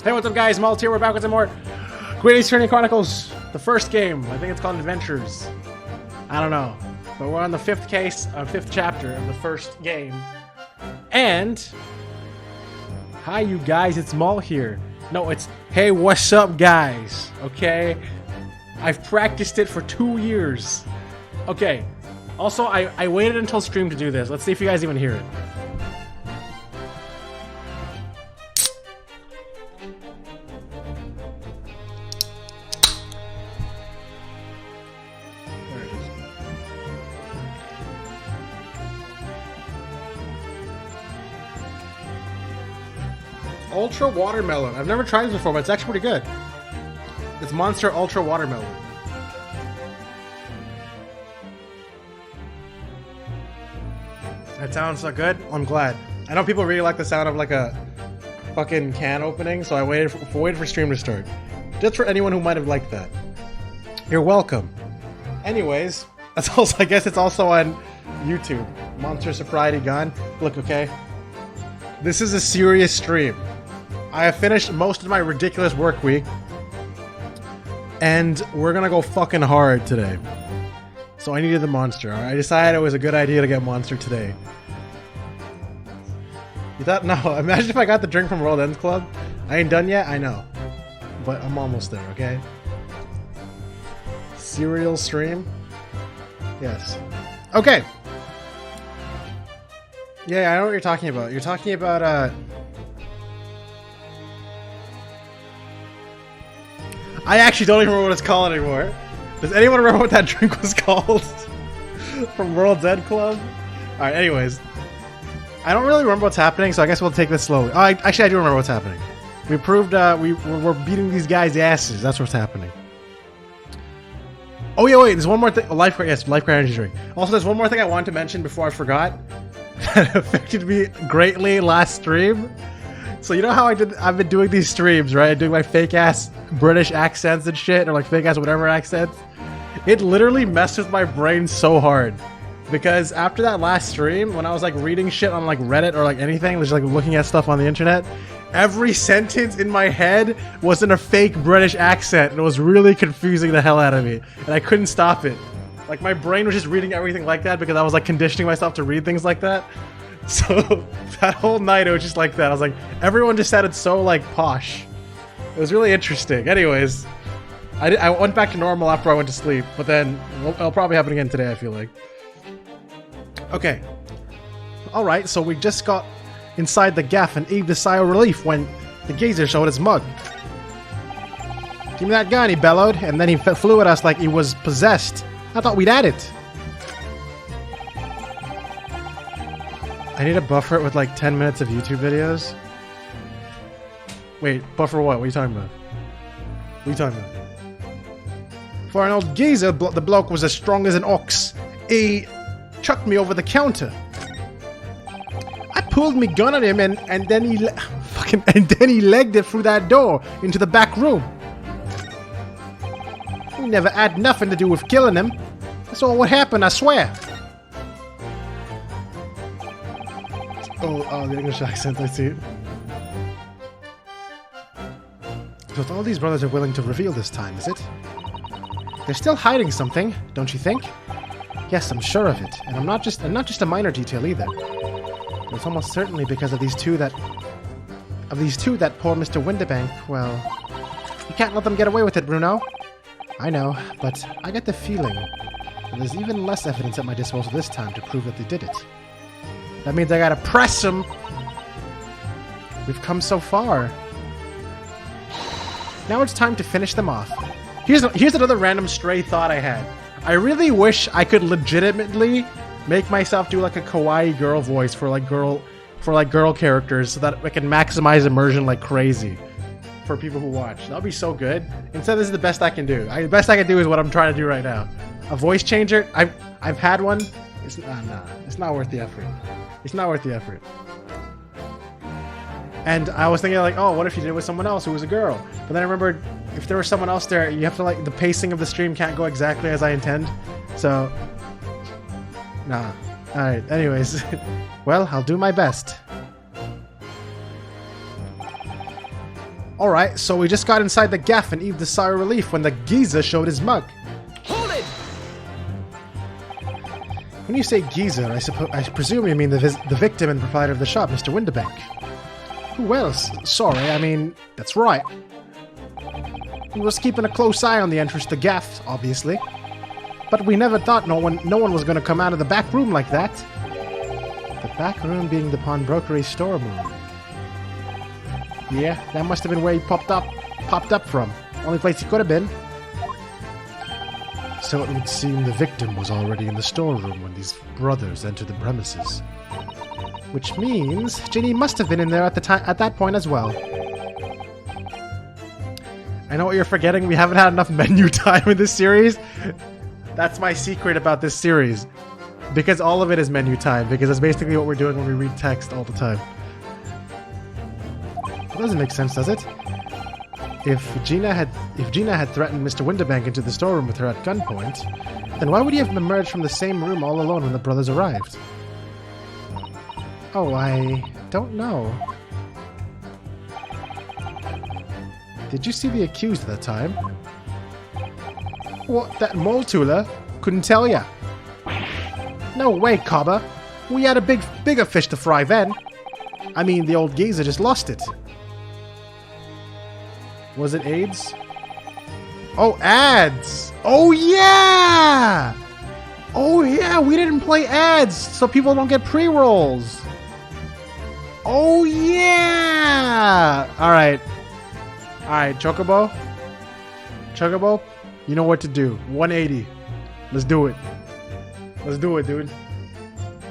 Hey, what's up guys, Maltosier, we're back with some more Great Ace Attorney Chronicles. The first game, I think it's called Adventures. I don't know. But we're on the fifth chapter of the first game. And, hi you guys, it's Mal here. No, it's, hey, what's up guys, okay? I've practiced it for 2 years. Okay, also I waited until stream to do this. Let's see if you guys even hear it. Ultra Watermelon. I've never tried this before, but it's actually pretty good. It's Monster Ultra Watermelon. That sounds so good. I'm glad. I know people really like the sound of like a fucking can opening, so I waited for stream to start. Just for anyone who might have liked that. You're welcome. Anyways, that's also, I guess it's also on YouTube. Monster Sobriety Gone. Look, okay. This is a serious stream. I have finished most of my ridiculous work week, and we're gonna go fucking hard today. So I needed the monster. I decided it was a good idea to get monster today. You thought? No, imagine if I got the drink from World Ends Club. I ain't done yet, I know. But I'm almost there, okay? Serial stream? Yes. Okay. Yeah, I know what you're talking about. You're talking about, I actually don't even remember what it's called anymore. Does anyone remember what that drink was called? From World's End Club? Alright, anyways. I don't really remember what's happening, so I guess we'll take this slowly. Oh, actually, I do remember what's happening. We proved, we're beating these guys' asses. That's what's happening. Oh, yeah, wait, there's one more thing. Yes, life energy drink. Also, there's one more thing I wanted to mention before I forgot. That affected me greatly last stream. So you know how I've been doing these streams, right? Doing my fake ass British accents and shit, or like fake ass whatever accents. It literally messed with my brain so hard. Because after that last stream, when I was like reading shit on like Reddit or like anything, just like looking at stuff on the internet, every sentence in my head was in a fake British accent, and it was really confusing the hell out of me. And I couldn't stop it. Like my brain was just reading everything like that because I was like conditioning myself to read things like that. So that whole night it was just like that. I was like, everyone just sounded so like posh. It was really interesting. Anyways, I went back to normal after I went to sleep, but then it'll probably happen again today, I feel like. Okay. Alright, so we just got inside the gaff and heaved a sigh of relief when the geezer showed his mug. Give me that gun, he bellowed, and then he flew at us like he was possessed. I thought we'd had it. I need to buffer it with like 10 minutes of YouTube videos. Wait, buffer what? What are you talking about? What are you talking about? For an old geezer, the bloke was as strong as an ox. He chucked me over the counter. I pulled me gun on him and then he legged it through that door into the back room. We never had nothing to do with killing him. That's all what happened, I swear. Oh, the English accent, I see it. But all these brothers are willing to reveal this time, is it? They're still hiding something, don't you think? Yes, I'm sure of it, and not just a minor detail either. It's almost certainly because of these two that poor Mr. Windibank, well, you can't let them get away with it, Bruno. I know, but I get the feeling that there's even less evidence at my disposal this time to prove that they did it. That means I gotta press them. We've come so far. Now it's time to finish them off. Here's another random stray thought I had. I really wish I could legitimately make myself do like a kawaii girl voice for girl characters so that I can maximize immersion like crazy for people who watch. That would be so good. Instead, this is the best I can do. The best I can do is what I'm trying to do right now. A voice changer. I've had one. It's not worth the effort. It's not worth the effort. And I was thinking like, oh, what if you did it with someone else who was a girl? But then I remembered if there was someone else there, you have to like, the pacing of the stream can't go exactly as I intend. So, nah. Alright, anyways. Well, I'll do my best. Alright, so we just got inside the gaff and heaved a sigh of relief when the geezer showed his mug. Hold it! When you say geezer, I presume you mean the victim and proprietor of the shop, Mr. Winterbank. Well, sorry, I mean, that's right. We was keeping a close eye on the entrance to the gaff, obviously. But we never thought no one was going to come out of the back room like that. The back room being the pawnbrokery storeroom. Yeah, that must have been where he popped up from. Only place he could have been. So it would seem the victim was already in the storeroom when these brothers entered the premises. Which means Ginny must have been in there at that point as well. I know what you're forgetting. We haven't had enough menu time in this series. That's my secret about this series. Because all of it is menu time. Because that's basically what we're doing when we read text all the time. That doesn't make sense, does it? If Gina had threatened Mr. Winterbank into the storeroom with her at gunpoint, then why would he have emerged from the same room all alone when the brothers arrived? Oh, I don't know. Did you see the accused at the time? What, that Maltosier? Couldn't tell ya. No way, Cobber. We had a bigger fish to fry then. I mean, the old geezer just lost it. Was it AIDS? Oh, ads! Oh, yeah! Oh, yeah, we didn't play ads, so people don't get pre-rolls. Oh, yeah! Alright. Alright, Chocobo. Chocobo, you know what to do. 180. Let's do it. Let's do it, dude.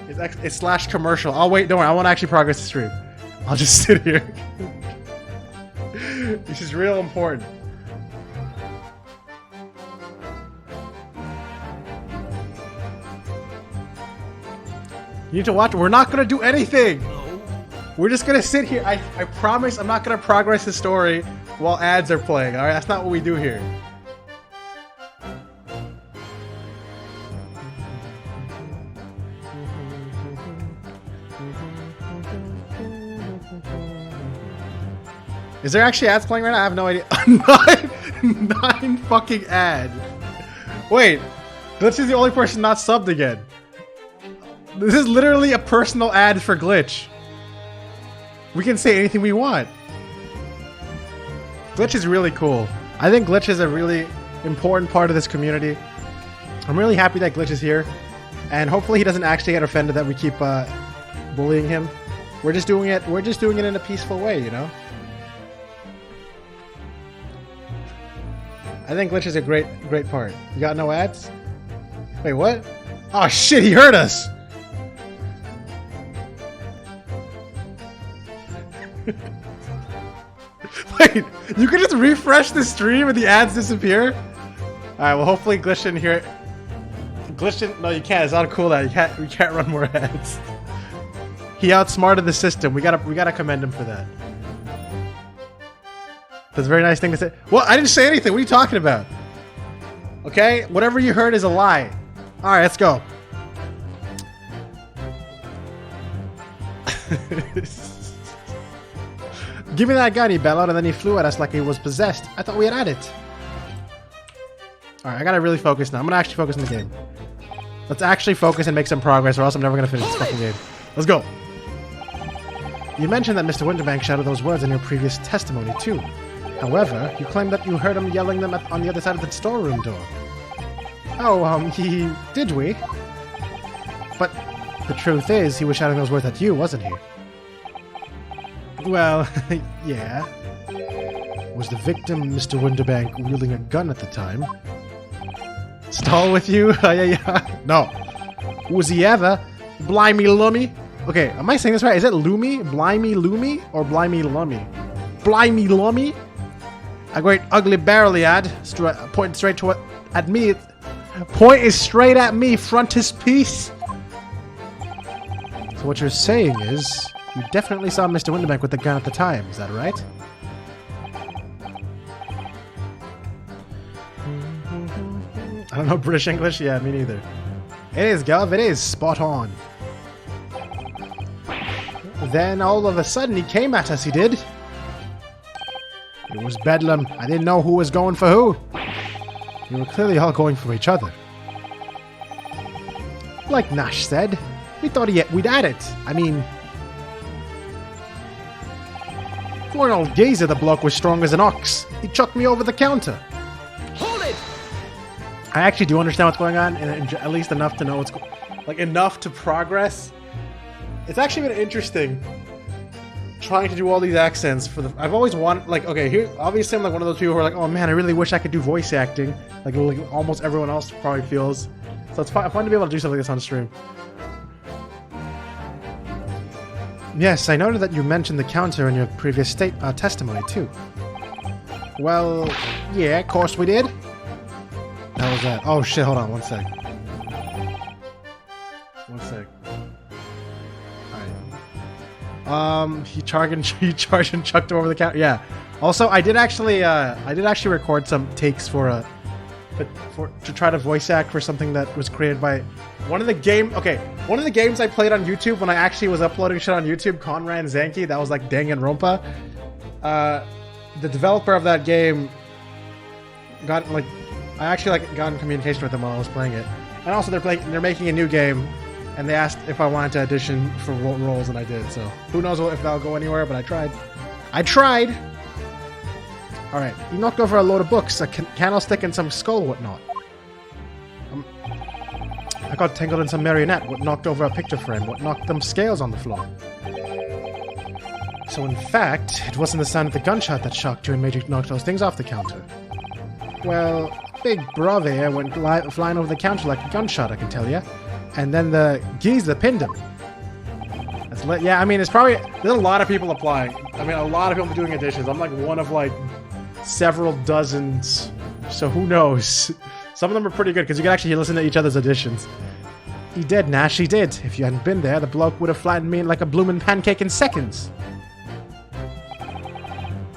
It's slash commercial. I'll wait, don't worry, I won't actually progress the stream. I'll just sit here. This is real important. You need to watch. We're not gonna do anything. We're just gonna sit here. I promise I'm not gonna progress the story while ads are playing. Alright, that's not what we do here. Is there actually ads playing right now? I have no idea. nine fucking ad. Wait, Glitch is the only person not subbed again. This is literally a personal ad for Glitch. We can say anything we want. Glitch is really cool. I think Glitch is a really important part of this community. I'm really happy that Glitch is here. And hopefully he doesn't actually get offended that we keep bullying him. We're just doing it in a peaceful way, you know? I think Glitch is a great part. You got no ads? Wait, what? Oh shit, he heard us! Wait, you can just refresh the stream and the ads disappear? Alright, well hopefully Glitch didn't hear it. Glitch didn't, no you can't, it's not cool that we can't run more ads. He outsmarted the system, we gotta commend him for that. That's a very nice thing to say. Well, I didn't say anything. What are you talking about? Okay? Whatever you heard is a lie. Alright, let's go. Give me that gun, he bellowed, and then he flew at us like he was possessed. I thought we had it. Alright, I gotta really focus now. I'm gonna actually focus on the game. Let's actually focus and make some progress, or else I'm never gonna finish this fucking game. Let's go. You mentioned that Mr. Winterbank shouted those words in your previous testimony, too. However, you claim that you heard him yelling them on the other side of the storeroom door. Oh, did we? But the truth is, he was shouting those words at you, wasn't he? Well, yeah. Was the victim Mr. Winterbank wielding a gun at the time? Stall with you? Yeah. No. Was he ever? Blimey lummy? Okay, am I saying this right? Is it Loomy? Blimey Loomy? Or Blimey Lummy? Blimey Lummy? A great ugly barrel ad, pointing straight at me. Point is straight at me, frontispiece. So what you're saying is, you definitely saw Mr. Winterbank with the gun at the time, is that right? I don't know British English? Yeah, me neither. It is, Gov, it is. Spot on. Then all of a sudden he came at us, he did. It was bedlam. I didn't know who was going for who. You were clearly all going for each other. Like Nash said, we thought we'd had it. I mean... For an old geezer, the bloke was strong as an ox. He chucked me over the counter. Hold it! I actually do understand what's going on, and at least enough to know what's like enough to progress. It's actually been interesting trying to do all these accents for the. I've always wanted, like, okay, here obviously I'm like one of those people who are like, oh man, I really wish I could do voice acting, like almost everyone else probably feels. So it's fun to be able to do something like this on stream. Yes, I noted that you mentioned the counter in your previous testimony, too. Well, yeah, of course we did. How was that? Oh shit, hold on, one sec. One sec. Alright. He charged and chucked him over the counter. Yeah. Also, I did actually record some takes to try to voice act for something that was created by one of the games I played on YouTube when I actually was uploading shit on YouTube, Conran Zanki, that was like Danganronpa. The developer of that game got like I got in communication with them while I was playing it. And also they're making a new game and they asked if I wanted to audition for roles and I did. So who knows if that'll go anywhere, but I tried. Alright, you knocked over a load of books, a candlestick and some skull whatnot. I got tangled in some marionette, what knocked over a picture frame, what knocked them scales on the floor. So in fact, it wasn't the sound of the gunshot that shocked you and made you knock those things off the counter. Well, big brother went flying over the counter like a gunshot, I can tell you. And then the geezer pinned him. Yeah, I mean, there's a lot of people applying. I mean, a lot of people doing auditions. I'm like one of like several dozens, so who knows? Some of them are pretty good because you can actually listen to each other's auditions. He did, Nash, he did. If you hadn't been there, the bloke would have flattened me like a bloomin' pancake in seconds.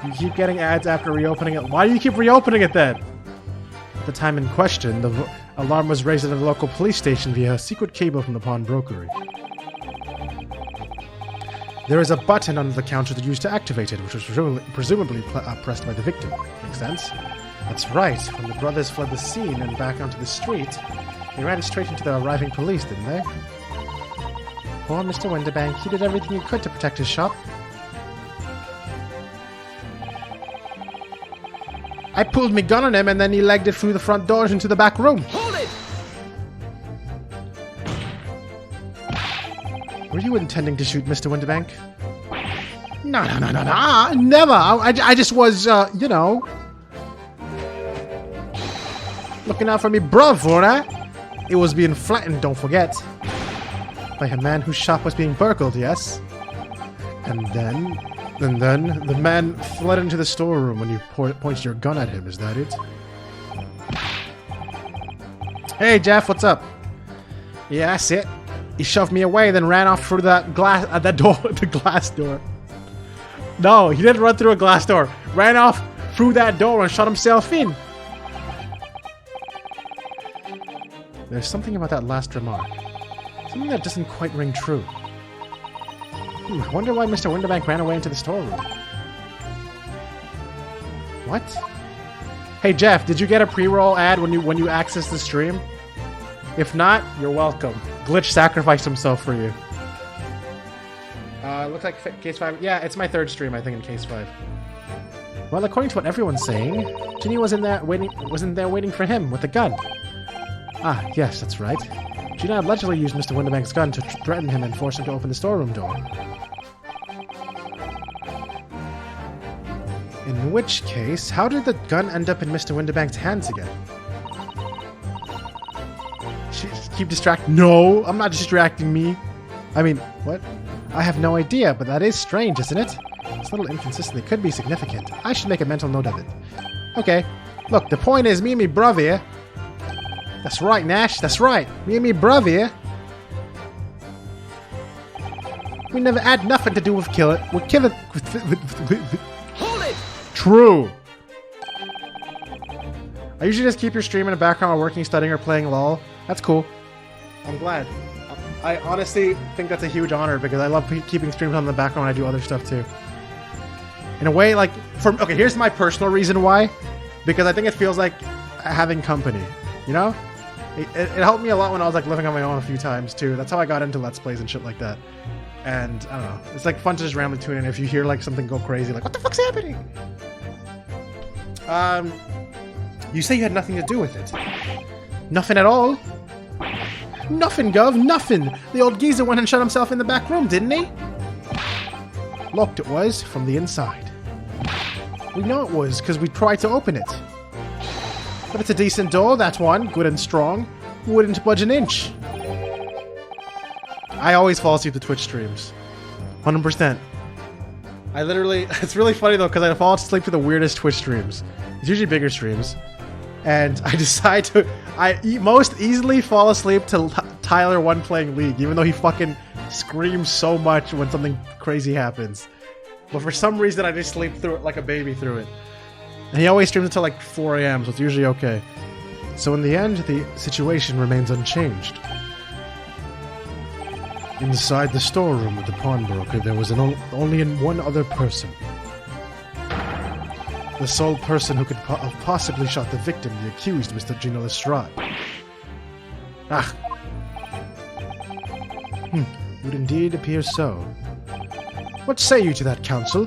You keep getting ads after reopening it. Why do you keep reopening it then? At the time in question, the alarm was raised at the local police station via a secret cable from the pawnbrokery. There is a button under the counter that used to activate it, which was presumably pressed by the victim. Makes sense? That's right. When the brothers fled the scene and back onto the street, they ran straight into the arriving police, didn't they? Poor Mr. Winterbank. He did everything he could to protect his shop. I pulled my gun on him and then he legged it through the front doors into the back room. Hold it! Were you intending to shoot Mr. Winterbank? No, never. I just was, you know, looking out for me bruv, alright? It was being flattened, don't forget. By a man whose shop was being burgled, yes? And then the man fled into the storeroom when you pointed your gun at him, is that it? Hey, Jeff, what's up? Yeah, that's it. He shoved me away, then ran off through that glass door. No, he didn't run through a glass door. Ran off through that door and shut himself in. There's something about that last remark. Something that doesn't quite ring true. I wonder why Mr. Winterbank ran away into the storeroom. What? Hey Jeff, did you get a pre-roll ad when you accessed the stream? If not, you're welcome. Glitch sacrificed himself for you. Looks like Case 5. Yeah, it's my third stream, I think, in Case 5. Well, according to what everyone's saying, Ginny wasn't there waiting for him with a gun. Ah, yes, that's right. Gina allegedly used Mr. Winterbank's gun to threaten him and force him to open the storeroom door. In which case, how did the gun end up in Mr. Winterbank's hands again? Keep distracting. No, I'm not distracting me. I mean, what? I have no idea, but that is strange, isn't it? It's a little inconsistent. It could be significant. I should make a mental note of it. Okay. Look, the point is, me and me bruv here. That's right, Nash. That's right. Me and me bruv here. We never had nothing to do with killing. We're killing. Hold it! True. I usually just keep your stream in the background while working, studying, or playing LOL. That's cool. I'm glad. I honestly think that's a huge honor because I love keeping streams on in the background when I do other stuff too. In a way, like, okay, here's my personal reason why. Because I think it feels like having company, you know? It helped me a lot when I was like living on my own a few times too. That's how I got into Let's Plays and shit like that. And I don't know, it's like fun to just randomly tune in if you hear like something go crazy, like what the fuck's happening? You say you had nothing to do with it. Nothing at all. Nothing, Gov, nothing. The old geezer went and shut himself in the back room, didn't he? Locked it was from the inside. We know it was because we tried to open it. But it's a decent door, that one, good and strong. Wouldn't budge an inch. I always fall asleep to Twitch streams. 100%. I literally, it's really funny though, because I fall asleep to the weirdest Twitch streams. It's usually bigger streams. And I decide to, most easily fall asleep to Tyler 1 playing League, even though he fucking screams so much when something crazy happens. But for some reason, I just sleep through it like a baby through it. And he always streams until like 4 a.m., so it's usually okay. So in the end, the situation remains unchanged. Inside the storeroom of the pawnbroker, there was only one other person. The sole person who could have possibly shot the victim, the accused, Mr. Gino Lestrade. Ah. Would indeed appear so. What say you to that, counsel?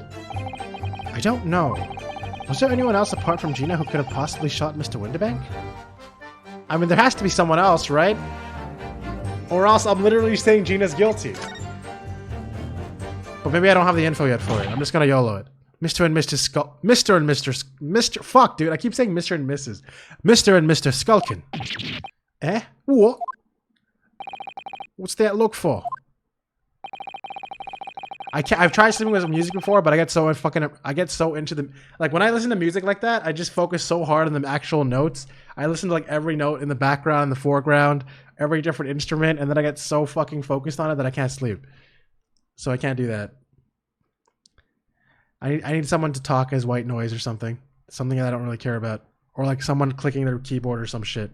I don't know. Was there anyone else apart from Gina who could have possibly shot Mr. Winterbank? I mean, there has to be someone else, right? Or else I'm literally saying Gina's guilty. But maybe I don't have the info yet for it. I'm just gonna YOLO it. Mr. and Mr. Mr. Fuck, dude. I keep saying Mr. and Mrs. Mr. and Mr. Skulkin. Eh? What? What's that look for? I've tried sleeping with music before, but I get so into the, like when I listen to music like that, I just focus so hard on the actual notes. I listen to like every note in the background, in the foreground, every different instrument, and then I get so fucking focused on it that I can't sleep. So I can't do that. I need someone to talk as white noise or something. Something that I don't really care about. Or like someone clicking their keyboard or some shit.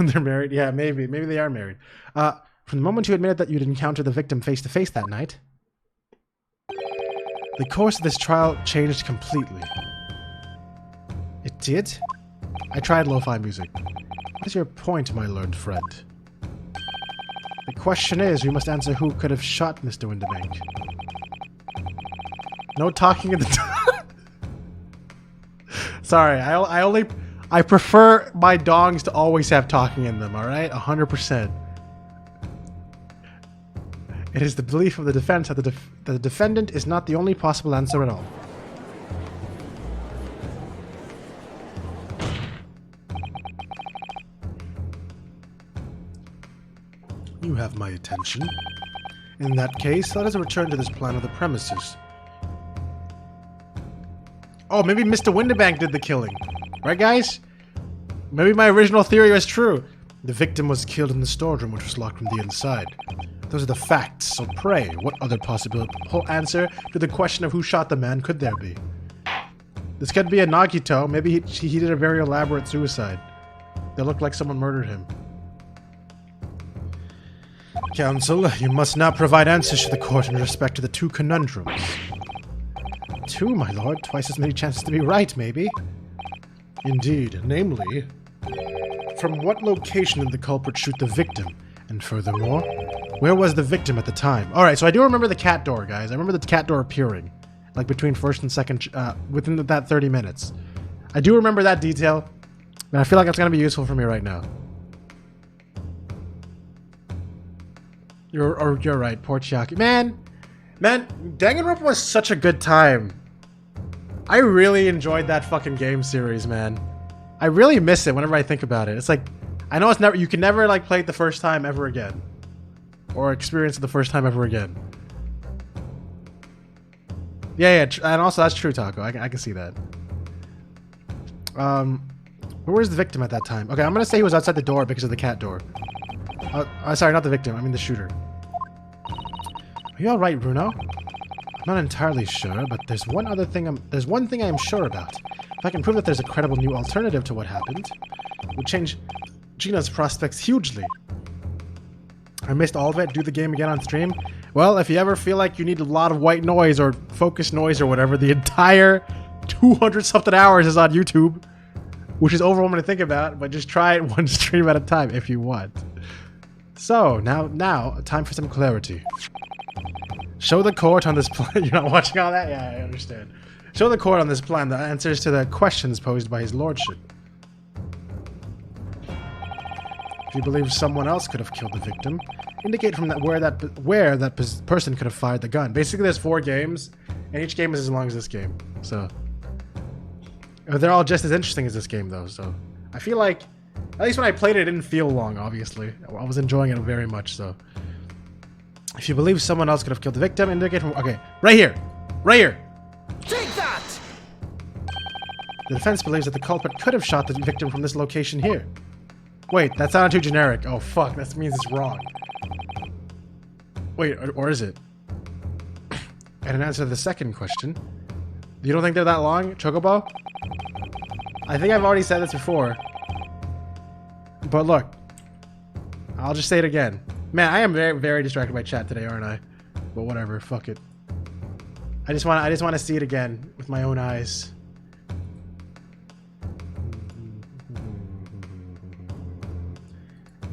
They're married? Yeah, maybe. Maybe they are married. From the moment you admitted that you'd encountered the victim face to face that night, the course of this trial changed completely. It did? I tried lo-fi music. What is your point, my learned friend? The question is, we must answer who could have shot Mr. Winterbank. No talking in the Sorry, I prefer my dongs to always have talking in them, alright? 100%. It is the belief of the defense that the defendant is not the only possible answer at all. You have my attention. In that case, let us return to this plan of the premises. Oh, maybe Mr. Winterbank did the killing. Right, guys? Maybe my original theory was true. The victim was killed in the storeroom, which was locked from the inside. Those are the facts, so pray, what other possible answer to the question of who shot the man could there be? This could be a Nagito. Maybe he did a very elaborate suicide. That looked like someone murdered him. Counsel, you must now provide answers to the court in respect to the two conundrums. Two, my lord. Twice as many chances to be right, maybe. Indeed. Namely, from what location did the culprit shoot the victim? And furthermore, where was the victim at the time? Alright, so I do remember the cat door, guys. I remember the cat door appearing. Like between first and second, within that 30 minutes. I do remember that detail. And I feel like it's going to be useful for me right now. You're right, poor Chiaki. Man, Danganronpa was such a good time. I really enjoyed that fucking game series, man. I really miss it whenever I think about it. It's like, I know it's never, you can never like play it the first time ever again. Or experience it the first time ever again. Yeah, and also that's true, Taco. I can see that. Where was the victim at that time? Okay, I'm gonna say he was outside the door because of the cat door. Sorry, not the victim. I mean the shooter. Are you all right, Bruno? I'm not entirely sure, but there's one thing I am sure about. If I can prove that there's a credible new alternative to what happened, it would change Gina's prospects hugely. I missed all of it, do the game again on stream, Well, if you ever feel like you need a lot of white noise or focus noise or whatever, the entire 200-something hours is on YouTube, which is overwhelming to think about, but just try it one stream at a time if you want. So, now, time for some clarity. Show the court on this plan. You're not watching all that? Yeah, I understand. Show the court on this plan the answers to the questions posed by his lordship. If you believe someone else could have killed the victim, indicate from that where that person could have fired the gun. Basically, there's 4 games, and each game is as long as this game. So, they're all just as interesting as this game, though. So, I feel like, at least when I played it, it didn't feel long. Obviously, I was enjoying it very much. So, if you believe someone else could have killed the victim, indicate from. Okay, right here, right here. Take that! The defense believes that the culprit could have shot the victim from this location here. Wait, that sounded too generic. Oh fuck, that means it's wrong. Wait, or is it? And in answer to the second question, you don't think they're that long, Chocobo? I think I've already said this before. But look, I'll just say it again. Man, I am very, very distracted by chat today, aren't I? But whatever, fuck it. I just want to see it again with my own eyes.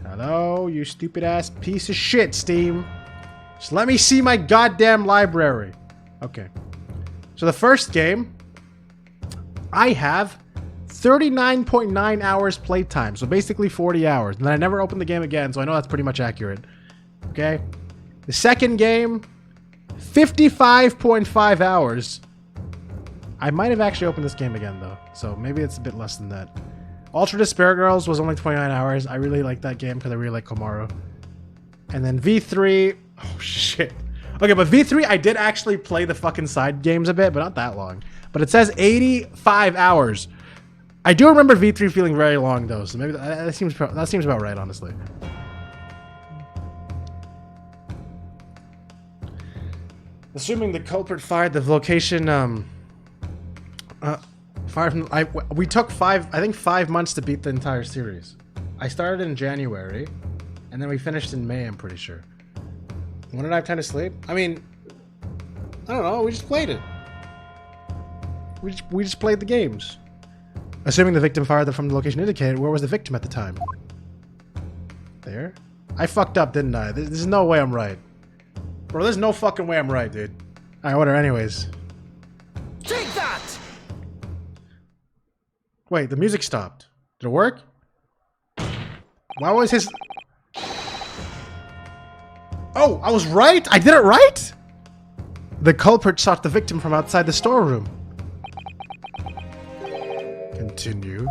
Hello, you stupid ass piece of shit, Steam. Just let me see my goddamn library. Okay. So the first game, I have 39.9 hours playtime. So basically 40 hours. And then I never opened the game again, so I know that's pretty much accurate. Okay. The second game, 55.5 hours. I might have actually opened this game again, though. So maybe it's a bit less than that. Ultra Despair Girls was only 29 hours. I really like that game because I really like Komaru. And then V3... Oh, shit. Okay, but V3, I did actually play the fucking side games a bit, but not that long. But it says 85 hours. I do remember V3 feeling very long, though, so maybe that seems about right, honestly. Assuming the culprit fired the location, we took I think 5 months to beat the entire series. I started in January, and then we finished in May, I'm pretty sure. When did I have time to sleep? I mean, I don't know, we just played it. We just played the games. Assuming the victim fired from the location indicated, where was the victim at the time? There? I fucked up, didn't I? There's no way I'm right. Bro, there's no fucking way I'm right, dude. Alright, whatever, anyways. Take that! Wait, the music stopped. Did it work? Why was his... Oh, I was right? I did it right? The culprit shot the victim from outside the storeroom. Continue.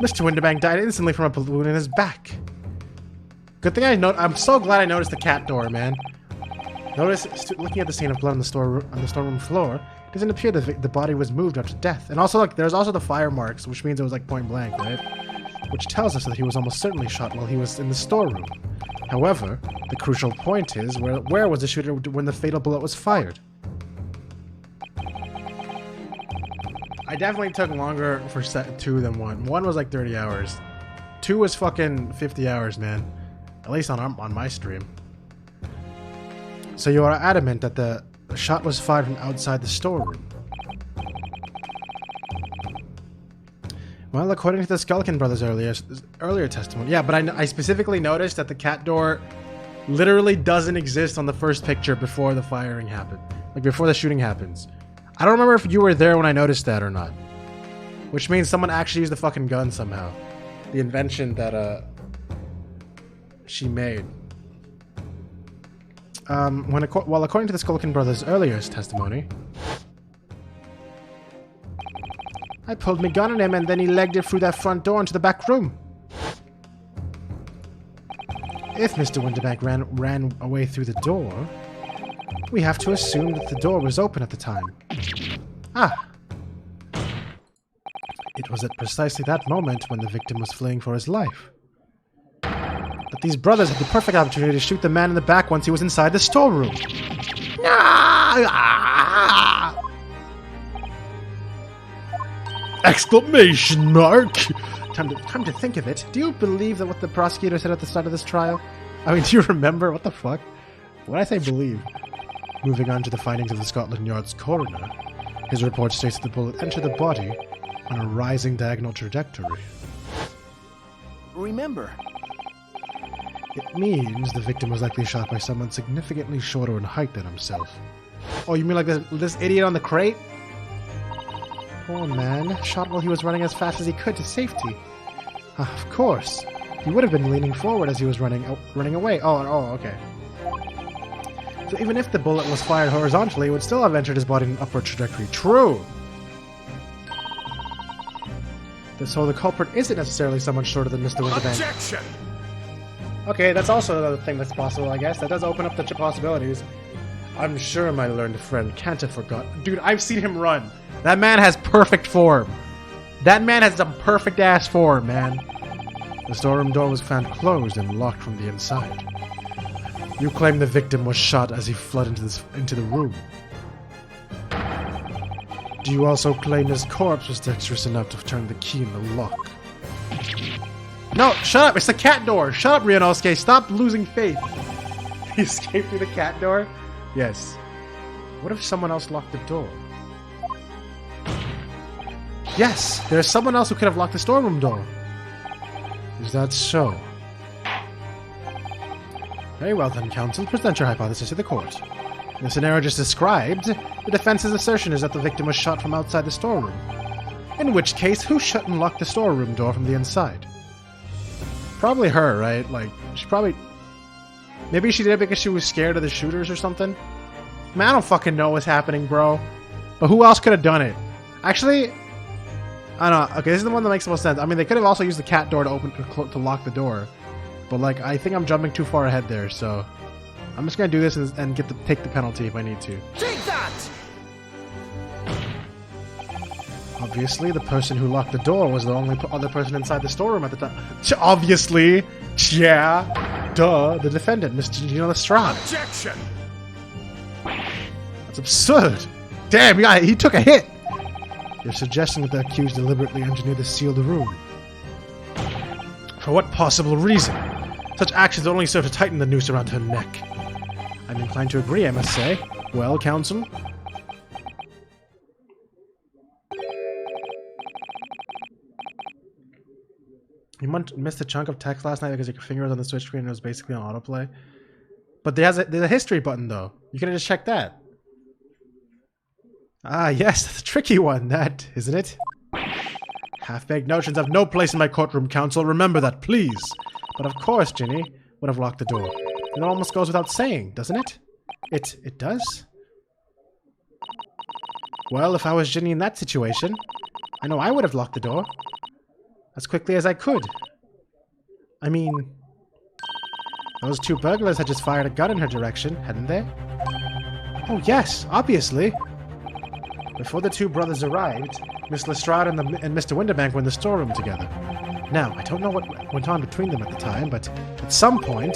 Mr. Winterbank died instantly from a balloon in his back. Good thing I'm so glad I noticed the cat door, man. Notice, looking at the scene of blood on the storeroom floor, it doesn't appear that the body was moved after death. And also, like, there's also the fire marks, which means it was like point blank, right? Which tells us that he was almost certainly shot while he was in the storeroom. However, the crucial point is, where was the shooter when the fatal bullet was fired? I definitely took longer for set 2 than 1. 1 was like 30 hours. 2 was fucking 50 hours, man. At least on my stream. So you are adamant that the shot was fired from outside the storeroom? Well, according to the Skulkin brothers' earlier testimony, yeah, but I specifically noticed that the cat door literally doesn't exist on the first picture before the firing happened, like before the shooting happens. I don't remember if you were there when I noticed that or not, which means someone actually used the fucking gun somehow. The invention that she made. Well, according to the Skulkin brothers' earlier testimony, I pulled my gun on him and then he legged it through that front door into the back room. If Mr. Winterbank ran away through the door, we have to assume that the door was open at the time. Ah. It was at precisely that moment when the victim was fleeing for his life. But these brothers had the perfect opportunity to shoot the man in the back once he was inside the storeroom. Ah! Exclamation mark! Time to think of it. Do you believe that what the prosecutor said at the start of this trial? I mean, do you remember? What the fuck? When I say believe. Moving on to the findings of the Scotland Yard's coroner, his report states that the bullet entered the body on a rising diagonal trajectory. Remember. It means the victim was likely shot by someone significantly shorter in height than himself. Oh, you mean like this idiot on the crate? Poor man, shot while he was running as fast as he could to safety. Of course. He would have been leaning forward as he was running away. Oh, okay. So even if the bullet was fired horizontally, it would still have entered his body in an upward trajectory. True! So the culprit isn't necessarily someone shorter than Mr. Winterbank. Objection! Okay, that's also another thing that's possible, I guess. That does open up the possibilities. I'm sure my learned friend can't have forgotten. Dude, I've seen him run. That man has perfect form. That man has some perfect ass form, man. The storeroom door was found closed and locked from the inside. You claim the victim was shot as he fled into the room. Do you also claim his corpse was dexterous enough to turn the key in the lock? No, shut up! It's the cat door! Shut up, Ryunosuke! Stop losing faith! He escaped through the cat door? Yes. What if someone else locked the door? Yes! There's someone else who could have locked the storeroom door. Is that so? Very well then, counsel. Present your hypothesis to the court. In the scenario just described, the defense's assertion is that the victim was shot from outside the storeroom. In which case, who shut and locked the storeroom door from the inside? Probably her, right? Like, she probably... Maybe she did it because she was scared of the shooters or something? Man, I don't fucking know what's happening, bro. But who else could have done it? Actually... I don't know. Okay, this is the one that makes the most sense. I mean, they could have also used the cat door to lock the door. But, like, I think I'm jumping too far ahead there, so... I'm just gonna do this and take the penalty if I need to. Take that! Obviously, the person who locked the door was the only other person inside the storeroom at the time. Obviously! Yeah! Duh! The defendant, Mr. Gino Lestrade. Objection! That's absurd! Damn, yeah, he took a hit! You're suggesting that the accused deliberately engineered the sealed room. For what possible reason? Such actions only serve to tighten the noose around her neck. I'm inclined to agree, I must say. Well, counsel? You missed a chunk of text last night because your finger was on the switch screen and it was basically on autoplay. But there's a history button, though. You could have just checked that. Ah, yes, the tricky one, that, isn't it? Half-baked notions have no place in my courtroom, counsel. Remember that, please. But of course, Ginny would have locked the door. It almost goes without saying, doesn't it? It does? Well, if I was Ginny in that situation, I know I would have locked the door. As quickly as I could. I mean... Those two burglars had just fired a gun in her direction, hadn't they? Oh yes, obviously. Before the two brothers arrived, Miss Lestrade and Mr. Winterbank were in the storeroom together. Now, I don't know what went on between them at the time, but at some point,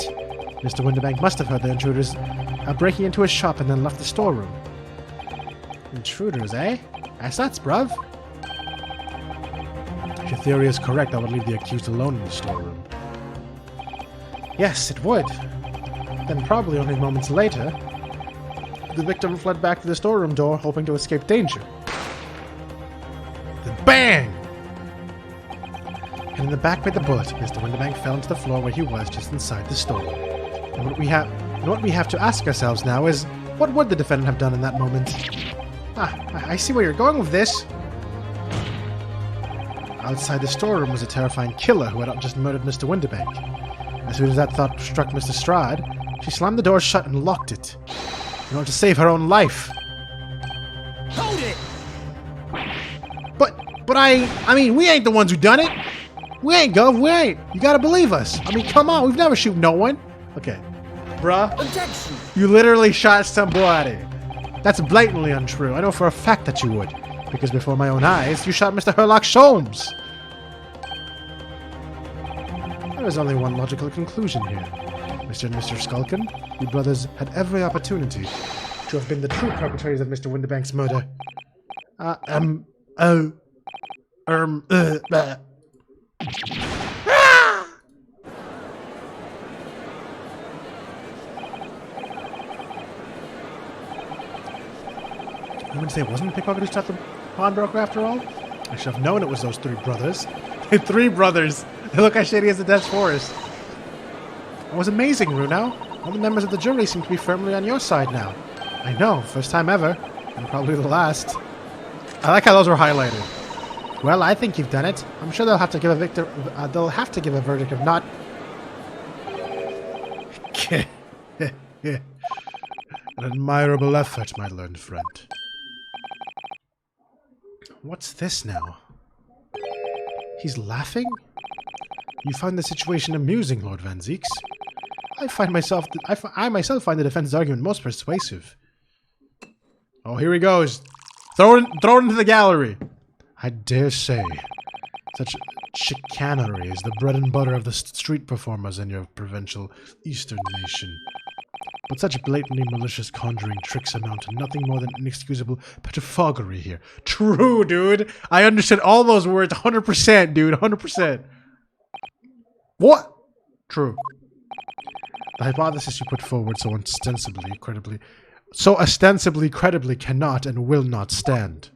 Mr. Winterbank must have heard the intruders breaking into his shop and then left the storeroom. Intruders, eh? Assets, bruv? If your theory is correct, that would leave the accused alone in the storeroom. Yes, it would. Then probably only moments later, the victim fled back to the storeroom door, hoping to escape danger. Then bang! And in the back by the bullet, Mr. Winterbank fell into the floor where he was, just inside the store. And what we have to ask ourselves now is, what would the defendant have done in that moment? Ah, I see where you're going with this. Outside the storeroom was a terrifying killer who had just murdered Mr. Winterbank. As soon as that thought struck Mr. Strahd, she slammed the door shut and locked it, in order to save her own life. Hold it! But I mean, we ain't the ones who done it. We ain't, Gov, we ain't. You gotta believe us. I mean, come on, we've never shoot no one. Okay. Bruh, Objection! you literally shot somebody. That's blatantly untrue. I know for a fact that you would. Because before my own eyes, you shot Mr. Herlock Sholmes. There is only one logical conclusion here. Mr. and Mr. Skulkin, you brothers had every opportunity to have been the true perpetrators of Mr. Winterbank's murder. You mean to say it wasn't a pickpocket who shot the pawnbroker after all? I should have known it was those three brothers. Three brothers! They look as shady as the Death Forest. It was amazing, Runo. All the members of the jury seem to be firmly on your side now. I know, first time ever, and probably the last. I like how those were highlighted. Well, I think you've done it. I'm sure they'll have to give a verdict of not. An admirable effort, my learned friend. What's this now? He's laughing? You find the situation amusing, Lord Van Zieks. I myself find the defense's argument most persuasive. Oh, here he goes. Throw it into the gallery. I dare say. Such chicanery is the bread and butter of the street performers in your provincial eastern nation. But such blatantly malicious conjuring tricks amount to nothing more than inexcusable pettifoggery here. True, dude. I understood all those words 100%, dude. 100%. What? True. The hypothesis you put forward so ostensibly credibly cannot and will not stand.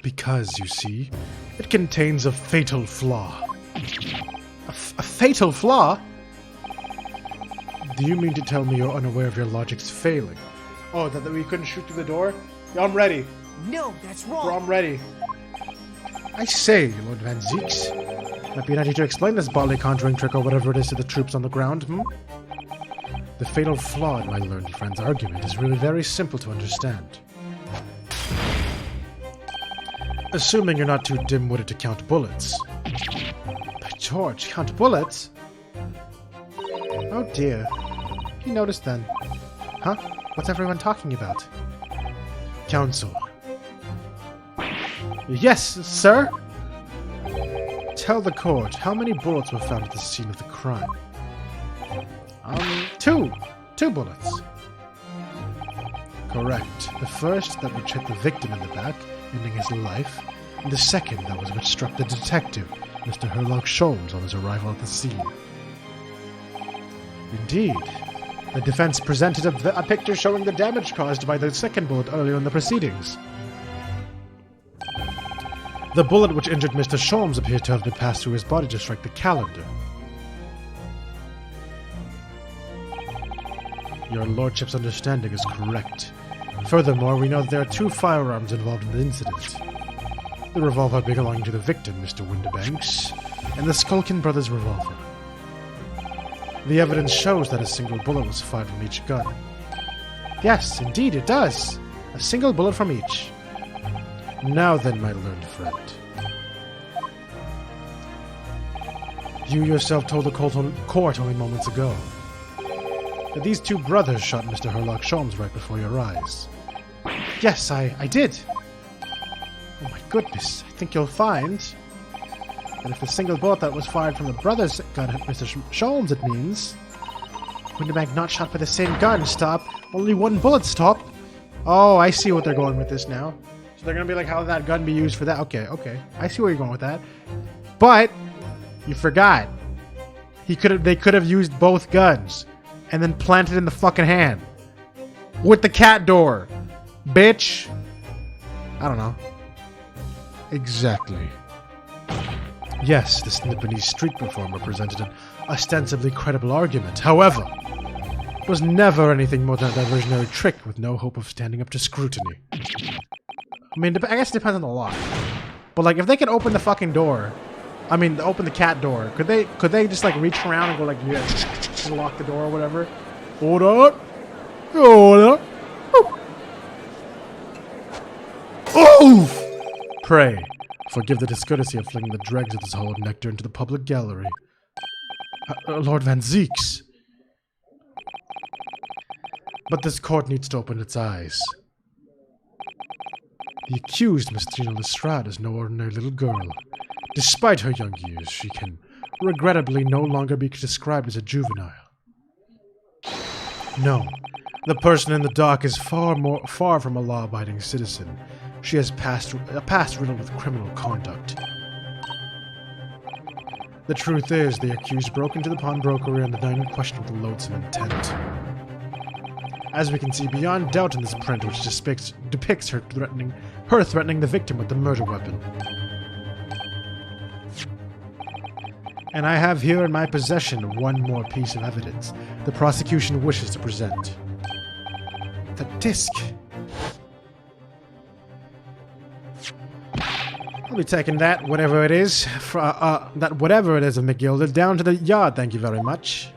Because, you see, it contains a fatal flaw. A fatal flaw? Do you mean to tell me you're unaware of your logic's failing? Oh, that we couldn't shoot through the door? Yeah, I'm ready. No, that's wrong. Bro, I'm ready. I say, Lord Van Zieks. Might be an idea to explain this bodily conjuring trick or whatever it is to the troops on the ground, The fatal flaw in my learned friend's argument is really very simple to understand. Assuming you're not too dim-witted to count bullets. By George, count bullets? Oh dear. You noticed then. Huh? What's everyone talking about? Counsel. Yes, sir? Tell the court, how many bullets were found at the scene of the crime? Two. 2 bullets. Correct. The first that would hit the victim in the back, ending his life, and the second that was which struck the detective, Mr. Herlock Sholmes, on his arrival at the scene. Indeed. The defense presented a picture showing the damage caused by the second bullet earlier in the proceedings. The bullet which injured Mr. Sholmes appears to have been passed through his body to strike the calendar. Your lordship's understanding is correct. Furthermore, we know that there are 2 firearms involved in the incident. The revolver belonging to the victim, Mr. Windibanks, and the Skulkin brothers' revolver. The evidence shows that a single bullet was fired from each gun. Yes, indeed it does. A single bullet from each. Now then, my learned friend. You yourself told the court only moments ago that these 2 brothers shot Mr. Herlock Sholmes right before your eyes. Yes, I did. Oh my goodness, I think you'll find that if the single bullet that was fired from the brothers gun hit Mr. Sholmes, it means Windibank not shot by the same gun. Stop. Only 1 bullet. Stop. Oh, I see what they're going with this now. So they're gonna be like, how did that gun be used for that? Okay. I see where you're going with that. But you forgot. They could have used both guns and then planted in the fucking hand with the cat door, bitch. I don't know. Exactly. Yes, this Nipponese street performer presented an ostensibly credible argument. However, it was never anything more than a diversionary trick with no hope of standing up to scrutiny. I mean, I guess it depends on the law. But like, if they could open the fucking door, open the cat door, could they just like reach around and go like, yeah, just lock the door or whatever? Hold up. Oof! Pray, forgive the discourtesy of flinging the dregs of this hollow nectar into the public gallery. Lord Van Zieks. But this court needs to open its eyes. The accused, Miss Trina Lestrade, is no ordinary little girl. Despite her young years, she can regrettably no longer be described as a juvenile. No, the person in the dock is far from a law-abiding citizen. She has a past riddled with criminal conduct. The truth is, the accused broke into the pawnbrokery on the night in question with a loathsome intent. As we can see beyond doubt in this print, which depicts her threatening the victim with the murder weapon. And I have here in my possession one more piece of evidence the prosecution wishes to present. The disc. I'll be taking that, whatever it is, of McGilda, down to the yard, thank you very much.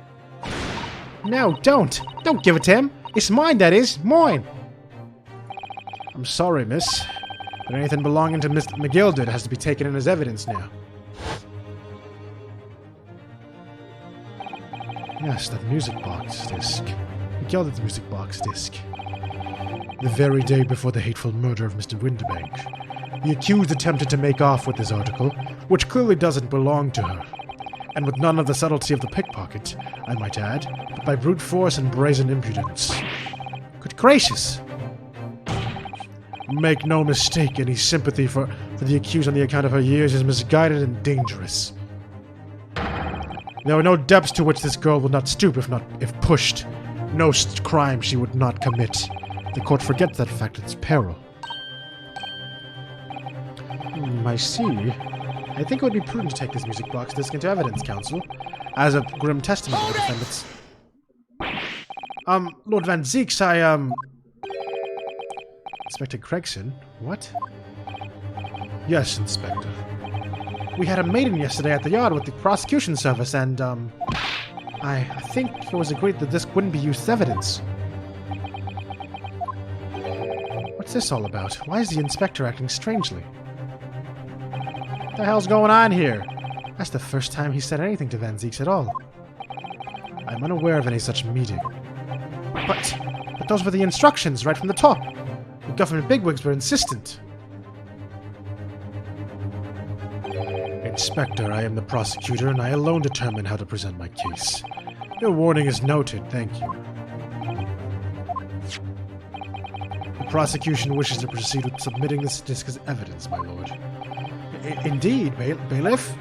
No, don't! Don't give it to him! It's mine, that is! Mine! I'm sorry, miss, but anything belonging to Mr. McGilda has to be taken in as evidence now. Yes, that music box disc. McGilda's music box disc. The very day before the hateful murder of Mr. Winterbank, the accused attempted to make off with this article, which clearly doesn't belong to her. And with none of the subtlety of the pickpocket, I might add, but by brute force and brazen impudence. Good gracious! Make no mistake, any sympathy for the accused on the account of her years is misguided and dangerous. There are no depths to which this girl will not stoop if pushed. No crime she would not commit. The court forgets that fact at its peril. I see. I think it would be prudent to take this music box disc into evidence, counsel, as a grim testament to the defendants. Lord Van Zeeks, Inspector Gregson? What? Yes, Inspector. We had a maiden yesterday at the yard with the prosecution service, and, I think it was agreed that this wouldn't be used as evidence. What's this all about? Why is the inspector acting strangely? What the hell's going on here? That's the first time he said anything to Van Zeeks at all. I'm unaware of any such meeting. But those were the instructions right from the top. The government bigwigs were insistent. Inspector, I am the prosecutor, and I alone determine how to present my case. Your warning is noted, thank you. The prosecution wishes to proceed with submitting this disc as evidence, my lord. Indeed, bailiff.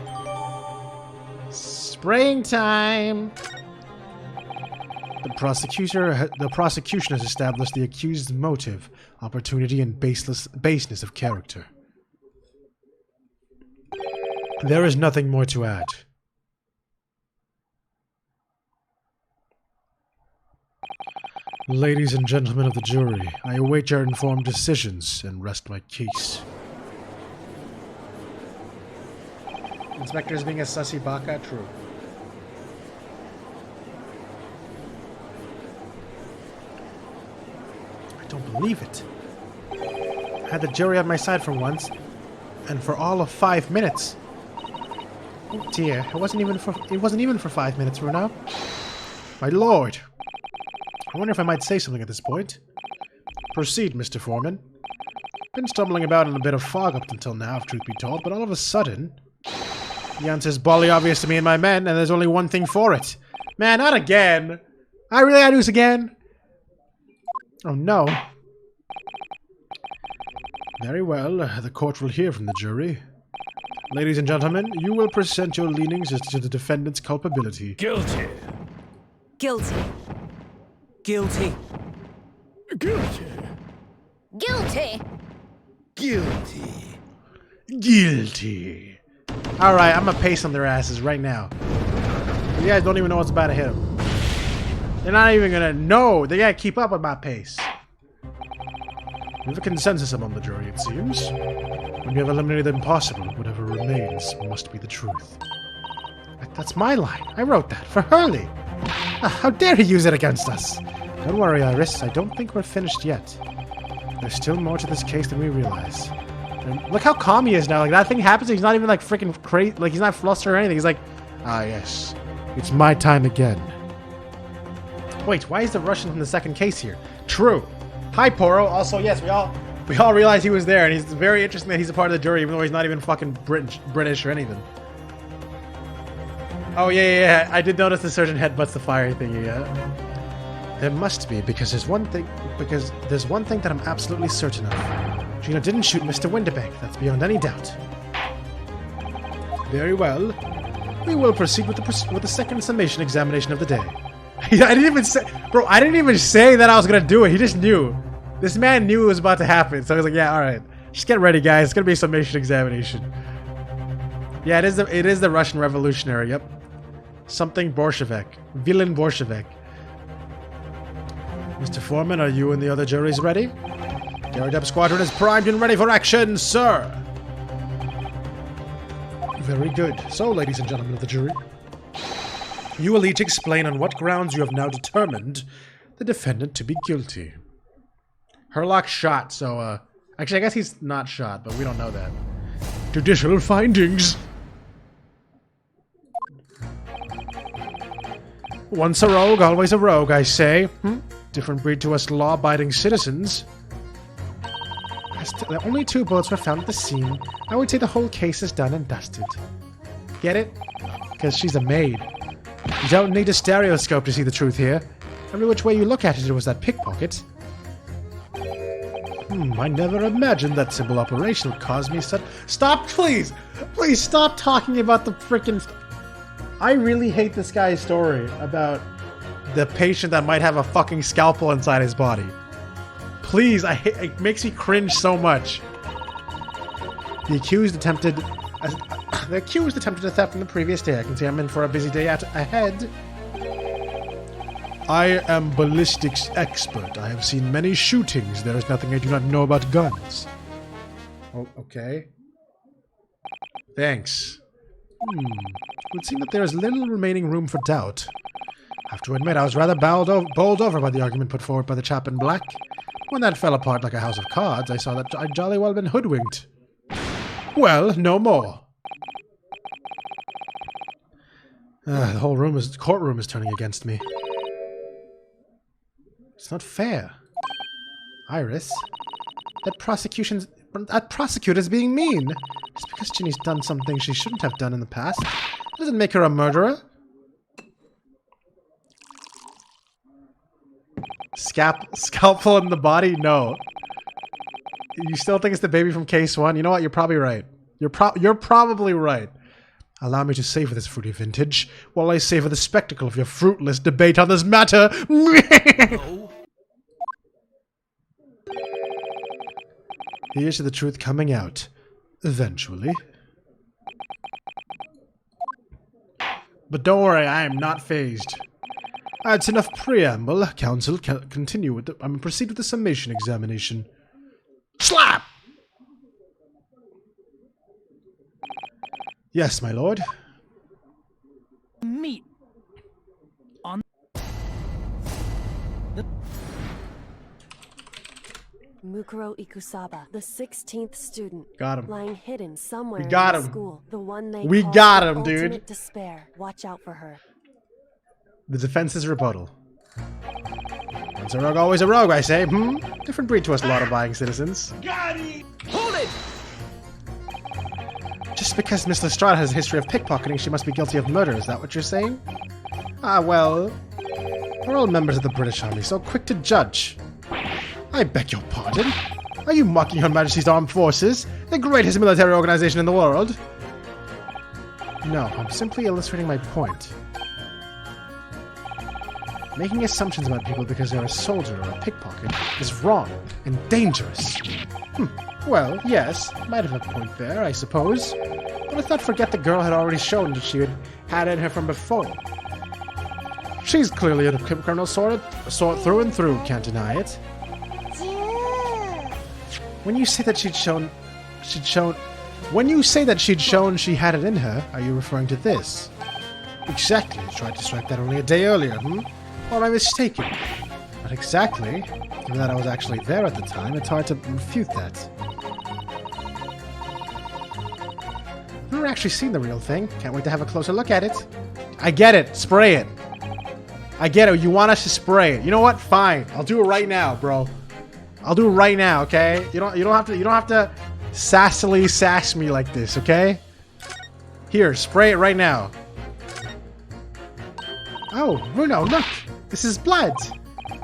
Springtime! The prosecution has established the accused's motive, opportunity, and baseness of character. There is nothing more to add. Ladies and gentlemen of the jury, I await your informed decisions and rest my case. Inspector's being a sussy baka, true. I don't believe it. I had the jury on my side for once, and for all of 5 minutes. Oh dear, it wasn't even for 5 minutes, Runo. My lord! I wonder if I might say something at this point. Proceed, Mr. Foreman. Been stumbling about in a bit of fog up until now, if truth be told, but all of a sudden... The answer's bally obvious to me and my men, and there's only one thing for it. Man, not again! I really gotta do this again? Oh no. Very well, the court will hear from the jury. Ladies and gentlemen, you will present your leanings as to the defendant's culpability. Guilty. Guilty. Guilty. Guilty. Guilty. Guilty. Guilty. Alright, I'm gonna pace on their asses right now. You guys don't even know what's about to hit them. They're not even gonna know. They gotta keep up with my pace. We have a consensus among the jury, it seems. When you have eliminated the impossible, whatever remains must be the truth. That's my line. I wrote that for Hurley. How dare he use it against us? Don't worry, Iris. I don't think we're finished yet. There's still more to this case than we realize. And look how calm he is now. Like, that thing happens, he's not even, like, freaking crazy. Like, he's not flustered or anything. He's like, ah, yes. It's my time again. Wait, why is the Russian from the second case here? True. Hi, Poro. Also, yes, we all realize he was there, and it's very interesting that he's a part of the jury, even though he's not even fucking British or anything. Oh, yeah. I did notice the surgeon headbutts the fire thingy, yeah. There must be, because there's one thing that I'm absolutely certain of. Gina didn't shoot Mr. Winterbank. That's beyond any doubt. Very well. We will proceed with the second summation examination of the day. I didn't even say... Bro, I didn't even say that I was gonna do it. He just knew. This man knew it was about to happen. So I was like, yeah, alright. Just get ready, guys. It's gonna be a summation examination. Yeah, it is the Russian Revolutionary, yep. Something Bolshevik. Villain Bolshevik. Mr. Foreman, are you and the other juries ready? Garrett Squadron is primed and ready for action, sir! Very good. So, ladies and gentlemen of the jury, you will each explain on what grounds you have now determined the defendant to be guilty. Herlock's shot, so, actually, I guess he's not shot, but we don't know that. Judicial findings. Once a rogue, always a rogue, I say. Different breed to us law-abiding citizens. As only 2 bullets were found at the scene, I would say the whole case is done and dusted. Get it? Because she's a maid. You don't need a stereoscope to see the truth here. Every which way you look at it, it was that pickpocket. I never imagined that simple operation would cause me such— Stop, please! Please stop talking about the frickin'— I really hate this guy's story about the patient that might have a fucking scalpel inside his body. Please, it makes me cringe so much. The accused attempted a theft on the previous day. I can see I'm in for a busy day ahead. I am ballistics expert. I have seen many shootings. There is nothing I do not know about guns. Oh, okay. Thanks. It would seem that there is little remaining room for doubt. I have to admit, I was rather bowled over by the argument put forward by the chap in black. When that fell apart like a house of cards, I saw that I'd jolly well been hoodwinked. Well, no more. The whole courtroom is turning against me. It's not fair. Iris, that prosecutor's being mean. Just because Ginny's done something she shouldn't have done in the past, doesn't make her a murderer. Scalpel in the body? No. You still think it's the baby from Case 1? You know what? You're probably right. You're probably right. Allow me to savor this fruity vintage while I savor the spectacle of your fruitless debate on this matter. Here's to the truth coming out. Eventually. But don't worry, I am not fazed. That's enough preamble. Counsel, continue with proceed with the summation examination. Slap! Yes, my lord. Meet on the Mukuro Ikusaba, the 16th student. Got him. Lying hidden somewhere We got in the him. school. The one they We call got the him, dude. ultimate despair. Watch out for her. The defense's rebuttal. Once a rogue, always a rogue, I say. Different breed to us law-abiding citizens. Hold it! Just because Miss Lestrade has a history of pickpocketing, she must be guilty of murder. Is that what you're saying? Ah, well, we're all members of the British Army, so quick to judge. I beg your pardon? Are you mocking Her Majesty's Armed Forces, the greatest military organization in the world? No, I'm simply illustrating my point. Making assumptions about people because they're a soldier or a pickpocket is wrong and dangerous. Well, yes, might have a point there, I suppose. But let's not forget the girl had already shown that she had in her from before. She's clearly a criminal sort through and through, can't deny it. When you say that she'd shown she had it in her, are you referring to this? Exactly. I tried to strike that only a day earlier, Or am I mistaken? Not exactly. Given that I was actually there at the time, it's hard to refute that. I've never actually seen the real thing. Can't wait to have a closer look at it. I get it. Spray it. I get it. You want us to spray it. You know what? Fine. I'll do it right now, bro. I'll do it right now, okay? You don't have to sassily sass me like this, okay? Here, spray it right now. Oh, Bruno, look! This is blood!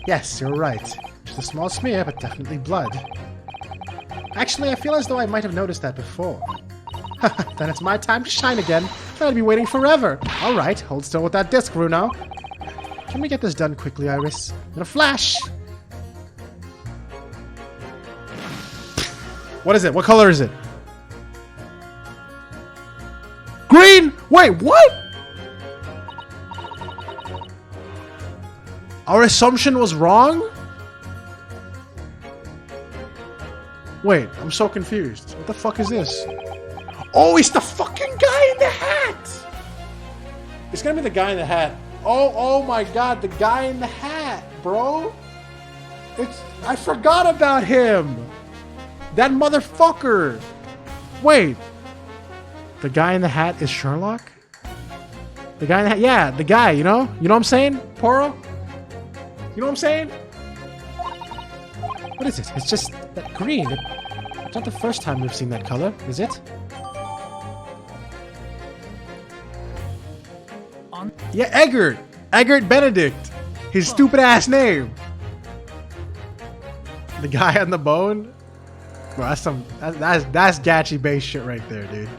Yes, you're right. Just a small smear, but definitely blood. Actually, I feel as though I might have noticed that before. Then it's my time to shine again. I'd be waiting forever. Alright, hold still with that disc, Bruno. Can we get this done quickly, Iris? In a flash! What is it? What color is it? Green! Wait, what? Our assumption was wrong? Wait, I'm so confused. What the fuck is this? Oh, it's the fucking guy in the hat! It's gonna be the guy in the hat. Oh my god, the guy in the hat, bro! I forgot about him! That motherfucker! Wait. The guy in the hat is Sherlock? The guy in the hat? Yeah, the guy, you know? You know what I'm saying, Poro? You know what I'm saying? What is it? It's just that green. It's not the first time we've seen that color, is it? Yeah, Eggert! Eggert Benedict! His stupid ass name! The guy on the bone? Bro, that's Gachi based shit right there, dude.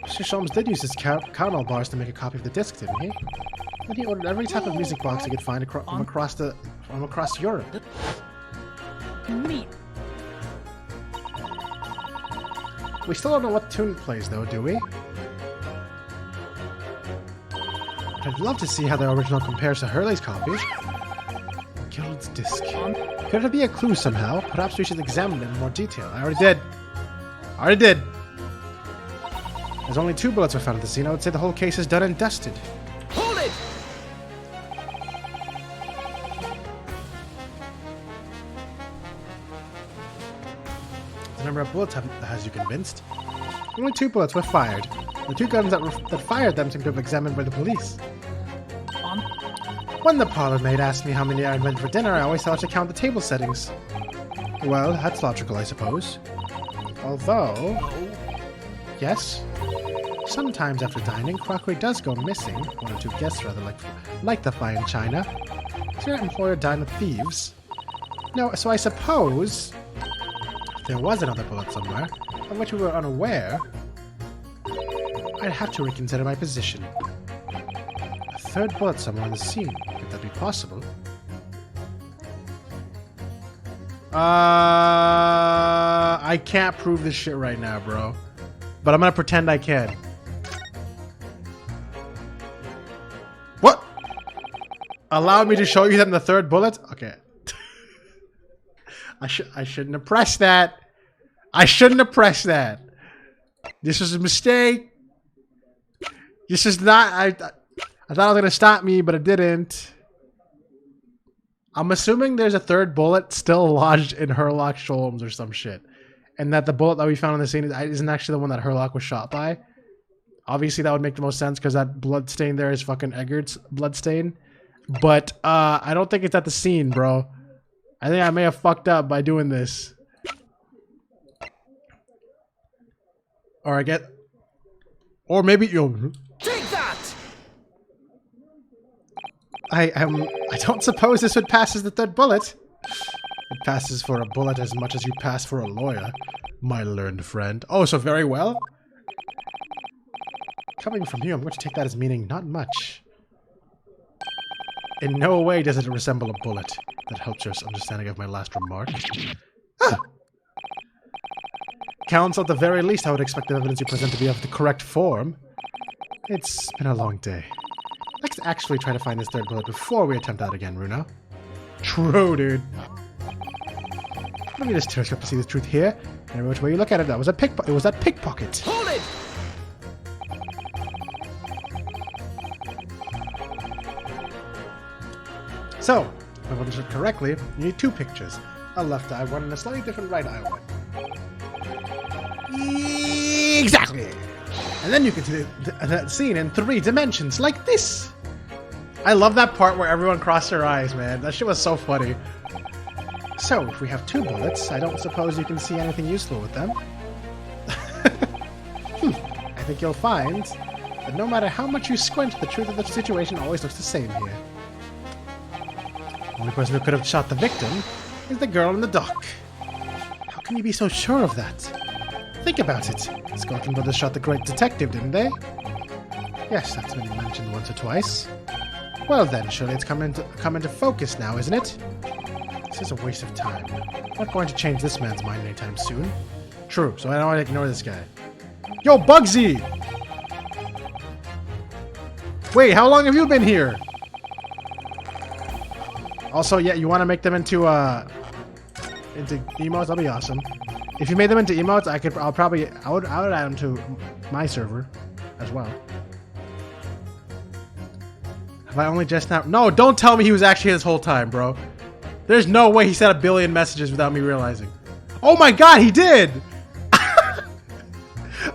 Mr. Sholmes did use his caramel bars to make a copy of the disc, didn't he? Then he ordered every type of music box he could find from across Europe. Neat. We still don't know what tune plays, though, do we? I'd love to see how the original compares to Hurley's copy. Gild's disc. Could it be a clue somehow? Perhaps we should examine it in more detail. I already did. As only 2 bullets were found at the scene, I would say the whole case is done and dusted. Hold it! The number of bullets has you convinced? Only 2 bullets were fired. The 2 guns that fired them seem to have been examined by the police. When the parlor maid asked me how many I had went for dinner, I always thought to count the table settings. Well, that's logical, I suppose. Although... Yes? Sometimes after dining, crockery does go missing. 1 or 2 guests rather like the fine china. Does your employer dine with thieves? No, so I suppose... if there was another bullet somewhere, of which we were unaware, I'd have to reconsider my position. A 3rd bullet somewhere on the scene. Could that be possible? I can't prove this shit right now, bro. But I'm gonna pretend I can. What? Allow me to show you them the 3rd bullet? Okay. I shouldn't have pressed that. I shouldn't have pressed that. This was a mistake. This is not... I thought it was gonna stop me, but it didn't. I'm assuming there's a 3rd bullet still lodged in Herlock Sholmes or some shit. And that the bullet that we found on the scene isn't actually the one that Herlock was shot by. Obviously, that would make the most sense because that blood stain there is fucking Eggert's blood stain. But I don't think it's at the scene, bro. I think I may have fucked up by doing this. Or maybe you'll... Take that! I don't suppose this would pass as the 3rd bullet. It passes for a bullet as much as you pass for a lawyer, my learned friend. Oh, so very well? Coming from you, I'm going to take that as meaning not much. In no way does it resemble a bullet. That helps your understanding of my last remark. Ah! Counsel, at the very least, I would expect the evidence you present to be of the correct form. It's been a long day. Let's actually try to find this 3rd bullet before we attempt that again, Runa. True, dude. Let me just telescope to see the truth here. And which way you look at it, that was a pickpocket. It was that pickpocket. Hold it! So, if I understood correctly, you need 2 pictures. A left eye one and a slightly different right eye one. Exactly! And then you can see that scene in 3 dimensions, like this! I love that part where everyone crossed their eyes, man. That shit was so funny. So, if we have 2 bullets, I don't suppose you can see anything useful with them. I think you'll find that no matter how much you squint, the truth of the situation always looks the same here. Only person who could have shot the victim is the girl in the dock. How can you be so sure of that? Think about it. Skulkin brothers shot the great detective, didn't they? Yes, that's been mentioned once or twice. Well then, surely it's come into focus now, isn't it? This is a waste of time. I'm not going to change this man's mind anytime soon. True, so I don't want to ignore this guy. Yo, Bugsy! Wait, how long have you been here? Also, yeah, you want to make them into emotes? That'll be awesome. If you made them into emotes, I would add them to my server as well. Have I only just now? No, don't tell me he was actually this whole time, bro. There's no way he sent a billion messages without me realizing. Oh my god, he did!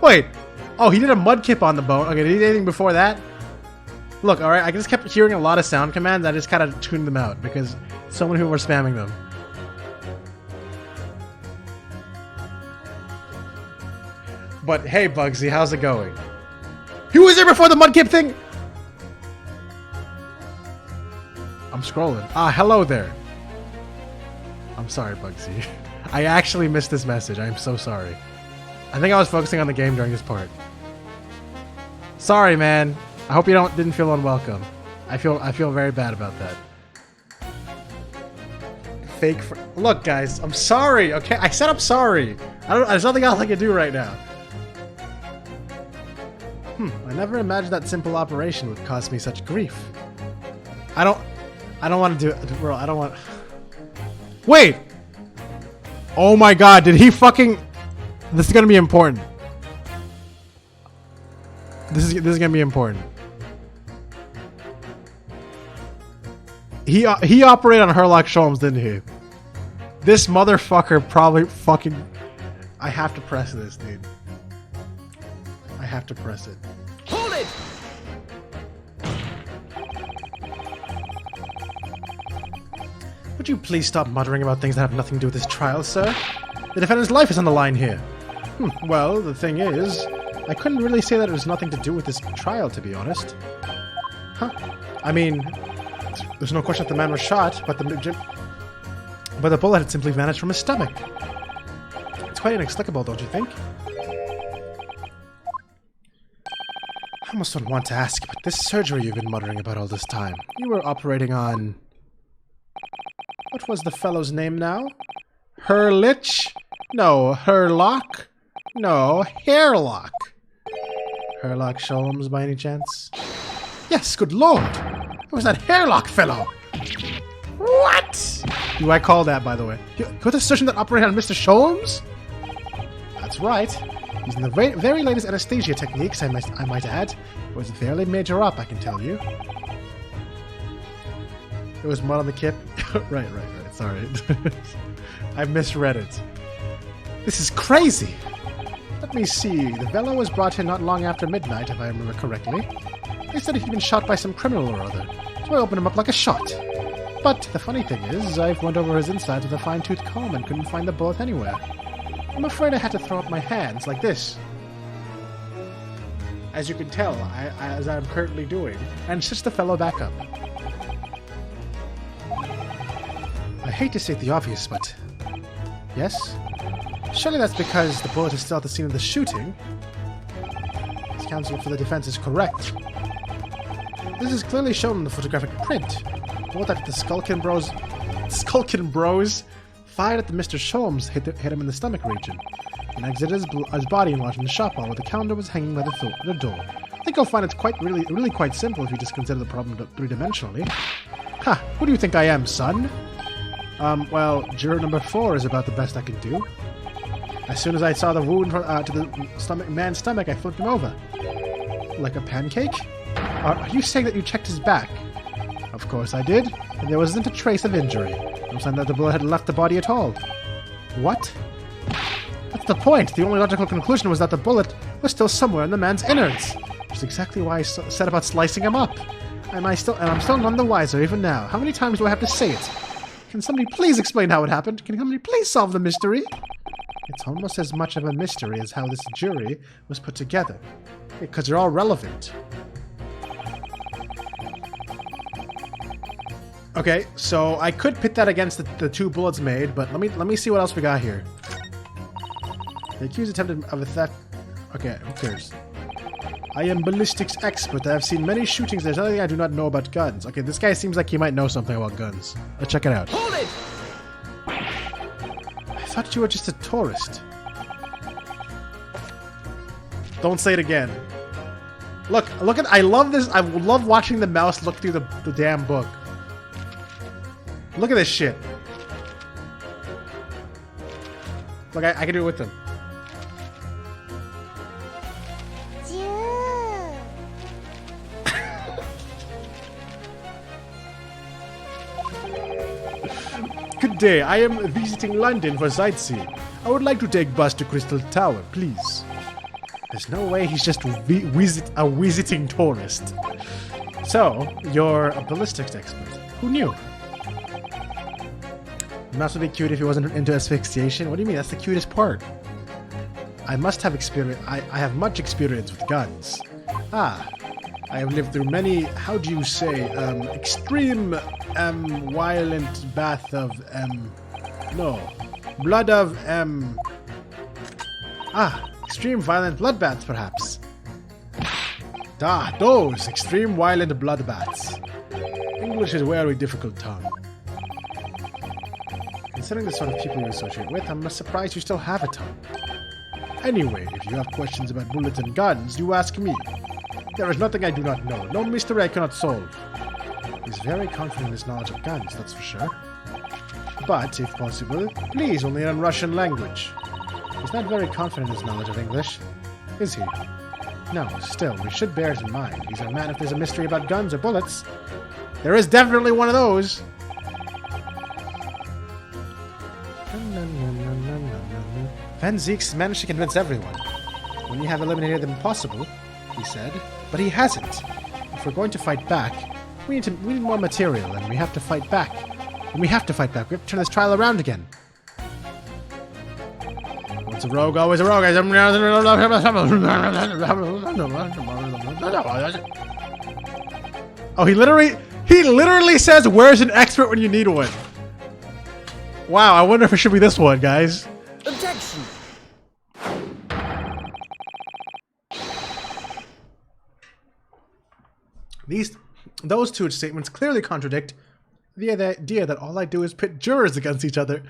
Wait. Oh, he did a mudkip on the bone. Okay, did he do anything before that? Look, alright, I just kept hearing a lot of sound commands. I just kind of tuned them out because so many people were spamming them. But hey, Bugsy, how's it going? He was there before the mudkip thing! I'm scrolling. Ah, hello there. I'm sorry, Bugsy. I actually missed this message. I'm so sorry. I think I was focusing on the game during this part. Sorry, man. I hope you didn't feel unwelcome. I feel very bad about that. Look, guys, I'm sorry. Okay, I said I'm sorry. There's nothing else I can do right now. I never imagined that simple operation would cause me such grief. I don't want to do it, bro. I don't want. Wait. Oh my god! Did he fucking? This is gonna be important. This is gonna be important. He operated on Herlock Sholmes, didn't he? This motherfucker probably fucking. I have to press this, dude. I have to press it. Hold it! Would you please stop muttering about things that have nothing to do with this trial, sir? The defendant's life is on the line here. Well, the thing is, I couldn't really say that it was nothing to do with this trial, to be honest. Huh? I mean, there's no question that the man was shot, but the bullet had simply vanished from his stomach. It's quite inexplicable, don't you think? I almost don't want to ask, but this surgery you've been muttering about all this time, you were operating on... What was the fellow's name now? Herlich? No, Herlock? No, Hairlock. Herlock Sholmes, by any chance? Yes, good lord! It was that Hairlock fellow! What? Do I call that, by the way? You're the surgeon that operated on Mr. Sholmes? That's right. Using the very latest anesthesia techniques, I might add. It was fairly major up, I can tell you. It was mud on the kip? Right. Sorry. I misread it. This is crazy! Let me see. The fellow was brought in not long after midnight, if I remember correctly. They said he'd been shot by some criminal or other, so I opened him up like a shot. But the funny thing is, I've went over his insides with a fine-tooth comb and couldn't find the bullet anywhere. I'm afraid I had to throw up my hands like this. As you can tell, as I'm currently doing, and stitch the fellow back up. I hate to state the obvious, but... Yes? Surely that's because the bullet is still at the scene of the shooting. This counsel for the defense is correct. This is clearly shown in the photographic print. The bullet that the Skulkin Bros fired at the Mr. Sholmes hit him in the stomach region, and exited his body and lodged in the shop hall where the calendar was hanging by the door. I think you'll find it's really quite simple if you just consider the problem three-dimensionally. Ha! Who do you think I am, son? Well, juror number 4 is about the best I can do. As soon as I saw the wound to the man's stomach, I flipped him over. Like a pancake? Are you saying that you checked his back? Of course I did, and there wasn't a trace of injury. No sign that the bullet had left the body at all. What? That's the point. The only logical conclusion was that the bullet was still somewhere in the man's innards. Which is exactly why I said about slicing him up. And I'm still none the wiser even now. How many times do I have to say it? Can somebody please explain how it happened? Can somebody please solve the mystery? It's almost as much of a mystery as how this jury was put together. Because they're all relevant. Okay, so I could pit that against the 2 bullets made, but let me see what else we got here. The accused attempted of a theft. Okay, who cares? I am ballistics expert. I have seen many shootings. There's nothing I do not know about guns. Okay, this guy seems like he might know something about guns. Let's check it out. Hold it! I thought you were just a tourist. Don't say it again. Look at. I love this. I love watching the mouse look through the damn book. Look at this shit. Look, I can do it with them. Good day, I am visiting London for sightseeing. I would like to take bus to Crystal Tower, please. There's no way he's just a visiting tourist. So, you're a ballistics expert. Who knew? Mouse would be cute if he wasn't into asphyxiation. What do you mean? That's the cutest part. I must have experience. I have much experience with guns. Ah, I have lived through many, how do you say, extreme, violent bath of, blood of, extreme violent bloodbaths, perhaps. Those extreme violent bloodbaths. English is a very difficult tongue. Considering the sort of people you associate with, I'm surprised you still have a tongue. Anyway, if you have questions about bullets and guns, you ask me. There is nothing I do not know, no mystery I cannot solve. He's very confident in his knowledge of guns, that's for sure. But, if possible, please only in Russian language. He's not very confident in his knowledge of English, is he? No, still, we should bear it in mind. He's a man if there's a mystery about guns or bullets. There is definitely one of those! Van Zeek's managed to convince everyone. When you have eliminated the impossible, he said, but he hasn't. If we're going to fight back, we need more material, and we have to fight back. And we have to fight back. We have to turn this trial around again. Once a rogue, always a rogue. Oh, he literally says, "Where's an expert when you need one?" Wow, I wonder if it should be this one, guys. Objection! Those 2 statements clearly contradict the idea that all I do is pit jurors against each other.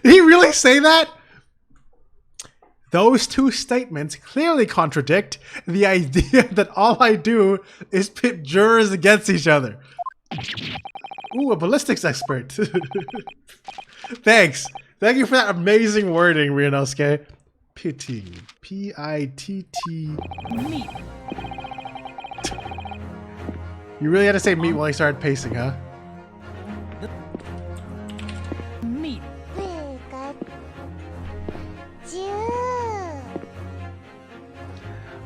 Did he really say that? Those 2 statements clearly contradict the idea that all I do is pit jurors against each other. Ooh, a ballistics expert. Thanks. Thank you for that amazing wording, Ryunosuke. Pitting. P-I-T-T. Meat. You really had to say meat while he started pacing, huh? Meat.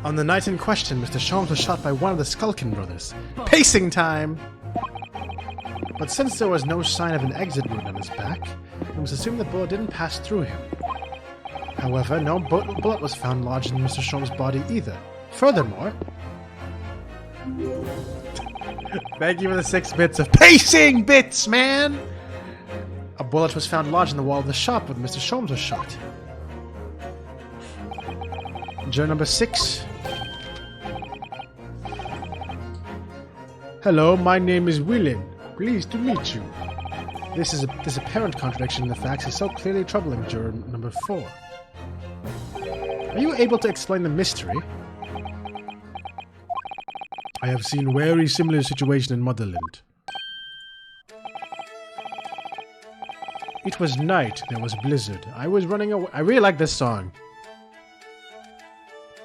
On the night in question, Mr. Sholmes was shot by one of the Skulkin brothers. Pacing time! But since there was no sign of an exit wound on his back, it was assumed the bullet didn't pass through him. However, no bullet was found lodged in Mr. Sholmes' body either. Furthermore... Thank you for the 6 bits of pacing bits, man! A bullet was found lodged in the wall of the shop where Mr. Sholmes was shot. Juror number 6. Hello, my name is Willin. Pleased to meet you. This apparent contradiction in the facts is so clearly troubling juror number 4. Are you able to explain the mystery? I have seen very similar situation in Motherland. It was night, there was blizzard. I was running away. I really like this song.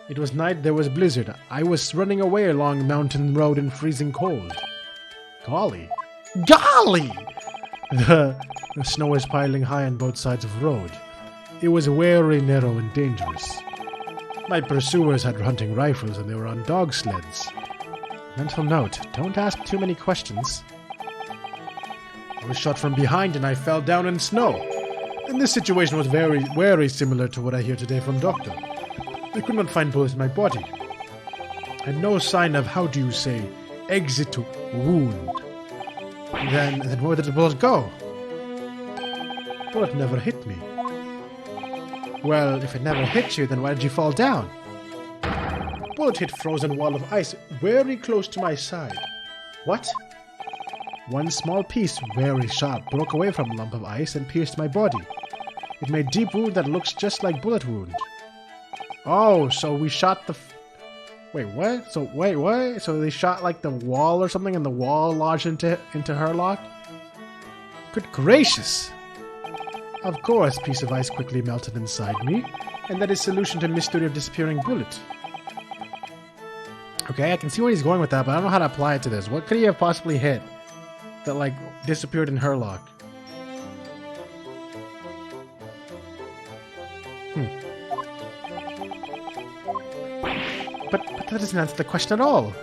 It was night, there was blizzard. I was running away along mountain road in freezing cold. Golly. Golly! The snow was piling high on both sides of the road. It was very narrow and dangerous. My pursuers had hunting rifles and they were on dog sleds. Mental note, don't ask too many questions. I was shot from behind and I fell down in snow. And this situation was very, very similar to what I hear today from Doctor. I could not find bullets in my body. And no sign of, how do you say, exit wound. Then where did the bullet go? Bullet never hit me. Well, if it never hit you, then why did you fall down? Bullet hit frozen wall of ice very close to my side. What? One small piece, very sharp, broke away from a lump of ice and pierced my body. It made deep wound that looks just like bullet wound. Oh, so we shot the... Wait, what? Wait, what? So they shot like the wall or something and the wall lodged into Herlock? Good gracious! Of course, piece of ice quickly melted inside me, and that is solution to mystery of disappearing bullet. Okay, I can see where he's going with that, but I don't know how to apply it to this. What could he have possibly hit that, like, disappeared in Herlock? But that doesn't answer the question at all.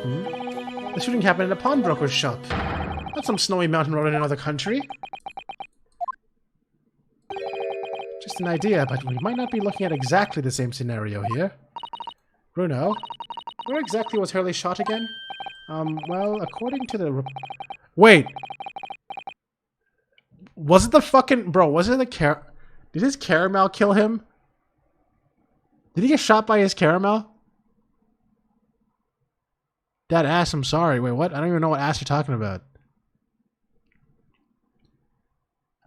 The shooting happened in a pawnbroker's shop. Not some snowy mountain road in another country. Just an idea, but we might not be looking at exactly the same scenario here. Bruno, where exactly was Hurley shot again? Well, according to the... Wait! Was it the fucking... Bro, was it the Did his caramel kill him? Did he get shot by his caramel? That ass, I'm sorry. Wait, what? I don't even know what ass you're talking about.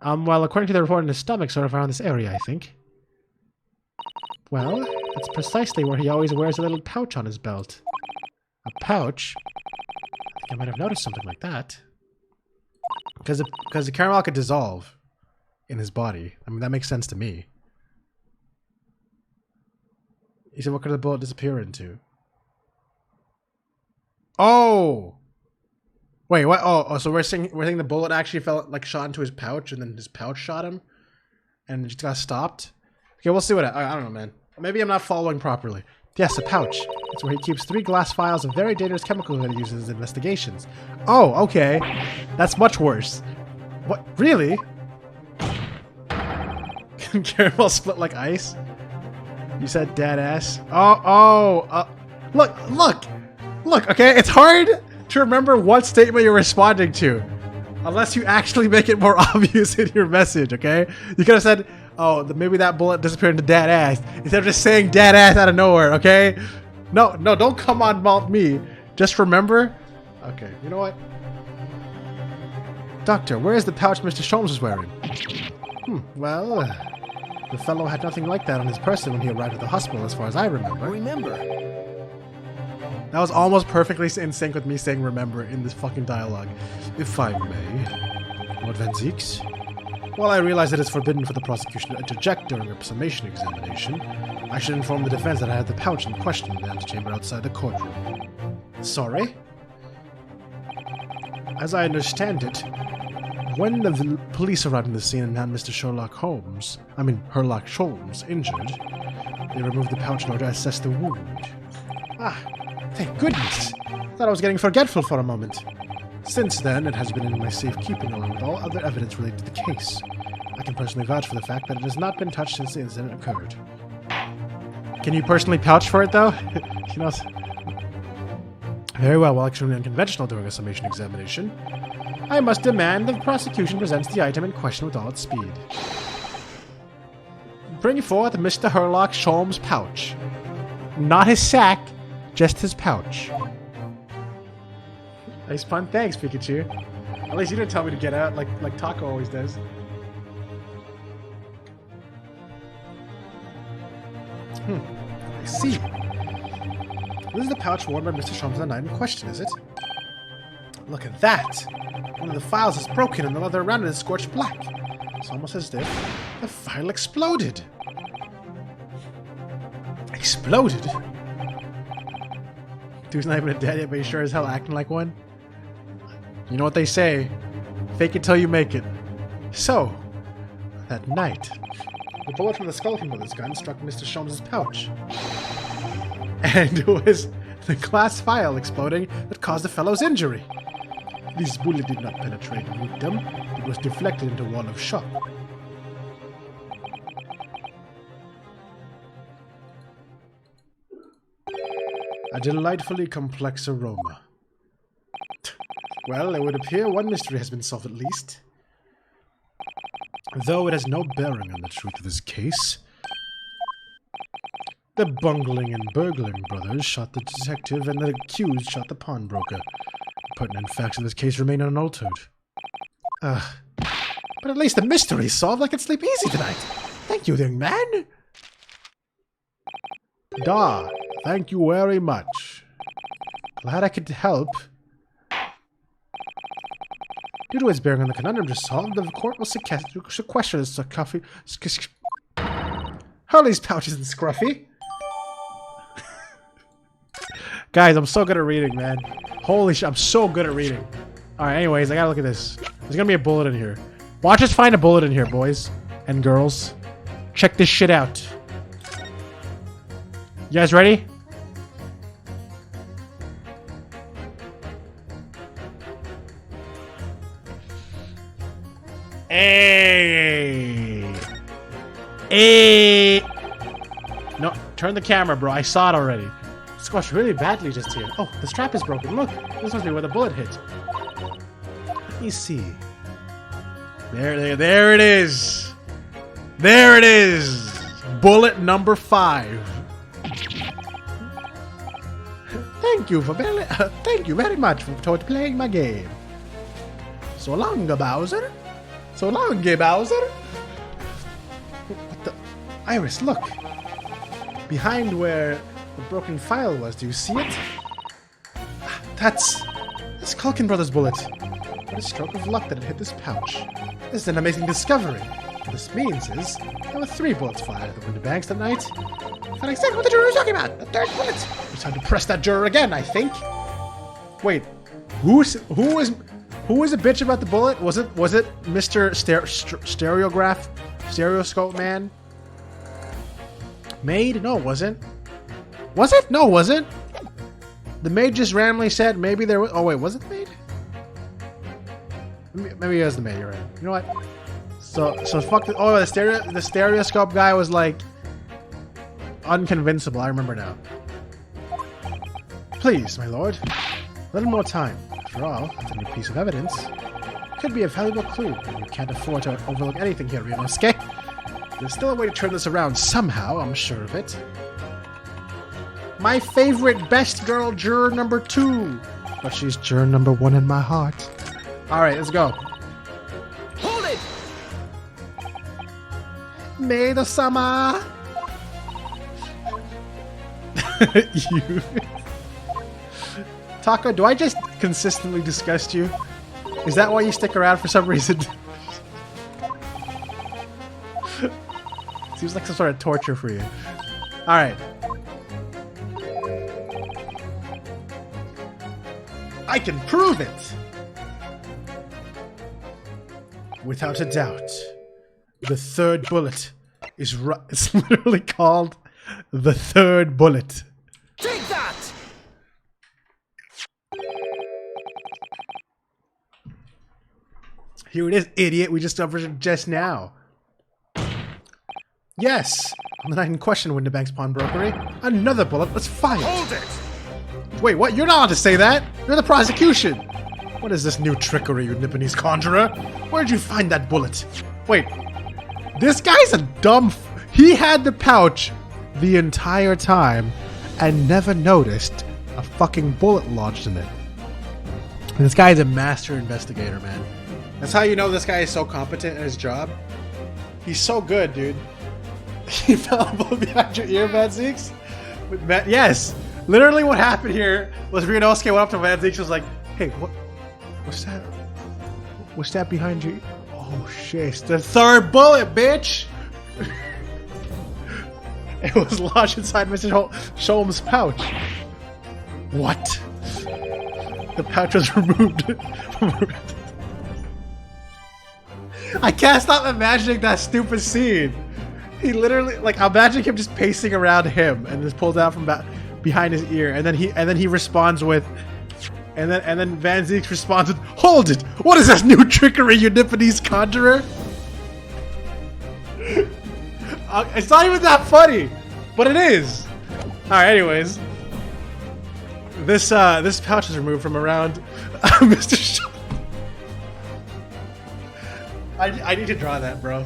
Well, according to the report in his stomach, sort of around this area, I think. Well, that's precisely where he always wears a little pouch on his belt. A pouch? I think I might have noticed something like that. Because the caramel could dissolve in his body. I mean, that makes sense to me. He said, what could the bullet disappear into? Oh! Wait, what? Oh, so we're saying the bullet actually fell, like, shot into his pouch, and then his pouch shot him? And it just got stopped? Okay, we'll see what I don't know, man. Maybe I'm not following properly. Yes, a pouch. It's where he keeps 3 glass vials of very dangerous chemicals that he uses in his investigations. Oh, okay. That's much worse. What? Really? Can caramel split like ice? You said dead ass. Look, okay? It's hard to remember what statement you're responding to unless you actually make it more obvious in your message, okay? You could have said, oh, maybe that bullet disappeared into dead ass instead of just saying dead ass out of nowhere, okay? No, don't come on malt me. Just remember. Okay, you know what? Doctor, where is the pouch Mr. Sholmes was wearing? Well, the fellow had nothing like that on his person when he arrived at the hospital, as far as I remember. That was almost perfectly in sync with me saying remember in this fucking dialogue. If I may. What Van Zieks? While I realize it is forbidden for the prosecution to interject during a summation examination, I should inform the defense that I had the pouch in question in the antechamber outside the courtroom. Sorry? As I understand it, when the police arrived on the scene and found Mr. Herlock Sholmes injured, they removed the pouch in order to assess the wound. Ah, thank goodness! I thought I was getting forgetful for a moment. Since then, it has been in my safekeeping along with all other evidence related to the case. I can personally vouch for the fact that it has not been touched since the incident occurred. Can you personally vouch for it, though? You know, very well, while extremely unconventional during a summation examination, I must demand the prosecution presents the item in question with all its speed. Bring forth Mr. Herlock Sholmes' pouch. Not his sack, just his pouch. Nice pun. Thanks, Pikachu. At least you didn't tell me to get out like Taco always does. I see. This is the pouch worn by Mr. Sholmes on the night in question, is it? Look at that! One of the files is broken and the leather around it is scorched black. It's almost as if the file exploded. Exploded? Dude's not even a dead yet, but he's sure as hell acting like one. You know what they say, fake it till you make it. So, that night, the bullet from the skeleton with his gun struck Mr. Sholmes' pouch. And it was the glass vial exploding that caused the fellow's injury. This bullet did not penetrate the victim, it was deflected into a wall of shop. A delightfully complex aroma. Well, it would appear one mystery has been solved at least. Though it has no bearing on the truth of this case. The bungling and burgling brothers shot the detective and the accused shot the pawnbroker. The pertinent facts of this case remain unaltered. But at least the mystery's solved. I can sleep easy tonight. Thank you, young man. Thank you very much. Glad I could help. Due to its bearing on the conundrum just solved, the court will sequester this coffee. Hurley's pouches and Scruffy. Guys, I'm so good at reading, man. Holy shit, I'm so good at reading. Alright, anyways, I gotta look at this. There's gonna be a bullet in here. Watch us find a bullet in here, boys and girls. Check this shit out. You guys ready? Hey! Hey! No, turn the camera, bro. I saw it already. Squashed really badly just here. Oh, the strap is broken. Look, this must be where the bullet hit. Let me see. There it is. There it is. Bullet number 5. Thank you very much for playing my game. So long, Bowser. So long, Bowser. What the? Iris, look. Behind where the broken file was, do you see it? That's Culkin Brothers' bullet. What a stroke of luck that it hit this pouch. This is an amazing discovery. What this means is there were 3 bullets fired at the window banks that night. Found exactly what the juror was talking about. The 3rd bullet. It's time to press that juror again, I think. Wait, who was a bitch about the bullet? Was it Mr. Stereoscope Man? Maid? No, it wasn't. Was it? No, it wasn't. The maid just randomly said maybe there was. Oh wait, was it the maid? Maybe it was the maid. You're right. You know what? So fuck the. Oh, the stereoscope guy was like unconvincible. I remember now. Please, my lord, a little more time. After all, that's a new piece of evidence. Could be a valuable clue. You can't afford to overlook anything here, Ryunosuke. There's still a way to turn this around somehow. I'm sure of it. My favorite best girl, juror number 2. But she's juror number 1 in my heart. Alright, let's go. Hold it! Maid-sama! You. Taco, do I just consistently disgust you? Is that why you stick around for some reason? Seems like some sort of torture for you. Alright. I can prove it! Without a doubt, the 3rd bullet is right. It's literally called the 3rd bullet. Take that! Here it is, idiot. We just discovered it just now. Yes! On the night in question, Winterbank's pawnbrokery, another bullet was fired. Hold it! Wait, what? You're not allowed to say that! You're the prosecution! What is this new trickery, you Nipponese conjurer? Where'd you find that bullet? Wait, this guy's a dumb he had the pouch the entire time and never noticed a fucking bullet lodged in it. And this guy is a master investigator, man. That's how you know this guy is so competent at his job. He's so good, dude. He fell a bullet behind your ear, Van Zeeks? Yes! Literally what happened here was Ryunosuke went up to Van Zeeks and was like, hey, what's that? What's that behind you? Oh shit, it's the 3rd bullet, bitch! It was lodged inside Mr. Sholm's pouch. What? The pouch was removed. I can't stop imagining that stupid scene. He literally, like, imagine him just pacing around him and just pulls out from behind his ear, and then he responds with, and then Van Zeeks responds with, "Hold it! What is this new trickery, you Nipponese conjurer?" It's not even that funny, but it is. All right, anyways, This pouch is removed from around Mr. I need to draw that, bro.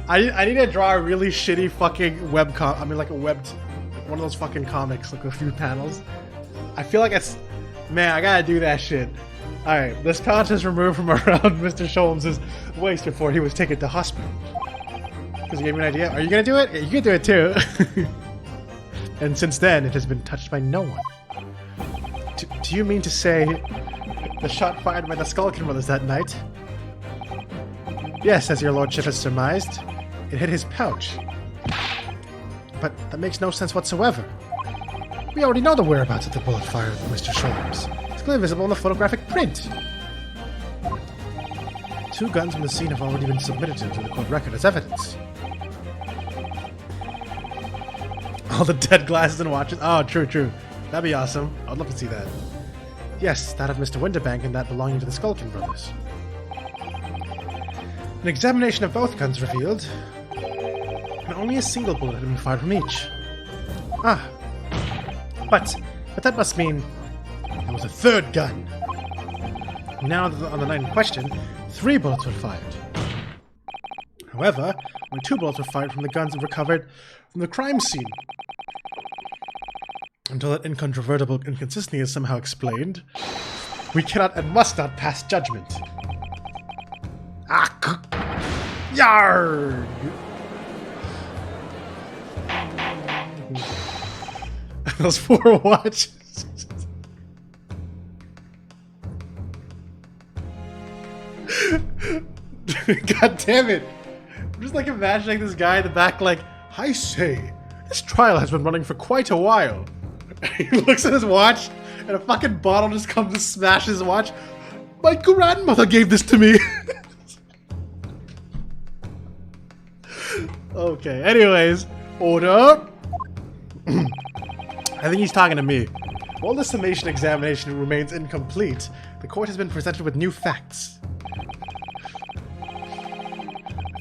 I need to draw a really shitty fucking webcomic. I mean, like one of those fucking comics, like a few panels. I feel like it's, man, I gotta do that shit. All right, this pouch is removed from around Mr. Sholmes' waist before he was taken to hospital. Because he gave me an idea. Are you gonna do it? Yeah, you can do it too. And since then, it has been touched by no one. Do you mean to say the shot fired by the Skulkin brothers that night? Yes, as your lordship has surmised, it hit his pouch. But that makes no sense whatsoever. We already know the whereabouts of the bullet fired at Mr. Sholmes. It's clearly visible in the photographic print. 2 guns from the scene have already been submitted to the court record as evidence. All the dead glasses and watches. Oh, true. That'd be awesome. I'd love to see that. Yes, that of Mr. Winterbank and that belonging to the Skulkin brothers. An examination of both guns revealed that only a single bullet had been fired from each. Ah. But that must mean there was a third gun. Now, on the night in question, 3 bullets were fired. However, only 2 bullets were fired from the guns recovered from the crime scene. Until that incontrovertible inconsistency is somehow explained, we cannot and must not pass judgment. Ah, yarg! Those 4 watches. God damn it! I'm just like imagining this guy in the back, like, I say, this trial has been running for quite a while. He looks at his watch, and a fucking bottle just comes and smashes his watch. My grandmother gave this to me. Okay, anyways, order. I think he's talking to me. While the summation examination remains incomplete, the court has been presented with new facts.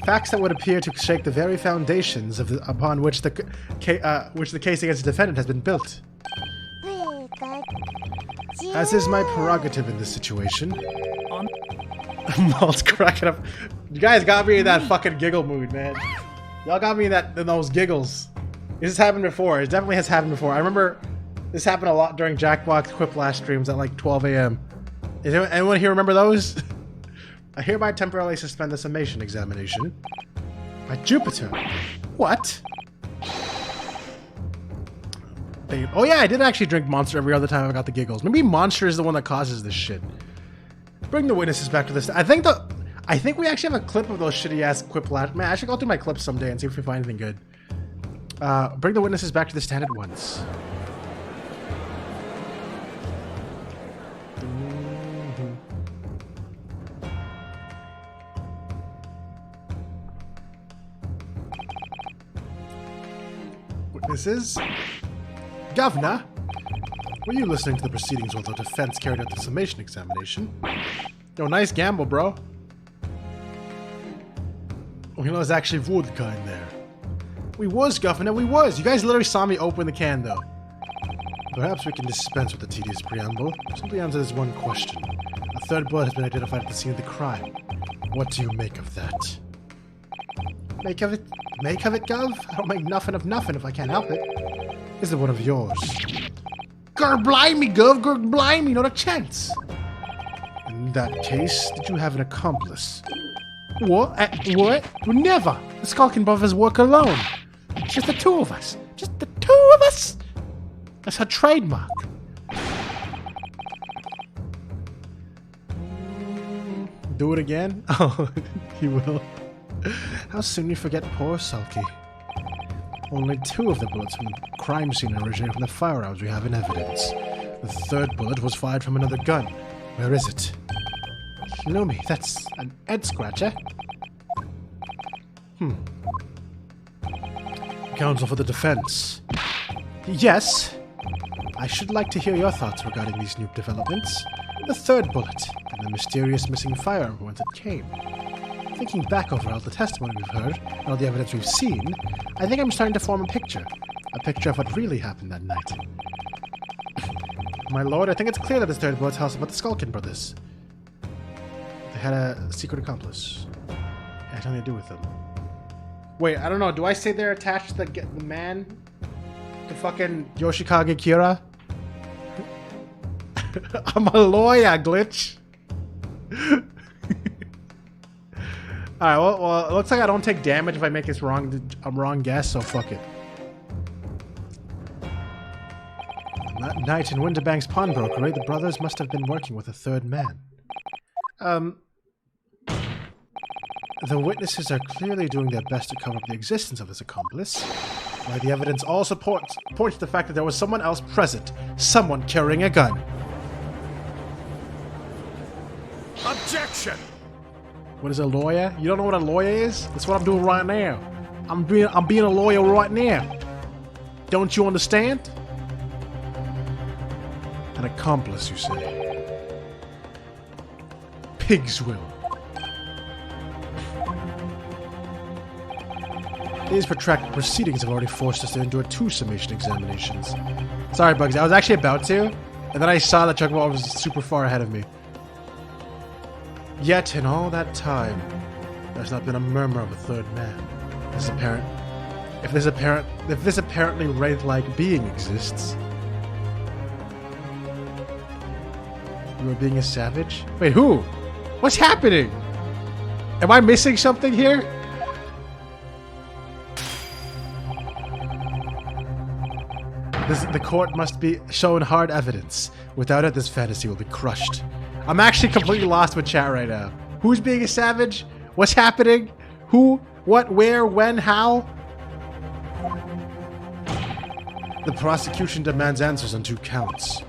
Facts that would appear to shake the very foundations of upon which the case against the defendant has been built. As is my prerogative in this situation. Malt's cracking up. You guys got me in that fucking giggle mood, man. Y'all got me in those giggles. This has happened before. It definitely has happened before. I remember this happened a lot during Jackbox Quiplash streams at like 12 a.m. Is anyone here remember those? I hereby temporarily suspend the summation examination. By Jupiter. What? Babe. Oh yeah, I did actually drink Monster every other time I got the giggles. Maybe Monster is the one that causes this shit. Bring the witnesses back to this. I think we actually have a clip of those shitty ass Quiplash. Man, I should go through my clips someday and see if we find anything good. Bring the witnesses back to the stand at once. Witnesses? Governor? Were you listening to the proceedings while the defense carried out the summation examination? Oh, nice gamble, bro. Oh, you know, there's actually vodka in there. We was, Governor, we was. You guys literally saw me open the can, though. Perhaps we can dispense with the tedious preamble. Simply answer this one question. A third bullet has been identified at the scene of the crime. What do you make of that? Make of it, Gov? I don't make nothing of nothing if I can't help it. Is it one of yours? Gerblimey, Gov, Gerblimey, not a chance. In that case, did you have an accomplice? What? What? Never. The Skulkin brothers work alone. Just the 2 of us. Just the 2 of us? That's her trademark. Do it again? Oh, he will. How soon you forget poor Sulky. Only 2 of the bullets from the crime scene originated from the firearms we have in evidence. The 3rd bullet was fired from another gun. Where is it? Lumi, that's an head scratcher. Counsel for the defense. Yes. I should like to hear your thoughts regarding these new developments. The 3rd bullet, and the mysterious missing firearm whence it came. Thinking back over all the testimony we've heard, and all the evidence we've seen, I think I'm starting to form a picture. A picture of what really happened that night. My lord, I think it's clear that this third blood tells us about the Skulkin brothers. They had a secret accomplice. It had nothing to do with them. Wait, I don't know. Do I say they're attached to the man? To fucking Yoshikage Kira? I'm a lawyer, Glitch. Alright, well, it looks like I don't take damage if I make this wrong guess, so fuck it. That night in Winterbank's pawnbrokery, the brothers must have been working with a third man. The witnesses are clearly doing their best to cover up the existence of this accomplice, while the evidence also points to the fact that there was someone else present, someone carrying a gun. Objection! What is a lawyer? You don't know what a lawyer is? That's what I'm doing right now. I'm being a lawyer right now. Don't you understand? An accomplice, you say? Pigs will. These protracted proceedings have already forced us to endure 2 summation examinations. Sorry, Bugsy. I was actually about to, and then I saw that Chocobo was super far ahead of me. Yet, in all that time, there's not been a murmur of a third man. If this apparently wraith-like being exists, you are being a savage? Wait, who? What's happening? Am I missing something here? The court must be shown hard evidence. Without it, this fantasy will be crushed. I'm actually completely lost with chat right now. Who's being a savage? What's happening? Who? What? Where? When? How? The prosecution demands answers on 2 counts.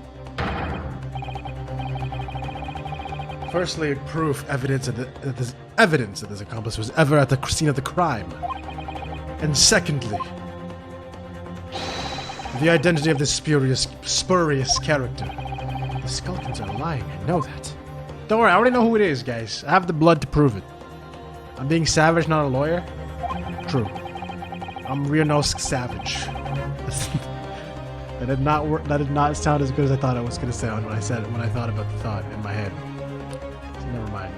Firstly, proof, evidence that this accomplice was ever at the scene of the crime. And secondly, the identity of this spurious character. The Skulkins are lying, I know that. Don't worry, I already know who it is, guys. I have the blood to prove it. I'm being savage, not a lawyer? True. I'm Rionosk Savage. That did not work. That did not sound as good as I thought it was going to sound when I said it, when I thought about the thought in my head. So never mind.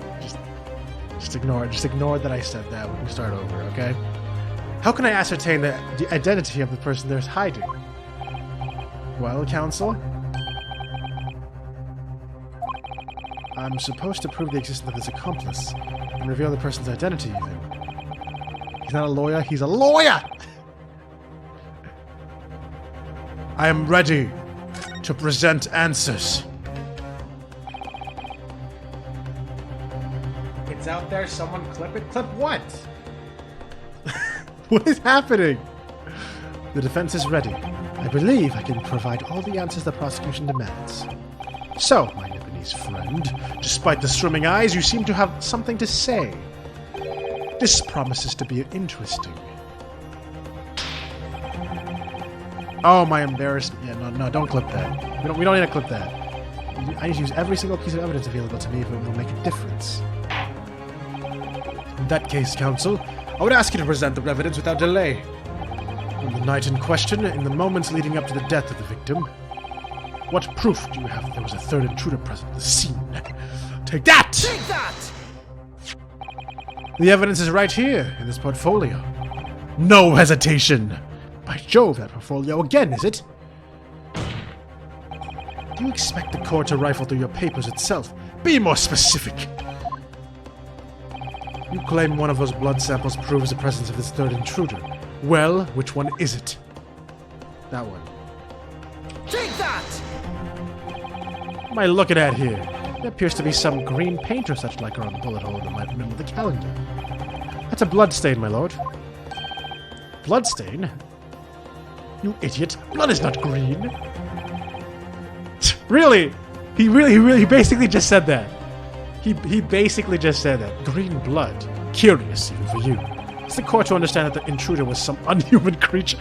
Just ignore it. Just ignore that I said that. We can start over, okay? How can I ascertain the identity of the person there's hiding? Well, counsel, I'm supposed to prove the existence of this accomplice and reveal the person's identity even. He's not a lawyer, he's a lawyer! I am ready to present answers. It's out there, someone clip it. Clip what? What is happening? The defense is ready. I believe I can provide all the answers the prosecution demands. So, my Nipponese friend, despite the swimming eyes, you seem to have something to say. This promises to be interesting. Oh, my embarrassment. Yeah, no, don't clip that. We don't need to clip that. I need to use every single piece of evidence available to me if it will make a difference. In that case, counsel, I would ask you to present the evidence without delay. On the night in question, in the moments leading up to the death of the victim, what proof do you have that there was a third intruder present at the scene? Take that! Take that! The evidence is right here, in this portfolio. No hesitation! By Jove, that portfolio again, is it? Do you expect the court to rifle through your papers itself? Be more specific! You claim one of those blood samples proves the presence of this third intruder. Well, which one is it? That one. Take that! What am I looking at here? There appears to be some green paint or such like on the bullet hole in the middle of the calendar. That's a bloodstain, my lord. Bloodstain? You idiot. Blood is not green. Really? He basically just said that. He basically just said that. Green blood. Curious, even for you. It's the court to understand that the intruder was some unhuman creature.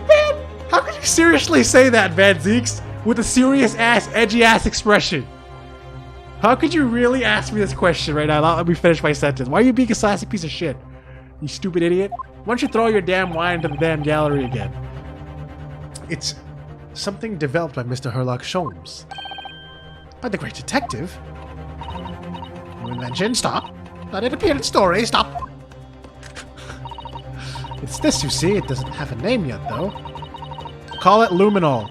Man, how could you seriously say that, Van Zeeks? With a serious-ass, edgy-ass expression. How could you really ask me this question right now? Let me finish my sentence. Why are you being a sassy piece of shit? You stupid idiot. Why don't you throw your damn wine into the damn gallery again? It's Something developed by Mr. Herlock Sholmes. By the great detective? New invention, stop. Not it appeared in story, stop. It's this, you see. It doesn't have a name yet, though. Call it Luminol.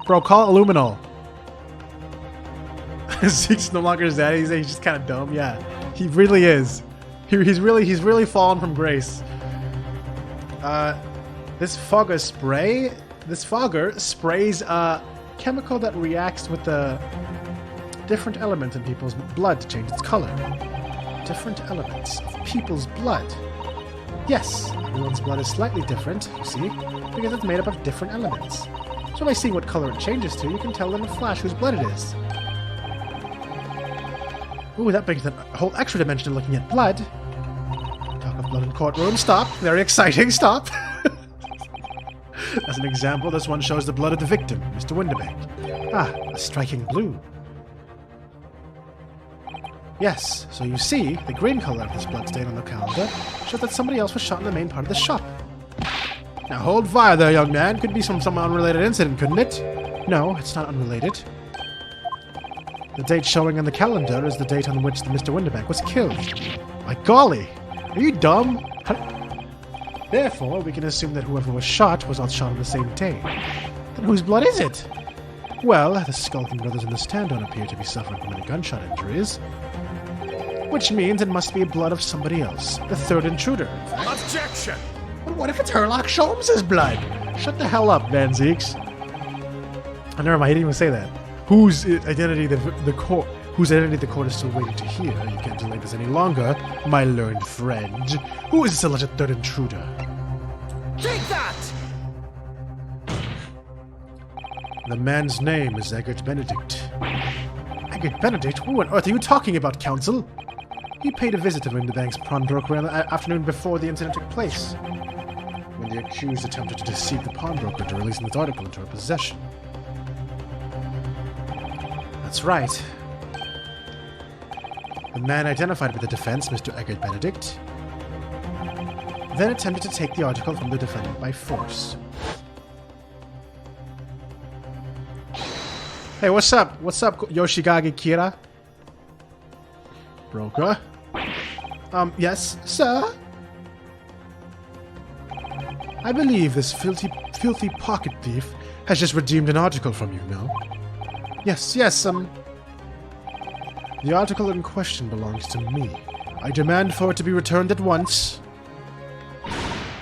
Bro, call it Luminol. Zeke's no longer his daddy. He's just kind of dumb. Yeah, he really is. He's really fallen from grace. This fogger spray. This fogger sprays a chemical that reacts with the different elements in people's blood to change its color. Different elements of people's blood. Yes, everyone's blood is slightly different, you see, because it's made up of different elements. So by seeing what color it changes to, you can tell in a flash whose blood it is. Ooh, that brings a whole extra dimension to looking at blood. Talk of blood in courtroom. Stop. Very exciting. Stop. As an example, this one shows the blood of the victim, Mr. Winterbank. Ah, a striking blue. Yes, so you see, the green color of this blood stain on the calendar shows that somebody else was shot in the main part of the shop. Now hold fire there, young man. Could be some unrelated incident, couldn't it? No, it's not unrelated. The date showing on the calendar is the date on which the Mr. Winterbank was killed. My golly! Are you dumb? Therefore, we can assume that whoever was shot was all shot on the same day. Then whose blood is it? Well, the skulking brothers in the stand don't appear to be suffering from any gunshot injuries. Which means it must be blood of somebody else. The third intruder, in fact. Objection! But what if it's Herlock Sholmes' blood? Shut the hell up, Van Zeeks. Oh, never mind, I didn't even say that. Whose identity the court is still waiting to hear. You can't delay this any longer, my learned friend. Who is this alleged third intruder? Take that! The man's name is Eggert Benedict. Eggert Benedict? Who on earth are you talking about, Counsel? He paid a visit to Winterbank's pawnbroker on the afternoon before the incident took place, when the accused attempted to deceive the pawnbroker into releasing this article into her possession. That's right. The man identified by the defense, Mr. Eggert Benedict, then attempted to take the article from the defendant by force. Hey, what's up? What's up, Yoshigage Kira? Broker? Yes, sir? I believe this filthy pocket thief has just redeemed an article from you, no? Yes, the article in question belongs to me. I demand for it to be returned at once.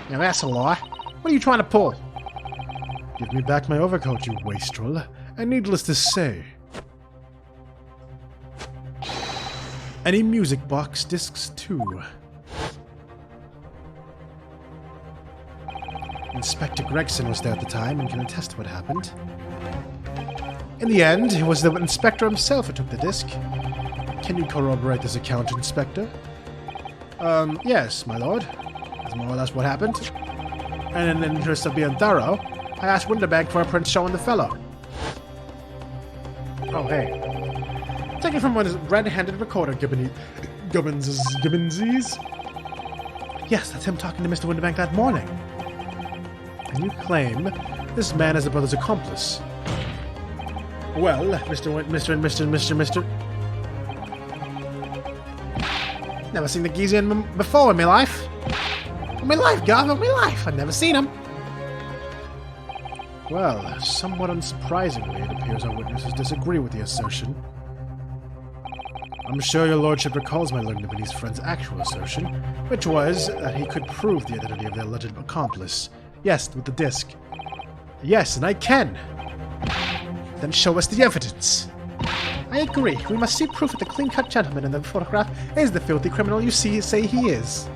Now that's a lie. What are you trying to pull? Give me back my overcoat, you wastrel. And needless to say, any music box discs too. Inspector Gregson was there at the time and can attest to what happened. In the end, it was the inspector himself who took the disc. Can you corroborate this account, Inspector? Yes, my lord. That's more or less what happened. And in the interest of being thorough, I asked Winterbank for a print showing the fellow. Oh, hey. Taken from one red-handed recorder, Gibbonsies. Yes, that's him talking to Mr. Winterbank that morning. And you claim this man is the brother's accomplice. Well, Mr. Never seen the geezer before in my life. In my life, Gav, in my life. I've never seen him. Well, somewhat unsurprisingly, it appears our witnesses disagree with the assertion. I'm sure your lordship recalls my learned Nibbley's friend's actual assertion, which was that he could prove the identity of the alleged accomplice. Yes, with the disc. Yes, and I can. Then show us the evidence. I agree. We must see proof that the clean-cut gentleman in the photograph is the filthy criminal you say he is.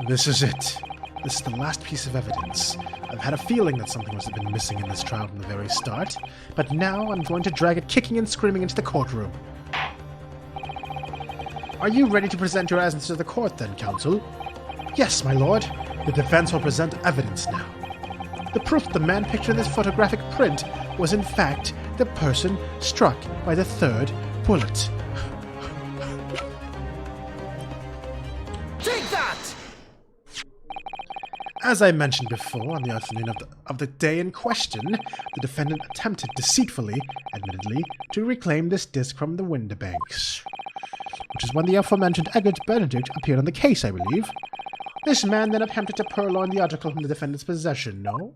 This is it. This is the last piece of evidence. I've had a feeling that something must have been missing in this trial from the very start, but now I'm going to drag it kicking and screaming into the courtroom. Are you ready to present your evidence to the court then, counsel? Yes, my lord. The defense will present evidence now. The proof that the man pictured in this photographic print was in fact the person struck by the third bullet. Take that! As I mentioned before, on the afternoon of the day in question, the defendant attempted deceitfully, admittedly, to reclaim this disc from the window banks. Which is when the aforementioned Egbert Benedict appeared on the case, I believe. This man then attempted to purloin the article from the defendant's possession, no?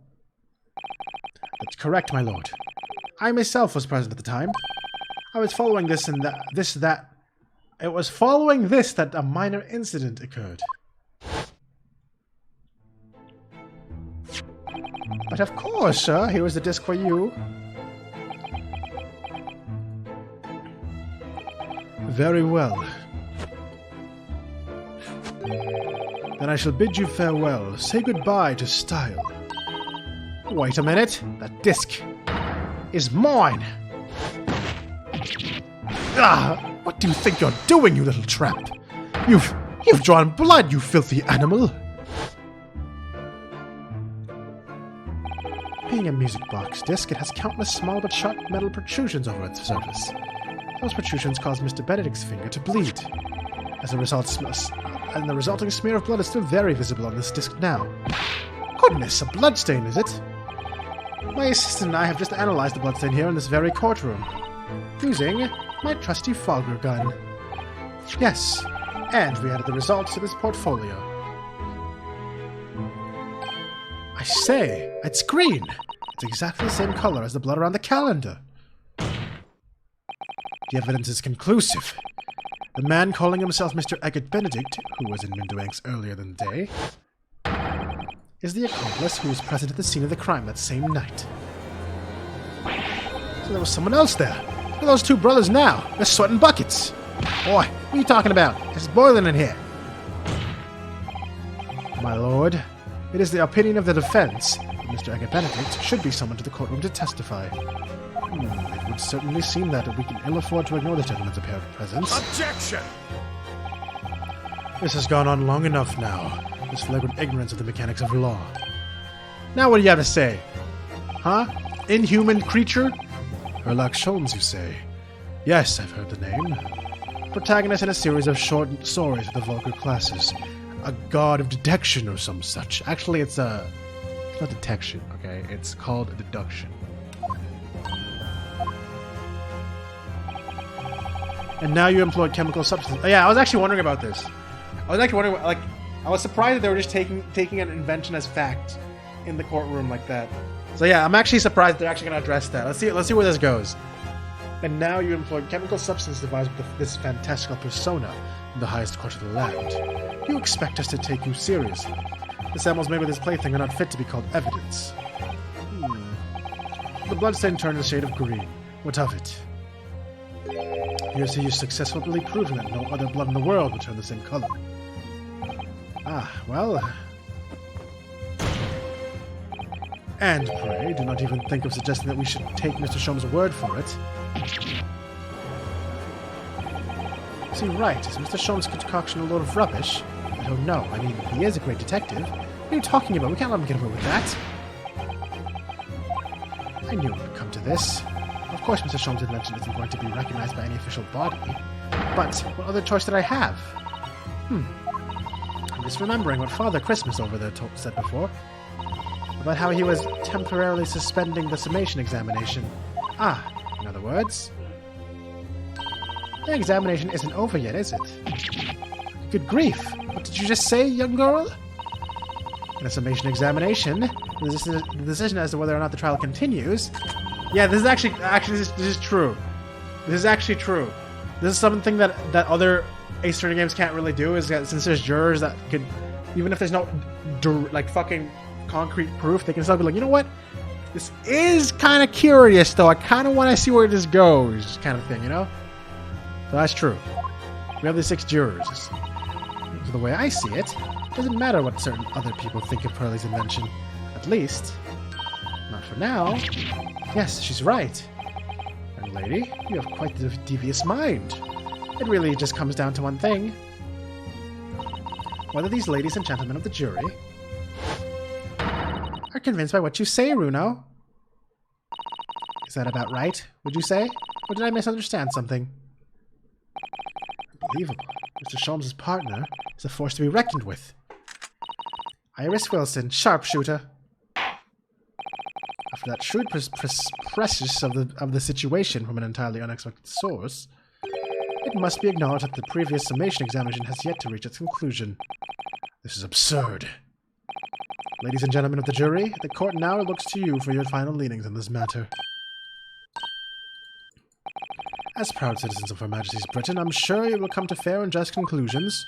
That's correct, my lord. I myself was present at the time. I was following this and that. It was following this that a minor incident occurred. But of course, sir, here is the disc for you. Very well. Then I shall bid you farewell. Say goodbye to style. Wait a minute. That disc is mine. Ah! What do you think you're doing, you little tramp? You've drawn blood, you filthy animal. Being a music box disc, it has countless small but sharp metal protrusions over its surface. Those protrusions cause Mr. Benedict's finger to bleed. As a result, and the resulting smear of blood is still very visible on this disc now. Goodness, a bloodstain, is it? My assistant and I have just analyzed the bloodstain here in this very courtroom, using my trusty Fogger gun. Yes, and we added the results to this portfolio. I say, it's green. It's exactly the same color as the blood around the calendar. The evidence is conclusive. The man calling himself Mr. Egbert Benedict, who was in Windowanks earlier in the day, is the accomplice who was present at the scene of the crime that same night. So there was someone else there. Look at those two brothers now. They're sweating buckets. Boy, what are you talking about? It's boiling in here. My lord, it is the opinion of the defense that Mr. Egbert Benedict should be summoned to the courtroom to testify. It would certainly seem that we can ill afford to ignore the gentleman's apparent presence. Objection! This has gone on long enough now. This flagrant ignorance of the mechanics of law. Now what do you have to say? Huh? Inhuman creature? Sherlock Holmes, you say? Yes, I've heard the name. Protagonist in a series of short stories of the vulgar classes. A god of detection or some such. Actually, it's not detection, okay? It's called deduction. And now you employ chemical substances. Oh, yeah, I was actually wondering about this. I was surprised that they were just taking an invention as fact in the courtroom like that. So yeah, I'm actually surprised they're actually going to address that. Let's see where this goes. And now you employ chemical substance devised with this fantastical persona in the highest court of the land. You expect us to take you seriously. The samples made with this plaything are not fit to be called evidence. The bloodstain turned a shade of green. What of it? You see, you've successfully proven that no other blood in the world would turn the same color. Ah, well... And pray, do not even think of suggesting that we should take Mr. Sholmes' word for it. See, right, is Mr. Sholmes' concoction a load of rubbish? I don't know. I mean, he is a great detective. What are you talking about? We can't let him get away with that. I knew it would come to this. Of course, Mr. Sholmes' invention isn't going to be recognized by any official body. But what other choice did I have? I'm just remembering what Father Christmas over there said before. About how he was temporarily suspending the summation examination. Ah, in other words... The examination isn't over yet, is it? Good grief! What did you just say, young girl? In a summation examination, the decision as to whether or not the trial continues... Yeah, this is actually this is true. This is actually true. This is something that other Ace Attorney games can't really do, is that since there's jurors that could... Even if there's no, like, fucking concrete proof, they can still be like, you know what? This is kind of curious, though. I kind of want to see where this goes, kind of thing, you know? So that's true. We have the 6 jurors. So the way I see it, it doesn't matter what certain other people think of Pearlie's invention. At least, not for now. Yes, she's right. Young lady, you have quite the devious mind. It really just comes down to one thing. Whether these ladies and gentlemen of the jury are convinced by what you say, Runo. Is that about right, would you say? Or did I misunderstand something? Unbelievable. Mr. Sholmes' partner is a force to be reckoned with. Iris Wilson, sharpshooter. After that shrewd precis of the situation from an entirely unexpected source, it must be acknowledged that the previous summation examination has yet to reach its conclusion. This is absurd. Ladies and gentlemen of the jury, the court now looks to you for your final leanings in this matter. As proud citizens of Her Majesty's Britain, I'm sure you will come to fair and just conclusions.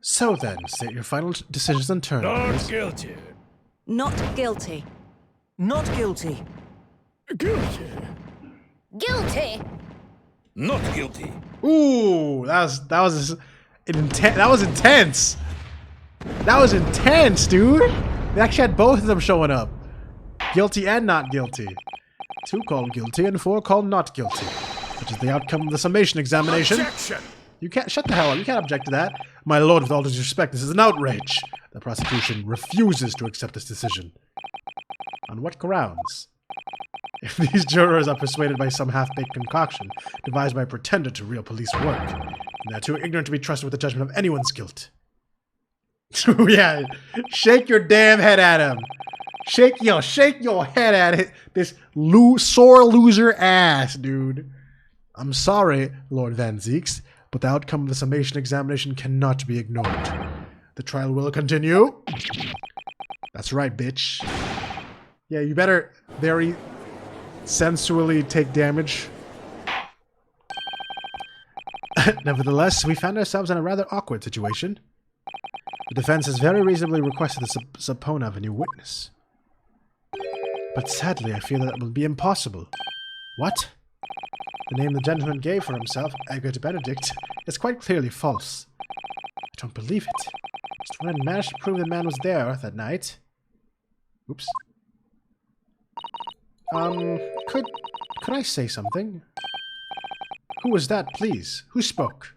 So then, state your final decisions in turn, Not please. guilty. Not guilty. Not guilty. Guilty. Guilty. Not guilty. Ooh, that was intense. That was intense, dude. They actually had both of them showing up. Guilty and not guilty. 2 called guilty and 4 called not guilty, which is the outcome of the summation examination. Objection. You can't shut the hell up. You can't object to that. My lord, with all due respect, this is an outrage. The prosecution refuses to accept this decision. On what grounds? If these jurors are persuaded by some half-baked concoction devised by a pretender to real police work, then they're too ignorant to be trusted with the judgment of anyone's guilt. Yeah, shake your damn head at him. Shake your head at it. This sore loser ass, dude. I'm sorry, Lord Van Zeeks, but the outcome of the summation examination cannot be ignored. The trial will continue. That's right, bitch. Yeah, you better very sensually take damage. Nevertheless, we found ourselves in a rather awkward situation. The defense has very reasonably requested the subpoena of a new witness. But sadly, I fear that will be impossible. What? The name the gentleman gave for himself, Egbert Benedict, is quite clearly false. I don't believe it. Just when I managed to prove the man was there that night. Oops. Could I say something? Who was that, please? Who spoke?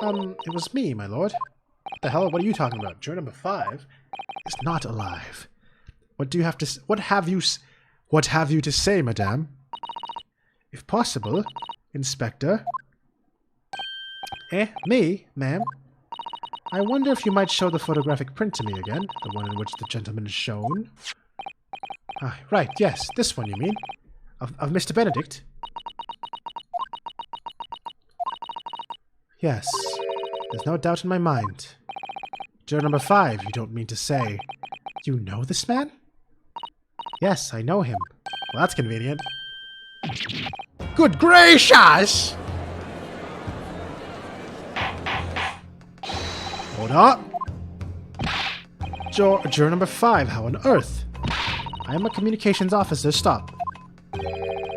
It was me, my lord. What the hell? What are you talking about? Juror number 5 is not alive. What do you have to? What have you to say, madame? If possible, Inspector. Me, ma'am. I wonder if you might show the photographic print to me again, the one in which the gentleman is shown. Ah, right, yes, this one you mean? Of Mr. Benedict? Yes, there's no doubt in my mind. Juror number 5, you don't mean to say. You know this man? Yes, I know him. Well, that's convenient. Good gracious! Hold up. Juror number 5, how on earth? I am a communications officer, stop.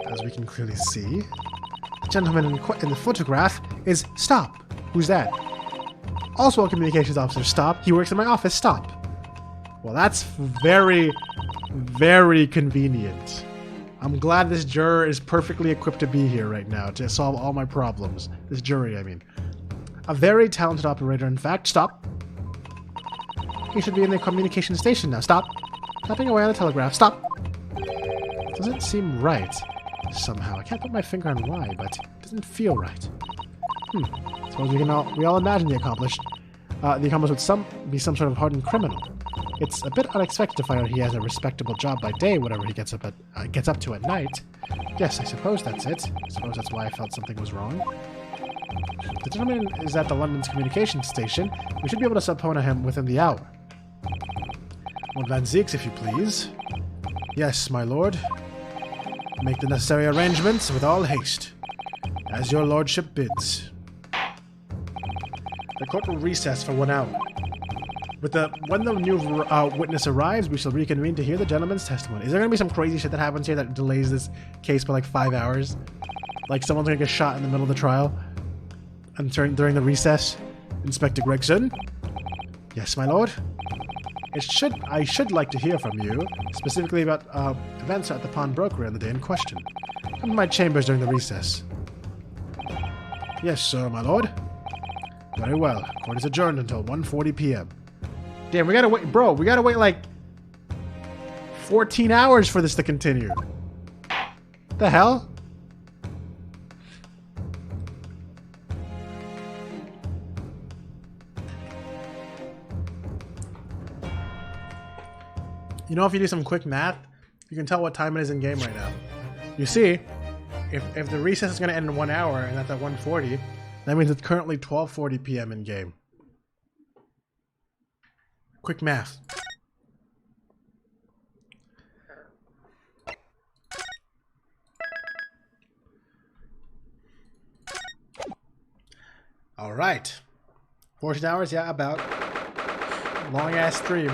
As we can clearly see, the gentleman in the photograph is stop. Who's that? Also a communications officer, stop. He works in my office, stop. Well, that's very, very convenient. I'm glad this juror is perfectly equipped to be here right now to solve all my problems. This jury, I mean. A very talented operator, in fact. Stop. He should be in the communication station now. Stop. Tapping away on the telegraph. Stop. Doesn't seem right. Somehow. I can't put my finger on why, but it doesn't feel right. Suppose we all imagine the accomplice would be some sort of hardened criminal. It's a bit unexpected to find out he has a respectable job by day, whatever he gets up to at night. Yes, I suppose that's it. I suppose that's why I felt something was wrong. The gentleman is at the London's communications station. We should be able to subpoena him within the hour. Lord Van Zeeks, if you please. Yes, my lord. Make the necessary arrangements with all haste. As your lordship bids. The court will recess for 1 hour. When the new witness arrives, we shall reconvene to hear the gentleman's testimony. Is there going to be some crazy shit that happens here that delays this case by like 5 hours? Like someone's going to get shot in the middle of the trial? And during the recess? Inspector Gregson? Yes, my lord? I should like to hear from you, specifically about events at the pawnbrokery on the day in question. Come to my chambers during the recess. Yes, sir, my lord. Very well. Court is adjourned until 1:40 p.m. Damn, we gotta wait, bro. We gotta wait like 14 hours for this to continue. The hell? You know, if you do some quick math, you can tell what time it is in game right now. You see, if the recess is going to end in 1 hour and that's at 1:40, that means it's currently 12:40 p.m. in game. Quick math. All right. 14 hours? Yeah, about. Long ass stream.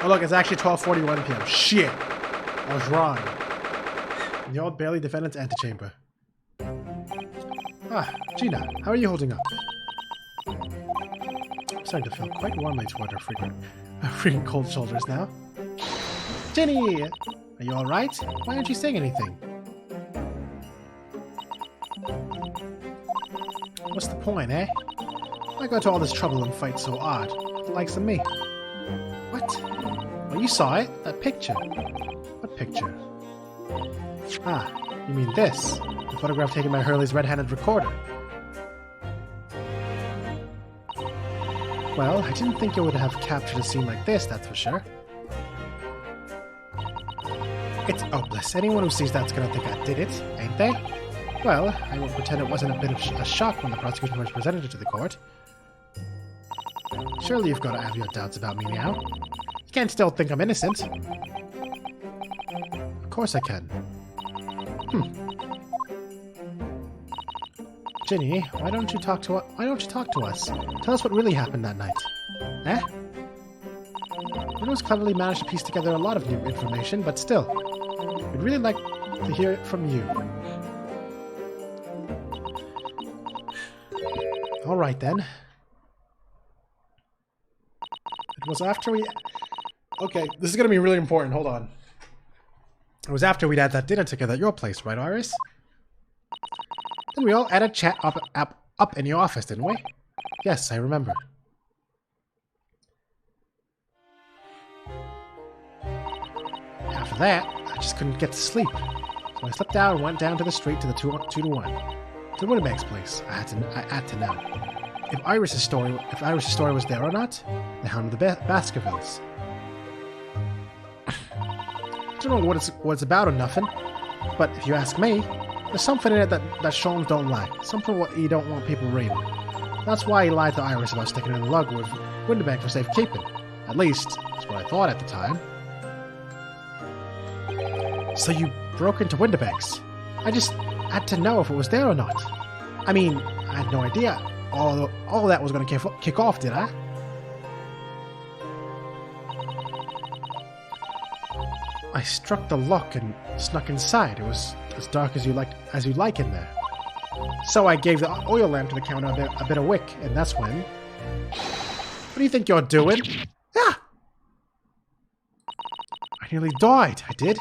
Oh look, it's actually 12:41 p.m. Shit! I was wrong. In the Old Bailey Defendant's Antechamber. Ah, Gina, how are you holding up? I'm starting to feel quite warmly toward her freaking cold shoulders now. Jenny! Are you alright? Why aren't you saying anything? What's the point, eh? Why go to all this trouble and fight so odd? The likes of me. What? Oh, you saw it? That picture. What picture? Ah, you mean this. The photograph taken by Hurley's red-handed recorder. Well, I didn't think you would have captured a scene like this, that's for sure. It's hopeless. Anyone who sees that's gonna think I did it, ain't they? Well, I won't pretend it wasn't a bit of a shock when the prosecution was presented it to the court. Surely you've got to have your doubts about me now. You can't still think I'm innocent. Of course I can. Ginny, why don't you talk to us? Tell us what really happened that night. Eh? Widows cleverly managed to piece together a lot of new information, but still, we'd really like to hear it from you. All right then. It was after we... Okay, this is going to be really important. Hold on. It was after we'd had that dinner together at your place, right, Iris? Then we all had a chat up in your office, didn't we? Yes, I remember. After that, I just couldn't get to sleep. So I slipped out and went down to the street to the 2-to-1. To Winnebago's place. I had to know. If Iris's story was there or not, the Hound of the Baskervilles. I don't know what it's about or nothing, but if you ask me, there's something in it that Sholmes don't like. Something what he don't want people reading. That's why he lied to Iris about sticking it in the lug with Winnebago for safekeeping. At least, that's what I thought at the time. So you broke into Winnebago's. I just had to know if it was there or not. I mean, I had no idea all of that was going to kick off, did I? I struck the lock and snuck inside. It was as dark as you like in there. So I gave the oil lamp to the counter a bit of wick, and that's when... What do you think you're doing? Ah! I nearly died, I did.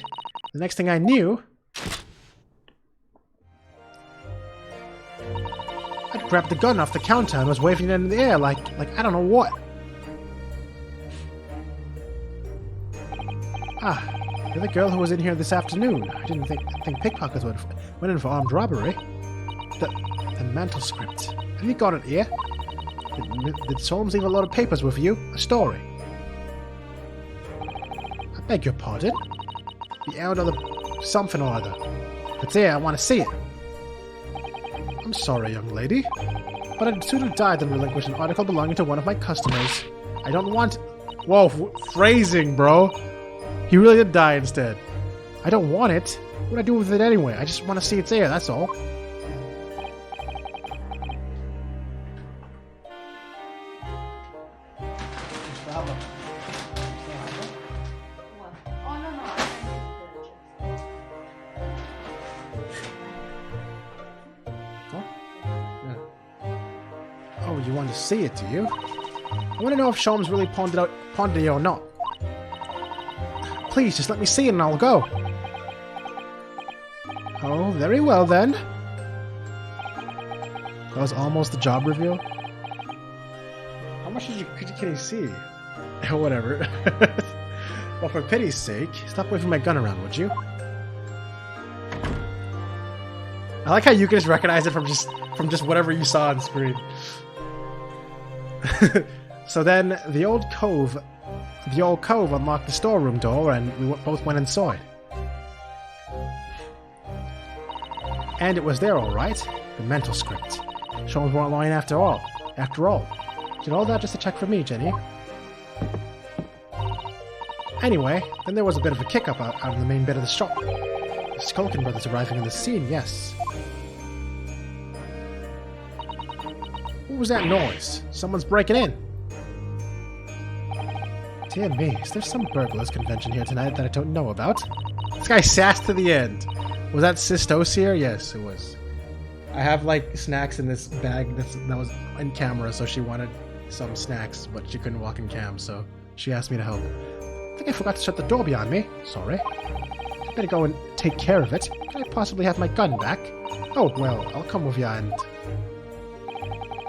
The next thing I knew... I grabbed the gun off the counter and was waving it in the air like I don't know what. Ah, you're the girl who was in here this afternoon. I didn't think pickpockets went in for armed robbery. The mantle script. Have you got it here? Did Sholmes leave a lot of papers with you? A story? I beg your pardon? The out of the something or other. If it's here, I want to see it. I'm sorry, young lady, but I'd sooner die than relinquish an article belonging to one of my customers. I don't want... Whoa, phrasing, bro. He really did die instead. I don't want it. What would I do with it anyway? I just want to see it's there, that's all. Oh, you want to see it, do you? I want to know if Sholmes really pawned it here or not. Please, just let me see it and I'll go. Oh, very well then. That was almost the job reveal. How much can you see? Whatever. Well, for pity's sake, stop waving my gun around, would you? I like how you can just recognize it from just whatever you saw on screen. So then, the old cove the old cove unlocked the storeroom door and we both went inside. And it was there, alright. The mental script. Sholmes weren't lying after all. Did all that just to check for me, Jenny? Anyway, then there was a bit of a kick-up out in the main bit of the shop. The Skulkin brothers arriving on the scene, yes. What was that noise? Someone's breaking in. Dear me, is there some burglars convention here tonight that I don't know about? This guy sassed to the end. Was that Maltosier? Yes, it was. I have like snacks in this bag that was in camera, so she wanted some snacks, but she couldn't walk in cam, so she asked me to help. I think I forgot to shut the door behind me. Sorry. I better go and take care of it. Can I possibly have my gun back? Oh, well, I'll come with you and...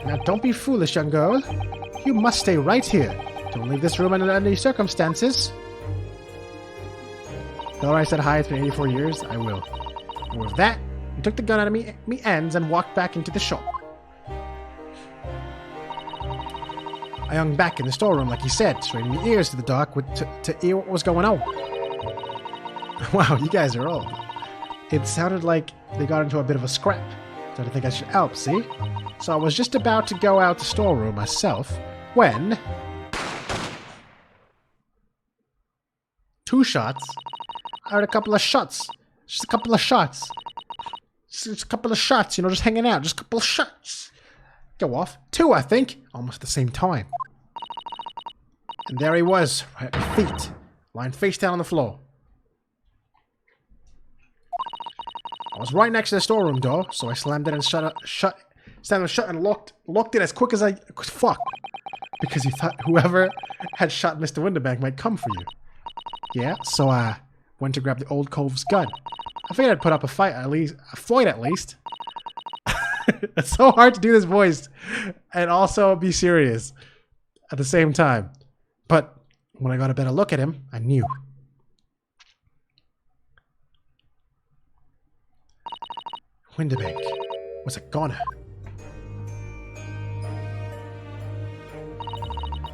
Now don't be foolish, young girl. You must stay right here. Don't leave this room under any circumstances. Tell her I said hi, it's been 84 years. I will. And with that, he took the gun out of me ends and walked back into the shop. I hung back in the storeroom like he said, straining my ears to the dark to hear what was going on. Wow, you guys are old. It sounded like they got into a bit of a scrap. So I think I should help, see? So I was just about to go out the storeroom myself when... 2 shots. I heard a couple of shots. Just a couple of shots. Just a couple of shots, you know, just hanging out. Just a couple of shots. Go off. 2, I think. Almost at the same time. And there he was, right at my feet. Lying face down on the floor. I was right next to the storeroom door, so I slammed it and slammed it shut and locked it as quick as I... Fuck. Because he thought whoever had shot Mr. Winterbank might come for you. Yeah, so I went to grab the old cove's gun. I figured I'd put up a fight at least. It's so hard to do this voice and also be serious at the same time. But when I got a better look at him, I knew. Winterbank was a goner.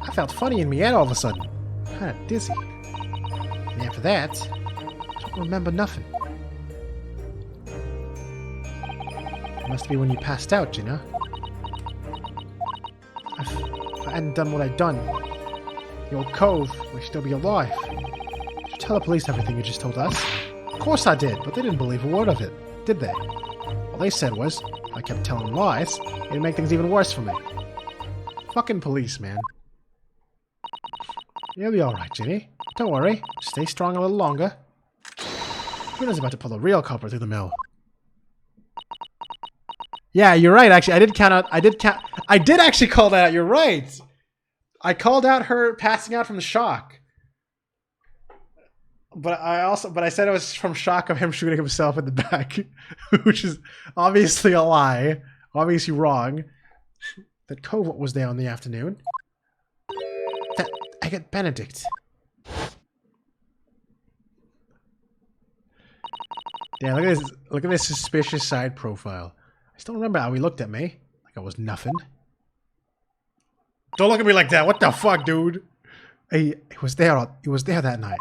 I felt funny in my head all of a sudden. Kinda dizzy. And after that, I don't remember nothing. It must be when you passed out, you know? If I hadn't done what I'd done, the old cove would still be alive. Did you tell the police everything you just told us? Of course I did, but they didn't believe a word of it, did they? All they said was, if I kept telling lies, it'd make things even worse for me. Fucking police, man. You'll be alright, Ginny. Don't worry. Stay strong a little longer. Bruno's about to pull a real culprit through the mill. Yeah, you're right, actually. I did actually call that out. You're right. I called out her passing out from the shock. But I said it was from shock of him shooting himself in the back, which is obviously a lie, obviously wrong. That cove was there in the afternoon. That I get Benedict. Yeah, look at this suspicious side profile. I still remember how he looked at me like I was nothing. Don't look at me like that. What the fuck, dude? He was there. He was there that night.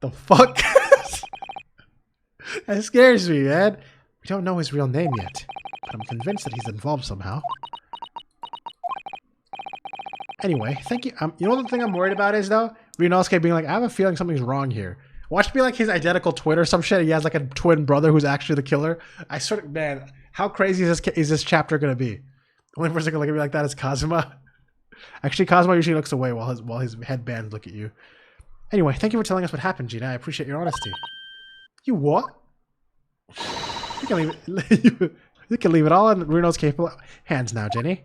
The fuck? That scares me, man. We don't know his real name yet, but I'm convinced that he's involved somehow. Anyway, thank you. You know the thing I'm worried about is, though? Ryunosuke being like, I have a feeling something's wrong here. Watch me like his identical twin or some shit. He has like a twin brother who's actually the killer. I sort of, man, how crazy is this chapter gonna be? The only person gonna look at me like that is Kazuma. Actually, Kazuma usually looks away while his headbands look at you. Anyway, thank you for telling us what happened, Gina. I appreciate your honesty. You what? You can leave it. You can leave it all in Runo's capable hands now, Jenny.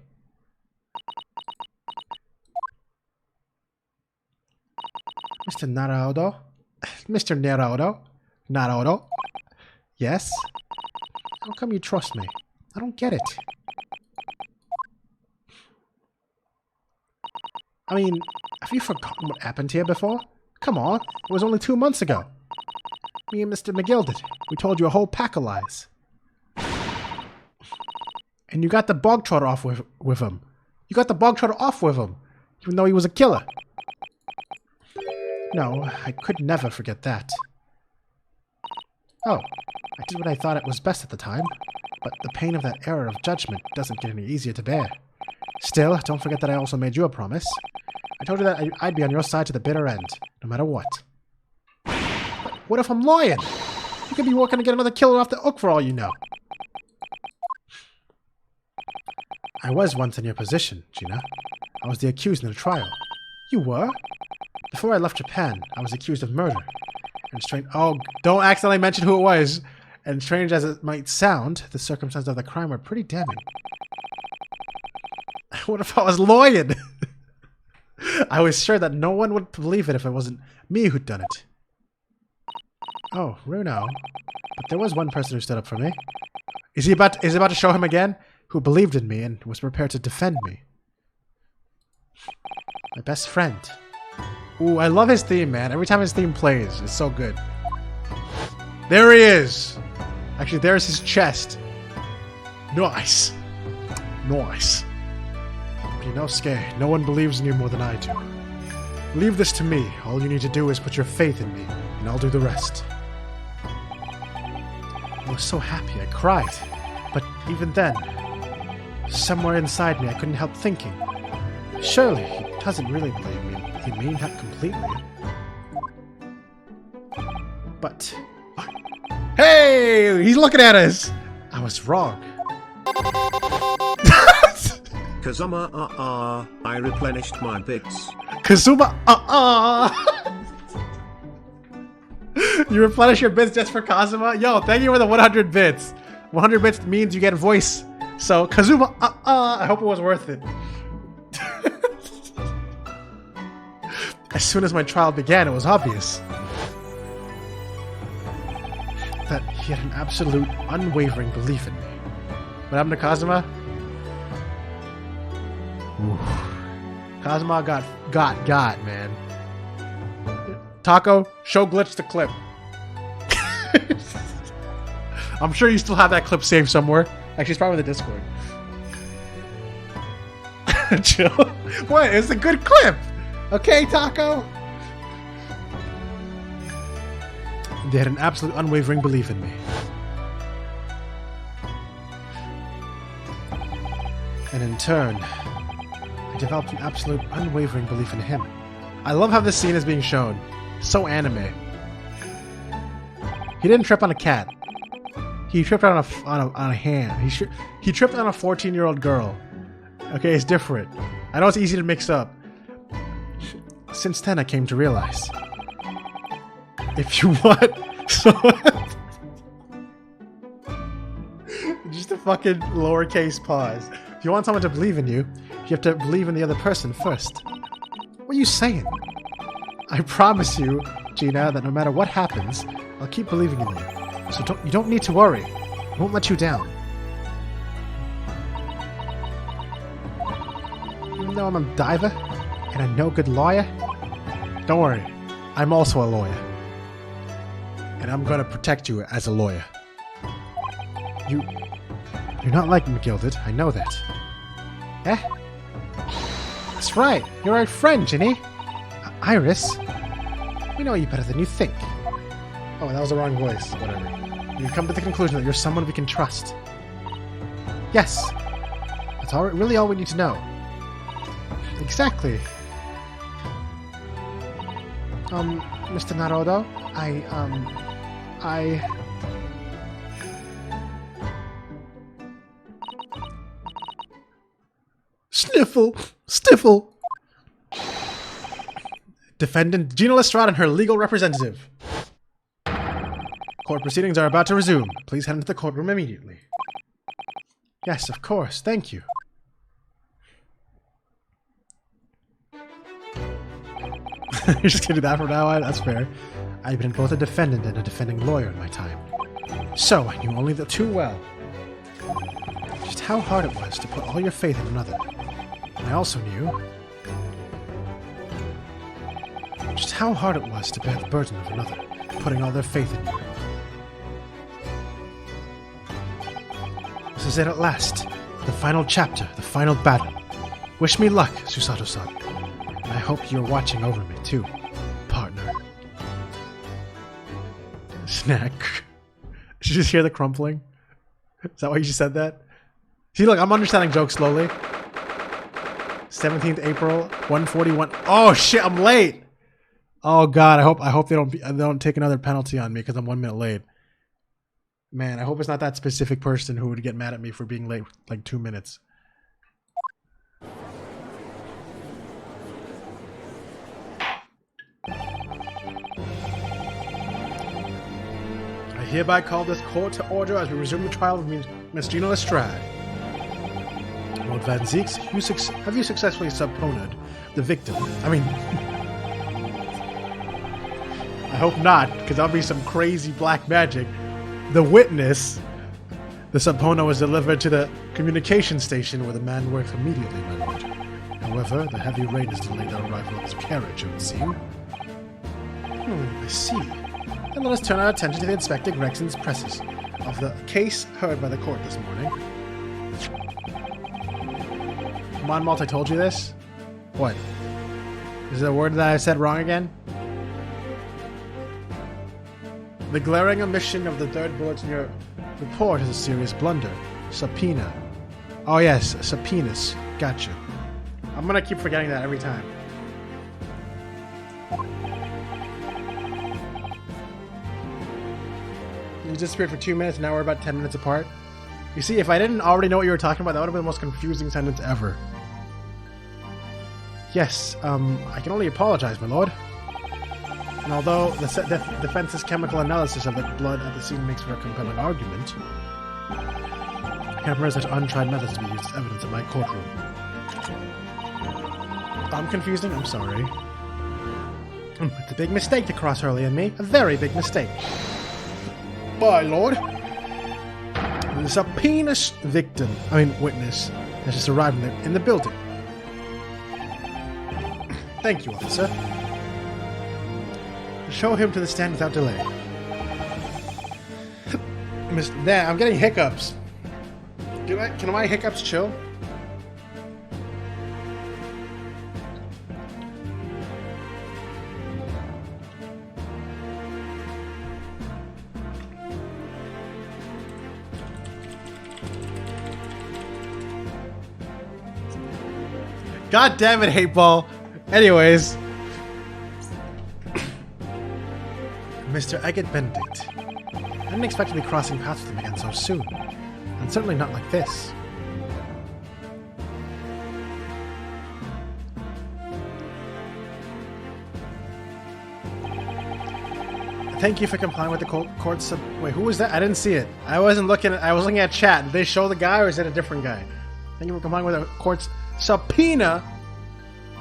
Mr. Naruto? Mr. Naruto? Yes? How come you trust me? I don't get it. I mean, have you forgotten what happened here before? Come on, it was only 2 months ago. Me and Mr. McGill did. We told you a whole pack of lies. And you got the bog trotter off with him. You got the bog trotter off with him. even though he was a killer. No, I could never forget that. Oh, I did what I thought it was best at the time, but the pain of that error of judgment doesn't get any easier to bear. Still, don't forget that I also made you a promise. I told you that I'd be on your side to the bitter end, no matter what. But what if I'm lying? You could be working to get another killer off the hook for all you know. I was once in your position, Gina. I was the accused in the trial. You were? Before I left Japan, I was accused of murder. And strange— oh, don't accidentally mention who it was. And strange as it might sound, the circumstances of the crime were pretty damning. What if I was lying? I was sure that no one would believe it if it wasn't me who'd done it. Oh, Runo. But there was one person who stood up for me. Is it about to show him again? Who believed in me and was prepared to defend me. My best friend. Ooh, I love his theme, man. Every time his theme plays, it's so good. There he is! Actually, there's his chest. Nice. Nice. Inosuke, no one believes in you more than I do. Leave this to me. All you need to do is put your faith in me, and I'll do the rest. I was so happy, I cried. But even then, somewhere inside me, I couldn't help thinking. Surely, he doesn't really believe me. I mean, not completely. But... hey! He's looking at us! I was wrong. Kazuma, I replenished my bits. Kazuma, You replenish your bits just for Kazuma? Yo, thank you for the 100 bits. 100 bits means you get a voice. So, Kazuma, I hope it was worth it. As soon as my trial began, it was obvious that he had an absolute, unwavering belief in me. What happened to Kazuma? Ooh. Kazuma got, man. Taco, show Glitch the clip. I'm sure you still have that clip saved somewhere. Actually, it's probably in the Discord. Chill. What? It's a good clip. Okay, Taco. They had an absolute unwavering belief in me. And in turn, I developed an absolute unwavering belief in him. I love how this scene is being shown. So anime. He didn't trip on a cat. He tripped on a hand. He tripped on a 14-year-old girl. Okay, it's different. I know it's easy to mix up. Since then, I came to realize, if you want, so just a fucking lowercase pause. If you want someone to believe in you, you have to believe in the other person first. What are you saying? I promise you, Gina, that no matter what happens, I'll keep believing in you. So you don't need to worry. I won't let you down. Even though I'm a diver and a no-good lawyer, don't worry. I'm also a lawyer. And I'm gonna protect you as a lawyer. You're not like McGilded, I know that. Eh? That's right, you're our friend, Ginny. Iris. We know you better than you think. Oh, that was the wrong voice. Whatever. You come to the conclusion that you're someone we can trust. Yes. That's really all we need to know. Exactly. Mr. Naruto, Sniffle. Defendant Gina Lestrade and her legal representative. Court proceedings are about to resume. Please head into the courtroom immediately. Yes, of course. Thank you. You're just gonna do that from now on? That's fair. I've been both a defendant and a defending lawyer in my time. So, I knew only the too well just how hard it was to put all your faith in another. And I also knew just how hard it was to bear the burden of another, putting all their faith in you. This is it at last. The final chapter, the final battle. Wish me luck, Susato-san. hope you're watching over me too, partner. Snack. Did you just hear the crumpling? Is that why you just said that? See, look, I'm understanding jokes slowly. 17th April, 1:41. Oh shit, I'm late. Oh god, I hope they don't take another penalty on me because I'm 1 minute late. Man, I hope it's not that specific person who would get mad at me for being late like 2 minutes. I hereby call this court to order as we resume the trial of Miss Gina Lestrade. Lord Van Zeeks, have you successfully subpoenaed the victim? I mean, I hope not, because that'll be some crazy black magic. The witness. The subpoena was delivered to the communication station where the man works immediately, my lord. However, the heavy rain has delayed the arrival of his carriage, it would seem. I see. Then let us turn our attention to the Inspector Gregson's presses of the case heard by the court this morning. Come on, Malt, I told you this? What? Is there a word that I said wrong again? The glaring omission of the third bullet in your report is a serious blunder. Subpoena. Oh yes, subpoenas. Gotcha. I'm gonna keep forgetting that every time. You disappeared for 2 minutes, now we're about 10 minutes apart. You see, if I didn't already know what you were talking about, that would have been the most confusing sentence ever. Yes, I can only apologize, my lord. And although the defense's chemical analysis of the blood at the scene makes for a compelling argument, I can't permit such untried methods to be used as evidence in my courtroom. I'm confusing? I'm sorry. It's a big mistake to cross Hurley and me. A very big mistake. My lord. The subpoena witness has just arrived in the building. Thank you, officer. Show him to the stand without delay. I'm getting hiccups. Can my hiccups chill? God damn it, hate ball. Anyways. Mr. Agate Benedict. I didn't expect to be crossing paths with him again so soon. And certainly not like this. Thank you for complying with the court's wait, who was that? I didn't see it. I was looking at chat. Did they show the guy or is it a different guy? Thank you for complying with the court's subpoena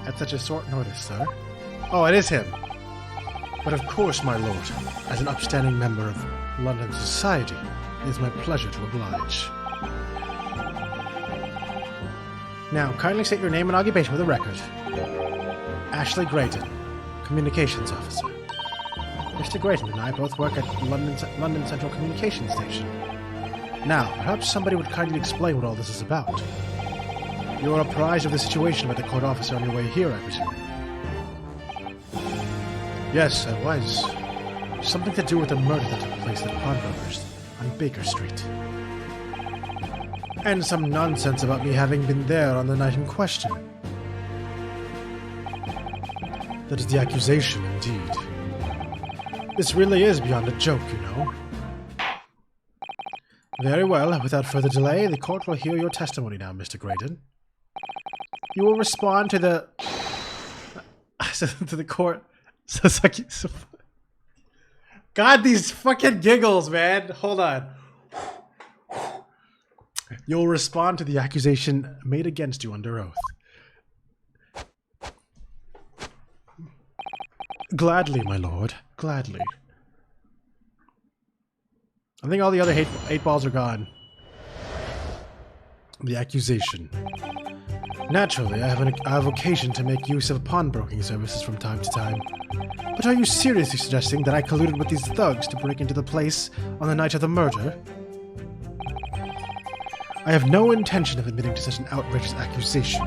at such a short notice, sir. Oh, it is him. But of course, my lord, as an upstanding member of London society, it is my pleasure to oblige. Now, kindly state your name and occupation for the record. Ashley Grayton, Communications Officer. Mr. Grayton and I both work at London Central Communications Station. Now, perhaps somebody would kindly explain what all this is about. You are apprised of the situation with the court officer on your way here, I presume? Yes, I was. Something to do with the murder that took place at Pawnbrokers on Baker Street. And some nonsense about me having been there on the night in question. That is the accusation, indeed. This really is beyond a joke, you know. Very well, without further delay, the court will hear your testimony now, Mr. Grayton. You will respond to the... to the court... God, these fucking giggles, man. Hold on. You'll respond to the accusation made against you under oath. Gladly, my lord. Gladly. I think all the other eight balls are gone. The accusation. Naturally, I have occasion to make use of pawnbroking services from time to time. But are you seriously suggesting that I colluded with these thugs to break into the place on the night of the murder? I have no intention of admitting to such an outrageous accusation.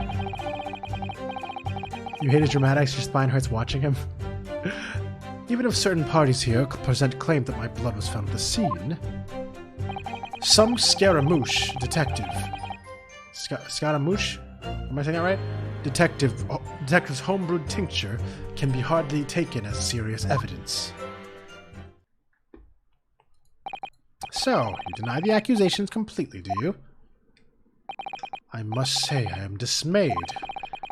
You hate his dramatics, your spine hurts watching him. Even if certain parties here present claim that my blood was found at the scene, some Scaramouche detective... Scaramouche? Am I saying that right? Detective's homebrewed tincture can be hardly taken as serious evidence. So, you deny the accusations completely, do you? I must say I am dismayed.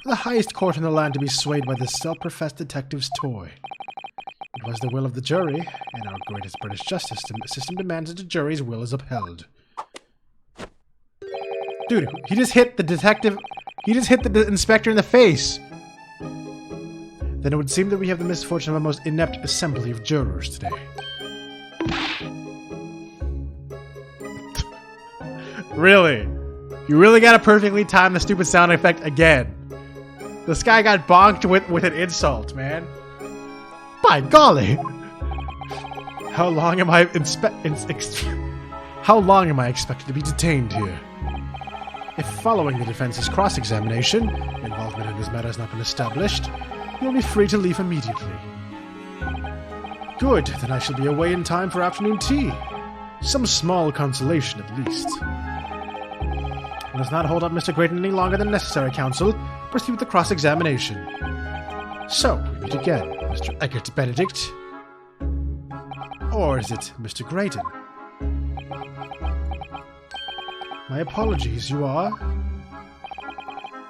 The highest court in the land to be swayed by this self-professed detective's toy. It was the will of the jury, and our greatest British justice system demands that the jury's will is upheld. Dude, he just hit the detective... He just hit the inspector in the face! Then it would seem that we have the misfortune of a most inept assembly of jurors today. Really? You really gotta perfectly time the stupid sound effect again. This guy got bonked with an insult, man. By golly! How long am I expected to be detained here? If following the defense's cross-examination, involvement in this matter has not been established, you'll be free to leave immediately. Good, then I shall be away in time for afternoon tea. Some small consolation, at least. Let's not hold up Mr. Grayton any longer than necessary, counsel. Proceed with the cross-examination. So, we meet again, Mr. Eggert Benedict. Or is it Mr. Grayton? My apologies, you are?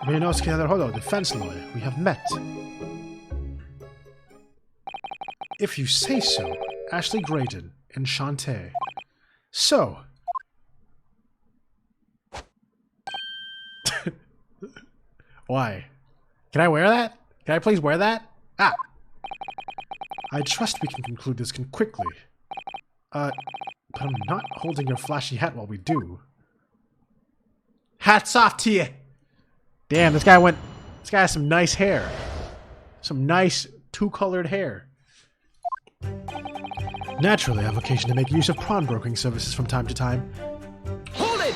Mianowski Holo, defense lawyer. We have met. If you say so, Ashley Grayton, enchanté. So. Why? Can I wear that? Can I please wear that? Ah! I trust we can conclude this quickly. But I'm not holding your flashy hat while we do. Hats off to you! Damn, this guy has some nice hair. Some nice two-colored hair. Naturally, I have occasion to make use of pawnbroking services from time to time. Hold it!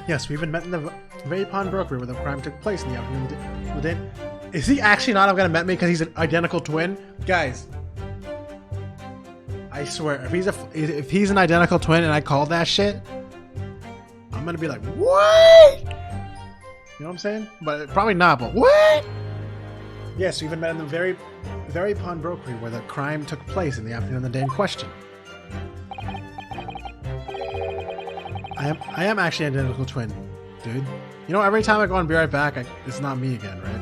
Yes, we even met in the very pawnbrokery where the crime took place in the afternoon. Is he actually not gonna met me because he's an identical twin? Guys, I swear, if he's an identical twin and I call that shit, I'm gonna be like, what? You know what I'm saying? But probably not, but what? Yes, we even met in the very pawnbrokery where the crime took place in the afternoon of the day in question. I am actually an identical twin, dude. You know, every time I go and be right back, it's not me again, right?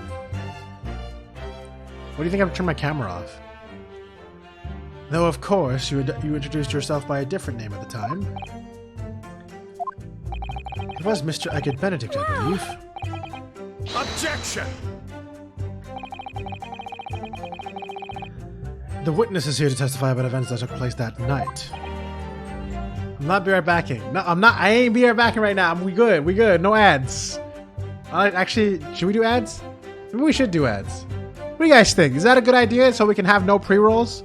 What do you think I've turned my camera off? Though, of course, you introduced yourself by a different name at the time. It was Mr. Eggert Benedict, I believe. Objection! The witness is here to testify about events that took place that night. I'm not be right backing. No, I'm not. I ain't be right backing right now. We good. We good. No ads. Actually, should we do ads? Maybe we should do ads. What do you guys think? Is that a good idea so we can have no pre-rolls?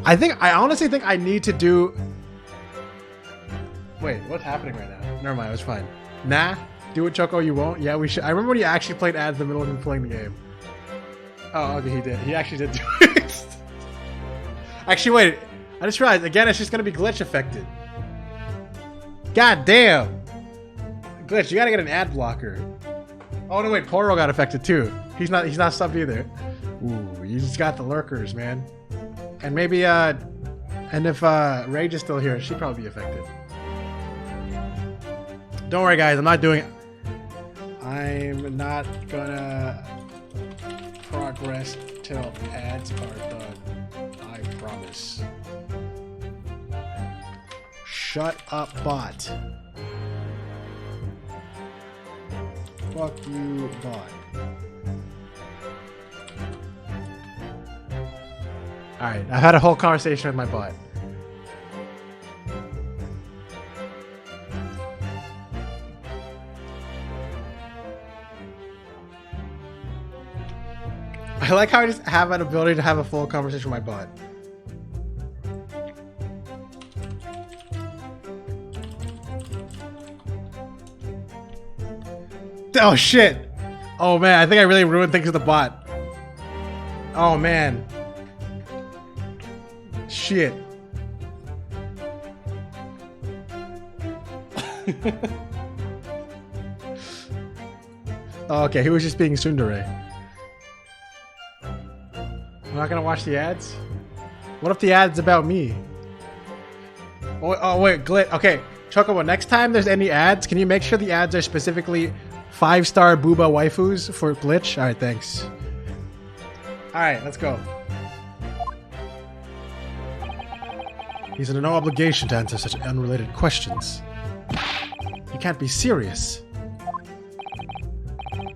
I honestly think I need to do... Wait, what's happening right now? Never mind, it was fine. Nah, do it, Choco, you won't? Yeah, we should. I remember when you actually played ads in the middle of him playing the game. Oh, okay, he did. He actually did do it. Actually, wait. I just realized, again, it's just going to be glitch affected. God damn. Glitch, you got to get an ad blocker. Oh, no, wait, Poro got affected too. He's not subbed either. Ooh, you just got the lurkers, man. And maybe, and if Rage is still here, she'd probably be affected. Don't worry, guys, I'm not gonna progress till ads are done. I promise. Shut up, bot. Fuck you, bot. Alright, I've had a whole conversation with my bot. I like how I just have an ability to have a full conversation with my bot. Oh shit! Oh man, I think I really ruined things with the bot. Oh man. Shit. Oh, okay, he was just being tsundere. I'm not gonna watch the ads? What if the ad's about me? Oh wait, Glit. Okay, Chocobo, next time there's any ads, can you make sure the ads are specifically 5-star booba waifus for Glitch? Alright, thanks. Alright, let's go. He's under no obligation to answer such unrelated questions. You can't be serious.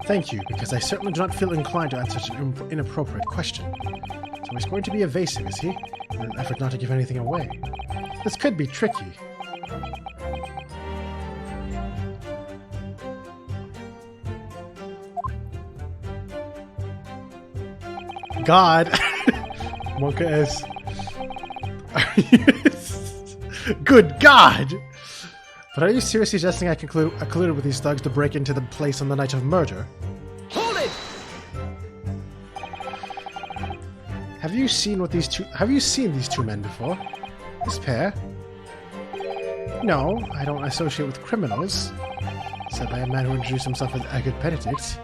Thank you, because I certainly do not feel inclined to answer such an inappropriate question. So he's going to be evasive, is he? In an effort not to give anything away. This could be tricky. God! Monka is... Good God! But are you seriously suggesting I colluded with these thugs to break into the place on the night of murder? Hold it! Have you seen these two men before? This pair? No, I don't associate with criminals. Said by a man who introduced himself as Agate Benedict.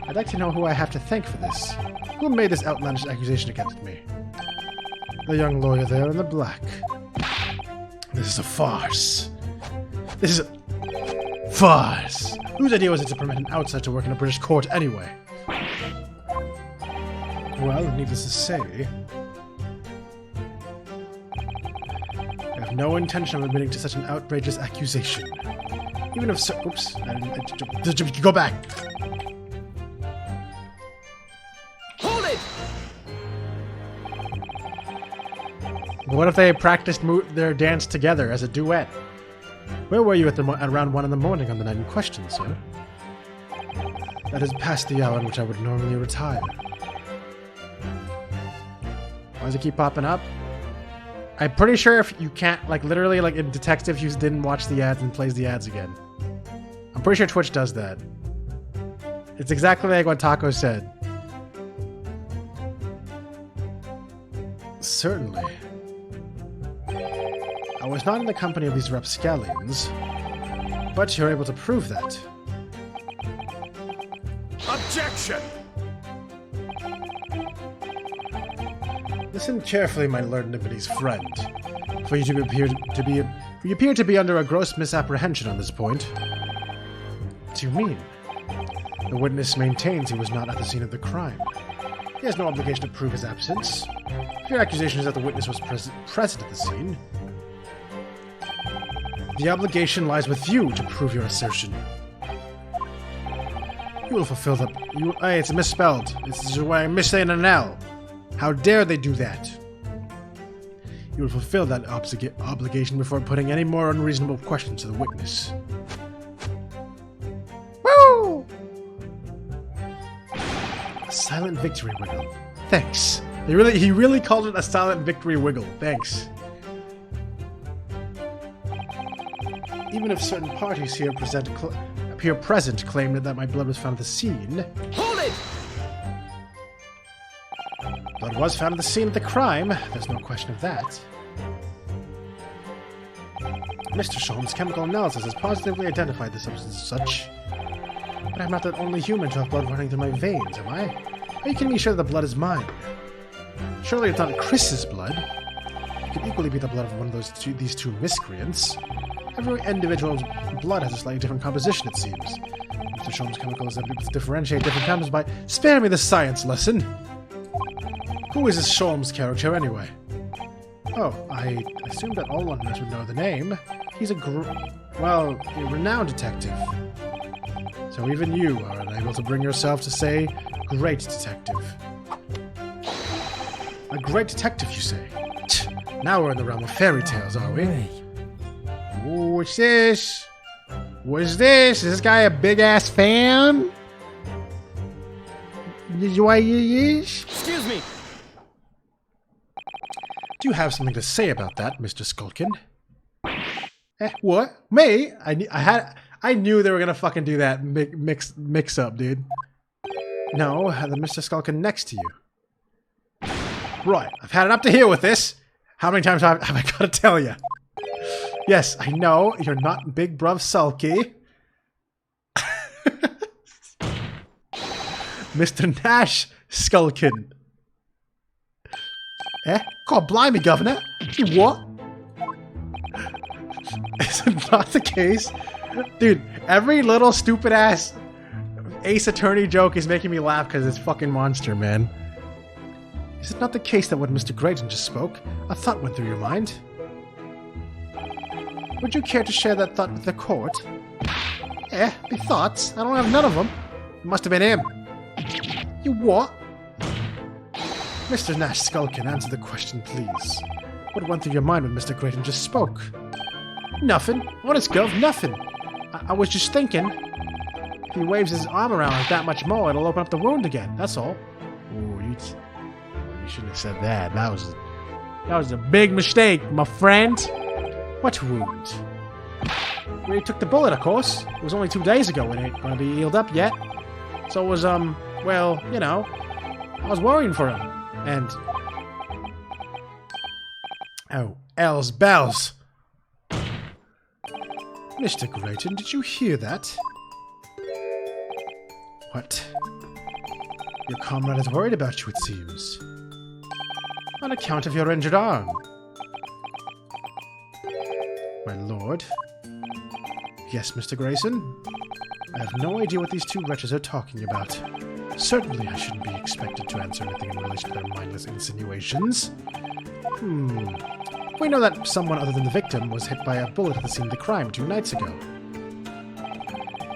I'd like to know who I have to thank for this. Who made this outlandish accusation against me? The young lawyer there in the black. This is a farce. This is a farce. Whose idea was it to permit an outsider to work in a British court anyway? Well, needless to say, I have no intention of admitting to such an outrageous accusation. Even if so... Oops. Go back. Hold it! What if they practiced their dance together as a duet? Where were you at around 1 in the morning on the night in question, sir? That is past the hour in which I would normally retire. Why does it keep popping up? I'm pretty sure if you can't, like literally like in Detective, you didn't watch the ads and plays the ads again. I'm pretty sure Twitch does that. It's exactly like what Taco said. Certainly. I was not in the company of these rapscallions, but you're able to prove that. Objection! Listen carefully, my learned Nibbity's friend, for you appear to be under a gross misapprehension on this point. What do you mean? The witness maintains he was not at the scene of the crime. He has no obligation to prove his absence. If your accusation is that the witness was present at the scene, the obligation lies with you to prove your assertion. You will fulfill the... Hey, it's misspelled. It's why I'm missing an L. How dare they do that? You will fulfill that obligation before putting any more unreasonable questions to the witness. Woo! A silent victory wiggle. Thanks. He really called it a silent victory wiggle. Thanks. Even if certain parties here appear present claim that my blood was found at the scene... Hold it! Blood was found at the scene of the crime. There's no question of that. Mr. Sholm's chemical analysis has positively identified the substance as such. But I'm not the only human to have blood running through my veins, am I? How can you be sure the blood is mine? Surely it's not Chris's blood. It could equally be the blood of one of these two miscreants. Every individual's blood has a slightly different composition, it seems. Mr. Sholm's chemical is able to differentiate different compounds by... Spare me the science lesson! Who is this Sholm's character, anyway? Oh, I assume that all Londoners would know the name. He's a renowned detective. So even you are unable to bring yourself to say, great detective. A great detective, you say? Now we're in the realm of fairy tales, are we? Ooh, what's this? What's this? Is this guy a big-ass fan? Excuse me. Do you have something to say about that, Mr. Skulkin? What? Me? I knew they were gonna fucking do that mix up, dude. No, the Mr. Skulkin next to you. Right, I've had it up to here with this. How many times have I got to tell you? Yes, I know you're not Big Bruv Sulky. Mr. Nash Skulkin. God blimey, Governor. You what? Is it not the case? Dude, every little stupid ass Ace Attorney joke is making me laugh because it's fucking monster, man. Is it not the case that when Mr. Grayton just spoke, a thought went through your mind? Would you care to share that thought with the court? The thoughts? I don't have none of them. It must have been him. You what? Mr. Nash Skulkin, answer the question, please. What went through your mind when Mr. Grayton just spoke? Nothing. Honest, Gov, nothing. I was just thinking. If he waves his arm around like that much more, it'll open up the wound again. That's all. Ooh, you shouldn't have said that. That was a big mistake, my friend. What wound? We took the bullet, of course. It was only 2 days ago. It ain't gonna be healed up yet. So it was, well, you know, I was worrying for him. And... oh, L's bells. Mr. Grayton, did you hear that? What? Your comrade is worried about you, it seems. On account of your injured arm. My lord? Yes, Mr. Grayson? I have no idea what these two wretches are talking about. Certainly I shouldn't be expected to answer anything in relation to their mindless insinuations. We know that someone other than the victim was hit by a bullet at the scene of the crime 2 nights ago.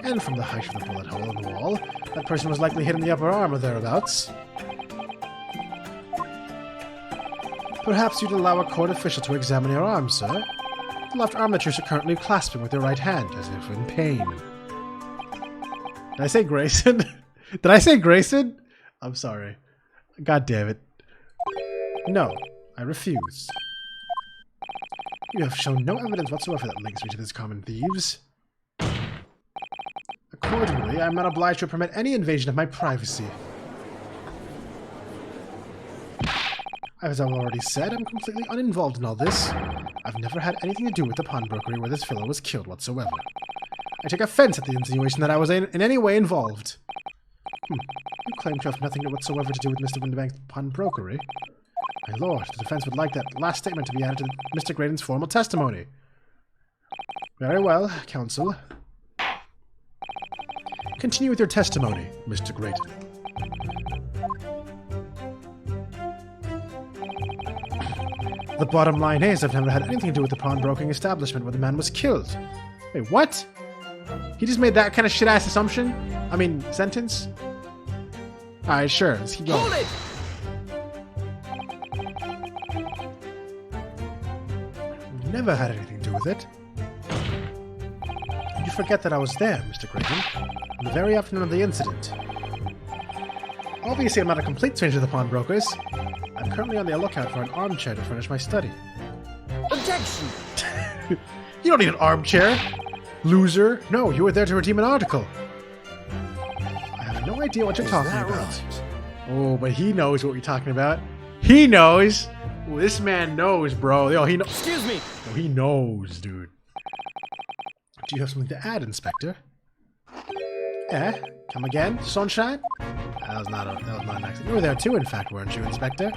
And from the height of the bullet hole in the wall, that person was likely hit in the upper arm or thereabouts. Perhaps you'd allow a court official to examine your arm, sir. The left arm that you're currently clasping with your right hand, as if in pain. Did I say Grayson? Did I say Grayson? I'm sorry. God damn it. No, I refuse. You have shown no evidence whatsoever that links me to these common thieves. Accordingly, I am not obliged to permit any invasion of my privacy. As I've already said, I'm completely uninvolved in all this. I've never had anything to do with the pawnbrokery where this fellow was killed whatsoever. I take offense at the insinuation that I was in any way involved. You claim to have nothing whatsoever to do with Mr. Winterbank's pawnbrokery. My lord, the defense would like that last statement to be added to Mr. Grayton's formal testimony. Very well, counsel. Continue with your testimony, Mr. Grayton. The bottom line is I've never had anything to do with the pawnbroking establishment where the man was killed. Wait, what? He just made that kind of shit-ass assumption? I mean, sentence? Alright, sure, let's keep going. Hold it! Never had anything to do with it. You forget that I was there, Mr. Grayton, on the very afternoon of the incident. Obviously, I'm not a complete stranger to the pawnbrokers. I'm currently on the lookout for an armchair to furnish my study. Objection! You don't need an armchair, loser. No, you were there to redeem an article. I have no idea what you're talking about. Right? Oh, but he knows what we're talking about. He knows. Ooh, this man knows, bro. Yo, he knows. Excuse me! Oh, he knows, dude. Do you have something to add, Inspector? Come again, Sunshine? That was not an accident. You were there too, in fact, weren't you, Inspector?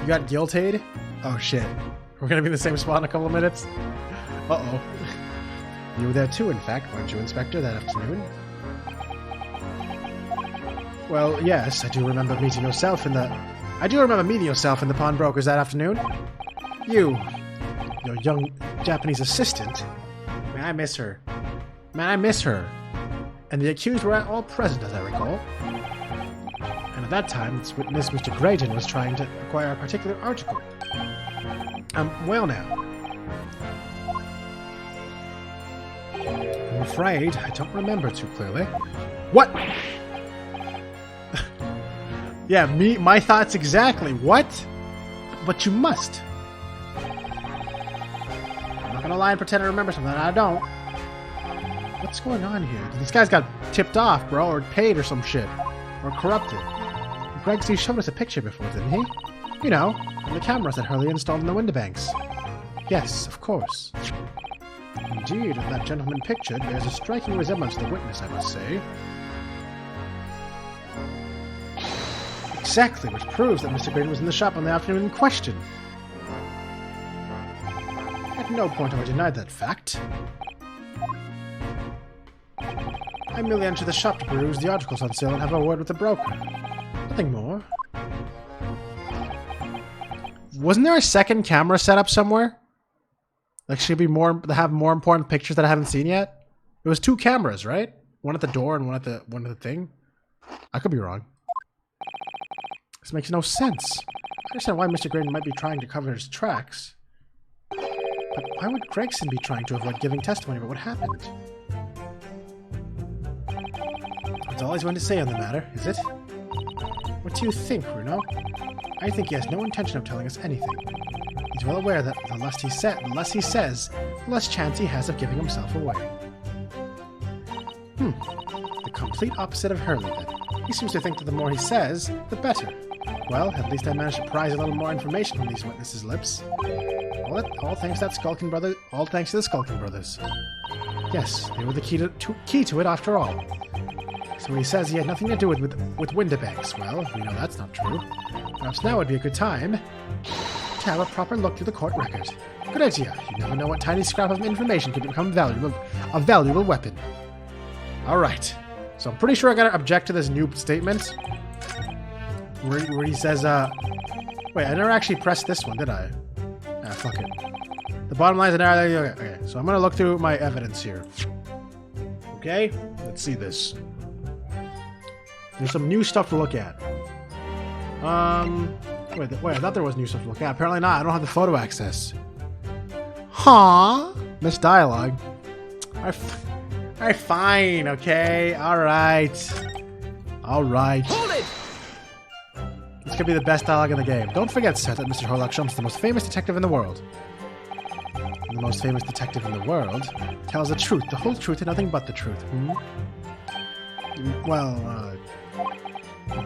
You got guilted? Oh shit. We're gonna be in the same spot in a couple of minutes? Uh-oh. You were there too, in fact, weren't you, Inspector, that afternoon? Well, yes, I do remember meeting yourself in the pawnbrokers that afternoon. You, your young Japanese assistant. Man, I miss her. And the accused were all present, as I recall. And at that time, its witness, Mr. Grayton, was trying to acquire a particular article. Well now. I'm afraid I don't remember too clearly. What? Yeah, my thoughts exactly. What? But you must. I'm not gonna lie and pretend I remember something. I don't. What's going on here? This guy's got tipped off, bro, or paid or some shit. Or corrupted. Greg, he showed us a picture before, didn't he? You know, from the cameras that Hurley installed in the window banks. Yes, of course. Indeed, of that gentleman pictured, there's a striking resemblance to the witness, I must say. Exactly, which proves that Mr. Green was in the shop on the afternoon in question. At no point have I denied that fact. I merely entered the shop to peruse the articles on sale and have a word with the broker. Nothing more. Wasn't there a second camera set up somewhere? Like, should be have more important pictures that I haven't seen yet? It was 2 cameras, right? One at the door and one at the thing. I could be wrong. This makes no sense. I understand why Mr. Green might be trying to cover his tracks. But why would Gregson be trying to avoid giving testimony about what happened? That's all he's going to say on the matter, is it? What do you think, Bruno? I think he has no intention of telling us anything. He's well aware that the less he says, the less chance he has of giving himself away. The complete opposite of Hurley, then. He seems to think that the more he says, the better. Well, at least I managed to prise a little more information from these witnesses' lips. All thanks to the Skulking Brothers. Yes, they were the key to it after all. So when he says he had nothing to do with Windibanks, well, we know that's not true. Perhaps now would be a good time to have a proper look through the court record. Good idea. You never know what tiny scrap of information could become a valuable weapon. Alright. So I'm pretty sure I gotta object to this new statement. Where he says, wait, I never actually pressed this one, did I? Ah, fuck it. The bottom line is okay, so I'm gonna look through my evidence here. Okay? Let's see this. There's some new stuff to look at. Wait, I thought there was new stuff to look at. Apparently not. I don't have the photo access. Huh? Missed dialogue. Alright, fine, okay? Alright. Alright. Hold it! This could be the best dialogue in the game. Don't forget, sir, that Mr. Horlock Shump's the most famous detective in the world. And the most famous detective in the world tells the truth, the whole truth, and nothing but the truth. Well,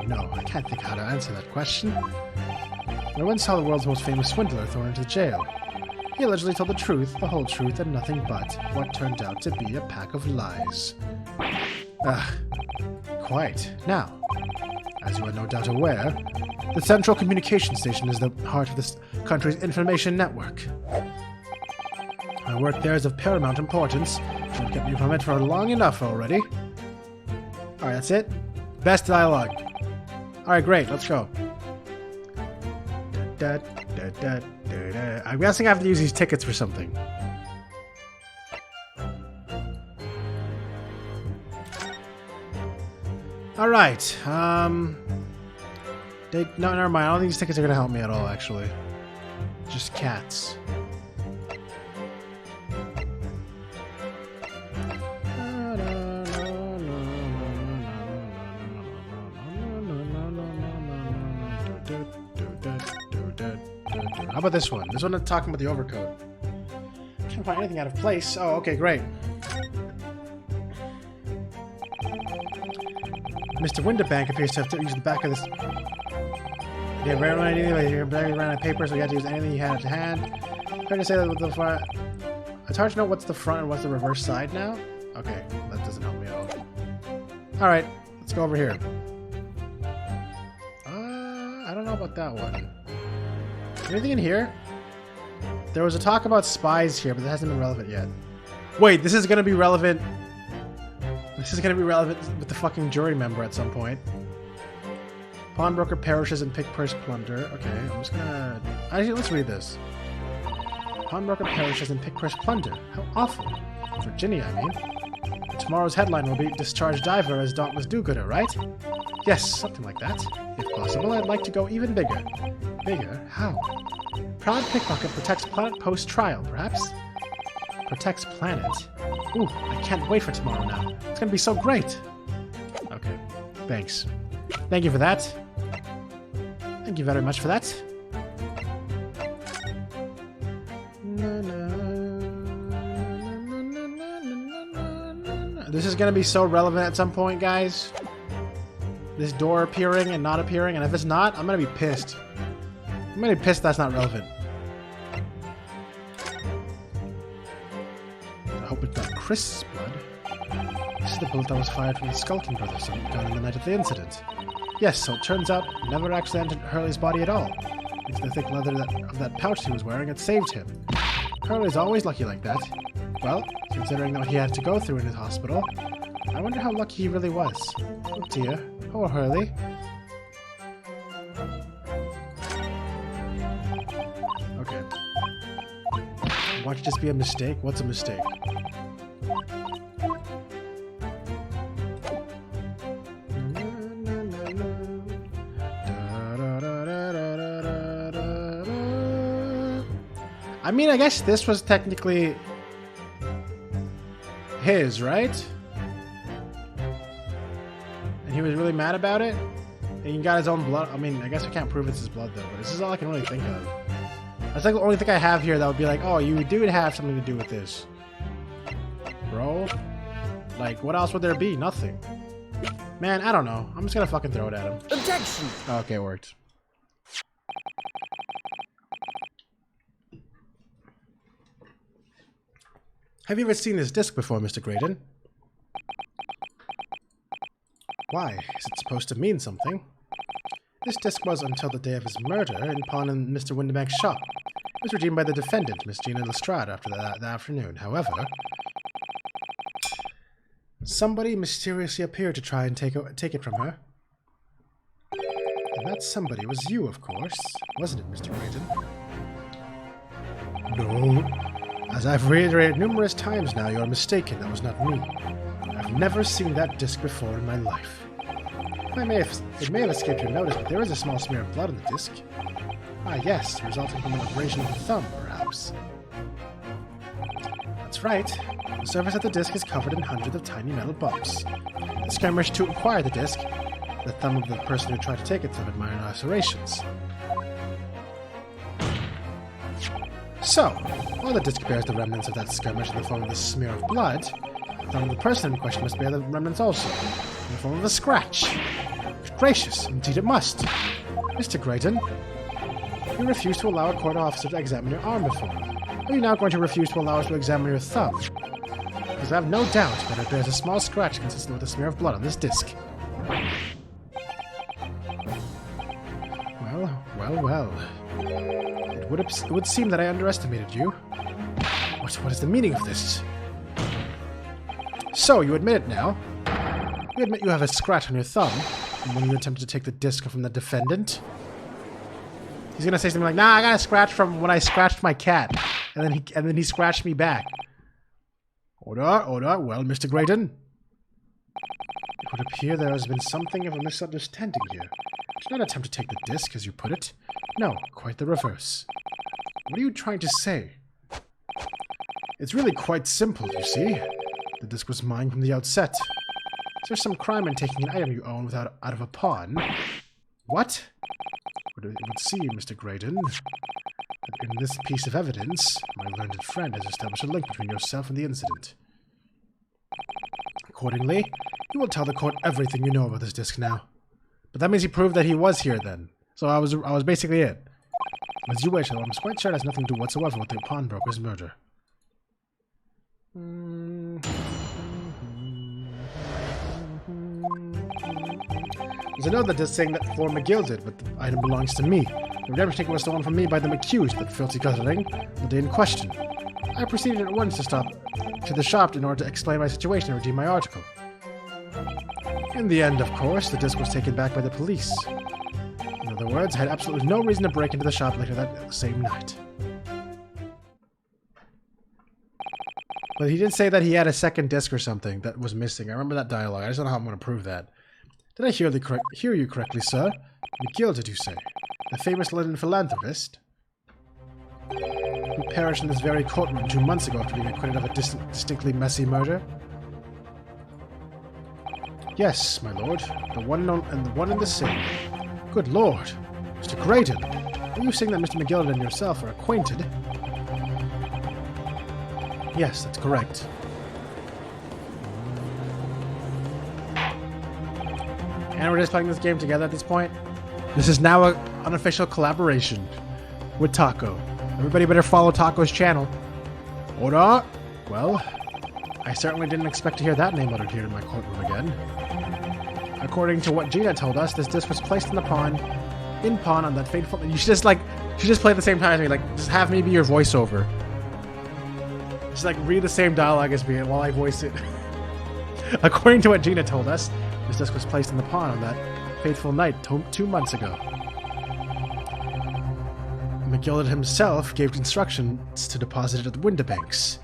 no, I can't think how to answer that question. I once saw the world's most famous swindler thrown into jail. He allegedly told the truth, the whole truth, and nothing but what turned out to be a pack of lies. Quite. Now, as you are no doubt aware, the Central Communication Station is the heart of this country's information network. My work there is of paramount importance. I've kept you from it for long enough already. Alright, that's it. Best dialogue. Alright, great, let's go. I'm guessing I have to use these tickets for something. Alright, no, never mind. I don't think these tickets are gonna help me at all, actually. Just cats. How about this one? This one I'm talking about the overcoat. Can't find anything out of place. Oh, okay, great. Mr. Windibank appears to have used the back of this. He had ran out of paper, so he had to use anything he had to hand. Hard to say that with the front. It's hard to know what's the front and what's the reverse side now. Okay, that doesn't help me at all. Alright, let's go over here. I don't know about that one. Anything in here? There was a talk about spies here, but that hasn't been relevant yet. Wait, this is gonna be relevant. This is gonna be relevant with the fucking jury member at some point. Pawnbroker perishes in pick purse plunder. Okay, I'm just gonna... Actually, let's read this. Pawnbroker perishes in pick purse plunder. How awful. Virginia, I mean. Tomorrow's headline will be Discharged Diver as Dauntless Do-Gooder, right? Yes, something like that. If possible, I'd like to go even bigger. Bigger? How? Proud pickpocket protects planet post-trial, perhaps? Protects planet? Ooh, I can't wait for tomorrow now. It's gonna be so great! Okay, thanks. Thank you for that. Thank you very much for that. This is gonna be so relevant at some point, guys. This door appearing and not appearing, and if it's not, I'm gonna be pissed. I'm gonna be pissed that's not relevant. I hope it's not Chris's blood. This is the bullet that was fired from the Skulking Brothers gun on the night of the incident. Yes, so it turns out it never actually entered Hurley's body at all. It's the thick leather of that pouch he was wearing that saved him. Hurley's always lucky like that. Well, considering what he had to go through in his hospital, I wonder how lucky he really was. Oh dear. Poor Hurley. Okay. Watch this be a mistake? What's a mistake? I mean, I guess this was technically his, right? And he was really mad about it? And he got his own blood. I mean, I guess I can't prove it's his blood, though, but this is all I can really think of. That's like the only thing I have here that would be like, oh, you do have something to do with this. Bro? Like, what else would there be? Nothing. Man, I don't know. I'm just gonna fucking throw it at him. Objection! Okay, it worked. Have you ever seen this disc before, Mr. Graydon? Why? Is it supposed to mean something? This disc was, until the day of his murder, in pawn in Mr. Windebank's shop. It was redeemed by the defendant, Miss Gina Lestrade, after that afternoon. However, somebody mysteriously appeared to try and take it from her. And that somebody was you, of course, wasn't it, Mr. Graydon? No. As I've reiterated numerous times now, you're mistaken. That was not me. I've never seen that disc before in my life. It may have escaped your notice, but there is a small smear of blood on the disc. Ah, yes, resulting from an abrasion of the thumb, perhaps. That's right. The surface of the disc is covered in hundreds of tiny metal bumps. The skirmish to acquire the disc, the thumb of the person who tried to take it from it, minor lacerations. So, while the disc bears the remnants of that skirmish in the form of the smear of blood, the thumb of the person in question must bear the remnants also, in the form of a scratch. Good gracious, indeed it must. Mr. Graydon, you refuse to allow a court officer to examine your arm before. Are you now going to refuse to allow us to examine your thumb? Because I have no doubt that it bears a small scratch consistent with a smear of blood on this disc. Well. It would seem that I underestimated you. What is the meaning of this? So, you admit it now. You admit you have a scratch on your thumb when you attempted to take the disc from the defendant. He's gonna say something like, "Nah, I got a scratch from when I scratched my cat," and then he scratched me back. Order. Well, Mr. Graydon, it would appear there has been something of a misunderstanding here. Do not attempt to take the disc, as you put it. No, quite the reverse. What are you trying to say? It's really quite simple, you see. The disc was mine from the outset. Is there some crime in taking an item you own out of a pawn? What? It would seem, Mr. Graydon, that in this piece of evidence, my learned friend has established a link between yourself and the incident. Accordingly, you will tell the court everything you know about this disc now. But that means he proved that he was here then. So I was basically it. As you wish, though, I'm quite sure it has nothing to do whatsoever with the pawnbroker's murder. There's another disc saying that for McGill did, but the item belongs to me. The redemption ticket was stolen from me by them accused, that filthy guttering, the day in question. I proceeded at once to the shop in order to explain my situation and redeem my article. In the end, of course, the disc was taken back by the police. In other words, I had absolutely no reason to break into the shop later that same night. But he did say that he had a second disc or something that was missing. I remember that dialogue. I just don't know how I'm going to prove that. Did I hear you correctly, sir? McGill, did you say? The famous London philanthropist? Who perished in this very courtroom 2 months ago after being acquitted of a distinctly messy murder? Yes, my lord. The one and the same. Good lord. Mr. Graydon, are you saying that Mr. McGilden and yourself are acquainted? Yes, that's correct. And we're just playing this game together at this point. This is now an unofficial collaboration with Taco. Everybody better follow Taco's channel. Ora? Well, I certainly didn't expect to hear that name uttered here in my courtroom again. According to what Gina told us, this disc was placed in pawn on that fateful... You should just play at the same time as me. Like, just have me be your voiceover. Just like read the same dialogue as me while I voice it. According to what Gina told us, this disc was placed in the pawn on that fateful night 2 months ago. McGilden himself gave instructions to deposit it at the Windibanks.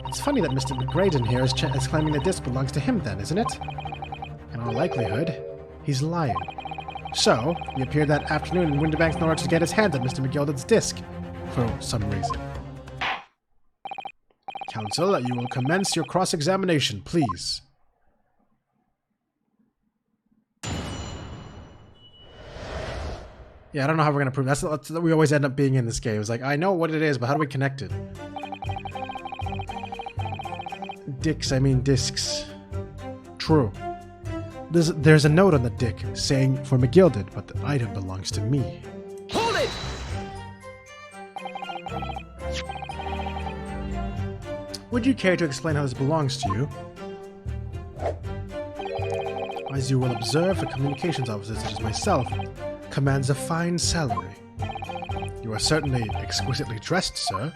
It's funny that Mr. McGraydon here is claiming the disc belongs to him then, isn't it? In all likelihood, he's lying. So, he appeared that afternoon in Windibanks in order to get his hands on Mr. McGilden's disc, for some reason. Counsel, you will commence your cross-examination, please. Yeah, I don't know how we're going to prove that's what we always end up being in this game. It's like, I know what it is, but how do we connect it? Discs. True. There's a note on the dick saying for McGilden, but the item belongs to me. Hold it! Would you care to explain how this belongs to you? As you will observe, a communications officer such as myself commands a fine salary. You are certainly exquisitely dressed, sir.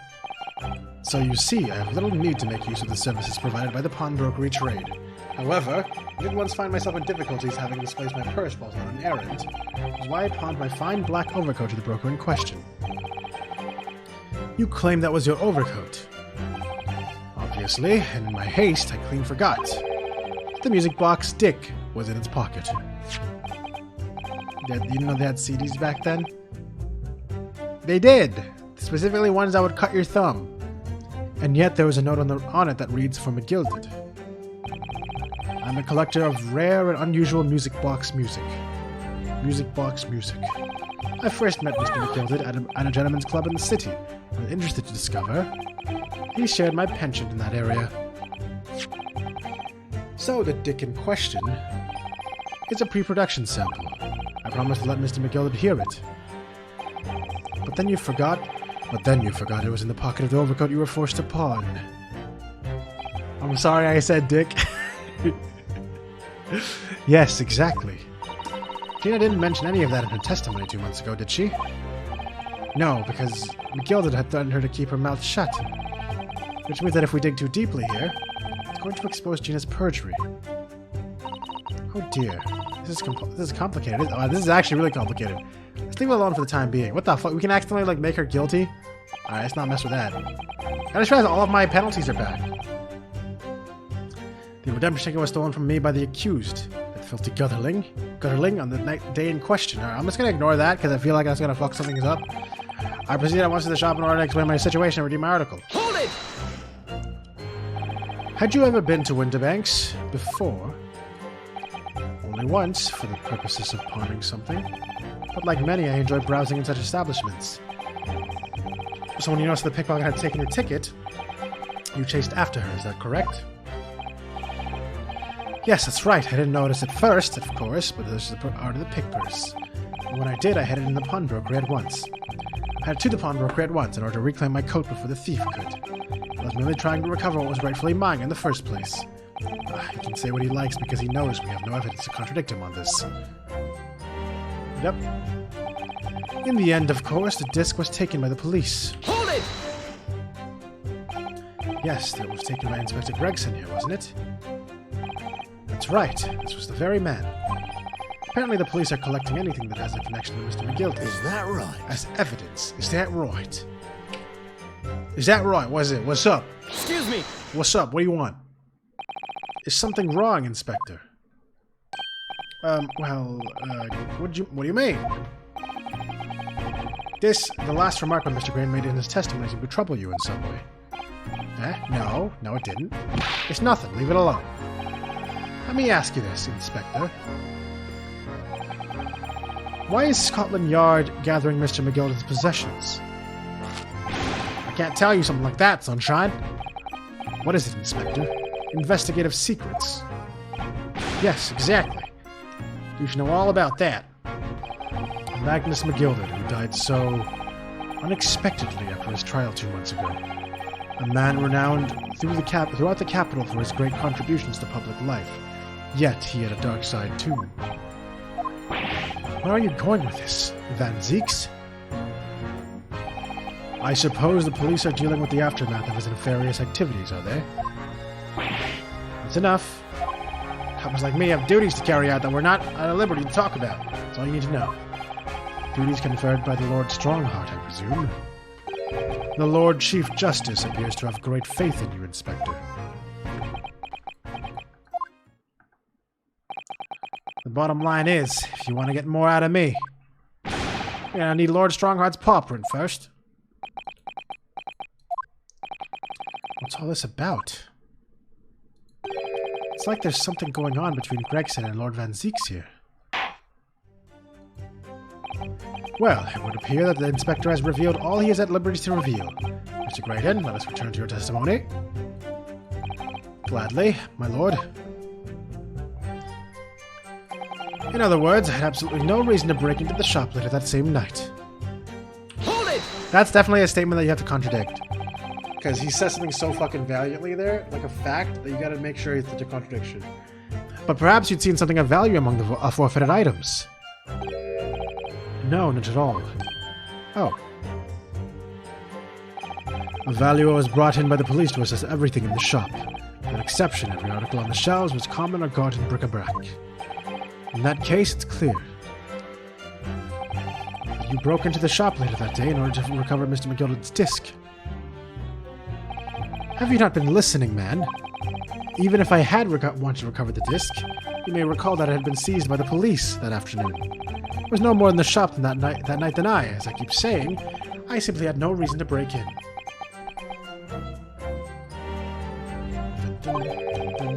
So you see, I have little need to make use of the services provided by the pawnbrokery trade. However, I did once find myself in difficulties having misplaced my purse while on an errand, which is why I pawned my fine black overcoat to the broker in question. You claim that was your overcoat. Obviously, and in my haste, I clean forgot. The music box dick was in its pocket. You didn't know they had CDs back then? They did! Specifically ones that would cut your thumb. And yet there was a note on it that reads for McGilden. I'm a collector of rare and unusual music box music. Music box music. I first met Mr. McGilden at a gentleman's club in the city. I was interested to discover he shared my penchant in that area. So the dick in question is a pre-production sample. I promised to let Mr. McGilden hear it. But then you forgot it was in the pocket of the overcoat you were forced to pawn. I'm sorry I said dick. Yes, exactly. Gina didn't mention any of that in her testimony 2 months ago, did she? No, because McGilden had threatened her to keep her mouth shut. Which means that if we dig too deeply here, it's going to expose Gina's perjury. Oh dear. This is complicated. This is actually really complicated. Let's leave it alone for the time being. What the fuck? We can accidentally, like, make her guilty? Alright, let's not mess with that. I just realized all of my penalties are back. The redemption ticket was stolen from me by the accused. That filthy gutterling on the day in question. Alright, I'm just gonna ignore that because I feel like that's gonna fuck something up. I proceeded at once to the shop in order to explain my situation and redeem my article. Hold it! Had you ever been to Windibanks before? Only once, for the purposes of pawning something. But like many, I enjoy browsing in such establishments. So when you noticed the pickpocket had taken your ticket, you chased after her, is that correct? Yes, that's right. I didn't notice it first, of course, but this is the art of the pick purse. And when I did, I headed in the pawnbrokery at once. I headed to the pawnbrokery at once in order to reclaim my coat before the thief could. I was merely trying to recover what was rightfully mine in the first place. He can say what he likes because he knows we have no evidence to contradict him on this. Yep. In the end, of course, the disc was taken by the police. Hold it! Yes, it was taken by Inspector Gregson here, wasn't it? That's right. This was the very man. Apparently the police are collecting anything that has a connection to Mr. McGilden. Is that right? As evidence. Is that right? Is that right? What's it? What's up? Excuse me! What's up? What do you want? Is something wrong, Inspector? What do you mean? The last remark that Mr. Green made in his testimony seemed to trouble you in some way. No, it didn't. It's nothing. Leave it alone. Let me ask you this, Inspector. Why is Scotland Yard gathering Mr. McGilden's possessions? I can't tell you something like that, Sunshine. What is it, Inspector? Investigative secrets. Yes, exactly. You should know all about that. Magnus McGilden, who died so unexpectedly after his trial 2 months ago. A man renowned throughout the capital for his great contributions to public life. Yet he had a dark side too. Where are you going with this, Van Zieks? I suppose the police are dealing with the aftermath of his nefarious activities, are they? That's enough. Cops like me have duties to carry out that we're not at liberty to talk about. That's all you need to know. Duties conferred by the Lord Strongheart, I presume. The Lord Chief Justice appears to have great faith in you, Inspector. The bottom line is, if you want to get more out of me, you're gonna need Lord Strongheart's paw print first. What's all this about? It's like there's something going on between Gregson and Lord Van Zieks here. Well, it would appear that the Inspector has revealed all he is at liberty to reveal. Mr. Graydon, let us return to your testimony. Gladly, my lord. In other words, I had absolutely no reason to break into the shop later that same night. Hold it! That's definitely a statement that you have to contradict. Because he says something so fucking valiantly there, like a fact, that you gotta make sure it's such a contradiction. But perhaps you'd seen something of value among the forfeited items. No, not at all. Oh. A valuer was brought in by the police to assess everything in the shop. With an exception, every article on the shelves was common or got in bric-a-brac. In that case, it's clear. You broke into the shop later that day in order to recover Mr. McGilden's disc. Have you not been listening, man? Even if I had wanted to recover the disc, you may recall that it had been seized by the police that afternoon. There was no more in the shop that night than I, as I keep saying. I simply had no reason to break in.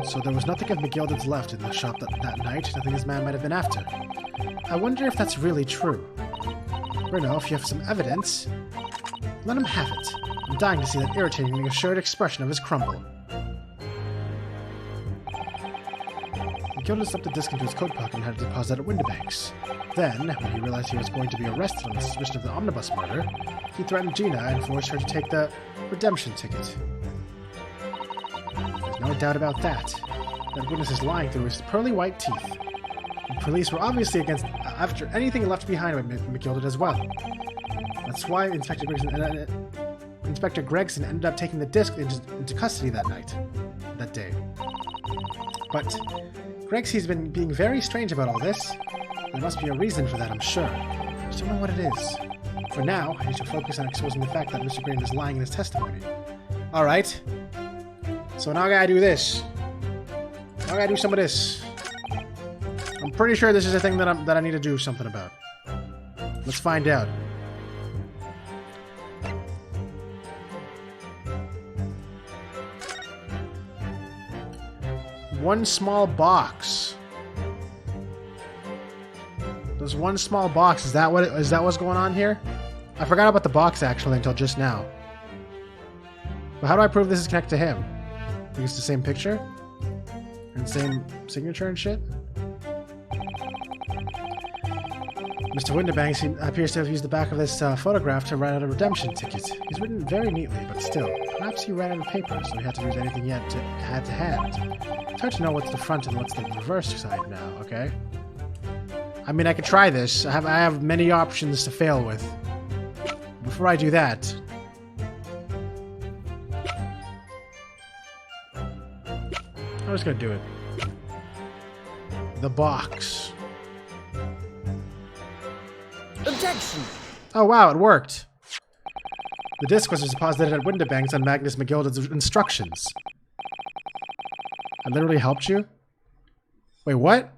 So there was nothing of McGilden's left in the shop that night, nothing this man might have been after. I wonder if that's really true. Renault, if you have some evidence, let him have it. I'm dying to see that irritatingly assured expression of his crumble. McGilden slipped the disc into his coat pocket and had it deposited at Windibanks. Then, when he realized he was going to be arrested on the suspicion of the omnibus murder, he threatened Gina and forced her to take the redemption ticket. There's no doubt about that. That witness is lying through his pearly white teeth. The police were obviously after anything left behind by McGilden as well. That's why Inspector Gregson ended up taking the disc into custody that day. But Gregsy's been being very strange about all this. There must be a reason for that, I'm sure. I just don't know what it is. For now, I need to focus on exposing the fact that Mr. Graydon is lying in his testimony. Alright. So now I gotta do this. Now I gotta do some of this. I'm pretty sure this is a thing that I need to do something about. Let's find out. One small box. There's one small box. Is that what's going on here? I forgot about the box actually until just now. But how do I prove this is connected to him? I think it's the same picture? And same signature and shit? Mr. Windibanks appears to have used the back of this photograph to write out a redemption ticket. He's written very neatly, but still. Perhaps he ran out of paper, so he had to use anything he had to hand. It's hard to know what's the front and what's the reverse side now, okay? I mean, I could try this. I have many options to fail with. Before I do that... I'm just gonna do it. The box. Objection! Oh wow, it worked. The disc was deposited at Windibanks on Magnus McGilden's instructions. I literally helped you? Wait, what?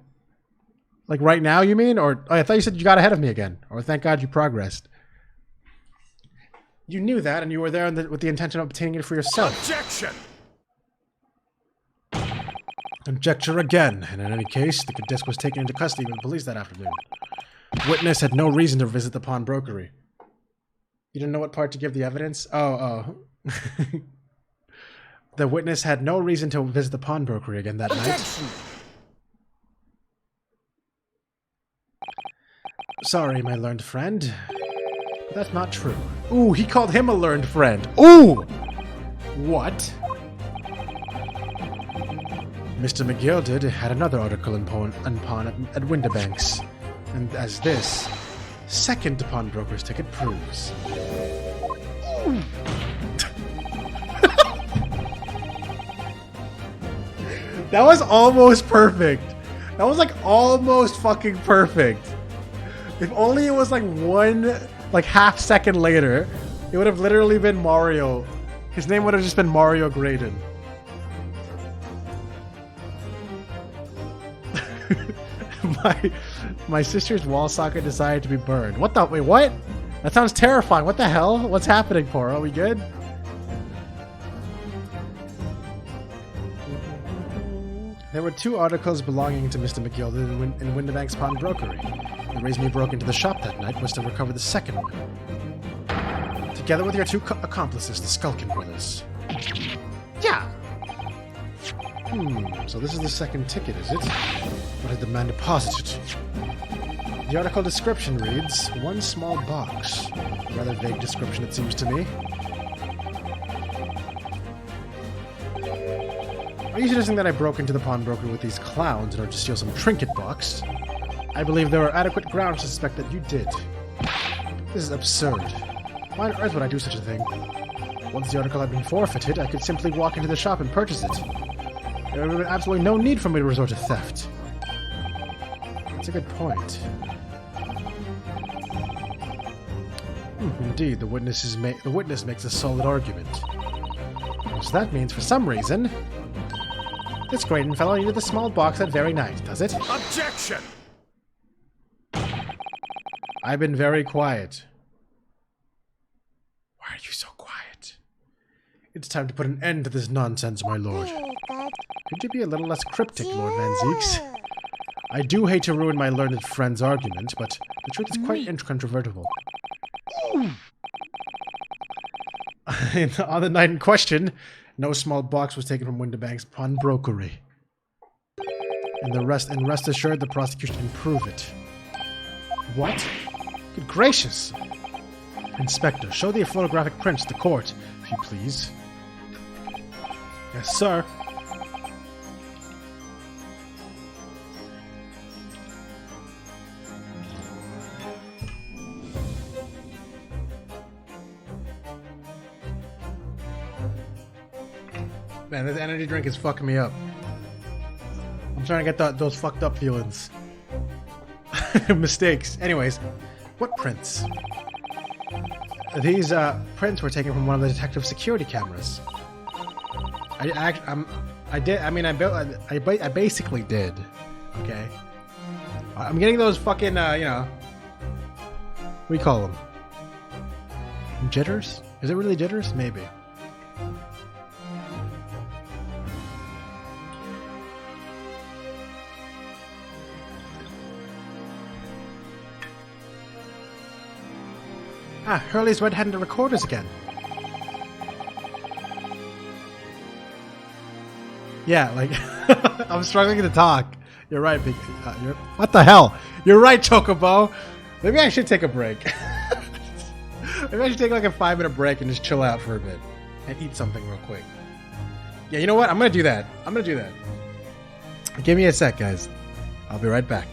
Like right now, you mean? Or oh, I thought you said you got ahead of me again. Or thank God you progressed. You knew that, and you were there with the intention of obtaining it for yourself. Objection! Conjecture again, and in any case, the disc was taken into custody by the police that afternoon. Witness had no reason to visit the pawnbrokery. You didn't know what part to give the evidence? Oh. The witness had no reason to visit the pawnbrokery again that night. Objection! Sorry, my learned friend. But that's not true. Ooh, he called him a learned friend. Ooh! What? Mr. McGilded had another article in pawn at Windibank's. And as this second pawnbroker's ticket proves. That was almost perfect. That was like almost fucking perfect. If only it was like one, like half second later, it would have literally been Mario. His name would have just been Mario Graydon. My sister's wall socket decided to be burned. What the? Wait, what? That sounds terrifying. What the hell? What's happening, Poro? Are we good? There were 2 articles belonging to Mr. McGilded in Windibank's pawnbrokery. The reason you broke into the shop that night was to recover the second one. Together with your 2 accomplices, the Skulkin brothers. Yeah! So this is the second ticket, is it? What had the man deposited? The article description reads, 1 small box. A rather vague description, it seems to me. Are you suggesting that I broke into the pawnbroker with these clowns in order to steal some trinket box? I believe there are adequate grounds to suspect that you did. This is absurd. Why on earth would I do such a thing? Once the article had been forfeited, I could simply walk into the shop and purchase it. There would have been absolutely no need for me to resort to theft. That's a good point. Indeed, the witness makes a solid argument. So that means, for some reason, this Graydon fellow needed the small box that very night, does it? Objection! I've been very quiet. Why are you so quiet? It's time to put an end to this nonsense, my lord. Could you be a little less cryptic, Lord Van Zeeks? I do hate to ruin my learned friend's argument, but the truth is quite incontrovertible. On the night in question, no small box was taken from Windibank's pawnbrokery. And rest assured, the prosecution can prove it. What? Good gracious! Inspector, show the photographic prints to the court, if you please. Yes, sir. Man, this energy drink is fucking me up. I'm trying to get those fucked up feelings. Mistakes. Anyways, what prints? These prints were taken from one of the detective security cameras. I basically did. Okay. I'm getting those fucking, what do you call them? Jitters? Is it really jitters? Maybe. Ah, Hurley's red-handed recorders again. Yeah, like, I'm struggling to talk. You're right, Big. What the hell? You're right, Chocobo. Maybe I should take a break. Maybe I should take like a 5-minute break and just chill out for a bit and eat something real quick. Yeah, you know what? I'm gonna do that. Give me a sec, guys. I'll be right back.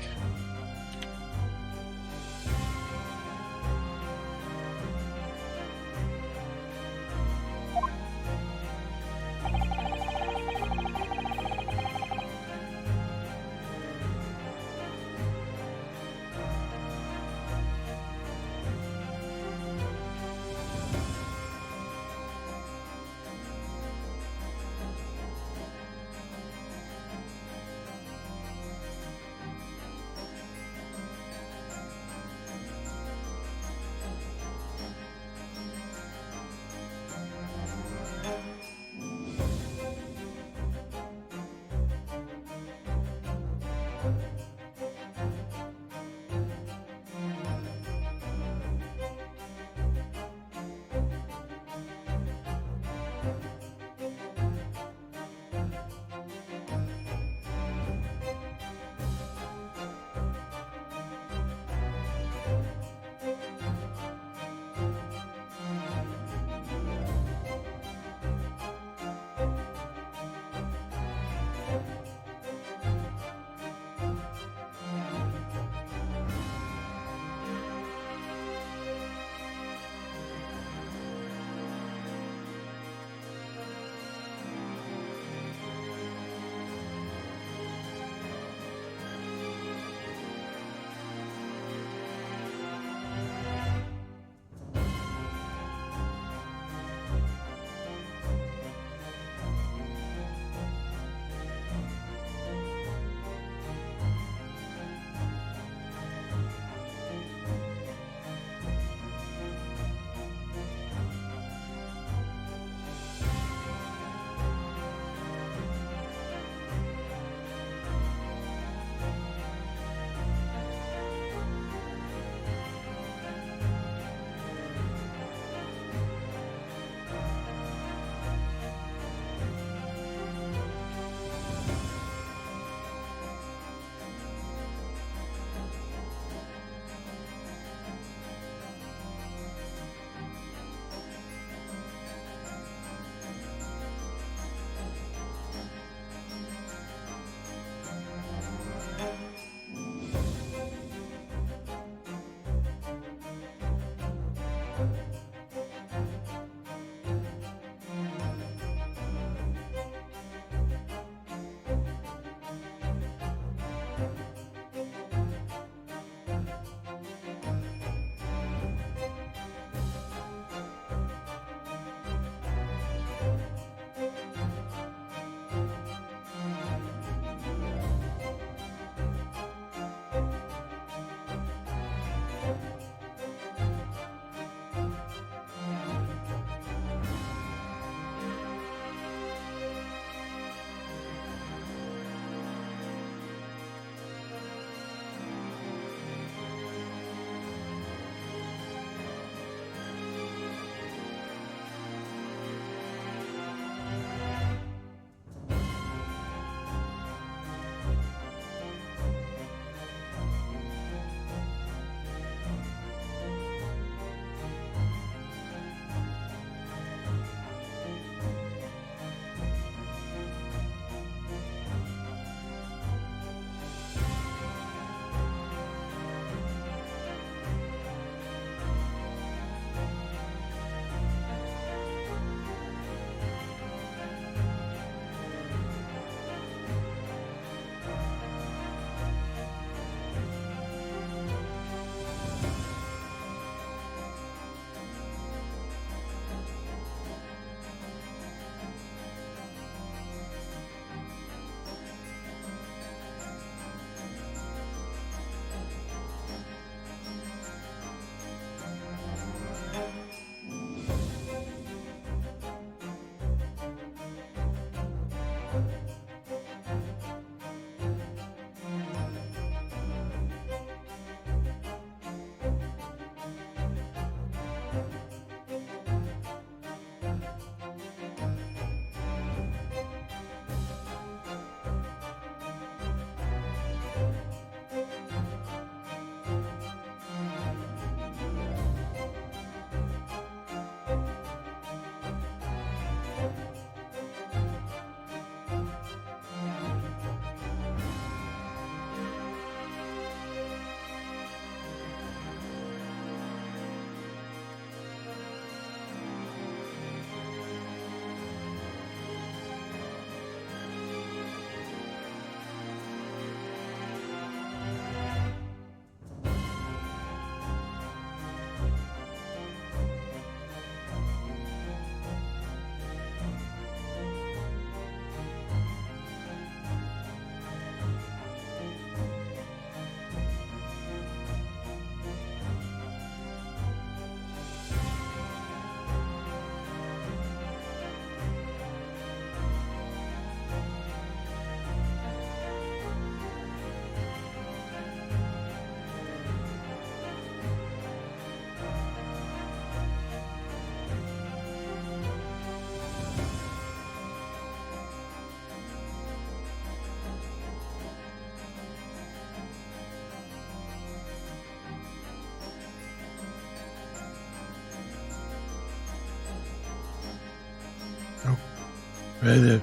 Wait,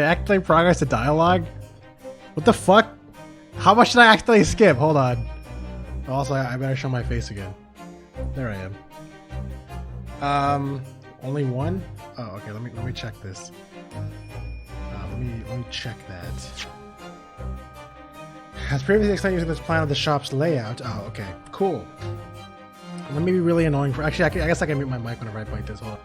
accidentally progress to dialogue? What the fuck? How much did I accidentally skip? Hold on. Also, I better show my face again. There I am. Only one? Oh, okay. Let me check this. Let me check that. As previously explained, using this plan of the shop's layout. Oh, okay. Cool. Let me be really annoying for. Actually, I guess I can mute my mic whenever I point this. Hold on.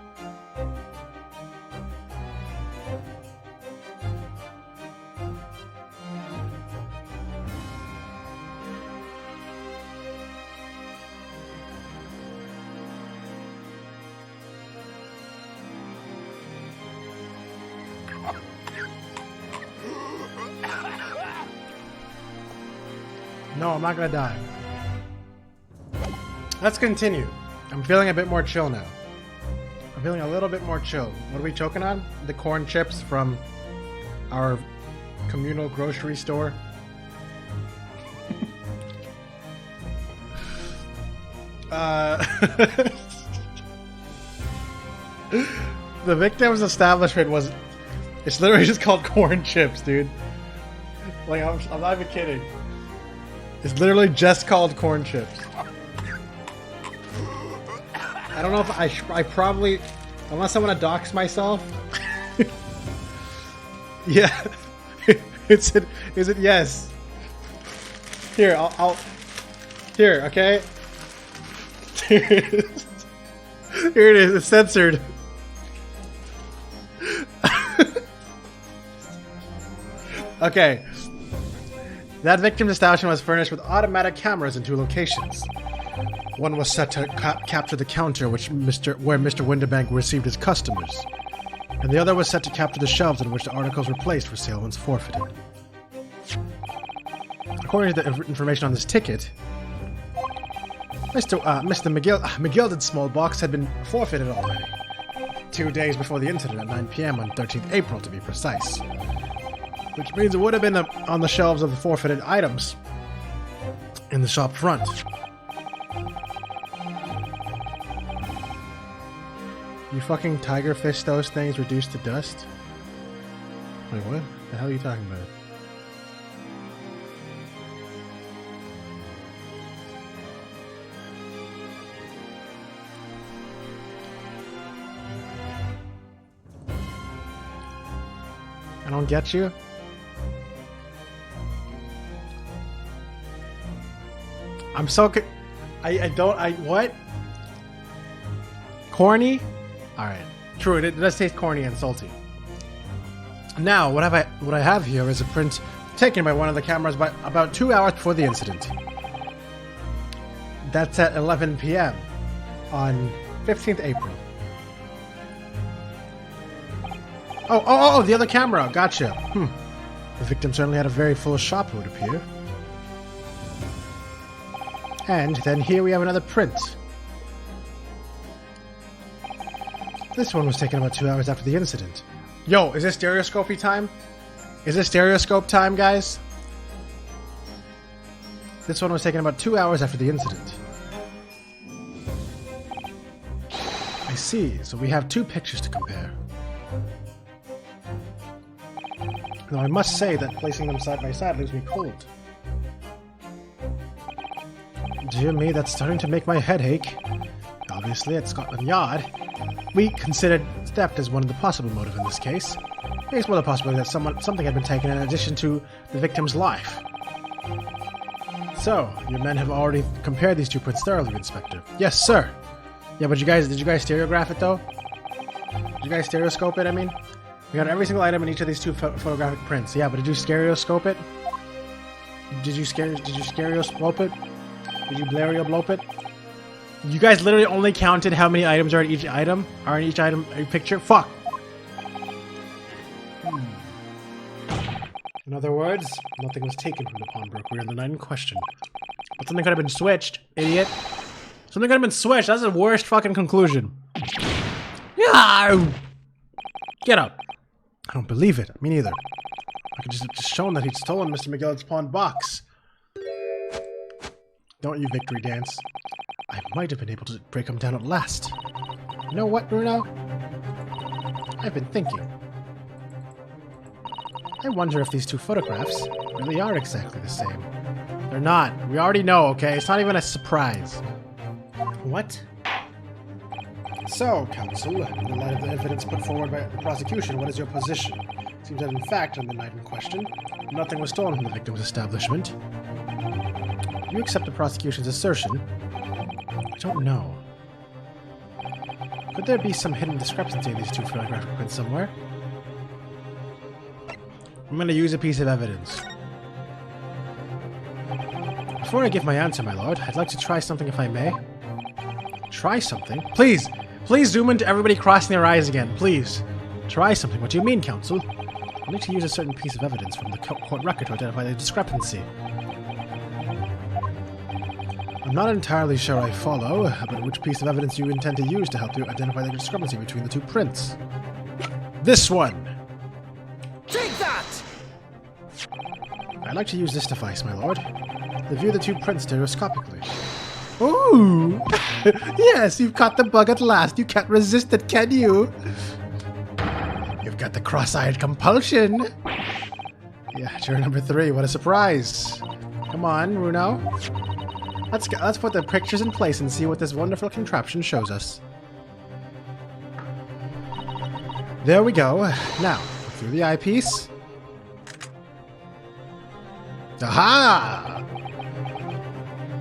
No, I'm not gonna die. Let's continue. I'm feeling a bit more chill now. I'm feeling a little bit more chill. What are we choking on? The corn chips from our communal grocery store. The victim's establishment was... It's literally just called corn chips, dude. Like, I'm not even kidding. It's literally just called corn chips. I don't know if I probably... Unless I want to dox myself. Yeah. Is it yes? Here, I'll... Here, okay? Here it is. Here it is, it's censored. Okay. That victim's establishment was furnished with automatic cameras in 2 locations. One was set to capture the counter where Mr. Winterbank received his customers, and the other was set to capture the shelves in which the articles were placed for sale once forfeited. According to the information on this ticket, Mr. McGilded small box had been forfeited already, 2 days before the incident at 9 p.m. on 13th April to be precise. Which means it would have been on the shelves of the forfeited items in the shop front. You fucking tiger fish those things reduced to dust? Wait, what? The hell are you talking about? I don't get you. I'm so what? Corny? Alright. True, it does taste corny and salty. Now, what I have here is a print taken by one of the cameras by about 2 hours before the incident. That's at 11 p.m. on 15th April. Oh, the other camera. Gotcha. The victim certainly had a very full shop, it would appear. And then here we have another print. This one was taken about 2 hours after the incident. Yo, is this stereoscopy time? Is this stereoscope time, guys? This one was taken about 2 hours after the incident. I see, so we have 2 pictures to compare. Now I must say that placing them side by side leaves me cold. Dear me, that's starting to make my head ache. Obviously, at Scotland Yard, we considered theft as one of the possible motives in this case. There's more the possibility that something had been taken in addition to the victim's life. So, your men have already compared these 2 prints thoroughly, Inspector. Yes, sir. Yeah, but did you guys stereograph it though? Did you guys stereoscope it? I mean, we got every single item in each of these 2 photographic prints. Yeah, but did you stereoscope it? Did you stereoscope it? Did you blereoblope it? You guys literally only counted how many items are in each item? Are in each item a picture? Fuck! In other words, nothing was taken from the pawnbroker in the night in question. But something could have been switched, idiot. Something could have been switched. That's the worst fucking conclusion. Yeah! Get up. I don't believe it. Me neither. I could just shown that he'd stolen Mr. McGillard's pawn box. Don't you victory dance. I might have been able to break them down at last. You know what, Bruno? I've been thinking. I wonder if these two photographs really are exactly the same. They're not. We already know, okay? It's not even a surprise. What? So, counsel, in the light of the evidence put forward by the prosecution, what is your position? Seems that in fact, on the night in question, nothing was stolen from the victim's establishment. Do you accept the prosecution's assertion? I don't know. Could there be some hidden discrepancy in these two photographic prints somewhere? I'm going to use a piece of evidence. Before I give my answer, my lord, I'd like to try something if I may. Try something? Please! Please zoom into everybody crossing their eyes again, please. Try something. What do you mean, counsel? I need to use a certain piece of evidence from the court record to identify the discrepancy. I'm not entirely sure I follow, but which piece of evidence you intend to use to help you identify the discrepancy between the two prints? This one! Take that! I'd like to use this device, my lord. To view the two prints stereoscopically. Ooh! Yes, you've caught the bug at last. You can't resist it, can you? You've got the cross-eyed compulsion. Yeah, juror number 3. What a surprise. Come on, Bruno. Let's put the pictures in place and see what this wonderful contraption shows us. There we go. Now, through the eyepiece. Aha!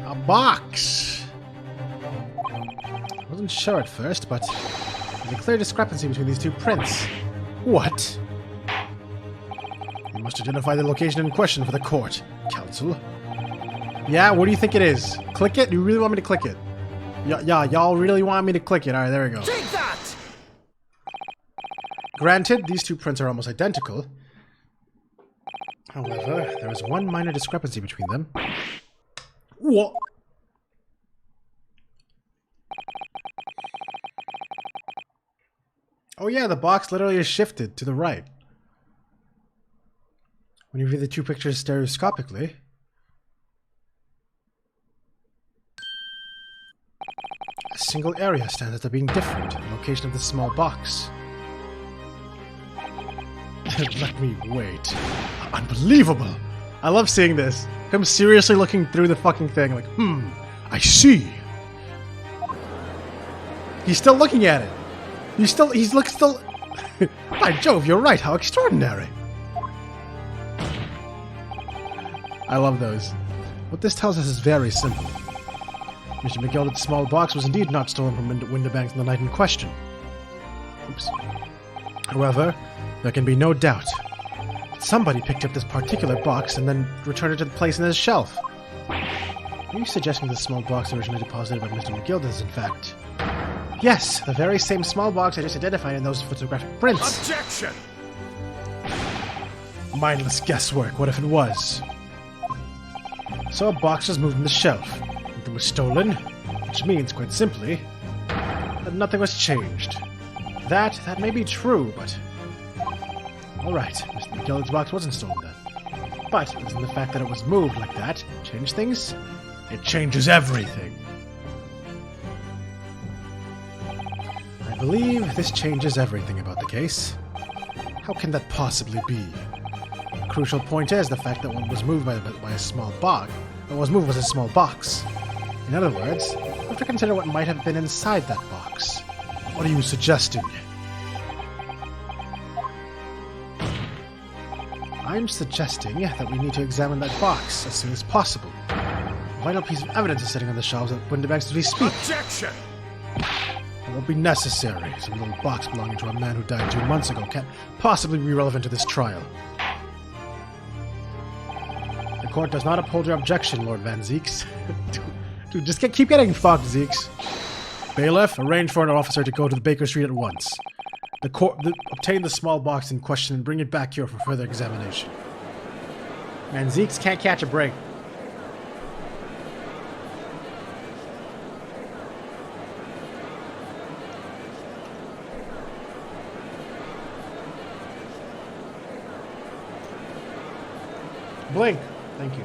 A box! I wasn't sure at first, but there's a clear discrepancy between these two prints. What? You must identify the location in question for the court, counsel. Yeah, what do you think it is? Click it? You really want me to click it? Yeah, y'all really want me to click it. Alright, there we go. Take that! Granted, these two prints are almost identical. However, there is one minor discrepancy between them. What? Oh yeah, the box literally is shifted to the right. When you view the two pictures stereoscopically, a single area stands out as being different, the location of the small box. Let me wait. Unbelievable! I love seeing this. Him seriously looking through the fucking thing like, I see. He's still looking at it. He's still... By Jove, you're right, how extraordinary. I love those. What this tells us is very simple. Mr. McGilder's small box was indeed not stolen from window banks on the night in question. Oops. However, there can be no doubt that somebody picked up this particular box and then returned it to the place in his shelf. Are you suggesting this small box originally deposited by Mr. McGilder is in fact... Yes, the very same small box I just identified in those photographic prints. Objection! Mindless guesswork, what if it was? So a box was moved from the shelf. It was stolen, which means, quite simply, that nothing was changed. That may be true, but... Alright, Mr. McGilder's box wasn't stolen then. But doesn't the fact that it was moved like that change things? It changes everything. I believe this changes everything about the case. How can that possibly be? The crucial point is the fact that what was moved by a small box. What was moved was a small box. In other words, we have to consider what might have been inside that box. What are you suggesting? I'm suggesting that we need to examine that box as soon as possible. A vital piece of evidence is sitting on the shelves at window banks as we speak. Objection! It won't be necessary. Some little box belonging to a man who died 2 months ago can't possibly be relevant to this trial. The court does not uphold your objection, Lord Van Zeeks. Dude, just keep getting fucked, Zeeks. Bailiff, arrange for an officer to go to the Baker Street at once. Obtain the small box in question and bring it back here for further examination. Man, Zeeks can't catch a break. Blink. Thank you.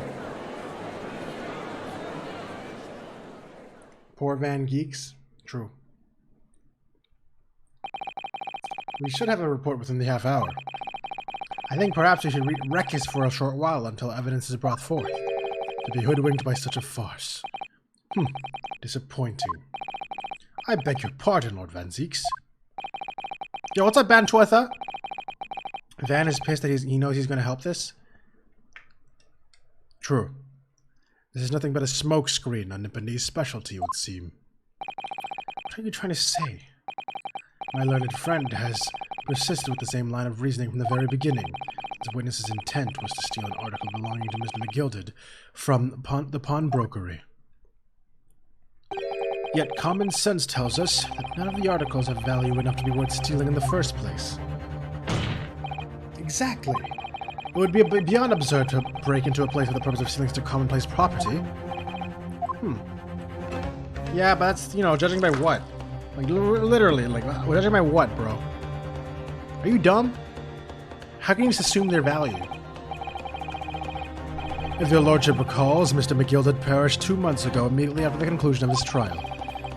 Poor Van Geeks. True. We should have a report within the half hour. I think perhaps we should wreck this for a short while until evidence is brought forth. To be hoodwinked by such a farce. Disappointing. I beg your pardon, Lord Van Zeeks. Yo, what's up, Bantwetha? Van is pissed that he knows he's going to help this. True. This is nothing but a smokescreen on Nipponese specialty, it would seem. What are you trying to say? My learned friend has persisted with the same line of reasoning from the very beginning. The witness's intent was to steal an article belonging to Mr. McGilded from the pawnbrokery. Yet common sense tells us that none of the articles have value enough to be worth stealing in the first place. Exactly. It would be beyond absurd to break into a place for the purpose of stealing commonplace property. Yeah, but that's, you know, judging by what? Like, literally, like, judging by what, bro? Are you dumb? How can you just assume their value? If your lordship recalls, Mr. McGilded perished 2 months ago immediately after the conclusion of his trial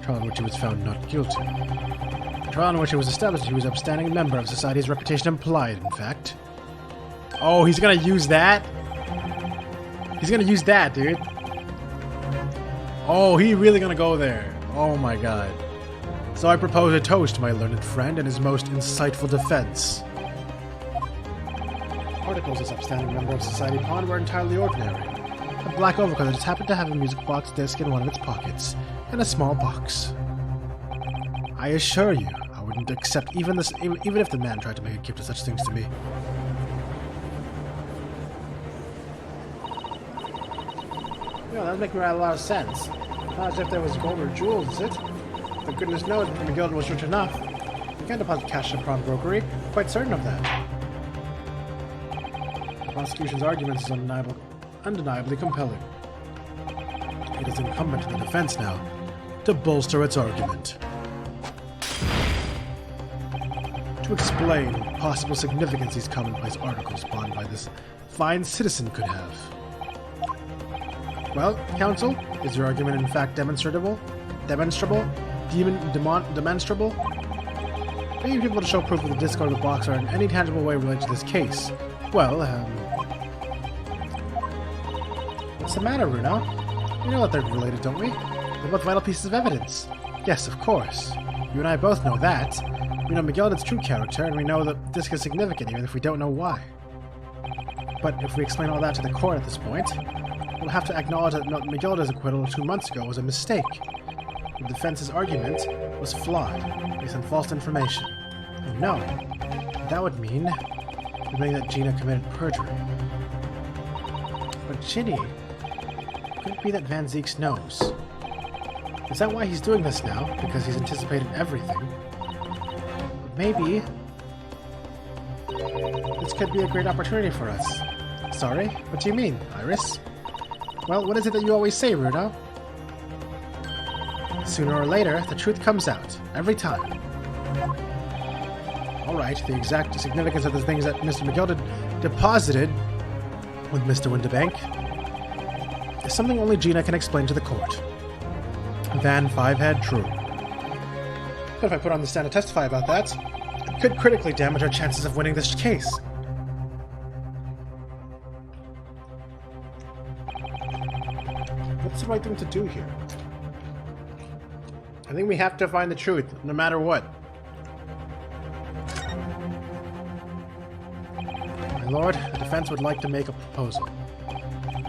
in which he was found not guilty. A trial in which it was established that he was an upstanding member of society's reputation implied, in fact. Oh, he's gonna use that? He's gonna use that, dude. Oh, he really gonna go there. Oh my god. So I propose a toast to my learned friend and his most insightful defense. Articles as upstanding member of Society Pawn were entirely ordinary. A black overcoat that just happened to have a music box disc in one of its pockets, and a small box. I assure you, I wouldn't accept even this, even if the man tried to make a gift of such things to me. Yeah, that would make a lot of sense. Not as if there was gold or jewels, is it? But goodness knows Mr. McGilded was rich enough. You can't deposit cash in a pawnbrokery. Quite certain of that. The prosecution's argument is undeniably compelling. It is incumbent on the defense now to bolster its argument. To explain what possible significance these commonplace articles pawned by this fine citizen could have. Well, counsel, is your argument in fact demonstrable? Demonstrable? Demonstrable? Are you able to show proof that the disc or the box are in any tangible way related to this case? Well, what's the matter, Bruno? We know that they're related, don't we? They're both vital pieces of evidence. Yes, of course. You and I both know that. We know McGilded's true character, and we know that the disc is significant, even if we don't know why. But if we explain all that to the court at this point, we'll have to acknowledge that McGilded's acquittal 2 months ago was a mistake. The defense's argument was flawed, based on false information. And no, that would mean admitting that Gina committed perjury. But Ginny, could it be that Van Zeeks knows? Is that why he's doing this now? Because he's anticipated everything? But maybe this could be a great opportunity for us. Sorry? What do you mean, Iris? Well, what is it that you always say, Runo? Sooner or later, the truth comes out. Every time. Alright, the exact significance of the things that Mr. McGilded deposited with Mr. Winterbank is something only Gina can explain to the court. Van Fivehead, true. But if I put on the stand to testify about that, it could critically damage our chances of winning this case. What's the right thing to do here? I think we have to find the truth, no matter what. My lord, the defense would like to make a proposal.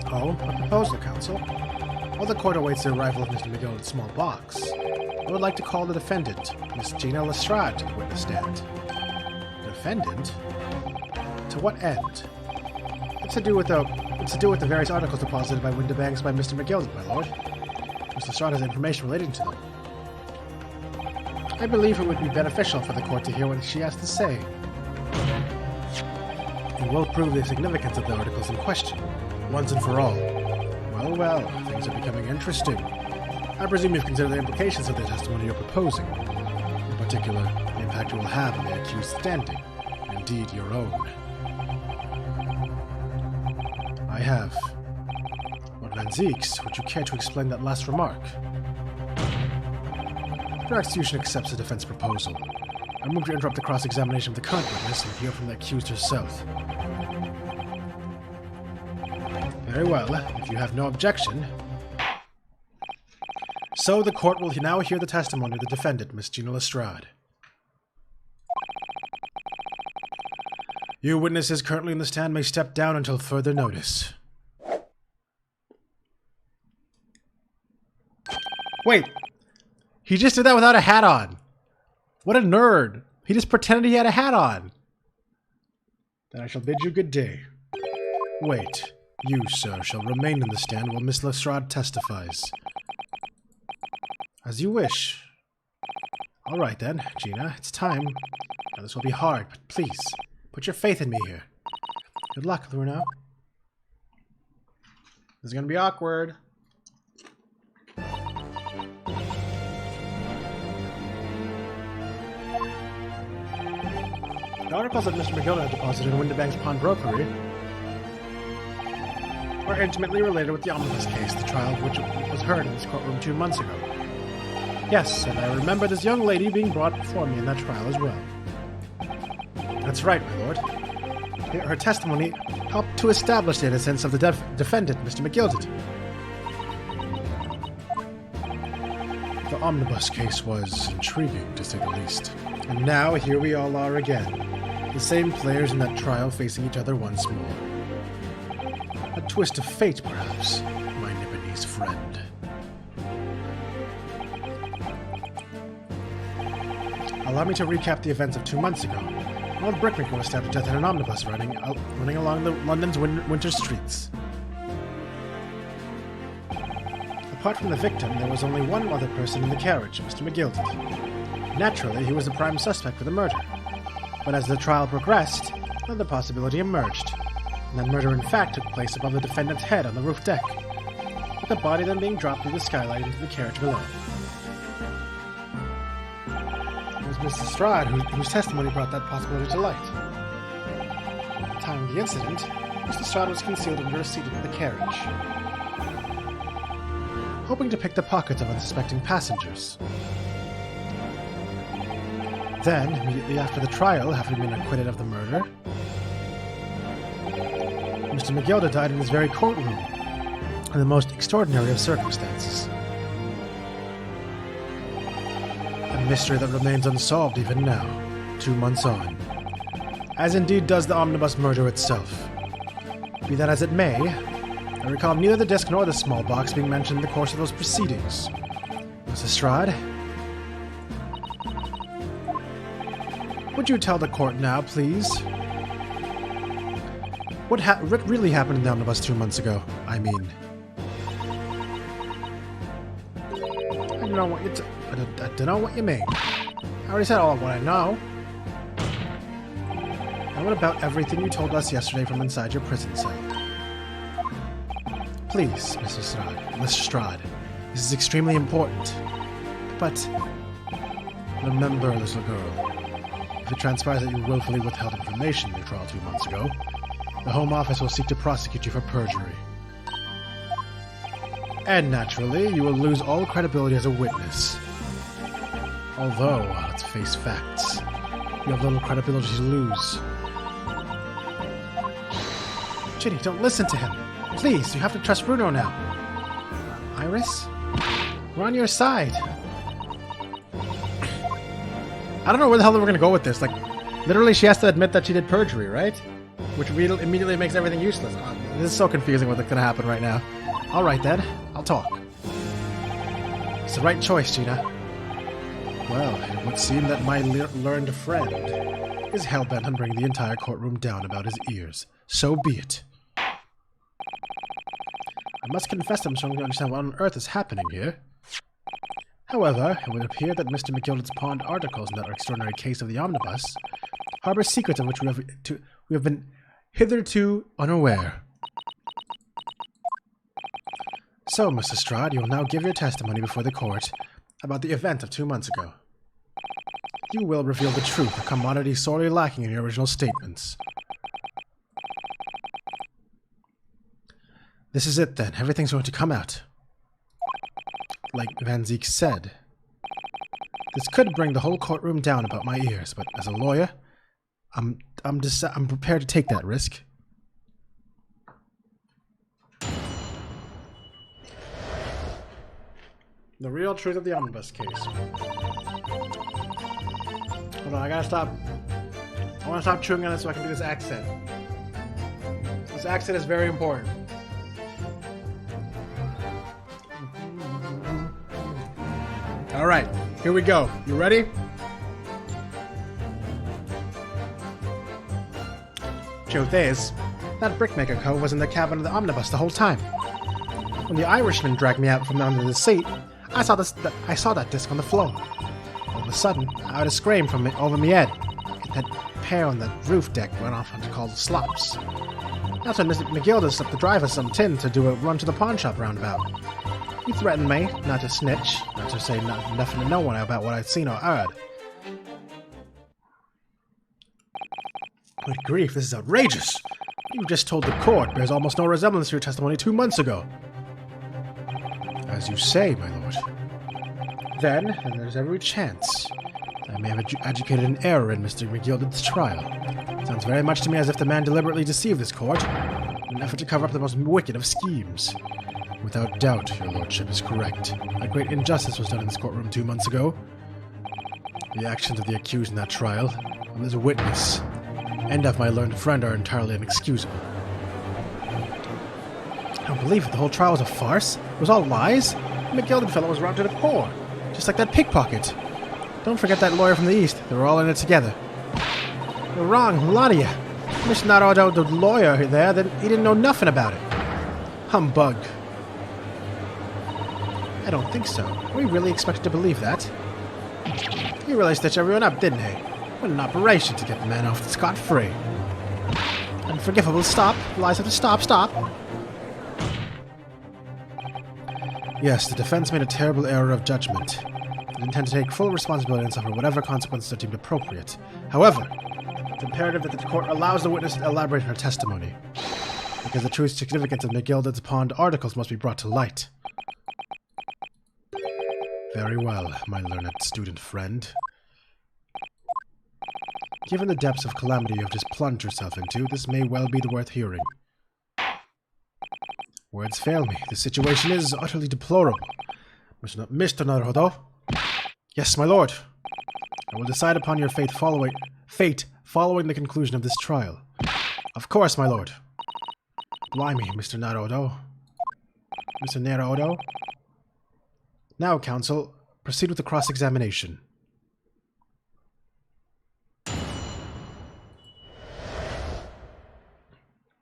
Oh, a proposal, counsel? While the court awaits the arrival of Mr. McGilded's small box, I would like to call the defendant, Miss Gina Lestrade, to the witness stand. Defendant? To what end? It's to do with the various articles deposited by Winterbanks by Mr. McGilded, my lord. Miss Lestrade has information relating to them. I believe it would be beneficial for the court to hear what she has to say. It will prove the significance of the articles in question, once and for all. Well, well, things are becoming interesting. I presume you've considered the implications of the testimony you're proposing. In particular, the impact it will have on the accused standing, and indeed your own. I have. Lord Van Zeeks, would you care to explain that last remark? Your execution accepts the defense proposal. I move to interrupt the cross-examination of the current witness and hear from the accused herself. Very well, if you have no objection. So the court will now hear the testimony of the defendant, Miss Gina Lestrade. You witnesses currently in the stand may step down until further notice. Wait! He just did that without a hat on! What a nerd! He just pretended he had a hat on! Then I shall bid you good day. Wait. You, sir, shall remain in the stand while Miss Lestrade testifies. As you wish. All right then, Gina, it's time. Now this will be hard, but please, put your faith in me here. Good luck, Luna. This is gonna be awkward. The articles that Mr. McGill had deposited in Windibank's pawnbrokery are intimately related with the omnibus case, the trial of which was heard in this courtroom 2 months ago. Yes, and I remember this young lady being brought before me in that trial as well. That's right, my lord. Her testimony helped to establish the innocence of the defendant, Mr. McGilded. The omnibus case was intriguing, to say the least. And now here we all are again. The same players in that trial facing each other once more. A twist of fate, perhaps, my Nipponese friend. Allow me to recap the events of 2 months ago. An old brickmaker was stabbed to death in an omnibus running along London's winter streets. Apart from the victim, there was only one other person in the carriage, Mr. McGilded. Naturally, he was the prime suspect for the murder. But as the trial progressed, another possibility emerged. And that murder in fact took place above the defendant's head on the roof deck, with the body then being dropped through the skylight into the carriage below. It was Miss Lestrade whose testimony brought that possibility to light. At the time of the incident, Miss Lestrade was concealed under a seat in the carriage, hoping to pick the pockets of unsuspecting passengers. Then, immediately after the trial, having been acquitted of the murder, Mr. McGilda died in his very courtroom, in the most extraordinary of circumstances. A mystery that remains unsolved even now, 2 months on. As indeed does the omnibus murder itself. Be that as it may, I recall neither the disc nor the small box being mentioned in the course of those proceedings. Miss Lestrade? Would you tell the court now, please? What really happened in the omnibus 2 months ago? I mean... I don't know what you mean. I already said all of what I know. And what about everything you told us yesterday from inside your prison cell? Please, Miss Lestrade, this is extremely important. But remember, little girl, if it transpires that you willfully withheld information in your trial 2 months ago, the Home Office will seek to prosecute you for perjury. And naturally, you will lose all credibility as a witness. Although, let's face facts, you have little credibility to lose. Ginny, don't listen to him. Please, you have to trust Bruno now. Iris? We're on your side. I don't know where the hell we're gonna go with this. Like, literally she has to admit that she did perjury, right? Which immediately makes everything useless. This is so confusing what's gonna happen right now. Alright then, I'll talk. It's the right choice, Gina. Well, it would seem that my learned friend is hell-bent on bringing the entire courtroom down about his ears. So be it. I must confess I'm struggling to understand what on earth is happening here. However, it would appear that Mr. McGilded's pawned articles in that extraordinary case of the omnibus harbor secrets of which we have been hitherto unaware. So, Miss Lestrade, you will now give your testimony before the court about the event of 2 months ago. You will reveal the truth, a commodity sorely lacking in your original statements. This is it then. Everything's going to come out. Like Van Ziek said, This could bring the whole courtroom down about my ears, but as a lawyer, I'm prepared to take that risk. The real truth of the omnibus case. Hold on, I gotta stop. I wanna stop chewing on it so I can do this accent. This accent is very important. Alright, here we go. You ready? Truth is, that brickmaker cove was in the cabin of the omnibus the whole time. When the Irishman dragged me out from under the seat, I saw that disc on the floor. All of a sudden, I heard a scream from over my head. That pair on the roof deck went off onto called slops. That's when Mr. McGilda slipped the driver some tin to do a run to the pawn shop roundabout. He threatened me not to snitch, not to say nothing to no one about what I'd seen or heard. Good grief, this is outrageous! What you just told the court bears almost no resemblance to your testimony 2 months ago. As you say, my lord. Then there's every chance I may have educated an error in Mr. McGilden's trial. Sounds very much to me as if the man deliberately deceived this court in an effort to cover up the most wicked of schemes. Without doubt, your lordship is correct. A great injustice was done in this courtroom 2 months ago. The actions of the accused in that trial, and as a witness, and of my learned friend are entirely inexcusable. I don't believe it. The whole trial was a farce. It was all lies. The McGilden fellow was robbed to the core, just like that pickpocket. Don't forget that lawyer from the East. They were all in it together. You're wrong, a lot of you. Mr. Naruto, the lawyer there, then he didn't know nothing about it. Humbug. I don't think so. We really expected to believe that. He really stitched everyone up, didn't he? What an operation to get the man off scot-free. Unforgivable, stop. Lies have to stop. Yes, the defense made a terrible error of judgment. They intend to take full responsibility and suffer whatever consequences are deemed appropriate. However, it's imperative that the court allows the witness to elaborate her testimony, because the true significance of McGilden's pawned articles must be brought to light. Very well, my learned student friend. Given the depths of calamity you have just plunged yourself into, this may well be worth hearing. Words fail me. The situation is utterly deplorable. Mr. Naruto. Yes, my lord. I will decide upon your fate following the conclusion of this trial. Of course, my lord. Blimey, Mr. Naruto. Mr. Naruto. Now, counsel, proceed with the cross-examination.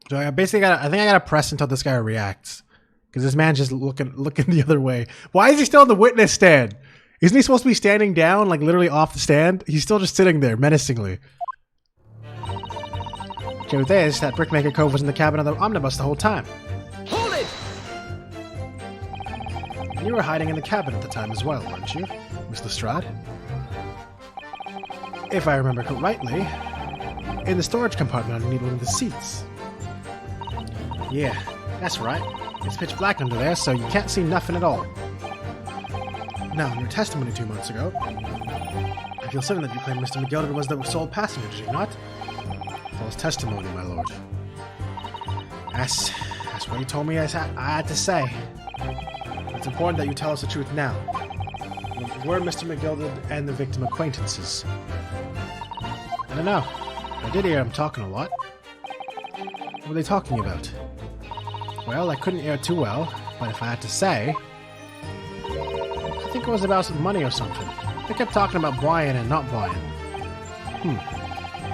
So I think I gotta press until this guy reacts. Because this man's just looking the other way. Why is he still on the witness stand? Isn't he supposed to be standing down, like literally off the stand? He's still just sitting there, menacingly. Truth is, that Brickmaker Cove was in the cabin of the omnibus the whole time. Hold it! And you were hiding in the cabin at the time as well, weren't you, Miss Lestrade? If I remember rightly, in the storage compartment underneath one of the seats. Yeah, that's right. It's pitch black under there, so you can't see nothing at all. Now, in your testimony 2 months ago, I feel certain that you claimed Mr. McGilden was the sole passenger, did you not? False testimony, my lord. That's what you told me I had to say. It's important that you tell us the truth now. Were Mr. McGilden and the victim acquaintances? I don't know. I did hear him talking a lot. What were they talking about? Well, I couldn't hear too well, but if I had to say, I think it was about some money or something. They kept talking about buying and not buying.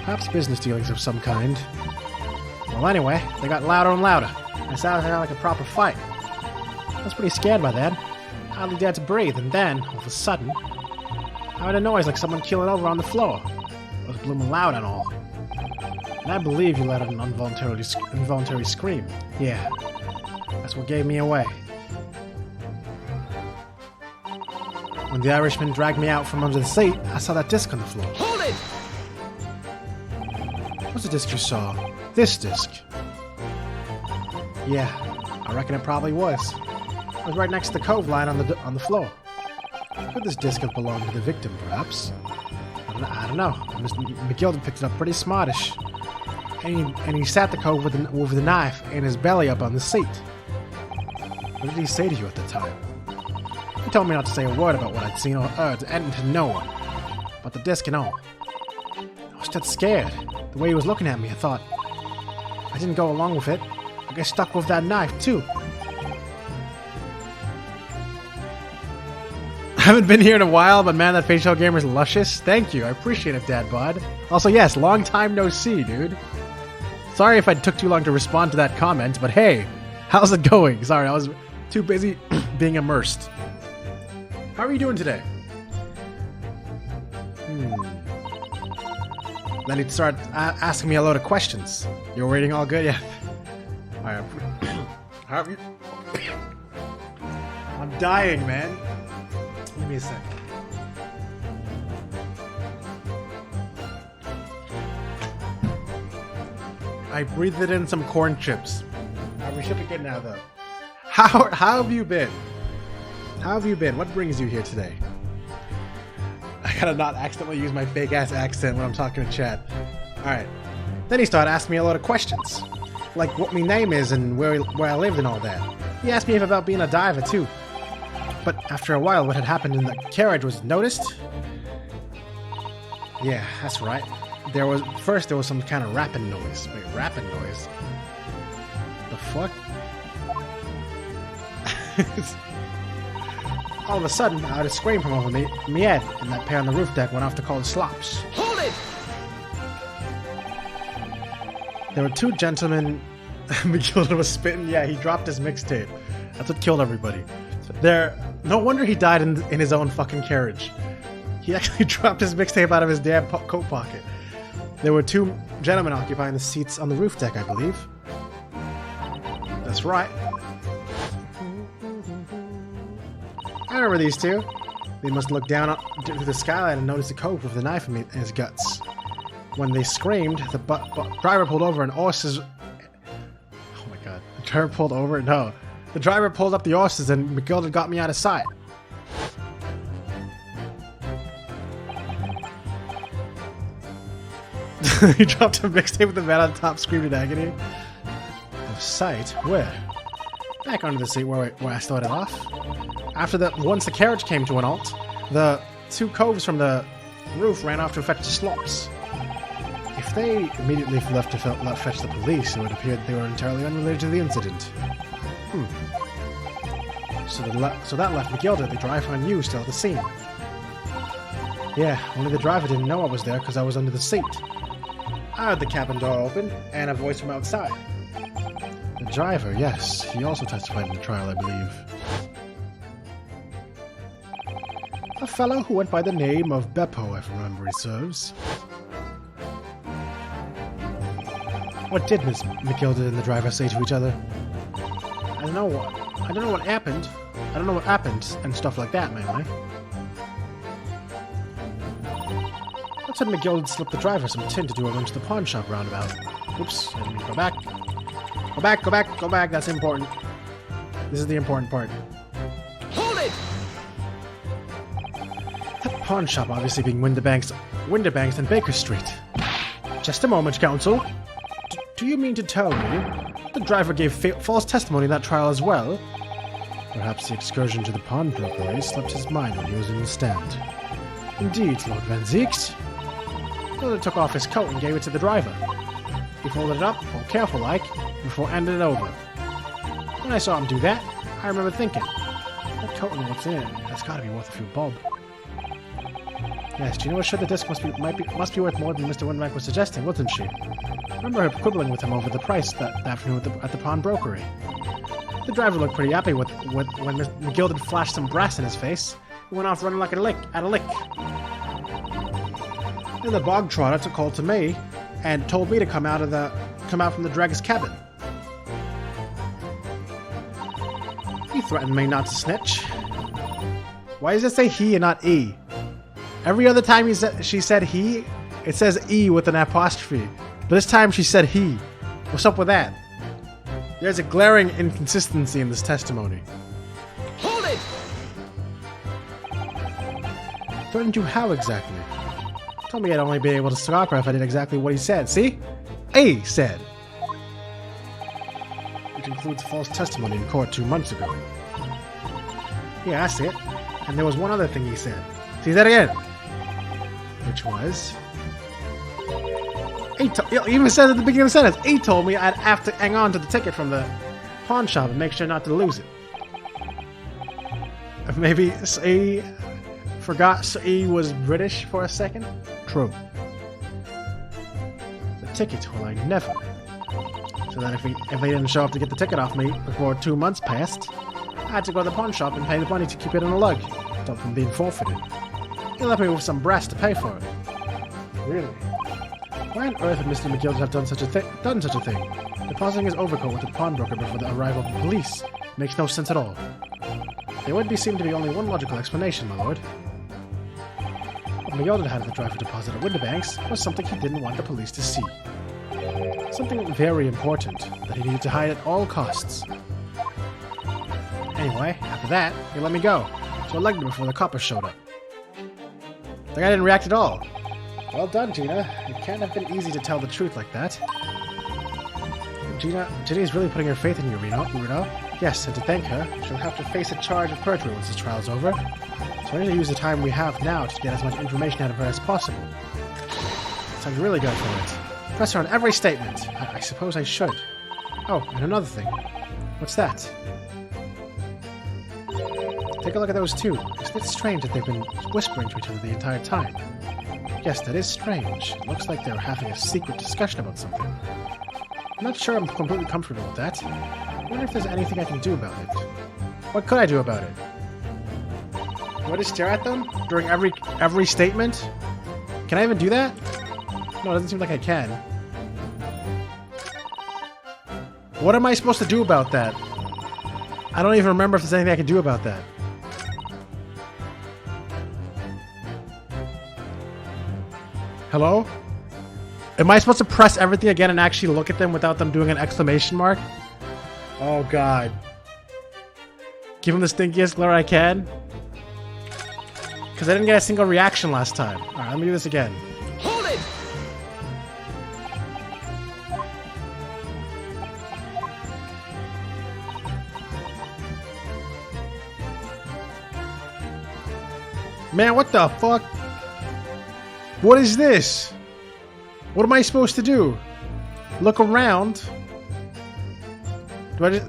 Perhaps business dealings of some kind. Well, anyway, they got louder and louder. It sounded like a proper fight. I was pretty scared by then. Hardly dared to breathe, and then, all of a sudden, I heard a noise like someone keeling over on the floor. It was blooming loud and all. And I believe you let out an involuntary scream. Yeah. That's what gave me away. When the Irishman dragged me out from under the seat, I saw that disc on the floor. Hold it! What's the disc you saw? This disc. Yeah, I reckon it probably was. It was right next to the cove line on the floor. Could this disc have belonged to the victim, perhaps? I don't know. Mr. McGilden picked it up pretty smartish. And he sat the cove with the knife and his belly up on the seat. What did he say to you at the time? He told me not to say a word about what I'd seen or heard, and to no one. But the disc and all. I was just scared. The way he was looking at me, I thought. I didn't go along with it. I got stuck with that knife, too. I haven't been here in a while, but man, that facial gamer's luscious. Thank you. I appreciate it, Dad Bod. Also, yes, long time no see, dude. Sorry if I took too long to respond to that comment, but hey, how's it going? Sorry, I was too busy being immersed. How are you doing today? Then he'd start asking me a load of questions. You're reading all good? Yeah. Alright. How are you? I'm dying, man. Give me a sec. I breathed it in some corn chips. We should be good now, though. How have you been? How have you been? What brings you here today? I gotta not accidentally use my fake ass accent when I'm talking to chat. Alright. Then he started asking me a lot of questions. Like what my name is and where I live and all that. He asked me about being a diver too. But after a while what had happened in the carriage was noticed. Yeah, that's right. First there was some kind of rapping noise. Wait, rapping noise? The fuck? All of a sudden, I heard a scream from over me head, and that pair on the roof deck went off to call the slops. Hold it! There were two gentlemen. McGilden was spitting. Yeah, he dropped his mixtape. That's what killed everybody. No wonder he died in his own fucking carriage. He actually dropped his mixtape out of his damn coat pocket. There were two gentlemen occupying the seats on the roof deck, I believe. That's right. I remember these two. They must look down through the skylight and notice the cove with the knife in his guts. When they screamed, the driver pulled over and horses... Oh my god. The driver pulled over? No. The driver pulled up the horses and McGilden got me out of sight. He dropped a mixtape with the man on top screaming in agony. Of sight? Where? Back under the seat where I started off. Once the carriage came to an halt, the two coves from the roof ran off to fetch the slops. If they immediately left to fetch the police, it would appear that they were entirely unrelated to the incident. So that left McGilden, the driver, and you still at the scene. Yeah, only the driver didn't know I was there because I was under the seat. I heard the cabin door open, and a voice from outside. The driver, yes, he also testified in the trial, I believe. A fellow who went by the name of Beppo, if memory serves. What did Miss McGilden and the driver say to each other? I don't know what happened. I don't know what happened and stuff like that, mainly. That's when McGilden slipped the driver some tin to do a run to the pawn shop roundabout. Oops, I didn't go back. Go back, that's important. This is the important part. Hold it! That pawn shop obviously being Winterbanks and Baker Street. Just a moment, counsel. Do you mean to tell me the driver gave false testimony in that trial as well? Perhaps the excursion to the pawnbroker slipped his mind when he was in the stand. Indeed, Lord Van Zeeks. The other took off his coat and gave it to the driver. He folded it up, all careful-like, before handing it over. When I saw him do that, I remember thinking, that coat and what's in it, that's gotta be worth a few bob. Yes, do you know what sure the disc must be worth more than Mr. Winbank was suggesting, wasn't she? I remember her quibbling with him over the price that afternoon at the pawnbrokery. The driver looked pretty happy when McGilden flashed some brass in his face. He went off running like a lick. Then the bog trotter took hold to me and told me to come out from the drag's cabin. He threatened me not to snitch. Why does it say he and not E? Every other time she said he, it says E with an apostrophe. But this time she said he. What's up with that? There's a glaring inconsistency in this testimony. Hold it! Threatened you how exactly? Told me I'd only be able to stop her if I did exactly what he said. See? A said. Which includes false testimony in court 2 months ago. Yeah, that's it. And there was one other thing he said. See that again? Which was... He even said at the beginning of the sentence, he told me I'd have to hang on to the ticket from the pawn shop and make sure not to lose it. Maybe he forgot he was British for a second? True. The ticket, well, I never. So that if he didn't show up to get the ticket off me before 2 months passed, I had to go to the pawn shop and pay the money to keep it in a lug, stop from being forfeited. He left me with some brass to pay for it. Really? Why on earth would Mr. McGill have done such a thing? Depositing his overcoat with the pawnbroker before the arrival of the police makes no sense at all. There would seem to be only one logical explanation, my lord. What McGill had the driver deposit at Winterbanks was something he didn't want the police to see. Something very important that he needed to hide at all costs. Anyway, after that, he let me go, so I legged him before the coppers showed up. The guy didn't react at all. Well done, Gina. It can't have been easy to tell the truth like that. Ginny's really putting her faith in you, Reno. Yes, and to thank her, she'll have to face a charge of perjury once this trial's over. So I need to use the time we have now to get as much information out of her as possible. Sounds really good for it. Press her on every statement. I suppose I should. Oh, and another thing. What's that? Take a look at those two. Isn't it strange that they've been whispering to each other the entire time? Yes, that is strange. It looks like they're having a secret discussion about something. I'm not sure I'm completely comfortable with that. I wonder if there's anything I can do about it. What could I do about it? Do I just stare at them during every statement? Can I even do that? No, it doesn't seem like I can. What am I supposed to do about that? I don't even remember if there's anything I can do about that. Hello? Am I supposed to press everything again and actually look at them without them doing an exclamation mark? Oh god. Give him the stinkiest glare I can? Because I didn't get a single reaction last time. Alright, let me do this again. Hold it! Man, what the fuck? What is this? What am I supposed to do? Look around?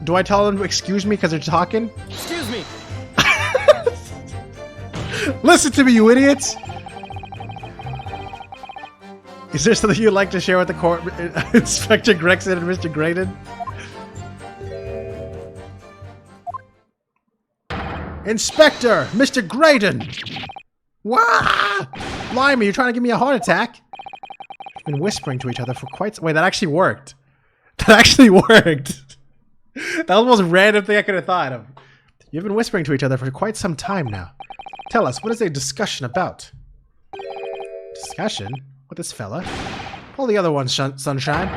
Do I tell them to excuse me because they're talking? Excuse me! Listen to me, you idiots! Is there something you'd like to share with the court, Inspector Gregson and Mr. Graydon? Inspector! Mr. Graydon! Wah! Blimey, you're trying to give me a heart attack? We've been whispering to each other for quite some... Wait, that actually worked. That actually worked. That was the most random thing I could have thought of. You've been whispering to each other for quite some time now. Tell us, what is a discussion about? Discussion? With this fella? All the other ones, Sunshine.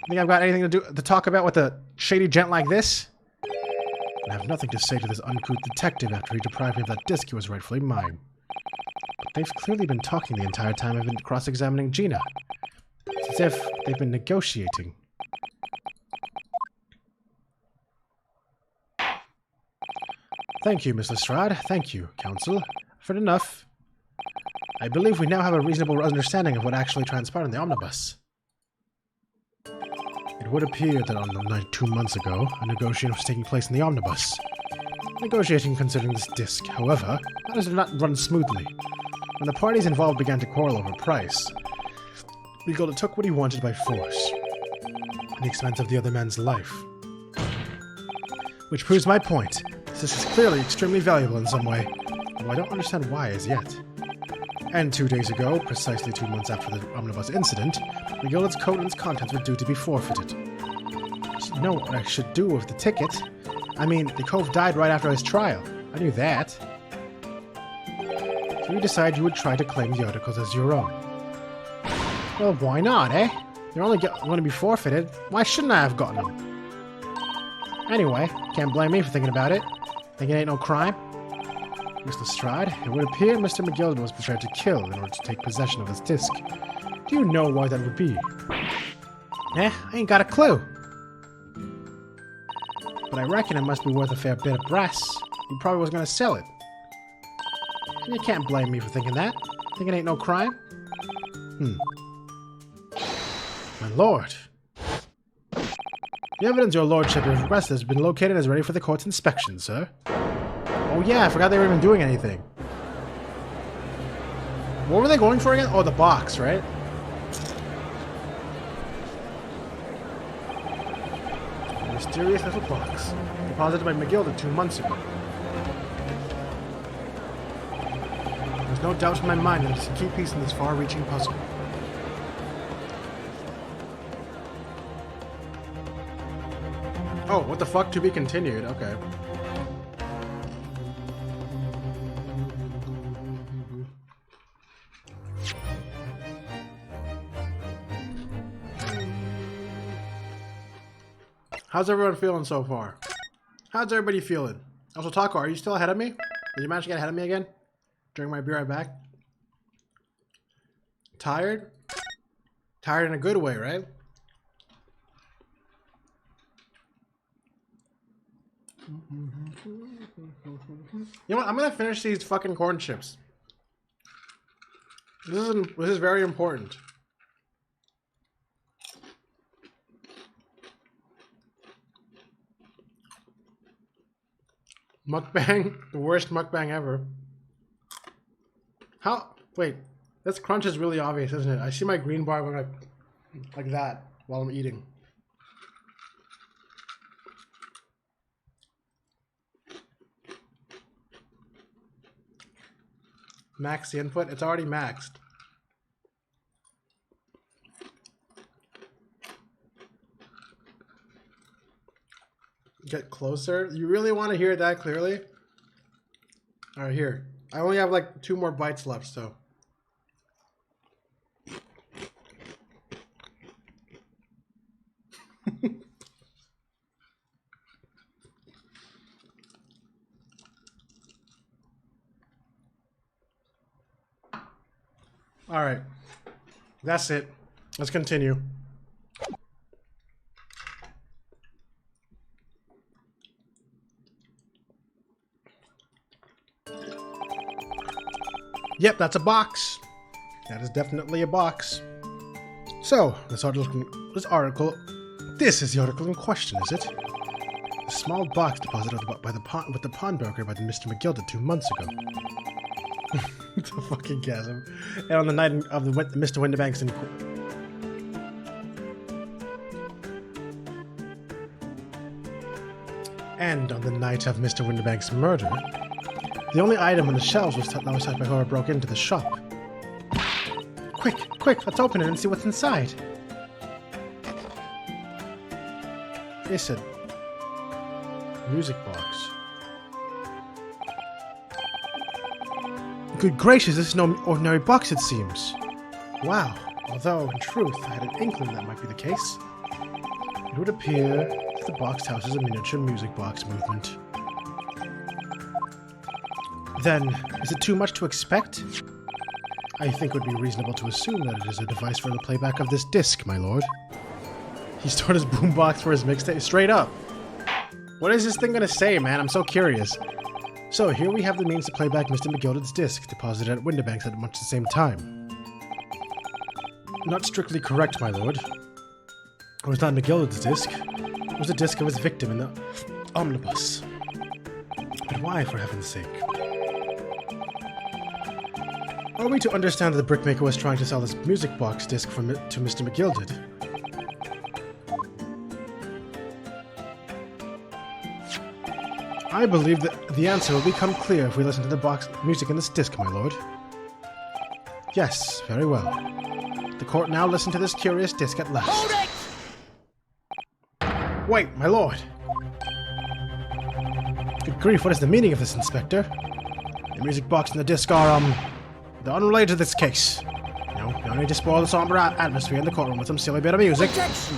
Think I've got anything to talk about with a shady gent like this? I have nothing to say to this uncouth detective after he deprived me of that disc he was rightfully mine. But they've clearly been talking the entire time I've been cross-examining Gina. It's as if they've been negotiating. Thank you, Miss Lestrade. Thank you, Counsel. For enough. I believe we now have a reasonable understanding of what actually transpired in the omnibus. It would appear that on the night 2 months ago, a negotiation was taking place in the omnibus. Negotiating concerning this disc, however, matters did not run smoothly. When the parties involved began to quarrel over price, Legal took what he wanted by force, at the expense of the other man's life. Which proves my point. This is clearly extremely valuable in some way, although I don't understand why as yet. And 2 days ago, precisely 2 months after the omnibus incident, the gilded's coat and its contents were due to be forfeited. I should know what I should do with the ticket. I mean, the cove died right after his trial. I knew that. So you decided you would try to claim the articles as your own. Well, why not, eh? They're only going to be forfeited. Why shouldn't I have gotten them? Anyway, can't blame me for thinking about it. Thinking it ain't no crime. Mr. Stride, it would appear Mr. McGilden was prepared to kill in order to take possession of this disc. Do you know why that would be? I ain't got a clue. But I reckon it must be worth a fair bit of brass. He probably was gonna sell it. And you can't blame me for thinking that. Thinking ain't no crime. My lord. The evidence your lordship has requested has been located as ready for the court's inspection, sir. Oh yeah, I forgot they were even doing anything. What were they going for again? Oh, the box, right? A mysterious little box. Deposited by McGilden 2 months ago. There's no doubt in my mind that it's a key piece in this far-reaching puzzle. Oh, what the fuck? To be continued. Okay. How's everyone feeling so far? How's everybody feeling? Also, Taco, are you still ahead of me? Did you manage to get ahead of me again? During my be right back? Tired? Tired in a good way, right? You know what? I'm gonna finish these fucking corn chips. This is very important. Mukbang, the worst mukbang ever. How? Wait, this crunch is really obvious, isn't it? I see my green bar when like that while I'm eating. Max the input. It's already maxed. Get closer. You really want to hear it that clearly? Alright, here. I only have like 2 more bites left, so. Alright. That's it. Let's continue. Yep, that's a box. That is definitely a box. So, this is the article in question, is it? A small box deposited with the pawnbroker by Mr. McGilden 2 months ago. It's a fucking chasm. And on the night of the Mr. Windibank's and on the night of Mr. Windibank's murder, the only item on the shelves was that was touched by whoever broke into the shop. Quick, quick, let's open it and see what's inside. It's a music box. Good gracious, this is no ordinary box, it seems. Wow, although in truth I had an inkling that might be the case. It would appear that the box houses a miniature music box movement. Then, is it too much to expect? I think it would be reasonable to assume that it is a device for the playback of this disc, my lord. He stored his boombox for his mixtape straight up. What is this thing gonna say, man? I'm so curious. So, here we have the means to play back Mr. McGilden's disc, deposited at Windibank's at much the same time. Not strictly correct, my lord. It was not McGilden's disc. It was the disc of his victim in the omnibus. But why, for heaven's sake? Are we to understand that the brickmaker was trying to sell this music box disc to Mr. McGilden? I believe that the answer will become clear if we listen to the box music in this disc, my lord. Yes, very well. The court now listen to this curious disc at last. Hold it! Wait, my lord! Good grief, what is the meaning of this, Inspector? The music box and the disc are, they're unrelated to this case. No need to spoil the somber atmosphere in the courtroom with some silly bit of music. Objection!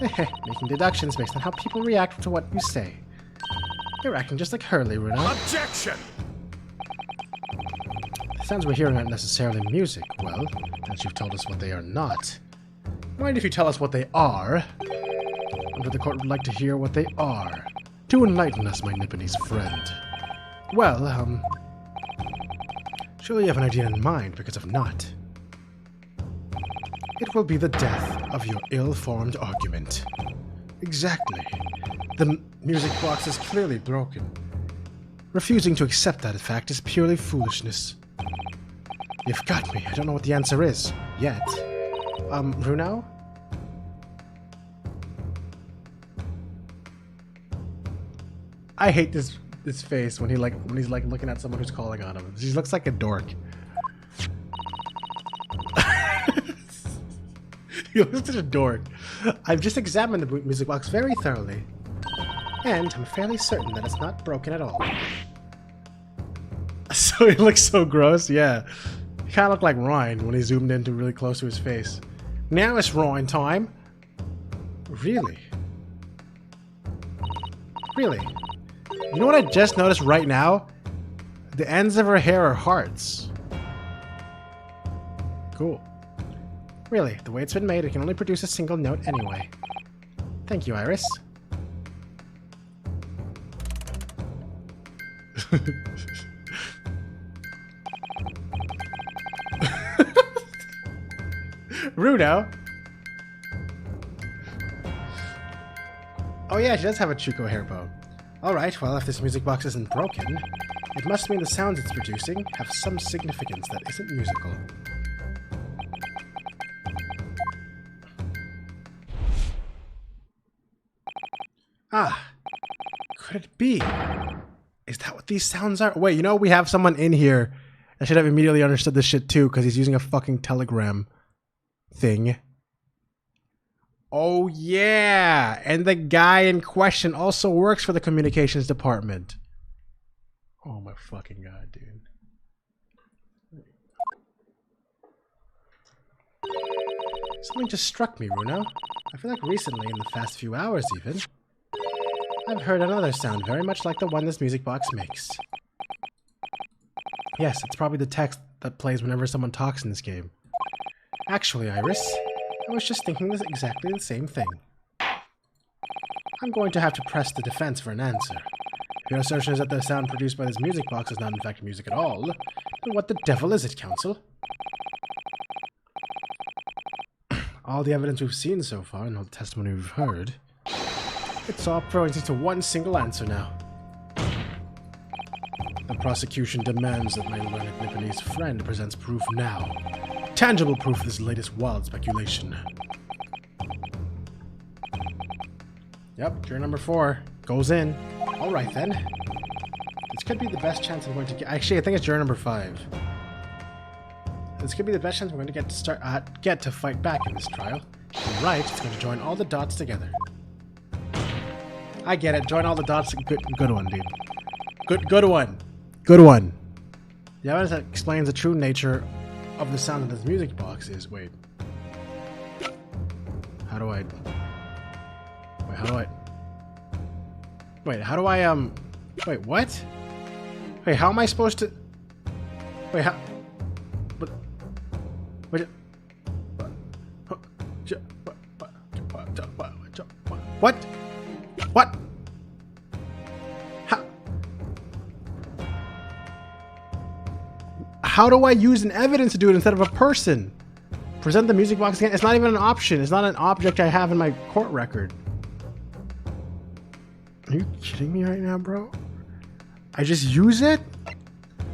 Making deductions based on how people react to what you say. You're acting just like Hurley, Runa. Objection! The sounds we're hearing aren't necessarily music. Well, since you've told us what they are not. Mind if you tell us what they are? Under the court would like to hear what they are. To enlighten us, my Nipponese friend. Well, surely you have an idea in mind, because if not, it will be the death of your ill-formed argument. Exactly. The music box is clearly broken. Refusing to accept that fact is purely foolishness. You've got me. I don't know what the answer is. Yet. Runao? I hate this face when he's looking at someone who's calling on him. He looks like a dork. He looks like a dork. I've just examined the music box very thoroughly. And I'm fairly certain that it's not broken at all. So he looks so gross, yeah. He kind of looked like Ryan when he zoomed into really close to his face. Now it's Ryan time. Really? Really? You know what I just noticed right now? The ends of her hair are hearts. Cool. Really, the way it's been made, it can only produce a single note anyway. Thank you, Iris. Rudo. Oh yeah, she does have a Chuko hair bow. Alright, well if this music box isn't broken, it must mean the sounds it's producing have some significance that isn't musical. Ah, could it be? Is that what these sounds are? Wait, you know we have someone in here that should have immediately understood this shit too, because he's using a fucking telegram thing. Oh yeah, and the guy in question also works for the communications department. Oh my fucking god, dude. Something just struck me, Runo. I feel like recently, in the past few hours even, I've heard another sound very much like the one this music box makes. Yes, it's probably the text that plays whenever someone talks in this game. Actually, Iris, I was just thinking exactly the same thing. I'm going to have to press the defense for an answer. If your assertion is that the sound produced by this music box is not in fact music at all, then what the devil is it, Counsel? All the evidence we've seen so far and all the testimony we've heard, it's all pointing to one single answer now. The prosecution demands that my learned Nipponese friend presents proof now. Tangible proof of this latest wild speculation. Yep, juror number 4 goes in. Alright then. This could be the best chance I'm going to get. Actually, I think it's juror number 5. This could be the best chance we're going to get to fight back in this trial. And right, it's going to join all the dots together. I get it. Join all the dots. Good one, dude. Good one. Good one. The evidence that explains the true nature of the sound of this music box is... Wait. How do I... Wait, how do I... Wait, how do I, Wait, what? Wait, how am I supposed to... Wait, how... But... Wait... What? What? How do I use an evidence to do it instead of a person? Present the music box again? It's not even an option. It's not an object I have in my court record. Are you kidding me right now, bro? I just use it?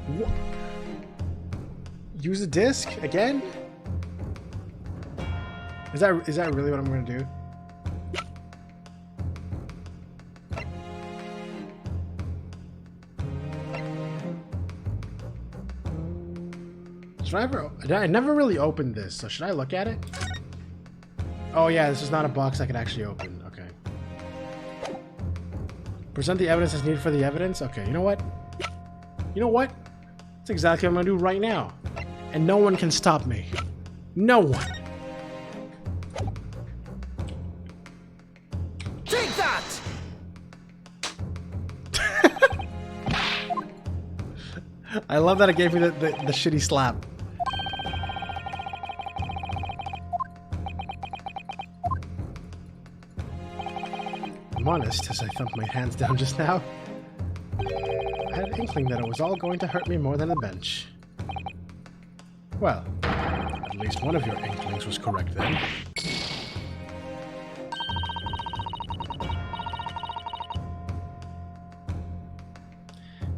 What? Use a disc again? Is that really what I'm gonna do? I never really opened this, so should I look at it? Oh yeah, this is not a box I can actually open. Okay. Present the evidence as needed for the evidence? Okay, you know what? You know what? That's exactly what I'm gonna do right now. And no one can stop me. No one. I love that it gave me the shitty slap. I'm honest, as I thumped my hands down just now. I had an inkling that it was all going to hurt me more than the bench. Well, at least one of your inklings was correct then.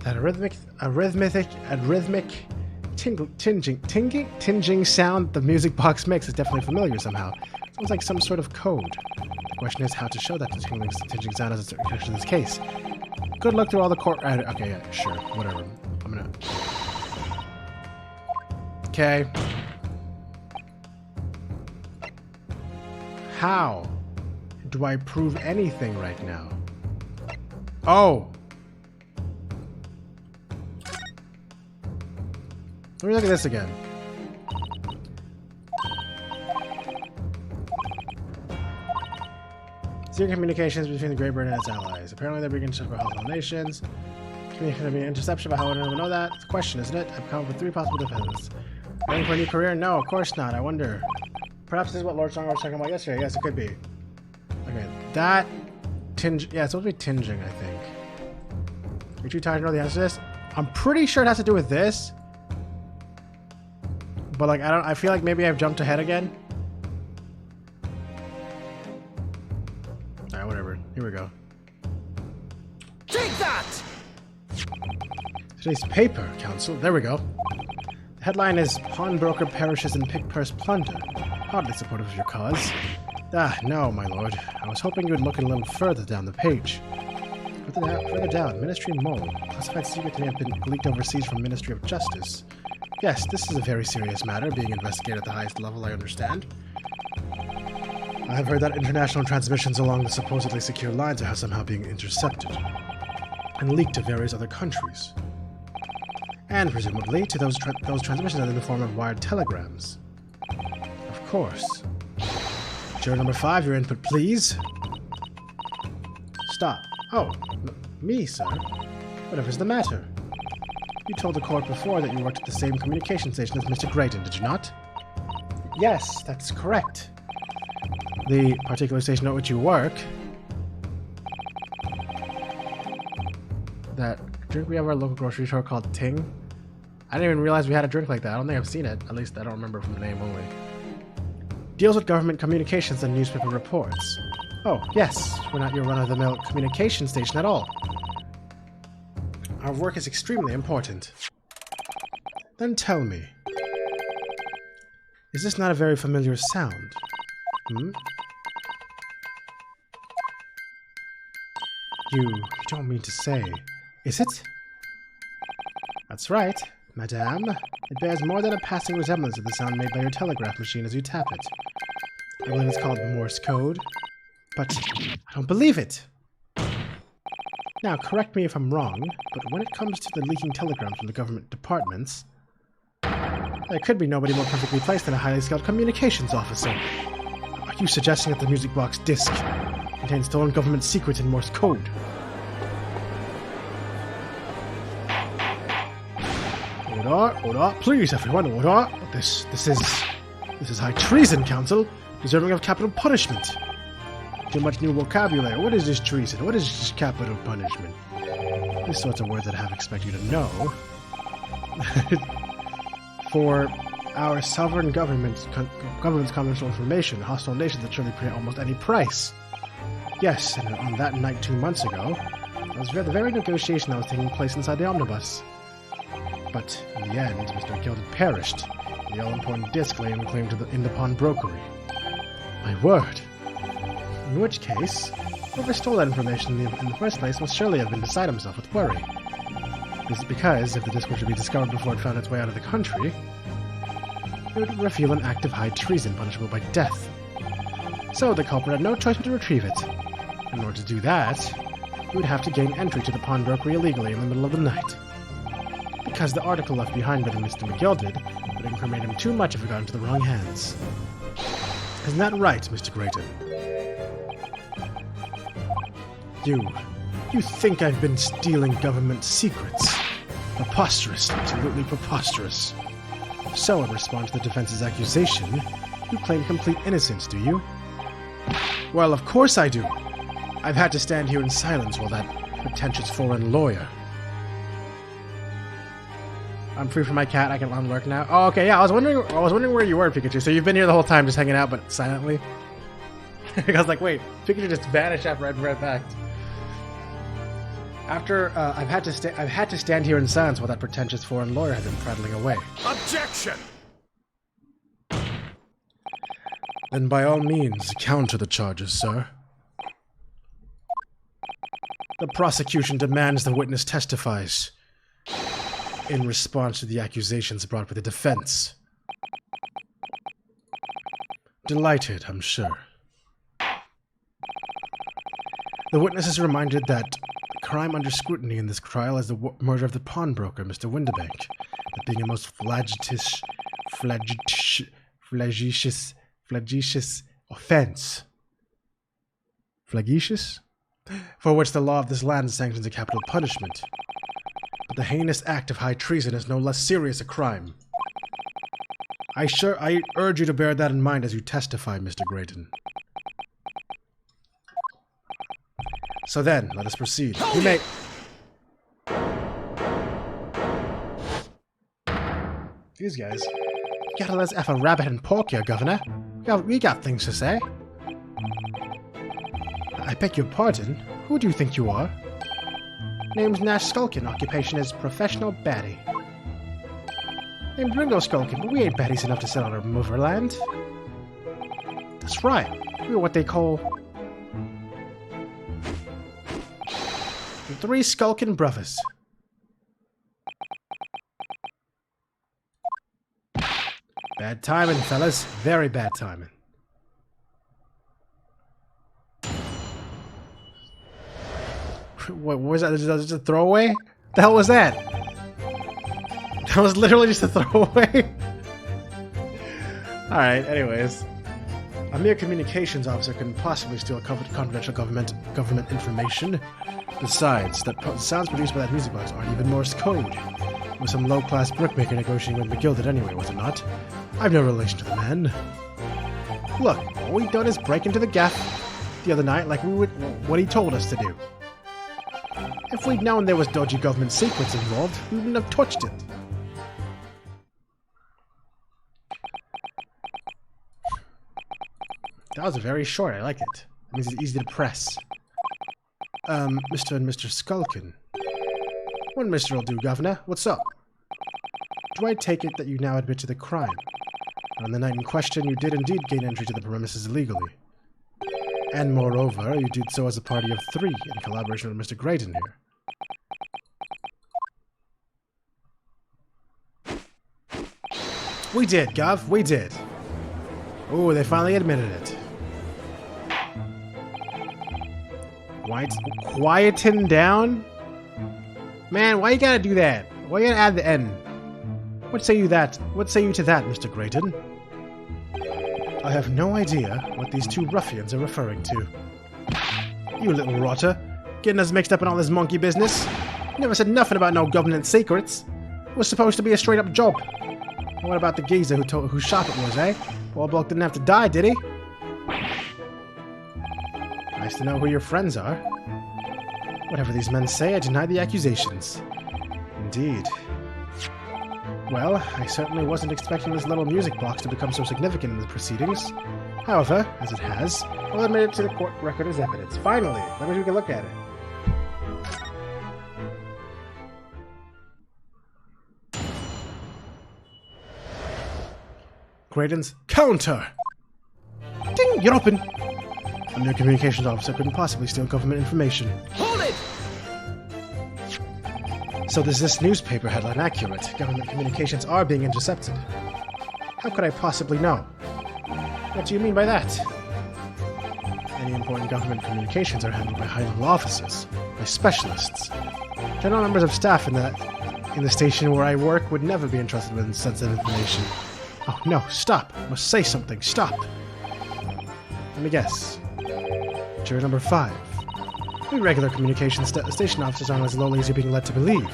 That rhythmic tinging sound the music box makes is definitely familiar somehow. Sounds like some sort of code. The question is how to show that the tinging sound as a connection in this case. Good luck through all the okay, yeah, sure, whatever. I'm gonna... Okay. How do I prove anything right now? Oh! Let me look at this again. Zero communications between the Great Bird and its allies. Apparently they're beginning to talk about hostile nations. Communication being interception, but how would anyone know that? It's a question, isn't it? I've come up with 3 possible defenses. Waiting for a new career? No, of course not. I wonder. Perhaps this is what Lord Strong was talking about yesterday. Yes, it could be. Okay, that... tinge... Yeah, it's supposed to be tinging, I think. Are you too tired to know the answer to this? I'm pretty sure it has to do with this. But, like, I feel like maybe I've jumped ahead again. Alright, whatever. Here we go. Take that! Today's paper, Council. There we go. The headline is Pawnbroker Perishes in Pick Purse Plunder. Hardly supportive of your cause. Ah, no, my lord. I was hoping you would look a little further down the page. Further down, Ministry Mole. Classified secret may have been leaked overseas from Ministry of Justice. Yes, this is a very serious matter, being investigated at the highest level, I understand. I have heard that international transmissions along the supposedly secure lines are somehow being intercepted and leaked to various other countries. And presumably, to those transmissions are in the form of wired telegrams. Of course. Juror number 5, your input, please. Stop. Oh, me, sir? Whatever's the matter? You told the court before that you worked at the same communication station as Mr. Grayton, did you not? Yes, that's correct. The particular station at which you work... That drink we have at our local grocery store called Ting? I didn't even realize we had a drink like that. I don't think I've seen it. At least I don't remember from the name only. Deals with government communications and newspaper reports. Oh, yes. We're not your run-of-the-mill communication station at all. Our work is extremely important. Then tell me, is this not a very familiar sound? Hmm? You don't mean to say, is it? That's right, madame. It bears more than a passing resemblance to the sound made by your telegraph machine as you tap it. I believe it's called Morse code. But I don't believe it! Now, correct me if I'm wrong, but when it comes to the leaking telegrams from the government departments, there could be nobody more perfectly placed than a highly skilled communications officer. Are you suggesting that the music box disc contains stolen government secrets in Morse code? Order, please, everyone, order. This is high treason, Council, deserving of capital punishment. Too much new vocabulary. What is this treason? What is this capital punishment? These sorts of words that I have expect you to know. For our sovereign government's confidential information, hostile nations that surely pay almost any price. Yes, and on that night 2 months ago, it was the very negotiation that was taking place inside the omnibus. But in the end, Mr. Gilded perished, and the all-important disc lay in the pawnbrokery. My word. In which case, whoever stole that information in the first place must surely have been beside himself with worry. This is because, if the disc were to be discovered before it found its way out of the country, it would reveal an act of high treason punishable by death. So the culprit had no choice but to retrieve it. In order to do that, he would have to gain entry to the pawnbrokery illegally in the middle of the night. Because the article left behind by Mr. McGilded would incriminate him too much if it got into the wrong hands. Isn't that right, Mr. Grayton? You think I've been stealing government secrets? Preposterous. Absolutely preposterous. So, in response to the defense's accusation, you claim complete innocence, do you? Well, of course I do. I've had to stand here in silence while that pretentious foreign lawyer... I'm free from my cat. I can unlurk now. Oh, okay. Yeah, I was wondering where you were, Pikachu. So you've been here the whole time, just hanging out, but silently. I was like, wait, Pikachu just vanished after I read back. After I've had to stand here in silence while that pretentious foreign lawyer has been prattling away. Objection! Then by all means, counter the charges, sir. The prosecution demands the witness testifies in response to the accusations brought by the defense. Delighted, I'm sure. The witness is reminded that the crime under scrutiny in this trial is the murder of the pawnbroker, Mr. Windibank, that being a most flagitious offense. Flagitious? For which the law of this land sanctions a capital punishment. But the heinous act of high treason is no less serious a crime. I urge you to bear that in mind as you testify, Mr. Grayton. So then, let us proceed. You may... These guys. You gotta let us F a rabbit and pork here, Governor. We got things to say. I beg your pardon. Who do you think you are? Name's Nash Skulkin. Occupation is professional baddie. Name's Ringo Skulkin, but we ain't baddies enough to sit on our motherland. That's right. We're what they call... the Three Skulkin Brothers. Bad timing, fellas. Very bad timing. What was that? Was that just a throwaway? The hell was that? That was literally just a throwaway? Alright, anyways. A mere communications officer couldn't possibly steal confidential government information. Besides, the sounds produced by that music box aren't even Morse code. It was some low-class brickmaker negotiating with McGilded anyway, was it not? I've no relation to the man. Look, all we done is break into the gaff the other night like we would what he told us to do. If we'd known there was dodgy government secrets involved, we wouldn't have touched it. That was very short, I like it. It means it's easy to press. Mr. and Mr. Skulkin. One Mr. will do, Governor. What's up? Do I take it that you now admit to the crime? On the night in question, you did indeed gain entry to the premises illegally. And moreover, you did so as a party of 3 in collaboration with Mr. Grayton here. We did, Gov. We did. Ooh, they finally admitted it. Quieting down? Man, why you gotta do that? Why you gotta add the N? What say you to that, Mr. Grayton? I have no idea what these 2 ruffians are referring to. You little rotter, getting us mixed up in all this monkey business. You never said nothing about no government secrets. It was supposed to be a straight-up job. What about the geezer whose shop it was, eh? Poor bloke didn't have to die, did he? Nice to know who your friends are. Whatever these men say, I deny the accusations. Indeed. Well, I certainly wasn't expecting this little music box to become so significant in the proceedings. However, as it has, I'll admit it to the court record as evidence. Finally! Let me take a look at it. Grayton's counter! Ding! You're open! A mere communications officer couldn't possibly steal government information. Hold it! So is this newspaper headline accurate? Government communications are being intercepted. How could I possibly know? What do you mean by that? Any important government communications are handled by high-level officers, by specialists. General members of staff in the station where I work would never be entrusted with sensitive information. Oh no, stop! I must say something, stop! Let me guess. Juror number 5. We regular communications station officers aren't as lowly as you're being led to believe.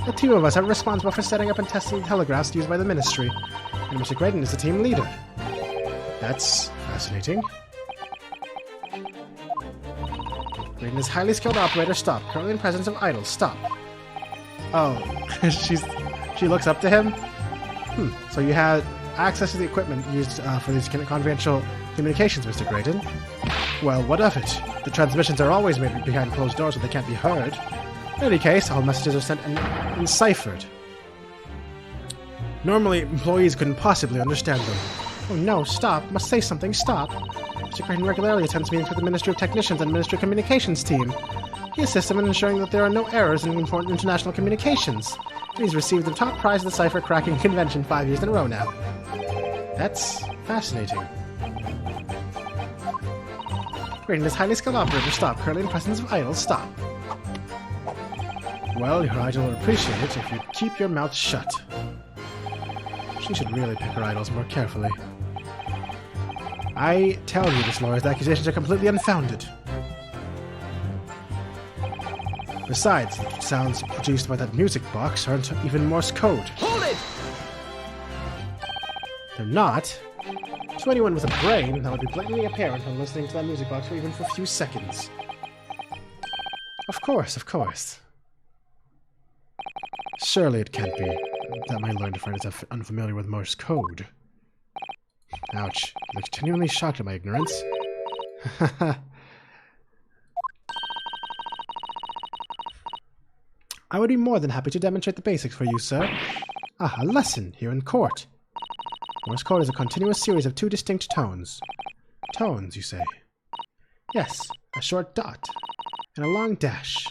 The two of us are responsible for setting up and testing the telegraphs used by the Ministry, and Mr. Graydon is the team leader. That's fascinating. Graydon is highly skilled operator. Stop. Currently in presence of idols. Stop. Oh, she looks up to him? So you had access to the equipment used for these confidential communications, Mr. Graydon. Well, what of it? The transmissions are always made behind closed doors so they can't be heard. In any case, all messages are sent and ciphered. Normally, employees couldn't possibly understand them. Oh no, stop. Must say something, stop. Mr. Graydon regularly attends meetings with the Ministry of Technicians and Ministry of Communications team. He assists them in ensuring that there are no errors in important international communications. And he's received the top prize of the cipher cracking convention 5 years in a row now. That's fascinating. Graydon is highly skilled operator. Stop. Currently in presence of idols. Stop. Well, your idol will appreciate it if you keep your mouth shut. She should really pick her idols more carefully. I tell you, this lawyer's accusations are completely unfounded. Besides, the sounds produced by that music box aren't even Morse code. Hold it! They're not? To anyone with a brain, that would be blatantly apparent when listening to that music box for even for a few seconds. Of course, of course. Surely it can't be that my learned friend is unfamiliar with Morse code. Ouch. I look genuinely shocked at my ignorance. I would be more than happy to demonstrate the basics for you, sir. Ah, a lesson here in court. Morse code is a continuous series of two distinct tones. Tones, you say? Yes, a short dot and a long dash.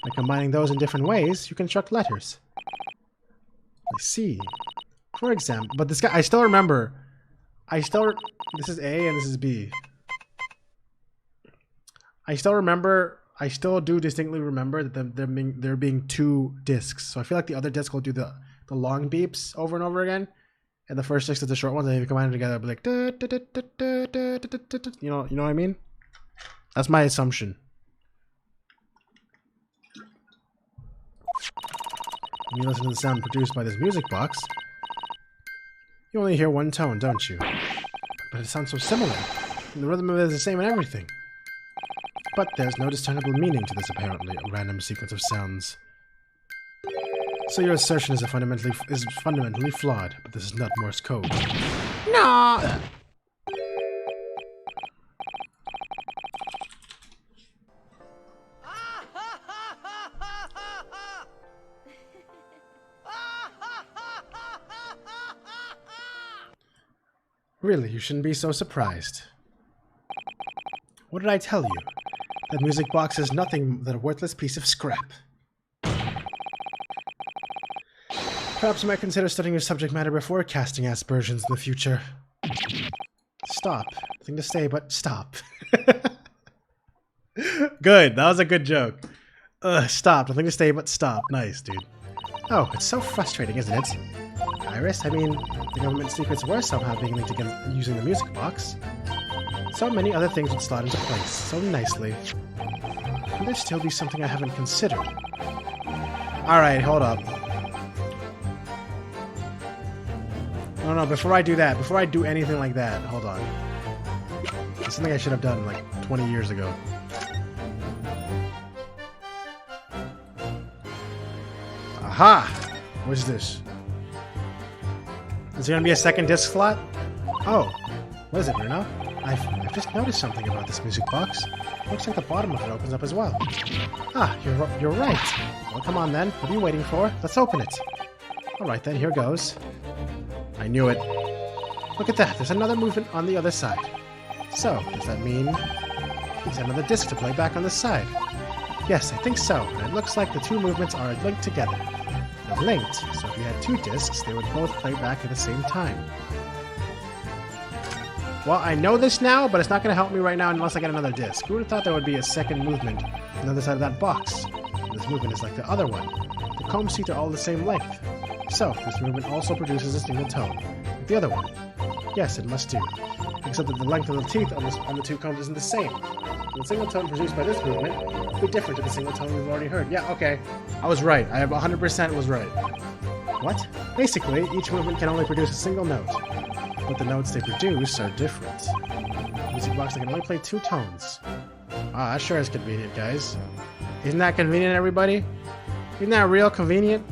By combining those in different ways, you construct letters. I see. For example, but this guy, I still remember. This is A and this is B. I still do distinctly remember that there being two discs. So I feel like the other disc will do the long beeps over and over again. And the first disc is the short one, and if you combine them together, it'll be like you know what I mean? That's my assumption. When you listen to the sound produced by this music box, you only hear one tone, don't you? But it sounds so similar. And the rhythm of it is the same in everything. But there's no discernible meaning to this apparently random sequence of sounds. So your assertion is fundamentally flawed, but this is not Morse code. No! Really, you shouldn't be so surprised. What did I tell you? That music box is nothing but a worthless piece of scrap. Perhaps you might consider studying your subject matter before casting aspersions in the future. Stop. Nothing to say but stop. Good. That was a good joke. Stop. Nothing to say but stop. Nice, dude. Oh, it's so frustrating, isn't it? Iris, I mean, the government secrets were somehow being linked against using the music box. So many other things would slot into place so nicely. Could there still be something I haven't considered? Alright, hold up. No, before I do that, before I do anything like that, hold on. It's something I should have done like 20 years ago. Aha! What is this? Is there gonna be a second disc slot? Oh, what is it, Bruno? I've just noticed something about this music box. Looks like the bottom of it opens up as well. Ah, you're right. Well, come on then. What are you waiting for? Let's open it. All right then, here goes. I knew it. Look at that. There's another movement on the other side. So, does that mean there's another disc to play back on this side? Yes, I think so. And it looks like the two movements are linked together. They're linked, so if you had two discs, they would both play back at the same time. Well, I know this now, but it's not going to help me right now unless I get another disc. Who would have thought there would be a second movement on the other side of that box? And this movement is like the other one. The comb teeth are all the same length. So, this movement also produces a single tone, like the other one. Yes, it must do. Except that the length of the teeth on the two combs isn't the same. The single tone produced by this movement will be different to the single tone we've already heard. Yeah, okay. I was right. I have 100% was right. What? Basically, each movement can only produce a single note, but the notes they produce are different. The music box can only play 2 tones. Ah, that sure is convenient, guys. Isn't that convenient, everybody? Isn't that real convenient?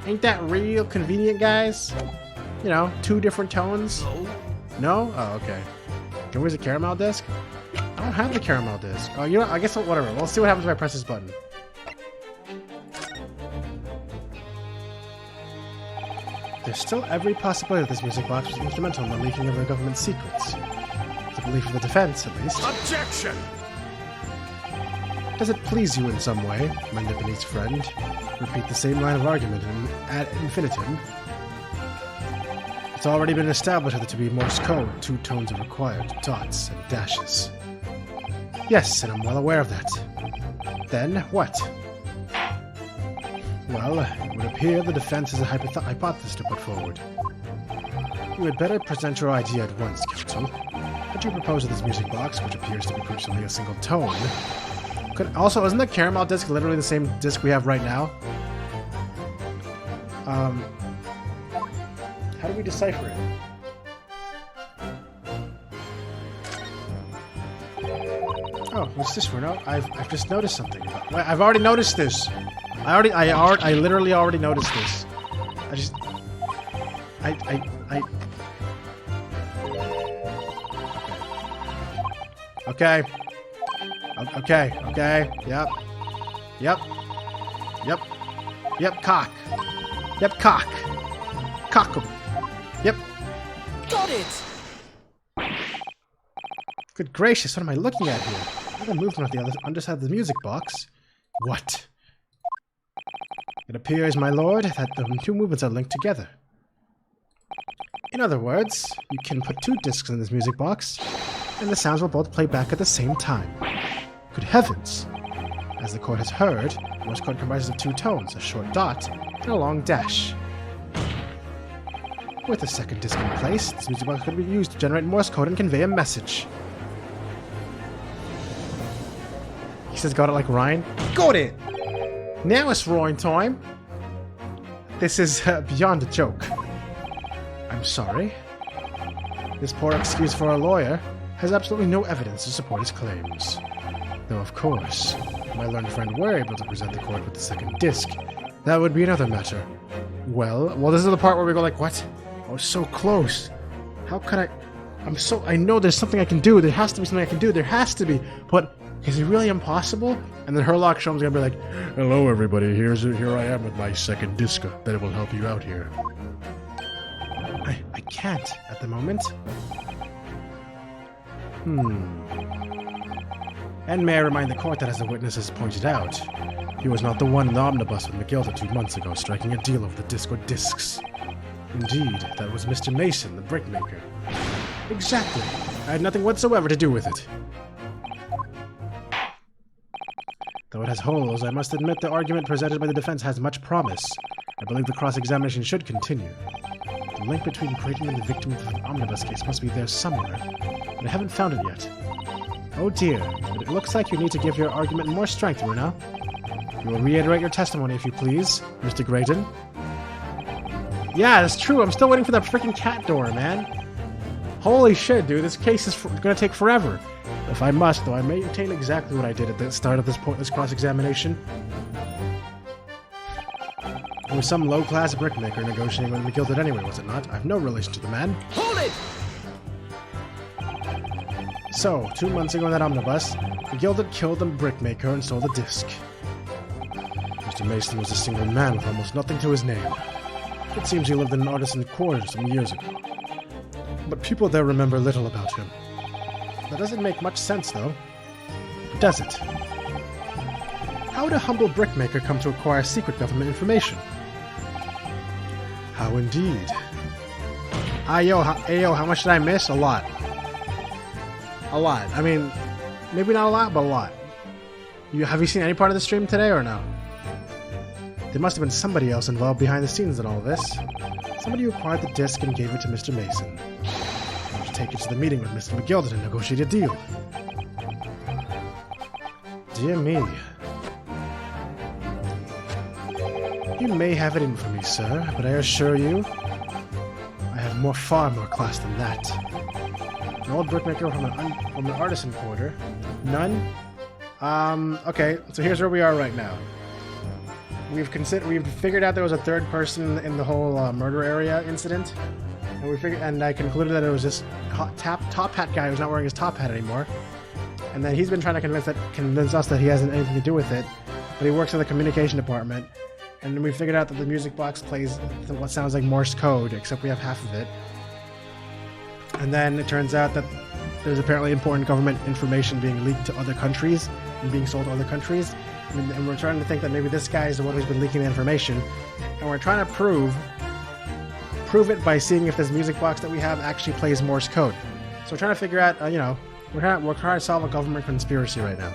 Ain't that real convenient, guys? You know, 2 different tones? No? Oh, okay. Can we use a caramel disc? I don't have the caramel disc. Oh, you know, I guess whatever. We'll see what happens if I press this button. There's still every possibility that this music box was instrumental in the leaking of the government's secrets. The belief of the defense, at least. Objection! Does it please you in some way, my Nipponese friend, repeat the same line of argument ad infinitum? It's already been established that to be Morse code, 2 tones are required, dots and dashes. Yes, and I'm well aware of that. Then, what? Well, it would appear the defense has a hypothesis to put forward. You had better present your idea at once, Counsel. What you propose with this music box, which appears to be produced only a single tone... Also, isn't the caramel disc literally the same disc we have right now? How do we decipher it? Oh, what's this for? No, I've just noticed something. I've already noticed this. I literally already noticed this. Okay. Okay. Yep, cock. Yep, cock. Cock 'em. Yep. Got it! Good gracious, what am I looking at here? Another movement on the underside of the music box. What? It appears, my lord, that the 2 movements are linked together. In other words, you can put 2 discs in this music box, and the sounds will both play back at the same time. Good heavens! As the court has heard, Morse code comprises of 2 tones, a short dot, and a long dash. With a second disc in place, this music box could be used to generate Morse code and convey a message. He says got it like Ryan. Got it! Now it's Ryan time! This is beyond a joke. I'm sorry. This poor excuse for a lawyer has absolutely no evidence to support his claims. Though, of course, if my learned friend were able to present the court with the second disc, that would be another matter. Well, this is the part where we go like, what? I was so close. How can I know there's something I can do. There has to be something I can do. There has to be. But is it really impossible? And then Herlock Sholmes gonna be like, hello everybody, here I am with my second disc that will help you out here. I can't at the moment. And may I remind the court that, as the witnesses pointed out, he was not the one in the omnibus with McGilda 2 months ago striking a deal over the disc or discs. Indeed, that was Mr. Mason, the brickmaker. Exactly. I had nothing whatsoever to do with it. Though it has holes, I must admit the argument presented by the defense has much promise. I believe the cross-examination should continue. The link between Creighton and the victim of the omnibus case must be there somewhere, but I haven't found it yet. Oh dear, but it looks like you need to give your argument more strength, Runa. You will reiterate your testimony if you please, Mr. Creighton. Yeah, that's true. I'm still waiting for that freaking cat door, man. Holy shit, dude. This case is gonna take forever. If I must, though, I maintain exactly what I did at the start of this cross-examination. It was some low-class brickmaker negotiating with McGilda anyway, was it not? I have no relation to the man. Hold it! So, 2 months ago in that omnibus, McGilda killed the brickmaker and stole the disc. Mr. Mason was a single man with almost nothing to his name. It seems he lived in an artisan quarter some years ago. But people there remember little about him. That doesn't make much sense, though. Does it? How would a humble brickmaker come to acquire secret government information? How indeed. Ayo, how much did I miss? A lot. A lot. I mean, maybe not a lot, but a lot. Have you seen any part of the stream today, or no? There must have been somebody else involved behind the scenes in all of this. Somebody who acquired the disc and gave it to Mr. Mason. I should take it to the meeting with Mr. McGilda to negotiate a deal. dear me. You may have it in for me, sir, but I assure you, I have far more class than that. An old brickmaker from an artisan quarter. None? Okay, so here's where we are right now. We've figured out there was a third person in the whole murder area incident, and I concluded that it was this top hat guy who's not wearing his top hat anymore, and then he's been trying to convince us that he hasn't anything to do with it, but he works in the communication department, and then we figured out that the music box plays what sounds like Morse code, except we have half of it, and then it turns out that there's apparently important government information being leaked to other countries and being sold to other countries. And we're trying to think that maybe this guy is the one who's been leaking the information, and we're trying to prove it by seeing if this music box that we have actually plays Morse code. So we're trying to figure out, we're trying to solve a government conspiracy right now.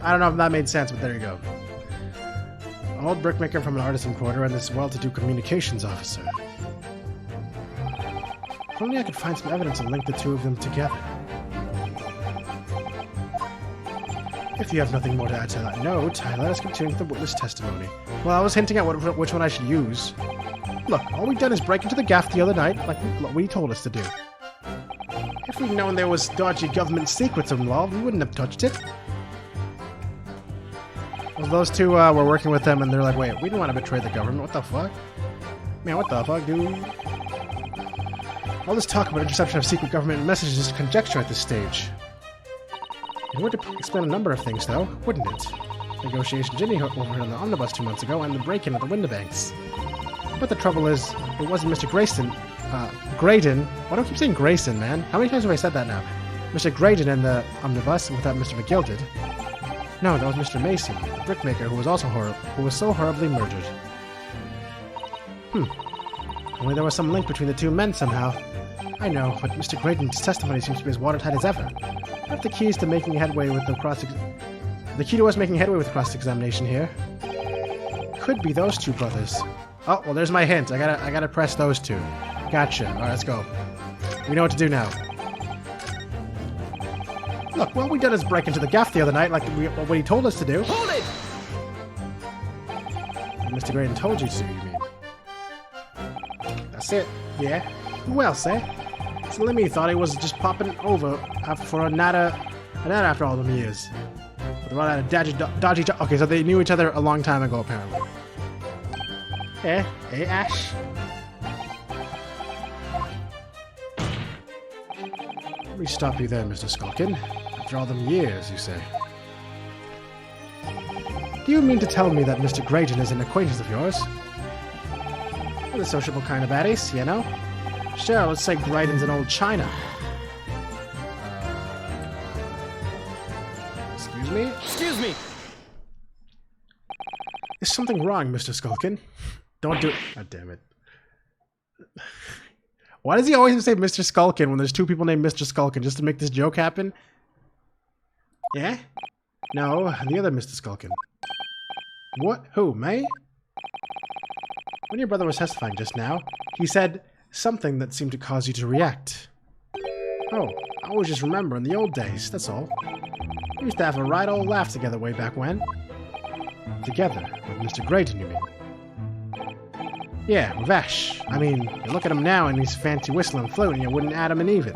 I don't know if that made sense, but there you go. An old brickmaker from an artisan quarter and this well-to-do communications officer. If only I could find some evidence and link the two of them together. If you have nothing more to add to that note, let us continue with the witness testimony. Well, I was hinting at which one I should use. Look, all we've done is break into the gaff the other night, like we told us to do. If we'd known there was dodgy government secrets involved, we wouldn't have touched it. Well, those two were working with them, and they're like, wait, we didn't want to betray the government. What the fuck? Man, what the fuck, dude? All this talk about interception of secret government messages is conjecture at this stage. It would explain a number of things, though, wouldn't it? Negotiations Ginny overheard on the omnibus 2 months ago, and the break-in at the Windibanks. But the trouble is, it wasn't Mr. Graydon. Why do I keep saying Grayson, man? How many times have I said that now? Mr. Graydon in the omnibus without Mr. McGilded. No, that was Mr. Mason, the brickmaker who was so horribly murdered. Only there was some link between the two men somehow. I know, but Mr. Graydon's testimony seems to be as watertight as ever. What if the key to making headway with the key to us making headway with cross-examination here could be those two brothers. Oh, well, there's my hint. I gotta press those two. Gotcha. All right, let's go. We know what to do now. Look, what we done is break into the gaff the other night, like what he told us to do. Hold it! Mr. Graydon told you to, you mean? That's it. Yeah. Who else, eh? Slimmy thought he was just popping over for a nada after all them years. But they're all out of dodgy. Okay, so they knew each other a long time ago, apparently. Eh, Ash? Let me stop you there, Mr. Skulkin. After all them years, you say. Do you mean to tell me that Mr. Graydon is an acquaintance of yours? We're the sociable kind of baddies, you know? Sure, let's say Graydon's an old China. Excuse me? Excuse me! Is something wrong, Mr. Skulkin? Don't do it. God damn it. Why does he always say Mr. Skulkin when there's two people named Mr. Skulkin just to make this joke happen? Yeah? No, the other Mr. Skulkin. What? Who? May? When your brother was testifying just now, he said something that seemed to cause you to react. Oh, I always just remember in the old days, that's all. We used to have a right old laugh together way back when. Together, with Mr. Graydon, you mean? Yeah, with Ash. I mean, you look at him now and he's fancy whistling flute and you wouldn't add him an even.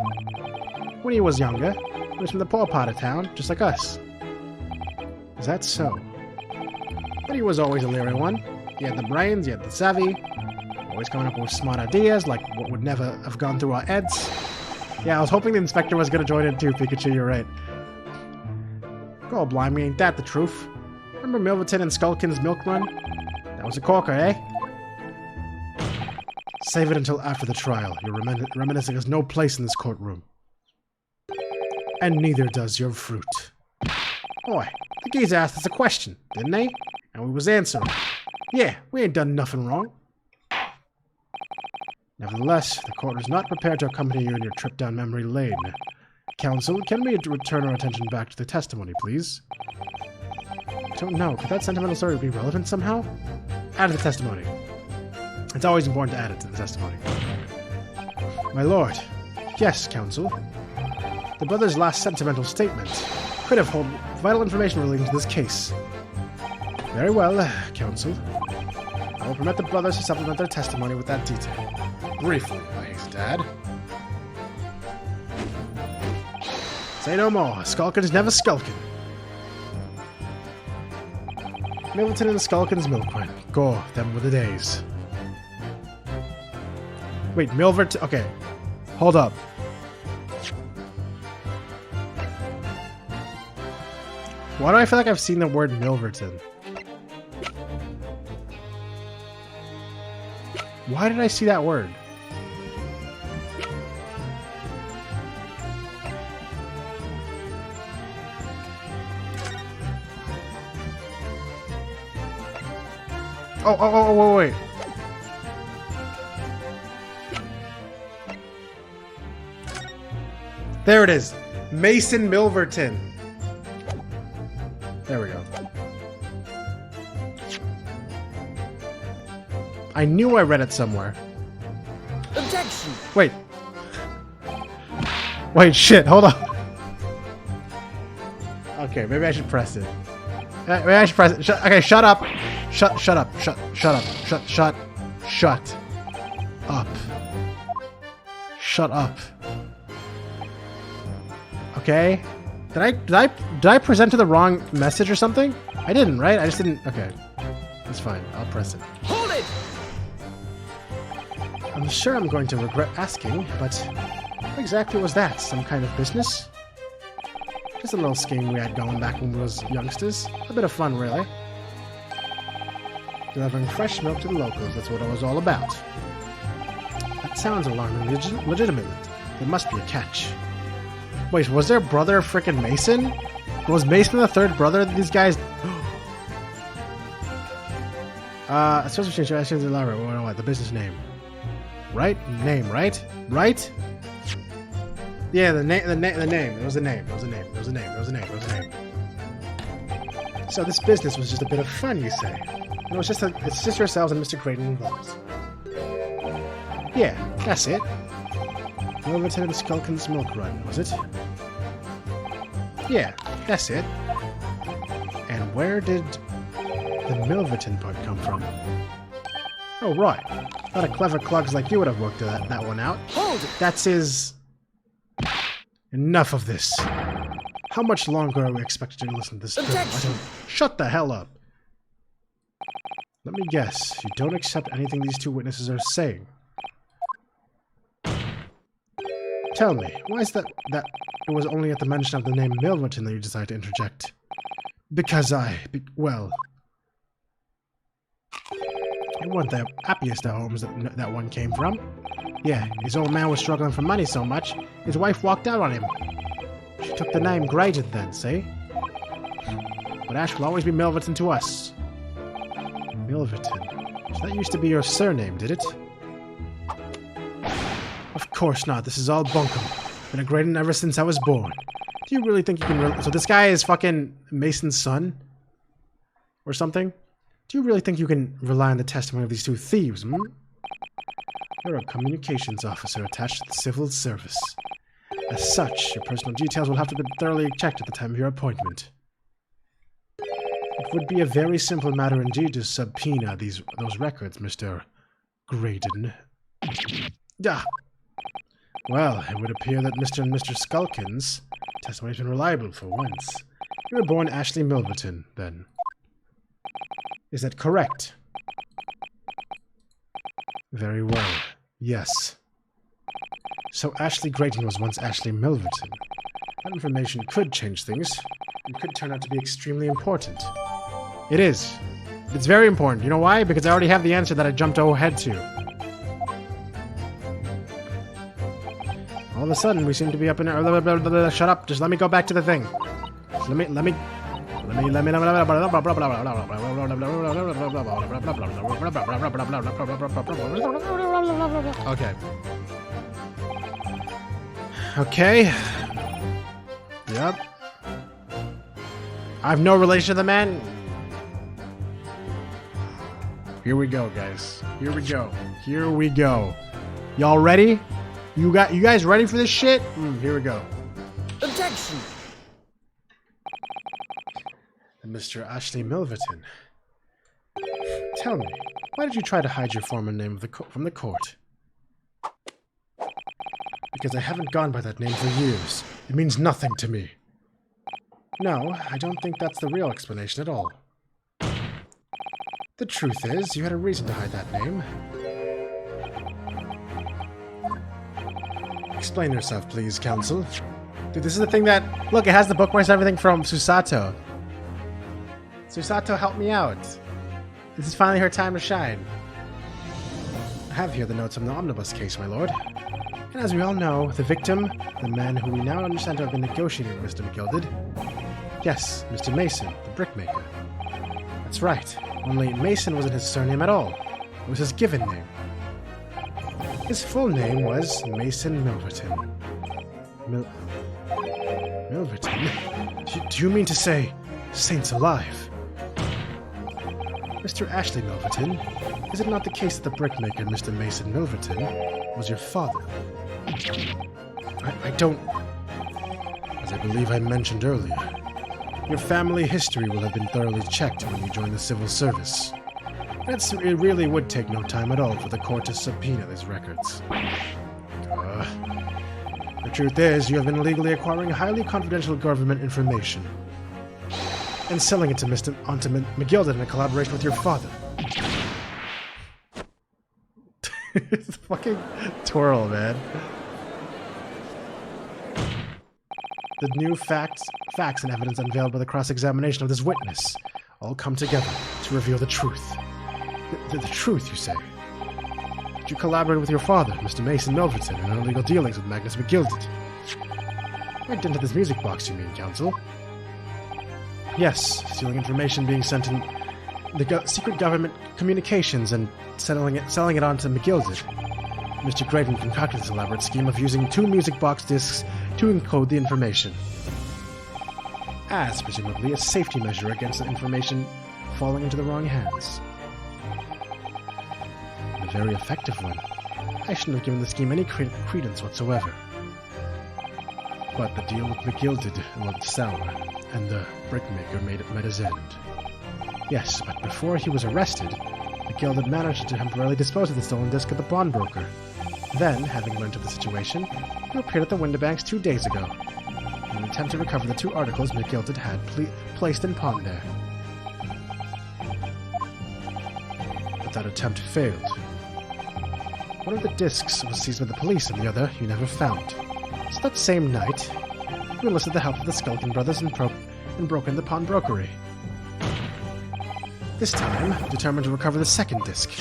When he was younger, he was from the poor part of town, just like us. Is that so? But he was always a leery one. He had the brains, he had the savvy, always coming up with smart ideas, like what would never have gone through our heads. Yeah, I was hoping the inspector was going to join in too, Pikachu, you're right. God blimey, ain't that the truth? Remember Milverton and Skulkin's milk run? That was a corker, eh? Save it until after the trial. Your reminiscing has no place in this courtroom. And neither does your fruit. Boy, the geezer asked us a question, didn't they? And we was answering. Yeah, we ain't done nothing wrong. Nevertheless, the court is not prepared to accompany you in your trip down memory lane. Counsel, can we return our attention back to the testimony, please? I don't know. Could that sentimental story be relevant somehow? Add to the testimony. It's always important to add it to the testimony. My lord. Yes, counsel. The brother's last sentimental statement could have held vital information relating to this case. Very well, counsel. I will permit the brothers to supplement their testimony with that detail. Briefly, please, Dad. Say no more. Skulkin's never skulkin'. Milverton and Skulkin's milk run. Go, them were the days. Wait, Milverton. Okay. Hold up. Why do I feel like I've seen the word Milverton? Why did I see that word? Oh, wait. There it is. Mason Milverton. There we go. I knew I read it somewhere. Objection! Wait. Wait, shit, hold on. Okay, maybe I should press it. Maybe I should press it. Okay, shut up. Shut up. Shut up. Shut up. Okay. Did I present to the wrong message or something? I didn't, right? I just didn't. Okay. It's fine. I'll press it. Hold it! I'm sure I'm going to regret asking, but what exactly was that? Some kind of business? Just a little scheme we had going back when we was youngsters. A bit of fun, really. Delivering fresh milk to the locals, that's what it was all about. That sounds alarmingly legitimate. There must be a catch. Wait, was their brother frickin' Mason? Was Mason the third brother that these guys... supposed to change actions in the business name. Right? Name, right? Right? Yeah, the name. It was a name. So this business was just a bit of fun, you say? And it's just yourselves and Mr. Creighton involved. Yeah, that's it. Milverton and Skulkin's milk run, was it? Yeah, that's it. And where did the Milverton part come from? Oh, right. A lot of clever clugs like you would have worked that one out. Hold it! That's his... Enough of this. How much longer are we expected to listen to this film? Shut the hell up. Let me guess. You don't accept anything these two witnesses are saying. Tell me, why is that it was only at the mention of the name Milverton that you decided to interject? Because well... It wasn't the happiest of homes that one came from. Yeah, his old man was struggling for money so much, his wife walked out on him. She took the name Grayton then, see? But Ash will always be Milverton to us. Milverton. So that used to be your surname, did it? Of course not, this is all bunkum. Been a Grayton ever since I was born. Do you really think you can so this guy is fucking Mason's son? Or something? Do you really think you can rely on the testimony of these two thieves, hmm? You're a communications officer attached to the civil service. As such, your personal details will have to be thoroughly checked at the time of your appointment. It would be a very simple matter indeed to subpoena those records, Mr. Graydon. Ah. Well, it would appear that Mr. and Mr. Skulkin's testimony has been reliable for once. You were born Ashley Milverton, then. Is that correct? Very well. Yes. So Ashley Grayton was once Ashley Milverton. That information could change things. It could turn out to be extremely important. It is. It's very important. You know why? Because I already have the answer that I jumped ahead to. All of a sudden, we seem to be up in... Shut up. Just let me go back to the thing. Let me... Okay. Okay. Yep. I have no relation to the man. Here we go, guys. Here we go. Here we go. Y'all ready? You guys ready for this shit? Here we go. Mr. Ashley Milverton. Tell me, why did you try to hide your former name from the court? Because I haven't gone by that name for years. It means nothing to me. No, I don't think that's the real explanation at all. The truth is, you had a reason to hide that name. Explain yourself, please, counsel. Dude, this is the thing that... Look, it has the bookmarks and everything from Susato. Susato, help me out. This is finally her time to shine. I have here the notes from the omnibus case, my lord. And as we all know, the victim, the man who we now understand to have been negotiating with Mr. McGilded... Yes, Mr. Mason, the brickmaker. That's right. Only Mason wasn't his surname at all. It was his given name. His full name was Mason Milverton. Milverton? Do you mean to say saints alive? Mr. Ashley Milverton, is it not the case that the brickmaker, Mr. Mason Milverton, was your father? I don't... As I believe I mentioned earlier, your family history will have been thoroughly checked when you join the civil service. It really would take no time at all for the court to subpoena these records. The truth is, you have been illegally acquiring highly confidential government information and selling it onto McGilded in a collaboration with your father. It's fucking twirl, man. The new facts and evidence unveiled by the cross-examination of this witness all come together to reveal the truth. The truth, you say? That you collaborated with your father, Mr. Mason Milverton, in illegal dealings with Magnus McGilded. Right into this music box, you mean, counsel? Yes, stealing information being sent in the secret government communications and selling it on to McGilded. Mr. Graydon concocted this elaborate scheme of using 2 music box discs to encode the information, as presumably a safety measure against the information falling into the wrong hands. A very effective one. I shouldn't have given the scheme any credence whatsoever. But the deal with McGilded looked sour, and the brickmaker met his end. Yes, but before he was arrested, McGilded managed to temporarily dispose of the stolen disc at the pawnbroker. Then, having learned of the situation, he appeared at the Windibanks 2 days ago, in an attempt to recover the 2 articles McGilded had placed in pawn there. But that attempt failed. One of the discs was seized by the police, and the other you never found. So that same night, you enlisted the help of the Skulkin brothers and broke into the pawnbrokery. This time, determined to recover the second disc.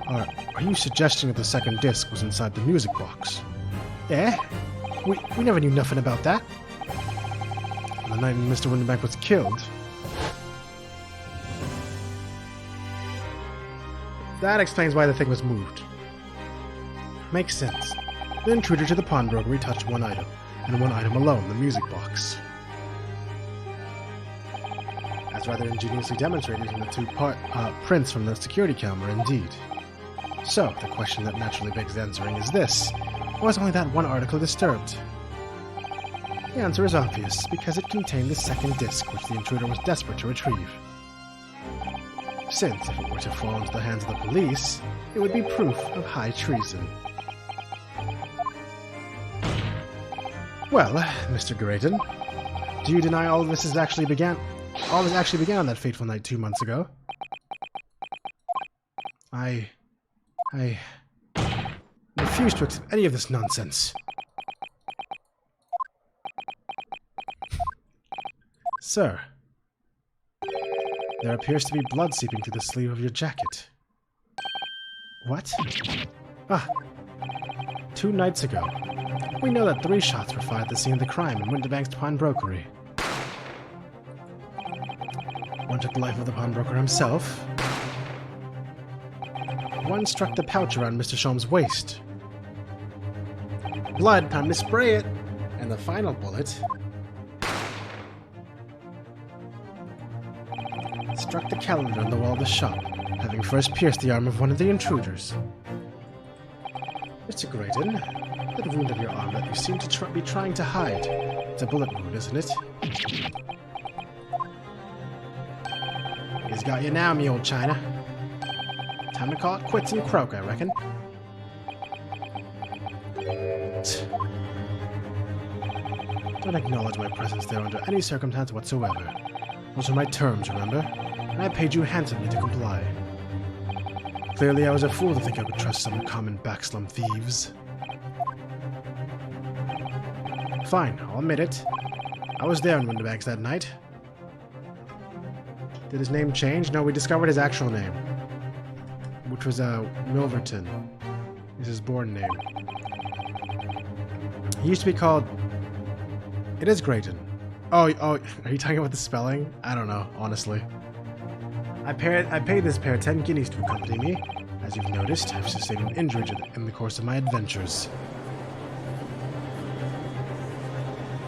Are you suggesting that the second disc was inside the music box? Eh? We never knew nothing about that. On the night Mr. Windibank was killed... That explains why the thing was moved. Makes sense. The intruder to the pawnbrokery touched one item, and one item alone, the music box. As rather ingeniously demonstrated in the 2 prints from the security camera, indeed. So, the question that naturally begs answering is this: was only that one article disturbed? The answer is obvious, because it contained the second disc, which the intruder was desperate to retrieve. Since, if it were to fall into the hands of the police, it would be proof of high treason. Well, Mr. Graydon, do you deny all this actually began on that fateful night 2 months ago? I refuse to accept any of this nonsense. Sir, there appears to be blood seeping through the sleeve of your jacket. What? Ah, 2 nights ago. We know that 3 shots were fired at the scene of the crime in Windibank's pawnbrokery. One took the life of the pawnbroker himself. One struck the pouch around Mr. Sholm's waist. Blood, time to spray it! And the final bullet struck the calendar on the wall of the shop, having first pierced the arm of one of the intruders. Mr. Graydon, that wound on your arm that you seem to be trying to hide. It's a bullet wound, isn't it? He's got you now, me old China. Time to call it quits and croak, I reckon. Don't acknowledge my presence there under any circumstance whatsoever. Those are my terms, remember? And I paid you handsomely to comply. Clearly, I was a fool to think I would trust some common backslum thieves. Fine, I'll admit it. I was there in Windibanks that night. Did his name change? No, we discovered his actual name, which was Milverton. Is his born name. He used to be called... It is Grayton. Oh, are you talking about the spelling? I don't know, honestly. I paid this pair 10 guineas to accompany me. As you've noticed, I've sustained an injury in the course of my adventures.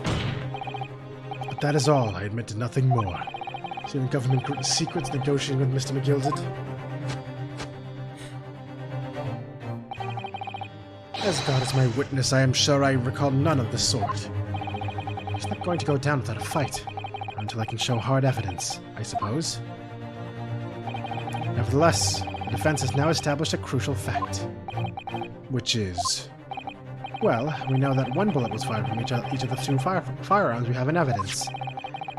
But that is all. I admit to nothing more. Seeing government secrets negotiating with Mr. McGilded. As God is my witness, I am sure I recall none of the sort. It's not going to go down without a fight, until I can show hard evidence, I suppose. Nevertheless, the defense has now established a crucial fact. Which is... Well, we know that one bullet was fired from each of the two firearms we have in evidence.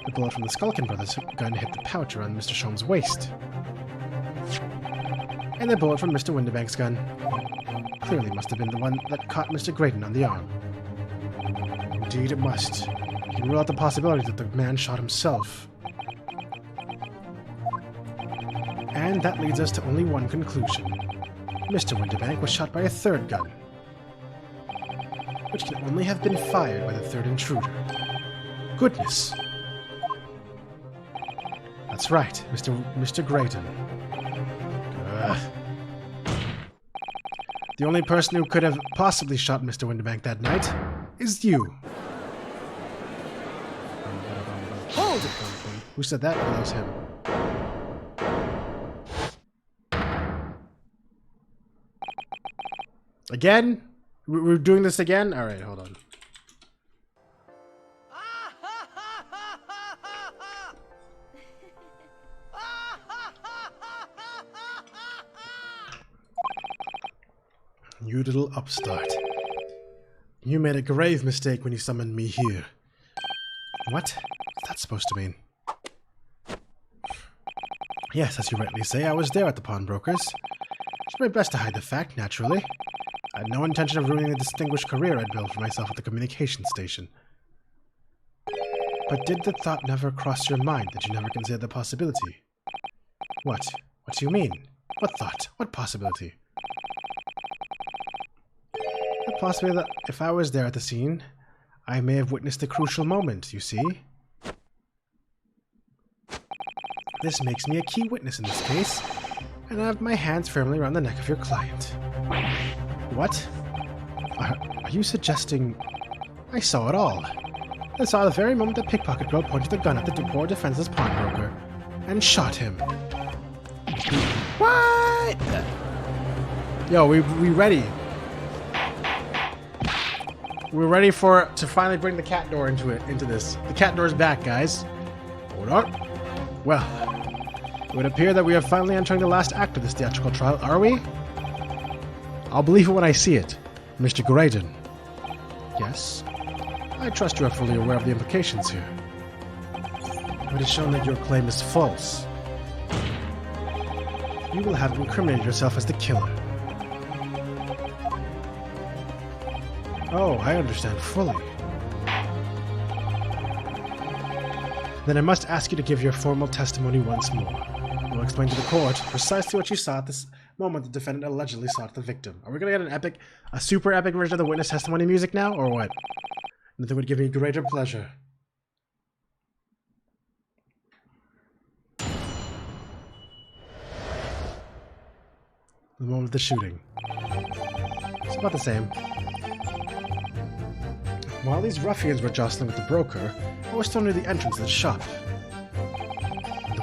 The bullet from the Skulkin brothers' gun hit the pouch around Mr. Sholm's waist. And the bullet from Mr. Windibank's gun clearly must have been the one that caught Mr. Grayton on the arm. Indeed it must. You can rule out the possibility that the man shot himself. And that leads us to only one conclusion. Mr. Windibank was shot by a third gun, which can only have been fired by the third intruder. Goodness! That's right, Mr. Grayton. The only person who could have possibly shot Mr. Windibank that night is you. Hold! Who said that? Well, that was him. Again? We're doing this again? Alright, hold on. You little upstart. You made a grave mistake when you summoned me here. What? What's that supposed to mean? Yes, as you rightly say, I was there at the pawnbroker's. It's my best to hide the fact, naturally. I had no intention of ruining the distinguished career I'd built for myself at the communication station. But did the thought never cross your mind that you never considered the possibility? What? What do you mean? What thought? What possibility? The possibility that if I was there at the scene, I may have witnessed the crucial moment, you see? This makes me a key witness in this case, and I have my hands firmly around the neck of your client. What? Are you suggesting... I saw it all. I saw the very moment the pickpocket girl pointed the gun at the poor defenseless pawnbroker and shot him. What? Yo, we ready. We're ready to finally bring the cat door into this. The cat door's back, guys. Hold on. Well, it would appear that we are finally entering the last act of this theatrical trial, are we? I'll believe it when I see it. Mr. Grayton. Yes? I trust you are fully aware of the implications here. But it's shown that your claim is false. You will have incriminated yourself as the killer. Oh, I understand fully. Then I must ask you to give your formal testimony once more. You'll explain to the court precisely what you saw at this moment the defendant allegedly sought the victim. Are we gonna get a super epic version of the witness testimony music now, or what? Nothing would give me greater pleasure. The moment of the shooting. It's about the same. While these ruffians were jostling with the broker, I was still near the entrance of the shop.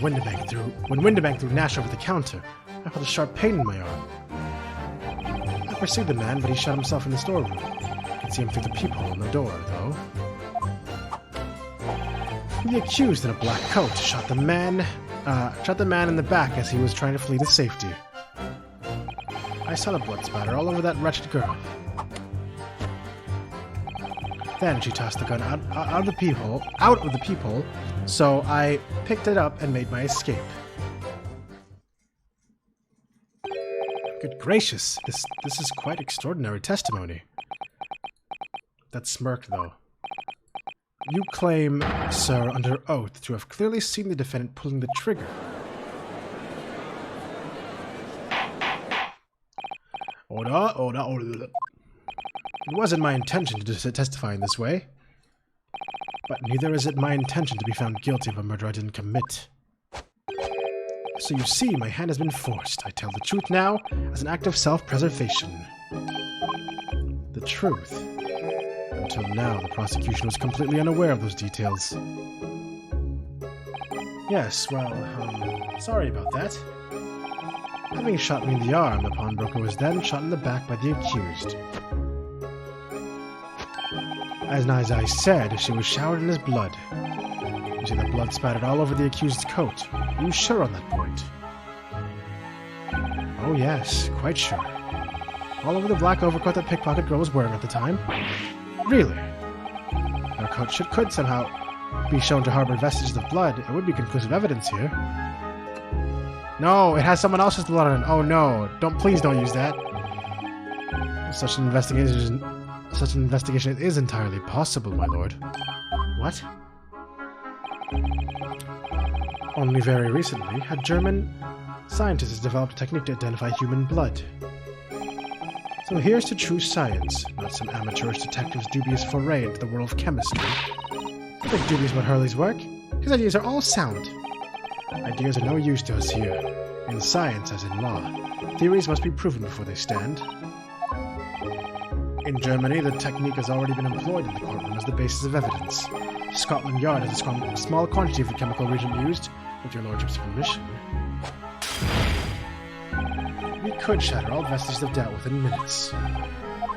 When Windibank threw Nash over the counter, I felt a sharp pain in my arm. I pursued the man, but he shut himself in the storeroom. I could see him through the peephole in the door, though. The accused in a black coat shot the man shot the man in the back as he was trying to flee to safety. I saw the blood spatter all over that wretched girl. Then she tossed the gun out of the peephole, so I picked it up and made my escape. Good gracious, this is quite extraordinary testimony. That smirked, though. You claim, sir, under oath, to have clearly seen the defendant pulling the trigger. Order. It wasn't my intention to testify in this way. But neither is it my intention to be found guilty of a murder I didn't commit. So you see, my hand has been forced. I tell the truth now as an act of self-preservation. The truth. Until now, the prosecution was completely unaware of those details. Yes, well, sorry about that. Having shot me in the arm, the pawnbroker was then shot in the back by the accused. As I said, she was showered in his blood. You see the blood spattered all over the accused's coat. Are you sure on that point? Oh yes, quite sure. All over the black overcoat that pickpocket girl was wearing at the time. Really? Her coat could somehow be shown to harbor vestiges of blood. It would be conclusive evidence here. No, it has someone else's blood on it. Oh no! Please don't use that. Such an investigation is entirely possible, my lord. What? Only very recently, a German scientist has developed a technique to identify human blood. So here's to true science, not some amateurish detective's dubious foray into the world of chemistry. Don't think dubious about Hurley's work. His ideas are all sound. Ideas are no use to us here. In science, as in law, theories must be proven before they stand. In Germany, the technique has already been employed in the courtroom as the basis of evidence. Scotland Yard has a small quantity of the chemical reagent used, with your lordship's permission. We could shatter all vestiges of doubt within minutes.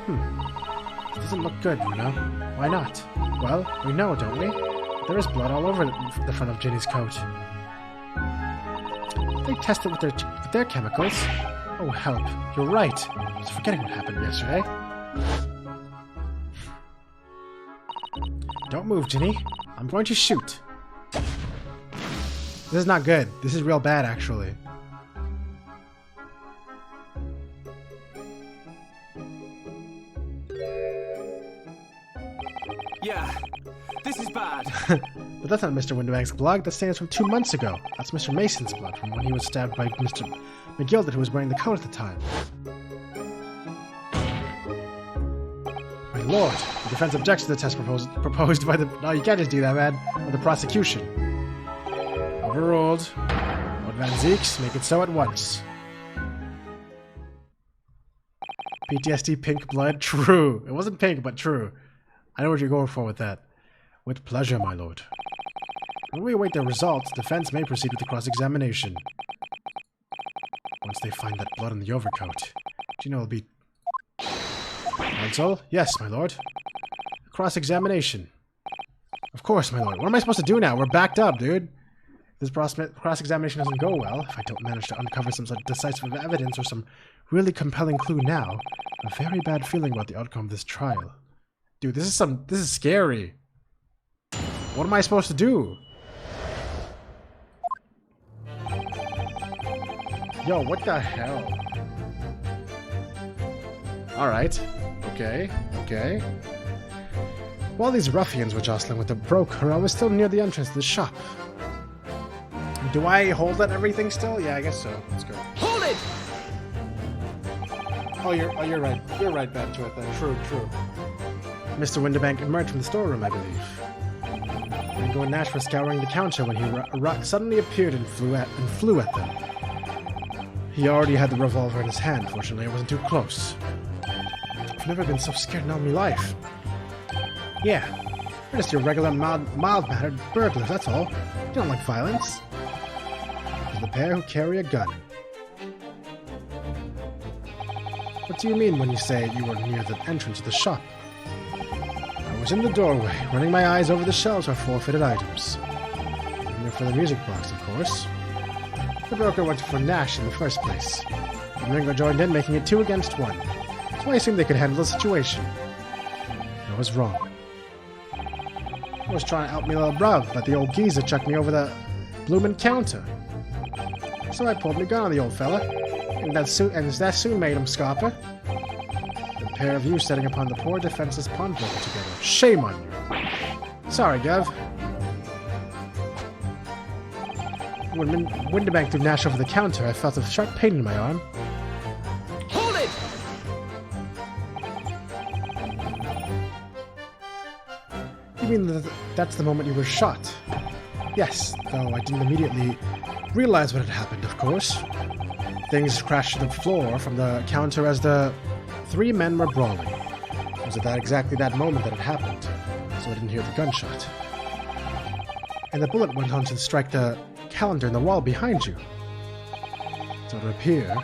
It doesn't look good, you know. Why not? Well, we know, don't we? There is blood all over the front of Ginny's coat. They tested with their chemicals. Oh, help. You're right. I was forgetting what happened yesterday. Don't move, Ginny. I'm going to shoot. This is not good. This is real bad, actually. Yeah, this is bad. But that's not Mr. Windowbank's blood. That stands from 2 months ago. That's Mr. Mason's blood from when he was stabbed by Mr. McGilded, who was wearing the coat at the time. My lord, the defense objects to the test proposed by the... No, you can't just do that, man. By the prosecution. Overruled. Lord Van Zeeks, make it so at once. PTSD pink blood? True. It wasn't pink, but true. I know what you're going for with that. With pleasure, my lord. When we await their results, defense may proceed with the cross-examination. Once they find that blood in the overcoat, do you know it'll be... Counsel? Yes, my lord. Cross-examination. Of course, my lord. What am I supposed to do now? We're backed up, dude. If this cross-examination doesn't go well, if I don't manage to uncover some sort of decisive evidence or some really compelling clue now, I have a very bad feeling about the outcome of this trial. Dude, this is scary. What am I supposed to do? Yo, what the hell? Alright. Okay. While these ruffians were jostling with the broker, I was still near the entrance to the shop. Do I hold at everything still? Yeah, I guess so. Let's go. Hold it! Oh, you're right. You're right back to it then. True. Mr. Windowbank emerged from the storeroom, I believe. Ringo and Nash were scouring the counter when he suddenly appeared and flew at them. He already had the revolver in his hand. Fortunately, I wasn't too close. I've never been so scared in all my life. Yeah, we're just your regular mild-mannered burglars, that's all. You don't like violence. There's the pair who carry a gun. What do you mean when you say you were near the entrance of the shop? I was in the doorway, running my eyes over the shelves for forfeited items. Looking for the music box, of course. The broker went for Nash in the first place. And Ringo joined in, making it 2 against 1. So I assumed they could handle the situation. I was wrong. I was trying to help me little bruv, but the old geezer chucked me over the bloomin' counter. So I pulled my gun on the old fella, and that soon made him scarper. The pair of you setting upon the poor defenseless pawnbroker together. Shame on you. Sorry, Gov. When Winterbank threw Nash over the counter, I felt a sharp pain in my arm. Hold it! You mean that's the moment you were shot? Yes, though I didn't immediately realize what had happened, of course. Things crashed to the floor from the counter as the 3 men were brawling. It was at exactly that moment that it happened, so I didn't hear the gunshot. And the bullet went on to strike the calendar in the wall behind you. So it would appear.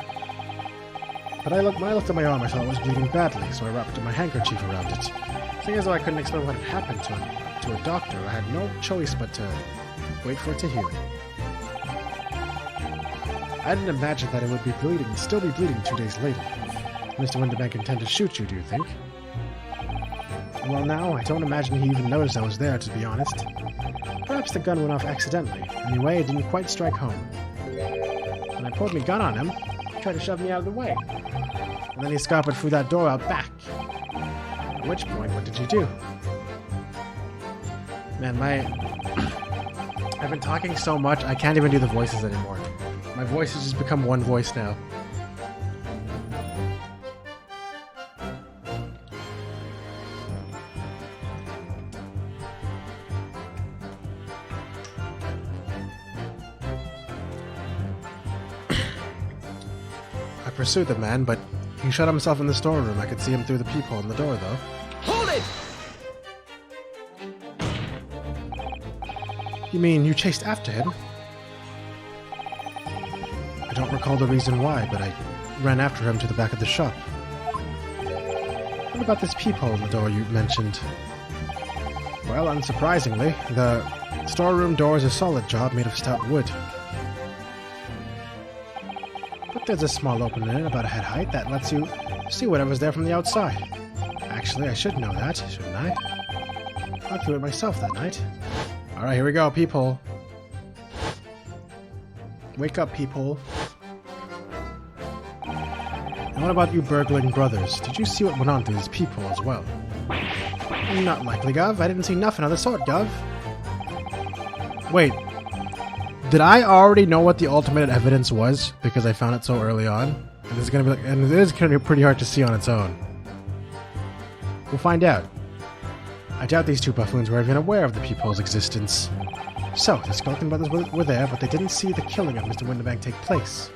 But when I looked at my arm, I saw it was bleeding badly, so I wrapped my handkerchief around it. Seeing as though I couldn't explain what had happened to a doctor, I had no choice but to wait for it to heal. I didn't imagine that it would be bleeding, still be bleeding 2 days later. Mr. Winterbank intended to shoot you, do you think? Well, now, I don't imagine he even noticed I was there, to be honest. Perhaps the gun went off accidentally. Anyway, it didn't quite strike home. When I pulled my gun on him, he tried to shove me out of the way. And then he scarpered through that door out back. At which point, what did you do? Man, I've been talking so much, I can't even do the voices anymore. My voice has just become one voice now. I pursued the man, but he shut himself in the storeroom. I could see him through the peephole in the door, though. Hold it! You mean you chased after him? I don't recall the reason why, but I ran after him to the back of the shop. What about this peephole in the door you mentioned? Well, unsurprisingly, the storeroom door is a solid job made of stout wood. But there's a small opening in it about a head height that lets you see whatever's there from the outside. Actually, I should know that, shouldn't I? I threw it myself that night. Alright, here we go, peephole. Wake up, peephole. And what about you burgling brothers? Did you see what went on through this peephole as well? Not likely, Gov. I didn't see nothing of the sort, Gov. Wait. Did I already know what the ultimate evidence was because I found it so early on? And it's gonna be like, and it is gonna be pretty hard to see on its own. We'll find out. I doubt these 2 buffoons were even aware of the peephole's existence. So, the Skelton brothers were there, but they didn't see the killing of Mr. Winterbank take place.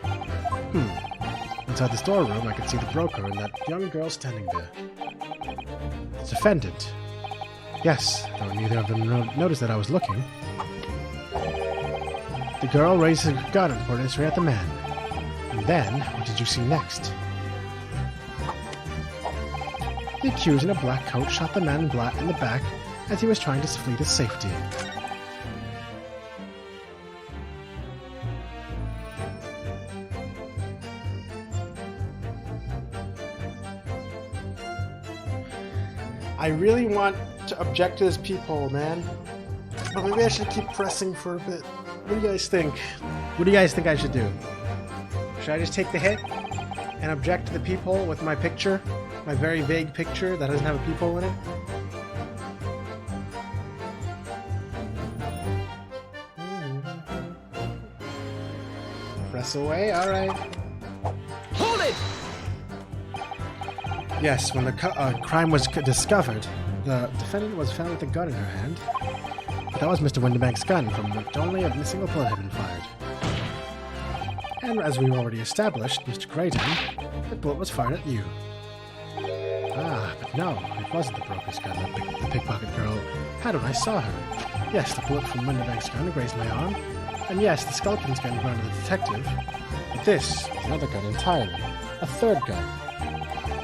Inside the storeroom, I could see the broker and that young girl standing there. The defendant. Yes, though neither of them noticed that I was looking. The girl raised her gun and pointed it straight at the man. And then, what did you see next? The accused in a black coat shot the man in the back as he was trying to flee to safety. I really want to object to this peephole, man. But maybe I should keep pressing for a bit. What do you guys think? What do you guys think I should do? Should I just take the hit and object to the peephole with my picture? My very vague picture that doesn't have a peephole in it? Press away, alright. Hold it! Yes, when the crime was discovered, the defendant was found with a gun in her hand. But that was Mr. Winterbank's gun, from which only a single bullet had been fired. And as we've already established, Mr. Creighton, the bullet was fired at you. Ah, but no, it wasn't the broker's gun that the pickpocket girl had when I saw her. Yes, the bullet from Winterbank's gun grazed my arm, and yes, the Skelton's gun burned the detective. But this was another gun entirely, a third gun.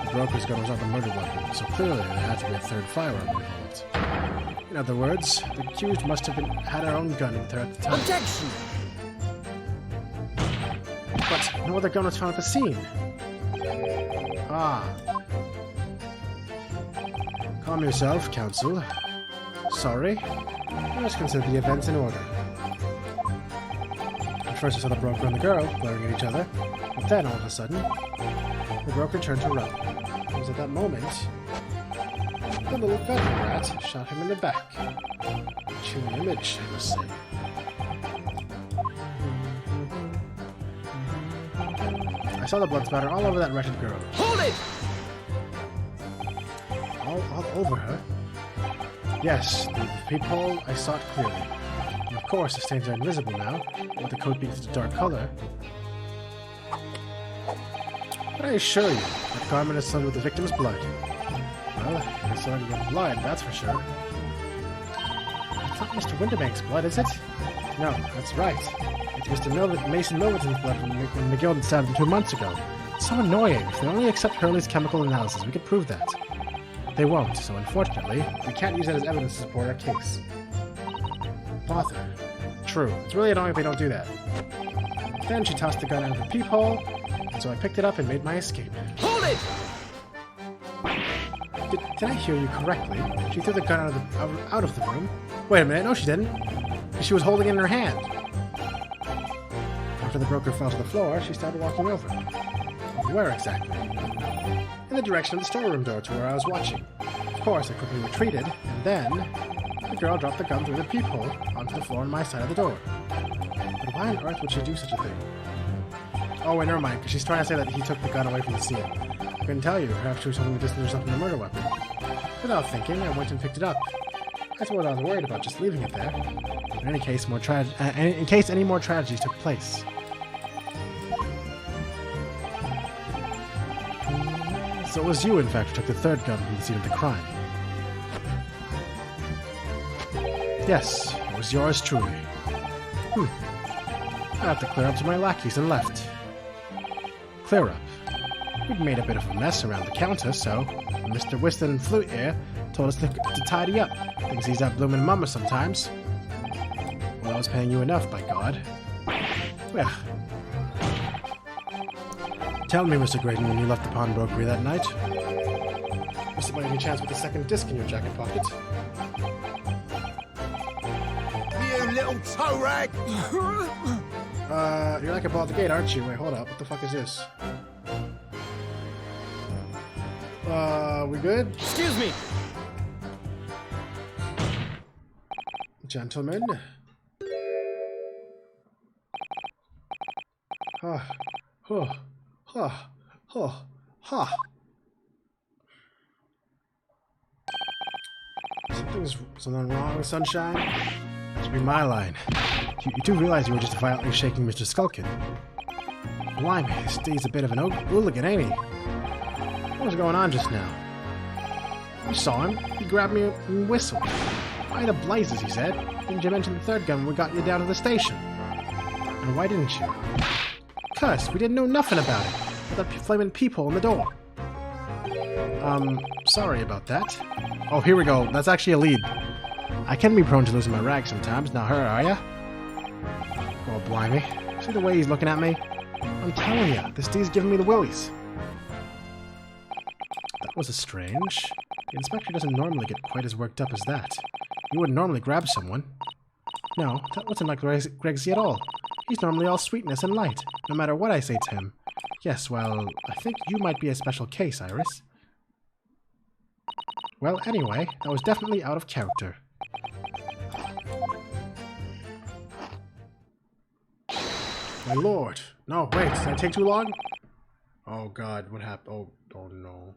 The broker's gun was not a murder weapon, so clearly there had to be a third firearm involved. In other words, the accused must have had her own gun with her at the time. Objection! No other gun was found at the scene. Ah. Calm yourself, Counsel. Sorry. Let's consider the events in order. At first I saw the broker and the girl glaring at each other, but then all of a sudden, the broker turned to run. It was at that moment the little gun rat shot him in the back. Chilling image, I must say. I saw the blood splatter all over that wretched girl. Hold it! All over her? Yes, the peephole, I saw it clearly. And of course, the stains are invisible now, with the coat being such a dark color. But I assure you, that garment is soiled with the victim's blood. Well, it's soiled with blood, that's for sure. It's not Mr. Winterbank's blood, is it? No, that's right. It's Mr. Mason Milverton's blood when McGill stabbed him 2 months ago. It's so annoying. If they only accept Hurley's chemical analysis, we could prove that. They won't, so unfortunately, we can't use that as evidence to support our case. Bother. True. It's really annoying if they don't do that. Then she tossed the gun out of the peephole, and so I picked it up and made my escape. Hold it! Did I hear you correctly? She threw the gun out of the room? Wait a minute, no she didn't. She was holding it in her hand. After the broker fell to the floor, she started walking over. Where exactly? In the direction of the storeroom door to where I was watching. Of course, I quickly retreated, and then the girl dropped the gun through the peephole onto the floor on my side of the door. But why on earth would she do such a thing? Oh, wait, never mind, because she's trying to say that he took the gun away from the scene. I couldn't tell you. Perhaps she was holding the distance or something, a murder weapon. Without thinking, I went and picked it up. That's what I was worried about, just leaving it there. In any case, in case any more tragedies took place. So it was you, in fact, who took the third gun from the scene of the crime. Yes, it was yours truly. I have to clear up to my lackeys and left. Clear up. We'd made a bit of a mess around the counter, so Mr. Whiston Flute here told us to tidy up. Thinks he's that bloomin' mama sometimes. Well, I was paying you enough, by God. Well, tell me, Mr. Graydon, when you left the pawnbrokery that night. Was there by any chance with the second disc in your jacket pocket? You little toe rag! You're like a ball at the gate, aren't you? Wait, hold up. What the fuck is this? We good? Excuse me! Gentlemen? Ha. Ha. Ha. Ha. Ha. Something wrong, Sunshine? That should be my line. You do realize you were just violently shaking Mr. Skulkin. Blimey, Steve's a bit of an hooligan, ain't he? What was going on just now? You saw him. He grabbed me and whistled. Why the blazes, he said. Didn't you mention the third gun when we got you down to the station? And why didn't you? 'Cause we didn't know nothing about it. With that flaming peephole in the door. Sorry about that. Oh, here we go. That's actually a lead. I can be prone to losing my rag sometimes. Not her, are ya? Oh, blimey. See the way he's looking at me? I'm telling ya, this D's giving me the willies. That was strange. The inspector doesn't normally get quite as worked up as that. He wouldn't normally grab someone. No, that wasn't like Gregsy at all. He's normally all sweetness and light, no matter what I say to him. Yes, well, I think you might be a special case, Iris. Well, anyway, that was definitely out of character. My lord. No, wait, did that take too long? Oh god, what happened? Oh no.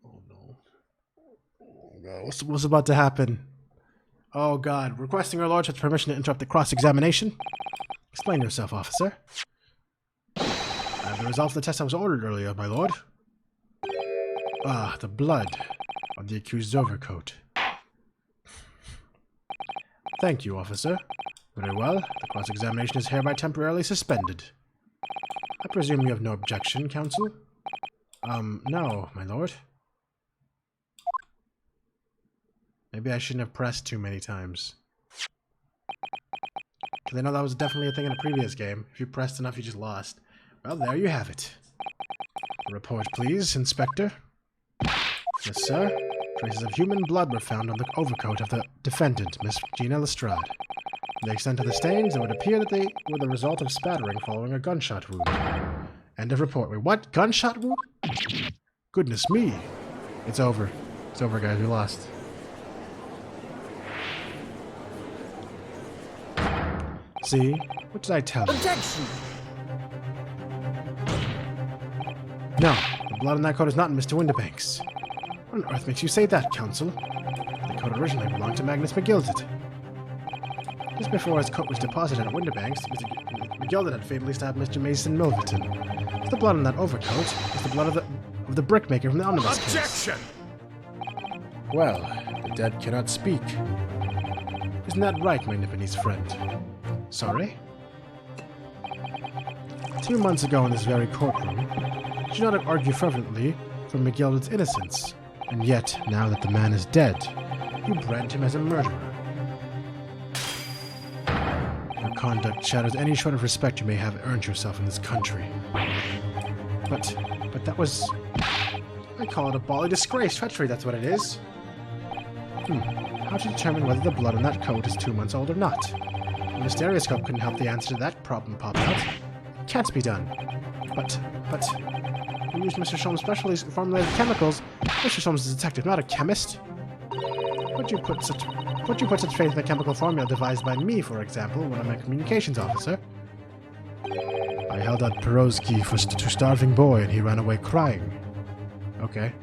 Oh no. Oh god, what's about to happen? Oh god, requesting your lordship's permission to interrupt the cross-examination? Explain yourself, officer. I have the results of the test I was ordered earlier, my lord. Ah, the blood on the accused's overcoat. Thank you, officer. Very well, the cross-examination is hereby temporarily suspended. I presume you have no objection, counsel? No, my lord. Maybe I shouldn't have pressed too many times. Because I know that was definitely a thing in a previous game. If you pressed enough, you just lost. Well, there you have it. A report, please, Inspector. Yes, sir. Traces of human blood were found on the overcoat of the defendant, Miss Gina Lestrade. From the extent of the stains, it would appear that they were the result of spattering following a gunshot wound. End of report. Wait, what? Gunshot wound? Goodness me. It's over. It's over, guys. We lost. See? What did I tell you? Objection! No, the blood on that coat is not in Mr. Windibank's. What on earth makes you say that, Counsel? The coat originally belonged to Magnus McGilded. Just before his coat was deposited at Windibank's, Mr. McGilded had fatally stabbed Mr. Mason Milverton. The blood on that overcoat is the blood of the brickmaker from the omnibus case. Objection! Well, the dead cannot speak. Isn't that right, my Nipponese friend? Sorry? 2 months ago in this very courtroom, did you not argue fervently for McGilded's innocence? And yet, now that the man is dead, you brand him as a murderer. Your conduct shadows any shred of respect you may have earned yourself in this country. But that was... I call it a bally disgrace. Treachery, that's what it is. How to determine whether the blood on that coat is 2 months old or not? The stereoscope couldn't help the answer to that problem pop out. It can't be done. But... We used Mr. Sholmes' specially formulated chemicals. Mr. Sholmes is a detective, not a chemist. Would you put such faith in the chemical formula devised by me, for example, when I'm a communications officer? I held out Perowski to starving boy, and he ran away crying. Okay.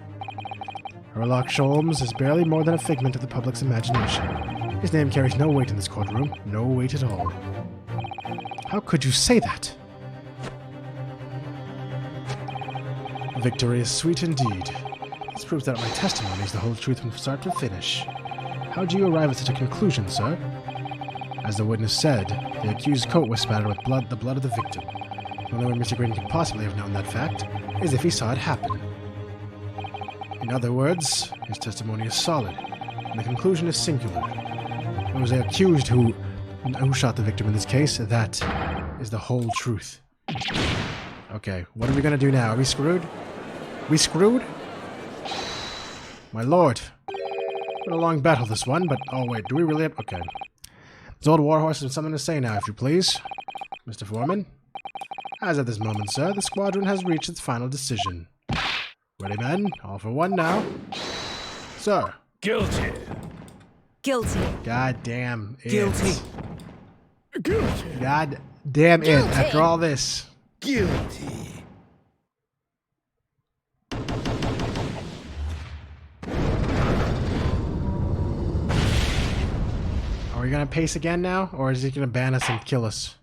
Herlock Sholmes is barely more than a figment of the public's imagination. His name carries no weight in this courtroom. No weight at all. How could you say that? Victory is sweet indeed. This proves that my testimony is the whole truth from start to finish. How do you arrive at such a conclusion, sir? As the witness said, the accused's coat was spattered with the blood of the victim. The only way Mr. Green could possibly have known that fact is if he saw it happen. In other words, his testimony is solid, and the conclusion is singular. It was the accused who shot the victim in this case. That is the whole truth. Okay, what are we gonna do now? Are we screwed? We screwed? My lord. Been a long battle, this one, but... Oh, wait, do we really have... Okay. This old warhorse has something to say now, if you please. Mr. Foreman? As of this moment, sir, the squadron has reached its final decision. Ready, men? All for one now. Sir. Guilty. Guilty. God damn it. Guilty. Guilty. God damn it. Guilty. After all this. Guilty. Are we gonna pace again now, or is he gonna ban us and kill us?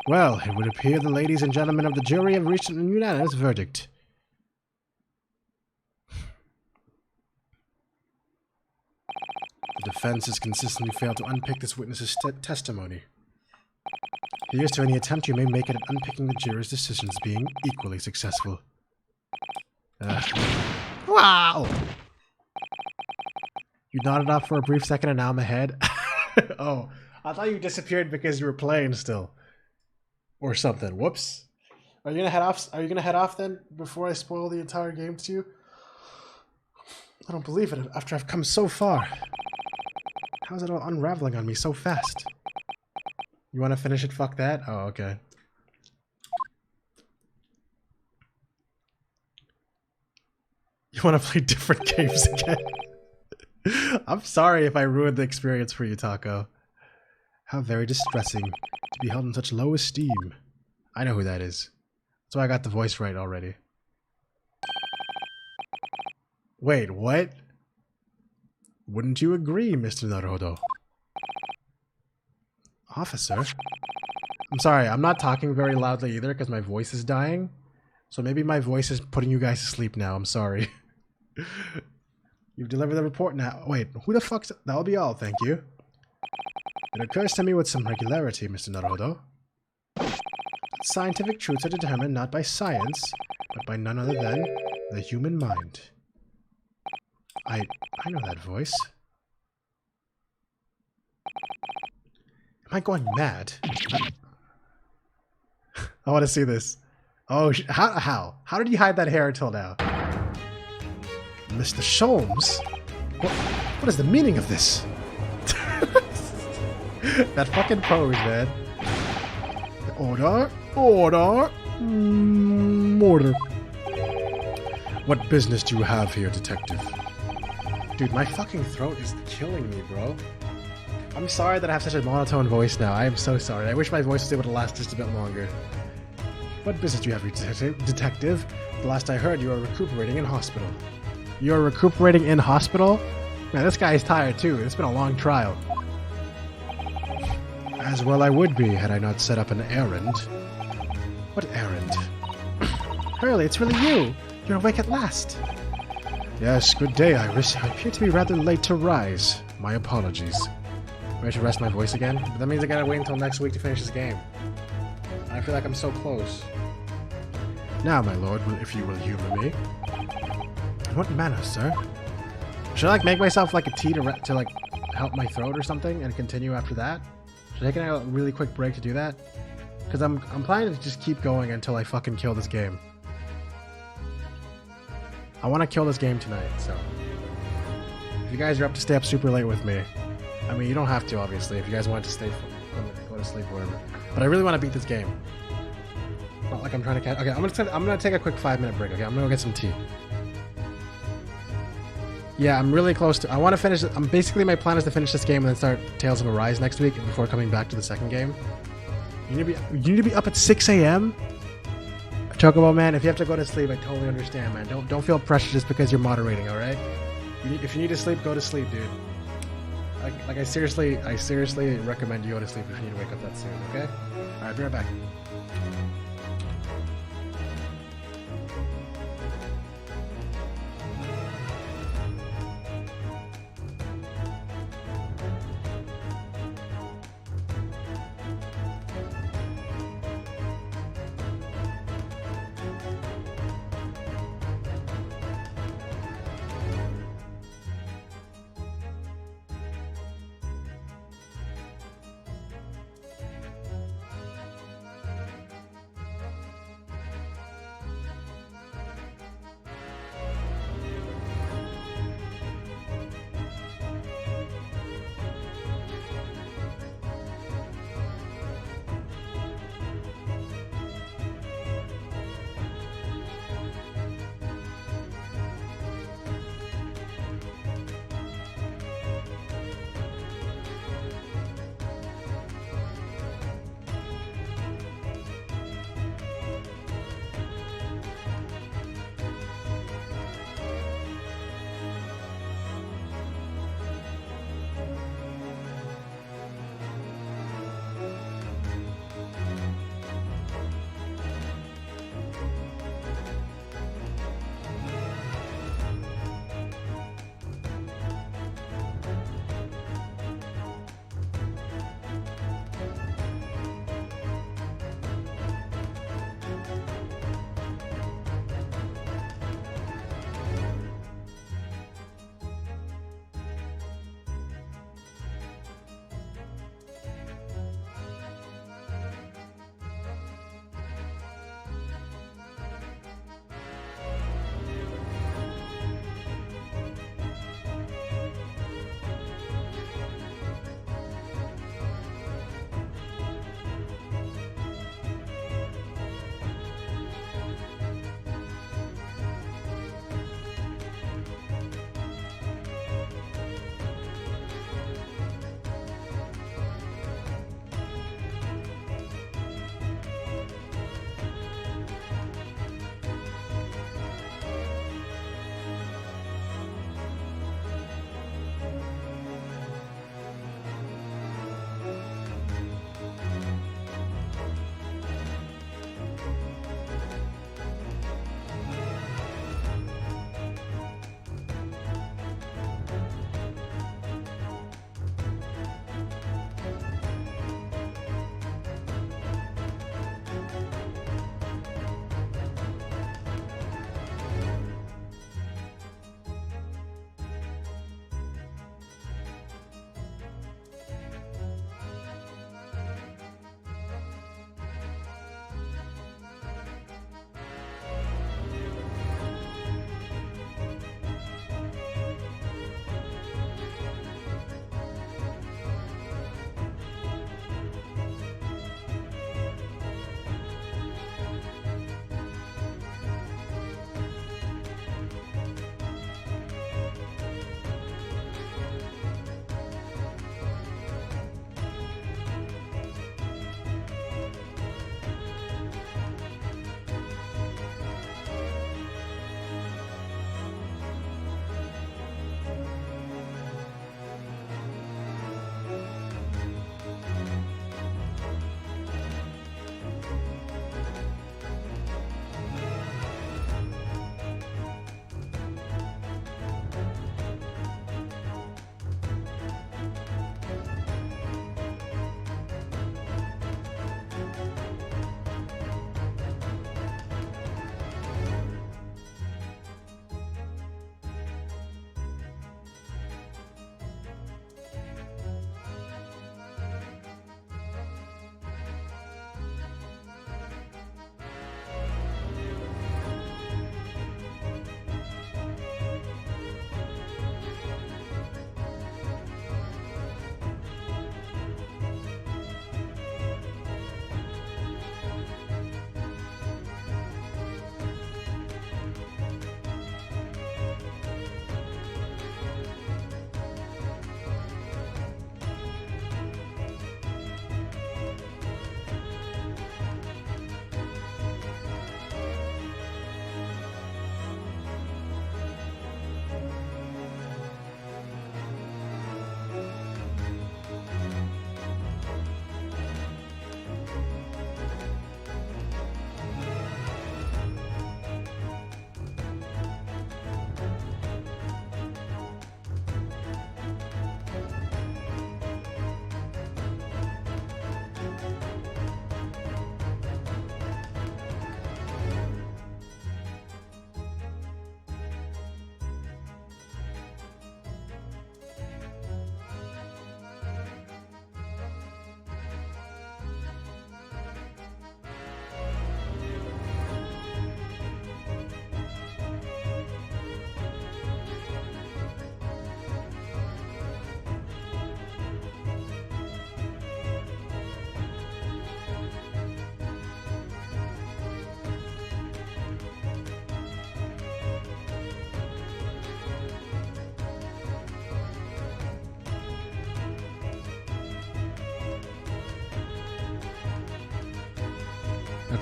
Well, it would appear the ladies and gentlemen of the jury have reached an unanimous verdict. The defense has consistently failed to unpick this witness's testimony. Here's to any attempt you may make at unpicking the jurors' decisions being equally successful. Wow! You nodded off for a brief second and now I'm ahead. Oh, I thought you disappeared because you were playing still. Or something. Whoops. Are you gonna head off? Are you gonna head off then before I spoil the entire game to you? I don't believe it after I've come so far. How's it all unraveling on me so fast? You want to finish it? Fuck that? Oh, okay. You want to play different games again? I'm sorry if I ruined the experience for you, Taco. How very distressing to be held in such low esteem. I know who that is. That's why I got the voice right already. Wait, what? Wouldn't you agree, Mr. Naruto? Officer? I'm sorry, I'm not talking very loudly either because my voice is dying. So maybe my voice is putting you guys to sleep now. I'm sorry. You've delivered the report now. Wait, who the fuck's... That'll be all, thank you. It occurs to me with some regularity, Mr. Naruto. Scientific truths are determined not by science, but by none other than the human mind. I know that voice. I going mad? I want to see this. Oh, how did he hide that hair until now? Mr. Sholmes? What is the meaning of this? That fucking pose, man. Order. Order. Order. What business do you have here, detective? Dude, my fucking throat is killing me, bro. I'm sorry that I have such a monotone voice now. I am so sorry. I wish my voice was able to last just a bit longer. What business do you have here, detective? The last I heard, you are recuperating in hospital. You're recuperating in hospital? Man, this guy is tired too. It's been a long trial. As well I would be, had I not set up an errand. What errand? Hurley, it's really you! You're awake at last! Yes, good day, Iris. I appear to be rather late to rise. My apologies. Maybe I should rest my voice again? But that means I gotta wait until next week to finish this game. I feel like I'm so close. Now, my lord, if you will humor me. In what manner, sir? Should I, like, make myself, like, a tea to like, help my throat or something and continue after that? Should I take a really quick break to do that? Because I'm planning to just keep going until I fucking kill this game. I want to kill this game tonight, so... If you guys are up to stay up super late with me... I mean, you don't have to, obviously, if you guys want to stay... go to sleep or whatever. But I really want to beat this game. Not like I'm trying to catch... Okay, I'm gonna take a quick 5-minute break, okay? I'm gonna go get some tea. Yeah, I'm really close to... I want to finish... basically, my plan is to finish this game and then start Tales of Arise next week before coming back to the second game. You need to be up at 6 a.m.? Chocobo, man, if you have to go to sleep, I totally understand, man. Don't feel pressure just because you're moderating, alright? If you need to sleep, go to sleep, dude. Like, I seriously recommend you go to sleep if you need to wake up that soon, okay? Alright, be right back.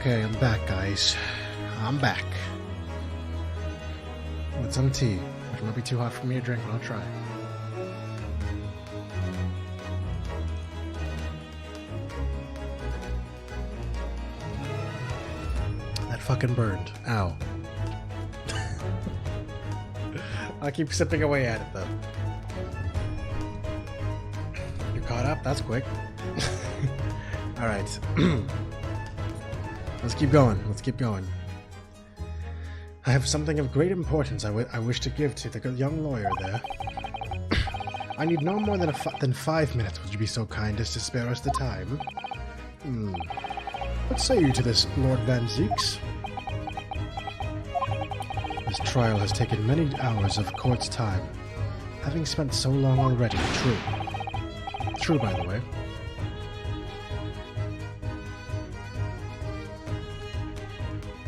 Okay, I'm back, guys. I'm back. With some tea, which might be too hot for me to drink, but I'll try. That fucking burned. Ow. I keep sipping away at it, though. You're caught up? That's quick. Alright. Let's keep going. Let's keep going. I have something of great importance I wish to give to the young lawyer there. I need no more than 5 minutes. Would you be so kind as to spare us the time? What say you to this, Lord Van Zeeks? This trial has taken many hours of court's time, having spent so long already. True. True, by the way.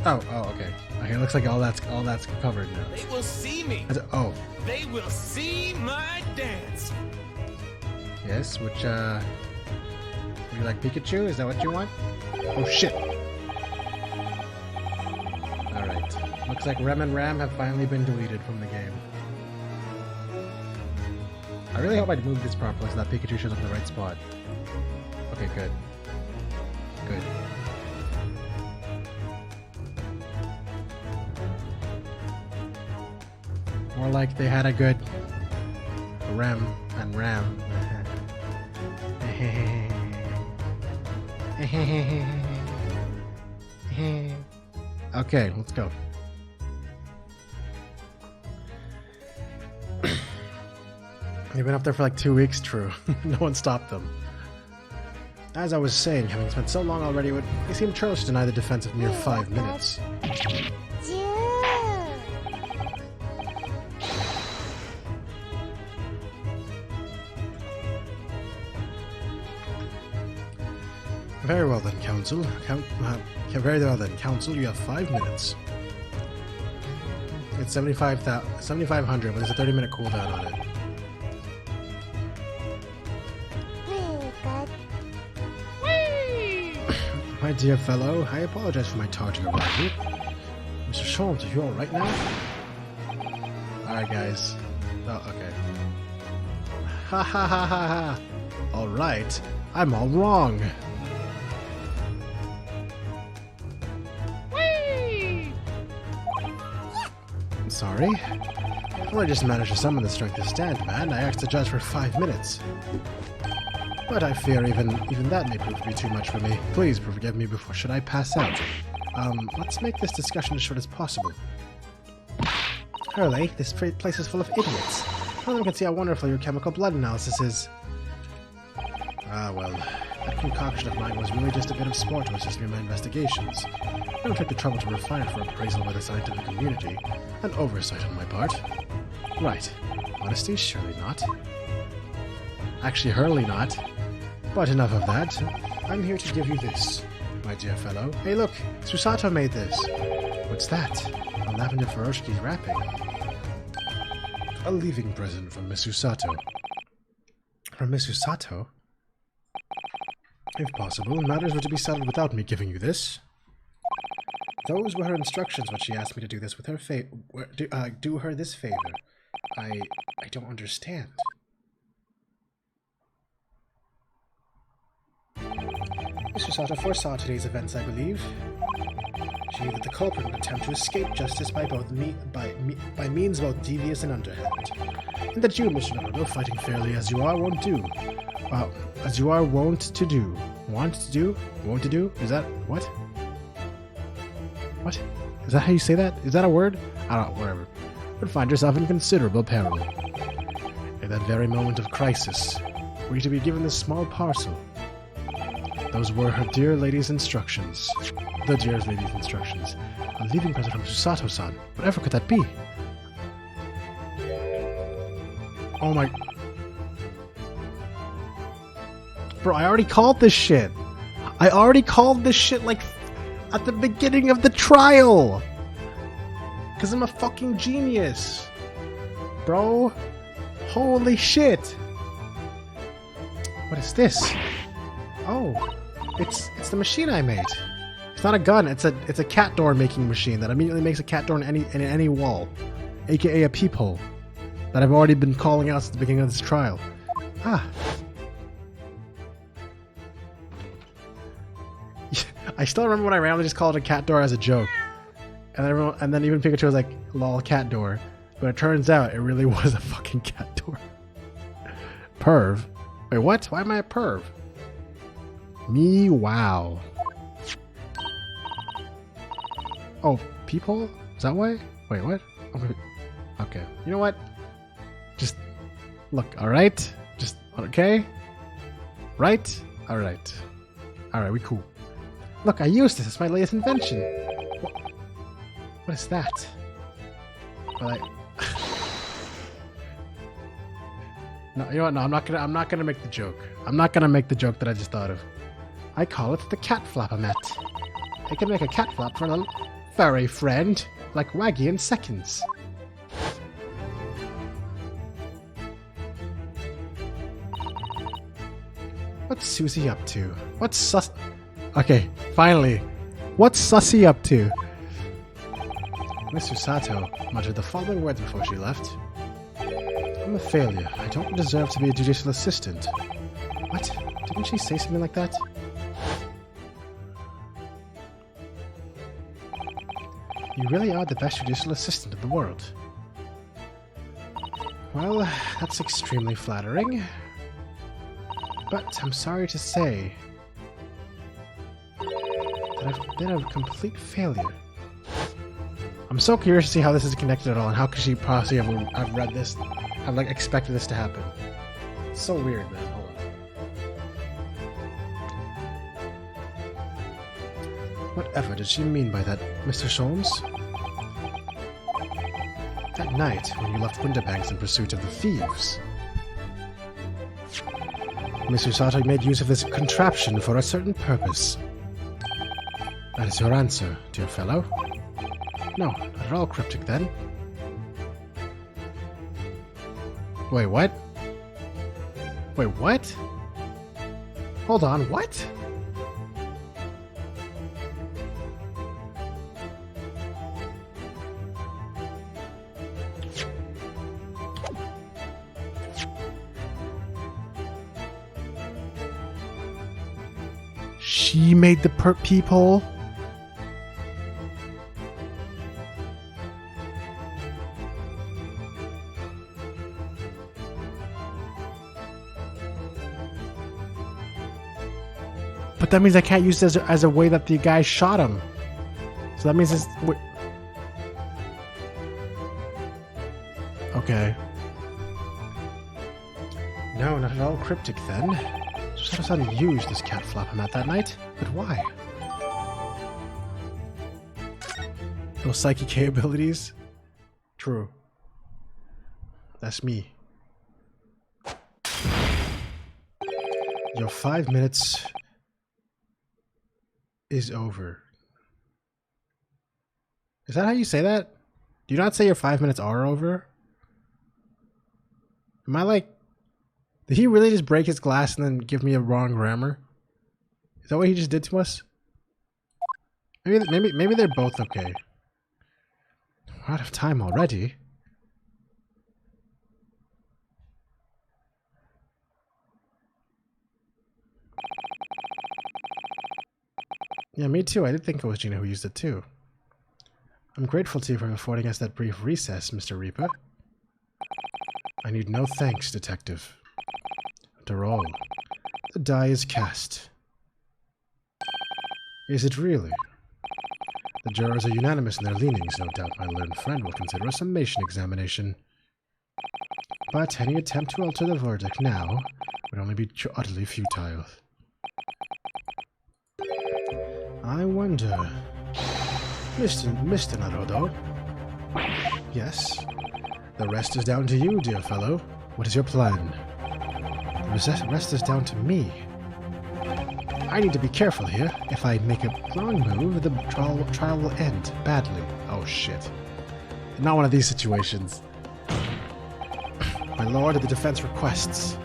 Oh, okay. Okay, looks like all that's covered now. They will see me. Oh. They will see my dance. Yes, which, would you like Pikachu? Is that what you want? Oh, shit! Alright. Looks like Rem and Ram have finally been deleted from the game. I really hope I moved this properly so that Pikachu shows up in the right spot. Okay, good. Good. More like they had a good Rem and Ram. Okay, let's go. They've been up there for like 2 weeks, true. No one stopped them. As I was saying, having spent so long already, it seemed churlish to deny the defense of mere 5 minutes. Very well then, Counsel. Very well then, Counsel. You have 5 minutes. It's 7,500, but there's a 30-minute cooldown on it. My dear fellow, I apologize for my tardy arrival. Mr. Sholmes, are you alright now? Alright, guys. Oh, okay. Ha ha ha ha ha! Alright, I'm all wrong! Sorry. Well, I just managed to summon the strength to stand, man. I asked the judge for 5 minutes. But I fear even that may prove to be too much for me. Please forgive me before should I pass out. Let's make this discussion as short as possible. Hurley, this place is full of idiots. No one can see how wonderful your chemical blood analysis is. Ah, well, that concoction of mine was really just a bit of sport to assist me in my investigations. I don't take the trouble to refine it for appraisal by the scientific community. An oversight on my part. Right. Honesty? Surely not. Actually, Hurley not. But enough of that. I'm here to give you this, my dear fellow. Hey look, Susato made this. What's that? A lavender Feroshki's wrapping. A leaving present from Miss Susato. From Miss Susato? If possible, matters were to be settled without me giving you this. Those were her instructions when she asked me to do this with her do her this favor. I don't understand. Mr. Susato foresaw today's events, I believe. She knew that the culprit would attempt to escape justice by means both devious and underhand, and that you, Mr. Naruto, fighting fairly as you are, won't do. As you are wont to do. Want to do? Wont to do? Is that what? What? Is that how you say that? Is that a word? I don't know, whatever. Would find yourself in considerable peril. In that very moment of crisis, were you to be given this small parcel? Those were her dear lady's instructions. The dear lady's instructions. A leaving present from Susato-san. Whatever could that be? Oh my... Bro, I already called this shit. I already called this shit, like, at the beginning of the trial. Because I'm a fucking genius. Bro. Holy shit. What is this? Oh. It's the machine I made. It's It's not a gun. It's a cat door making machine that immediately makes a cat door in any wall, aka a peephole that I've already been calling out since the beginning of this trial. Ah. I still remember when I randomly just called it a cat door as a joke, and then even Pikachu was like, "Lol, cat door," but it turns out it really was a fucking cat door. Perv. Wait, what? Why am I a perv? Me, wow. Oh, peephole? Is that why? Wait, what? Okay. You know what? Just look, alright? Just, okay? Right? Alright. Alright, we cool. Look, I used this. It's my latest invention. What is that? Well, no, you know what? No, I'm not gonna make the joke. I'm not gonna make the joke that I just thought of. I call it the cat flapper-mat. I can make a cat flap for a furry friend, like Waggy in seconds. What's Susie up to? What's Sus... Okay, finally. What's Sussy up to? Miss Usato muttered the following words before she left. I'm a failure. I don't deserve to be a judicial assistant. What? Didn't she say something like that? You really are the best judicial assistant in the world. Well, that's extremely flattering. But I'm sorry to say that I've been a complete failure. I'm so curious to see how this is connected at all, and how could she possibly have read this, have like expected this to happen. It's so weird, man. Hold on. Whatever did she mean by that, Mr. Sholmes? That night, when you left Winterbanks in pursuit of the thieves, Miss Usato made use of this contraption for a certain purpose. That is your answer, dear fellow. No, not at all cryptic then. Wait, what? Wait, what? Hold on, what? She made the peephole? But that means I can't use it as a way that the guy shot him. So that means it's... Okay. No, not at all cryptic then. Susato used this cat flapper-mat that night, but why? No psychic capabilities? True. That's me. Your 5 minutes is over. Is that how you say that? Do you not say your 5 minutes are over? Am I like... Did he really just break his glass and then give me a wrong grammar? Is that what he just did to us? Maybe they're both okay. We're out of time already. Yeah, me too. I did think it was Gina who used it too. I'm grateful to you for affording us that brief recess, Mr. Reaper. I need no thanks, Detective. After all, the die is cast. Is it really? The jurors are unanimous in their leanings. No doubt my learned friend will consider a summation examination. But any attempt to alter the verdict now would only be utterly futile. I wonder... Mr. Naruto? Yes? The rest is down to you, dear fellow. What is your plan? The rest is down to me. I need to be careful here. If I make a wrong move, the trial will end badly. Oh shit. Not one of these situations. My lord, the defense requests.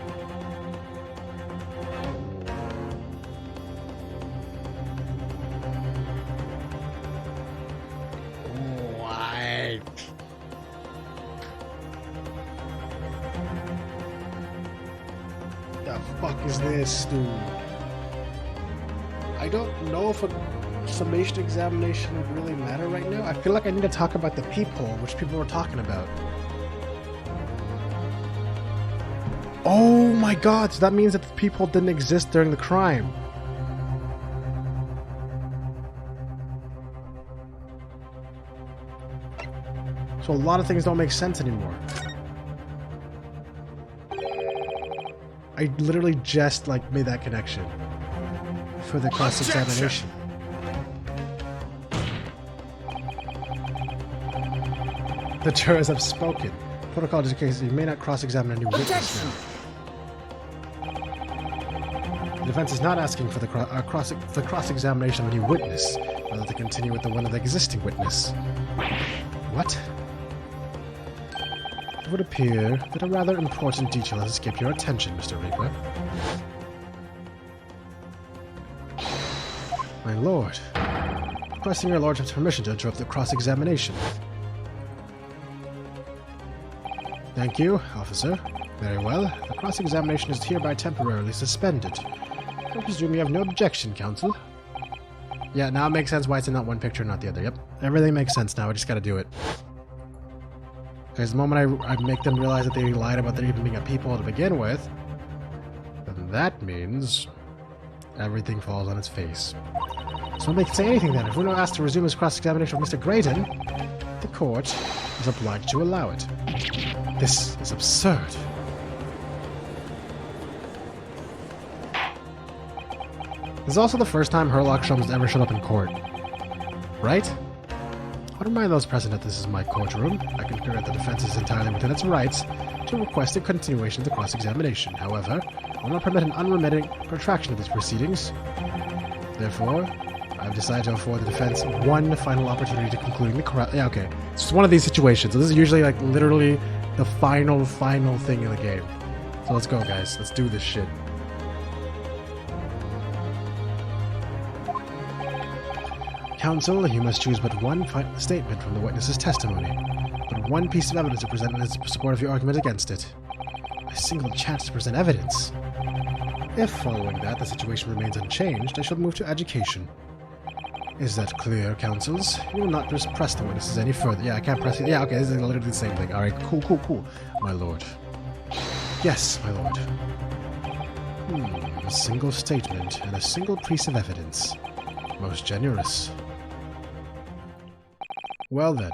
is this, dude? I don't know if a summation examination would really matter right now. I feel like I need to talk about the peephole, which people were talking about. Oh my god, so that means that the peephole didn't exist during the crime. So a lot of things don't make sense anymore. I literally just made that connection for the cross-examination. The jurors have spoken. Protocol indicates you may not cross-examine any witness now. The defense is not asking for the cross-examination of any witness, rather to continue with the one of the existing witness. What? It would appear that a rather important detail has escaped your attention, Mr. Reaper. My lord, requesting your lordship's permission to interrupt the cross-examination. Thank you, officer. Very well. The cross-examination is hereby temporarily suspended. I presume you have no objection, counsel. Yeah, now it makes sense why it's in that one picture, not the other. Yep. Everything makes sense now. I just gotta do it. Because the moment I make them realize that they lied about there even being a peephole to begin with, then that means everything falls on its face. So nobody can say anything then. If Uno asks to resume his cross-examination of Mr. Grayton, the court is obliged to allow it. This is absurd. This is also the first time Herlock Sholmes has ever showed up in court. Right? I don't mind those present that this is my courtroom. I concur that the defense is entirely within its rights to request a continuation of the cross-examination. However, I will not permit an unremitting protraction of these proceedings. Therefore, I have decided to afford the defense one final opportunity to concluding the correct. Yeah, okay. It's just one of these situations. So this is usually literally the final thing in the game. So let's go, guys. Let's do this shit. Counsel, you must choose but one statement from the witness's testimony, but one piece of evidence to present in support of your argument against it. A single chance to present evidence. If, following that, the situation remains unchanged, I shall move to education. Is that clear, counsels? You will not just press the witnesses any further. Yeah, I can't press it. Yeah, okay, this is literally the same thing. Alright, cool. My lord. Yes, my lord. A single statement and a single piece of evidence. Most generous. Well then,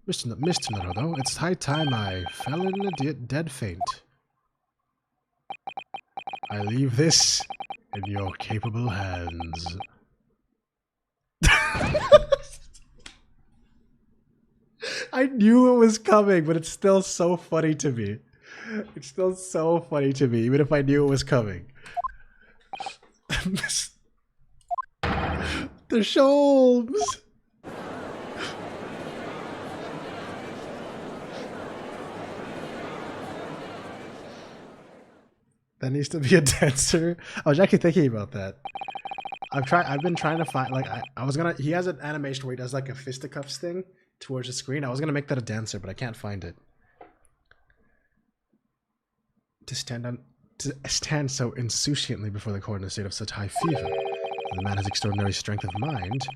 Mr. Naruto, it's high time I fell in a dead faint. I leave this in your capable hands. I knew it was coming, but it's still so funny to me. It's still so funny to me, even if I knew it was coming. The Sholmes! That needs to be a dancer. I was actually thinking about that. I've been trying to find, he has an animation where he does a fisticuffs thing towards the screen. I was gonna make that a dancer, but I can't find it. To stand so insouciantly before the court in a state of such high fever. The man has extraordinary strength of mind,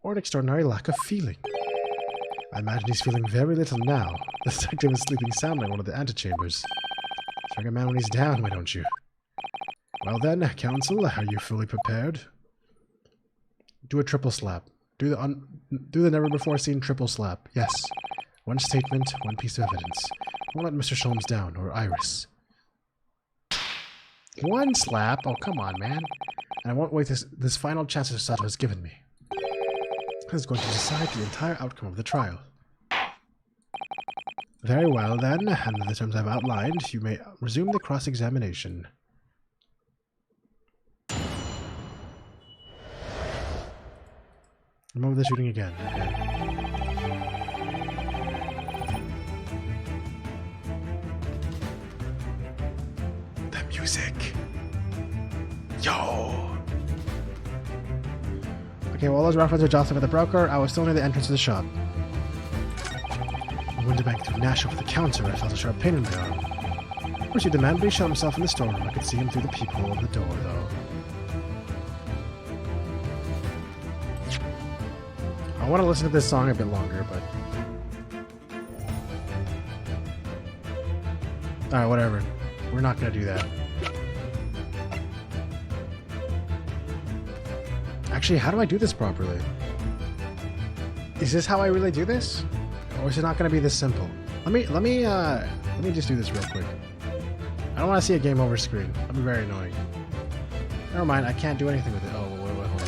or an extraordinary lack of feeling. I imagine he's feeling very little now. The detective is sleeping soundly in one of the antechambers. Strike a man when he's down, why don't you? Well then, counsel, are you fully prepared? Do a triple slap. Do the never-before-seen triple slap. Yes. One statement, one piece of evidence. Won't let Mr. Sholmes down, or Iris. One slap? Oh, come on, man. And I won't wait this final chance that Sato has given me. This is going to decide the entire outcome of the trial. Very well, then. Under the terms I've outlined, you may resume the cross-examination. Remember the shooting again. Okay. The music. Yo! Okay, while those references were jostling with the broker, I was still near the entrance of the shop. I went back through Nash over the counter. I felt a sharp pain in my arm. Proceed, the man but he showed himself in the storeroom. I could see him through the peephole of the door, though. I want to listen to this song a bit longer, but... Alright, whatever. We're not gonna do that. Actually, how do I do this properly? Is this how I really do this? Or is it not gonna be this simple? Let me just do this real quick. I don't want to see a game over screen. That'd be very annoying. Never mind, I can't do anything with it. Oh, wait, hold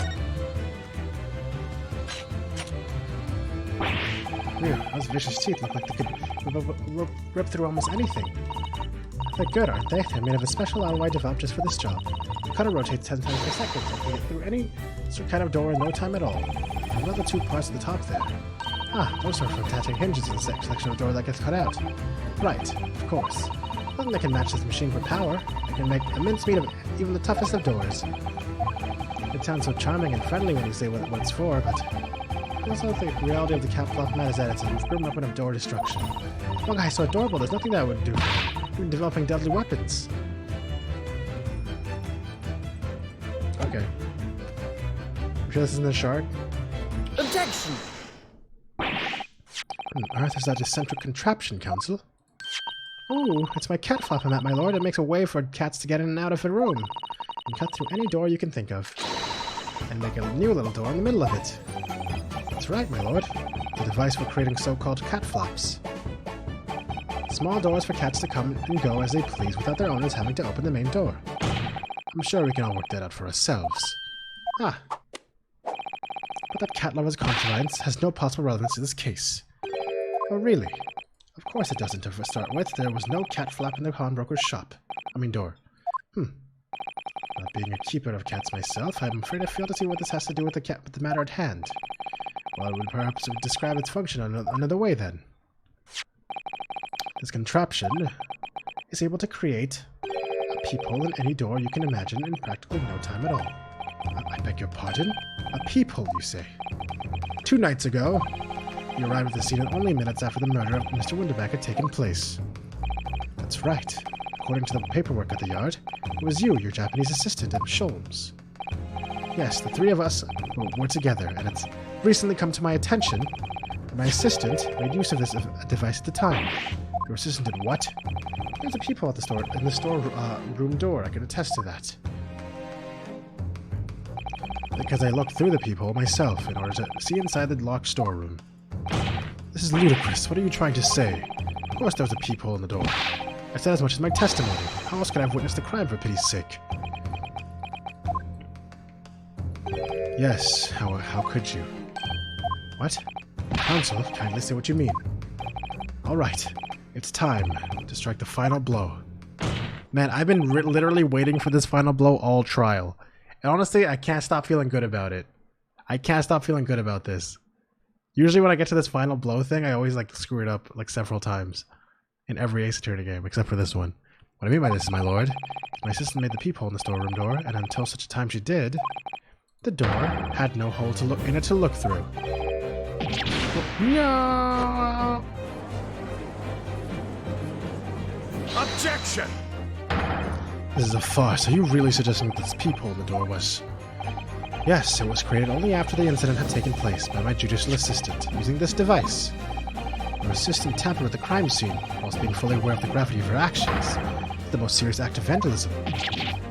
on. Phew, those vicious teeth look like they could rip through almost anything. They're good, aren't they? They're made of a special alloy developed just for this job. The cutter rotates 10 times per second, so it can get through any kind of door in no time at all. And another 2 parts at the top there. Ah, those are for attaching hinges in the section of door that gets cut out. Right, of course. Nothing that can match this machine for power. It can make a mincemeat of even the toughest of doors. It sounds so charming and friendly when you say what it's for, but also the reality of the cat flop man is that it's a grim weapon of door destruction. One guy's so adorable, there's nothing that would do for him. Even developing deadly weapons. Okay. You sure this isn't a shard? Objection! On earth is that eccentric contraption, Council? Ooh, it's my cat flap, my lord. It makes a way for cats to get in and out of a room. And cut through any door you can think of. And make a new little door in the middle of it. That's right, my lord. The device for creating so-called cat flaps. Small doors for cats to come and go as they please without their owners having to open the main door. I'm sure we can all work that out for ourselves. Ah. But that cat lover's concubines has no possible relevance to this case. Oh, really? Of course it doesn't to start with. There was no cat flap in the pawnbroker's shop. Door. Not being a keeper of cats myself, I'm afraid I fail to see what this has to do with the matter at hand. Well, I would perhaps describe its function another way, then. This contraption is able to create a peephole in any door you can imagine in practically no time at all. I beg your pardon? A peephole, you say? 2 nights ago, you arrived at the scene only minutes after the murder of Mr. Winterback had taken place. That's right. According to the paperwork at the yard, it was you, your Japanese assistant, and Sholmes. Yes, the 3 of us were together, and it's recently come to my attention that my assistant made use of this device at the time. Your assistant did what? There's a peephole at the store, in the room door. I can attest to that. Because I looked through the peephole myself in order to see inside the locked storeroom. This is ludicrous. What are you trying to say? Of course there was a peephole in the door. I said as much as my testimony. How else could I have witnessed the crime, for pity's sake? Yes, how could you? What? Counsel, kindly say what you mean. Alright, it's time to strike the final blow. Man, I've been literally waiting for this final blow all trial. And honestly, I can't stop feeling good about it. I can't stop feeling good about this. Usually when I get to this final blow thing, I always screw it up several times. In every Ace Attorney game, except for this one. What I mean by this, my lord, my assistant made the peephole in the storeroom door, and until such a time she did, the door had no hole in it to look through. No! Objection! This is a farce. Are you really suggesting that this peephole in the door was... Yes, it was created only after the incident had taken place by my judicial assistant, using this device. Your assistant tampered with the crime scene, whilst being fully aware of the gravity of her actions. The most serious act of vandalism.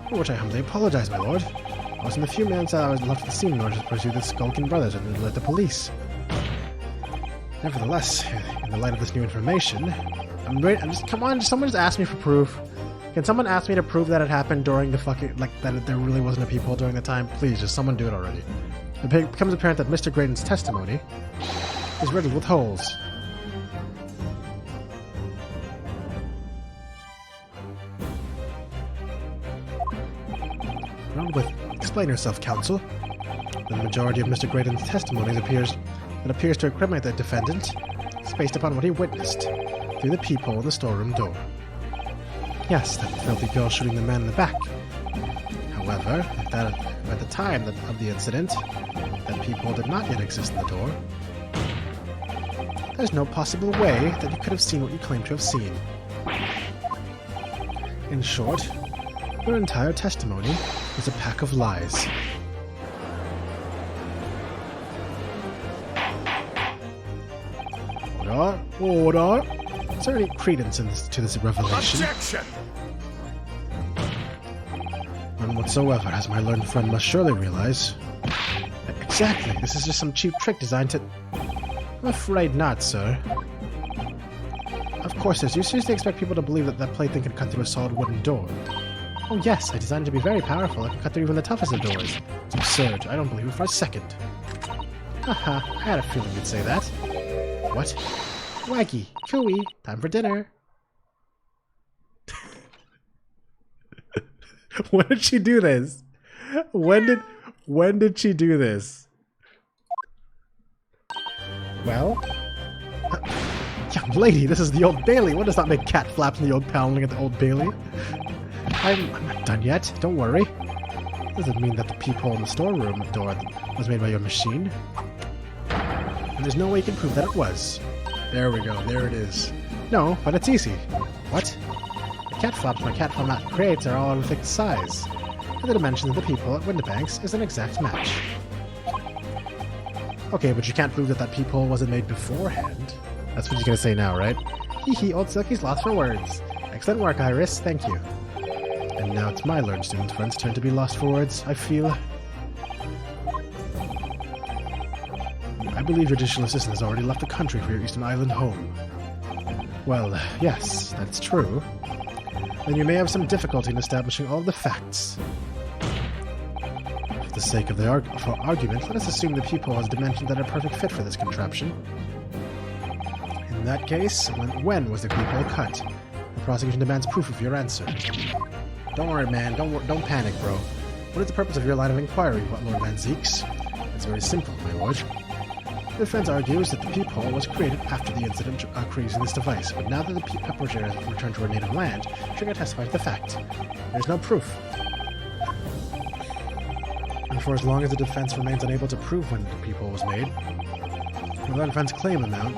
For which I humbly apologize, my lord. I was in the few minutes that I was left at the scene in order to pursue the skulking brothers and alert the police. Nevertheless, in the light of this new information, come on, someone just ask me for proof. Can someone ask me to prove that it happened during the fucking, that there really wasn't a peephole during the time? Please, just someone do it already. It becomes apparent that Mr. Graydon's testimony is riddled with holes. Explain yourself, counsel. The majority of Mr. Graydon's testimony appears to incriminate the defendant is based upon what he witnessed through the peephole in the storeroom door. Yes, that filthy girl shooting the man in the back. However, at the time of the incident, that peephole did not yet exist in the door. There's no possible way that you could have seen what you claim to have seen. In short, your entire testimony is a pack of lies. Order! Is there any credence to this revelation? Objection! None whatsoever, as my learned friend must surely realize. Exactly, this is just some cheap trick designed to... I'm afraid not, sir. Of course, do you seriously expect people to believe that that plaything can cut through a solid wooden door? Oh yes, I designed it to be very powerful. It can cut through even the toughest of doors. It's absurd. I don't believe it for a second. Haha, I had a feeling you'd say that. What? Waggy, cooey, time for dinner. When did she do this? When did she do this? Well? Young lady, this is the Old Bailey. What does that make cat flaps in the Old Pounding at the Old Bailey? I'm not done yet. Don't worry. Does it mean that the peephole in the storeroom door was made by your machine? And there's no way you can prove that it was. There we go. There it is. No, but it's easy. What? The cat flaps my cat format creates are all of a fixed size. And the dimensions of the peephole at Windibanks is an exact match. Okay, but you can't prove that that peephole wasn't made beforehand. That's what you're gonna say now, right? Hee hee, old Silky's lost for words. Excellent work, Iris. Thank you. And now it's my learned student friend's turn to be lost for words, I feel. I believe your digital assistant has already left the country for your Eastern Island home. Well, yes, that's true. Then you may have some difficulty in establishing all the facts. For the sake of the argument, let us assume the peephole has dimensions that are a perfect fit for this contraption. In that case, when was the peephole cut? The prosecution demands proof of your answer. Don't worry, man. Don't panic, bro. What is the purpose of your line of inquiry, Lord Van Zeeks? It's very simple, my lord. The defense argues that the peephole was created after the incident creating this device, but now that the Peppershare has returned to her native land, she can testify to the fact. There's no proof. And for as long as the defense remains unable to prove when the peephole was made, the defense claim amount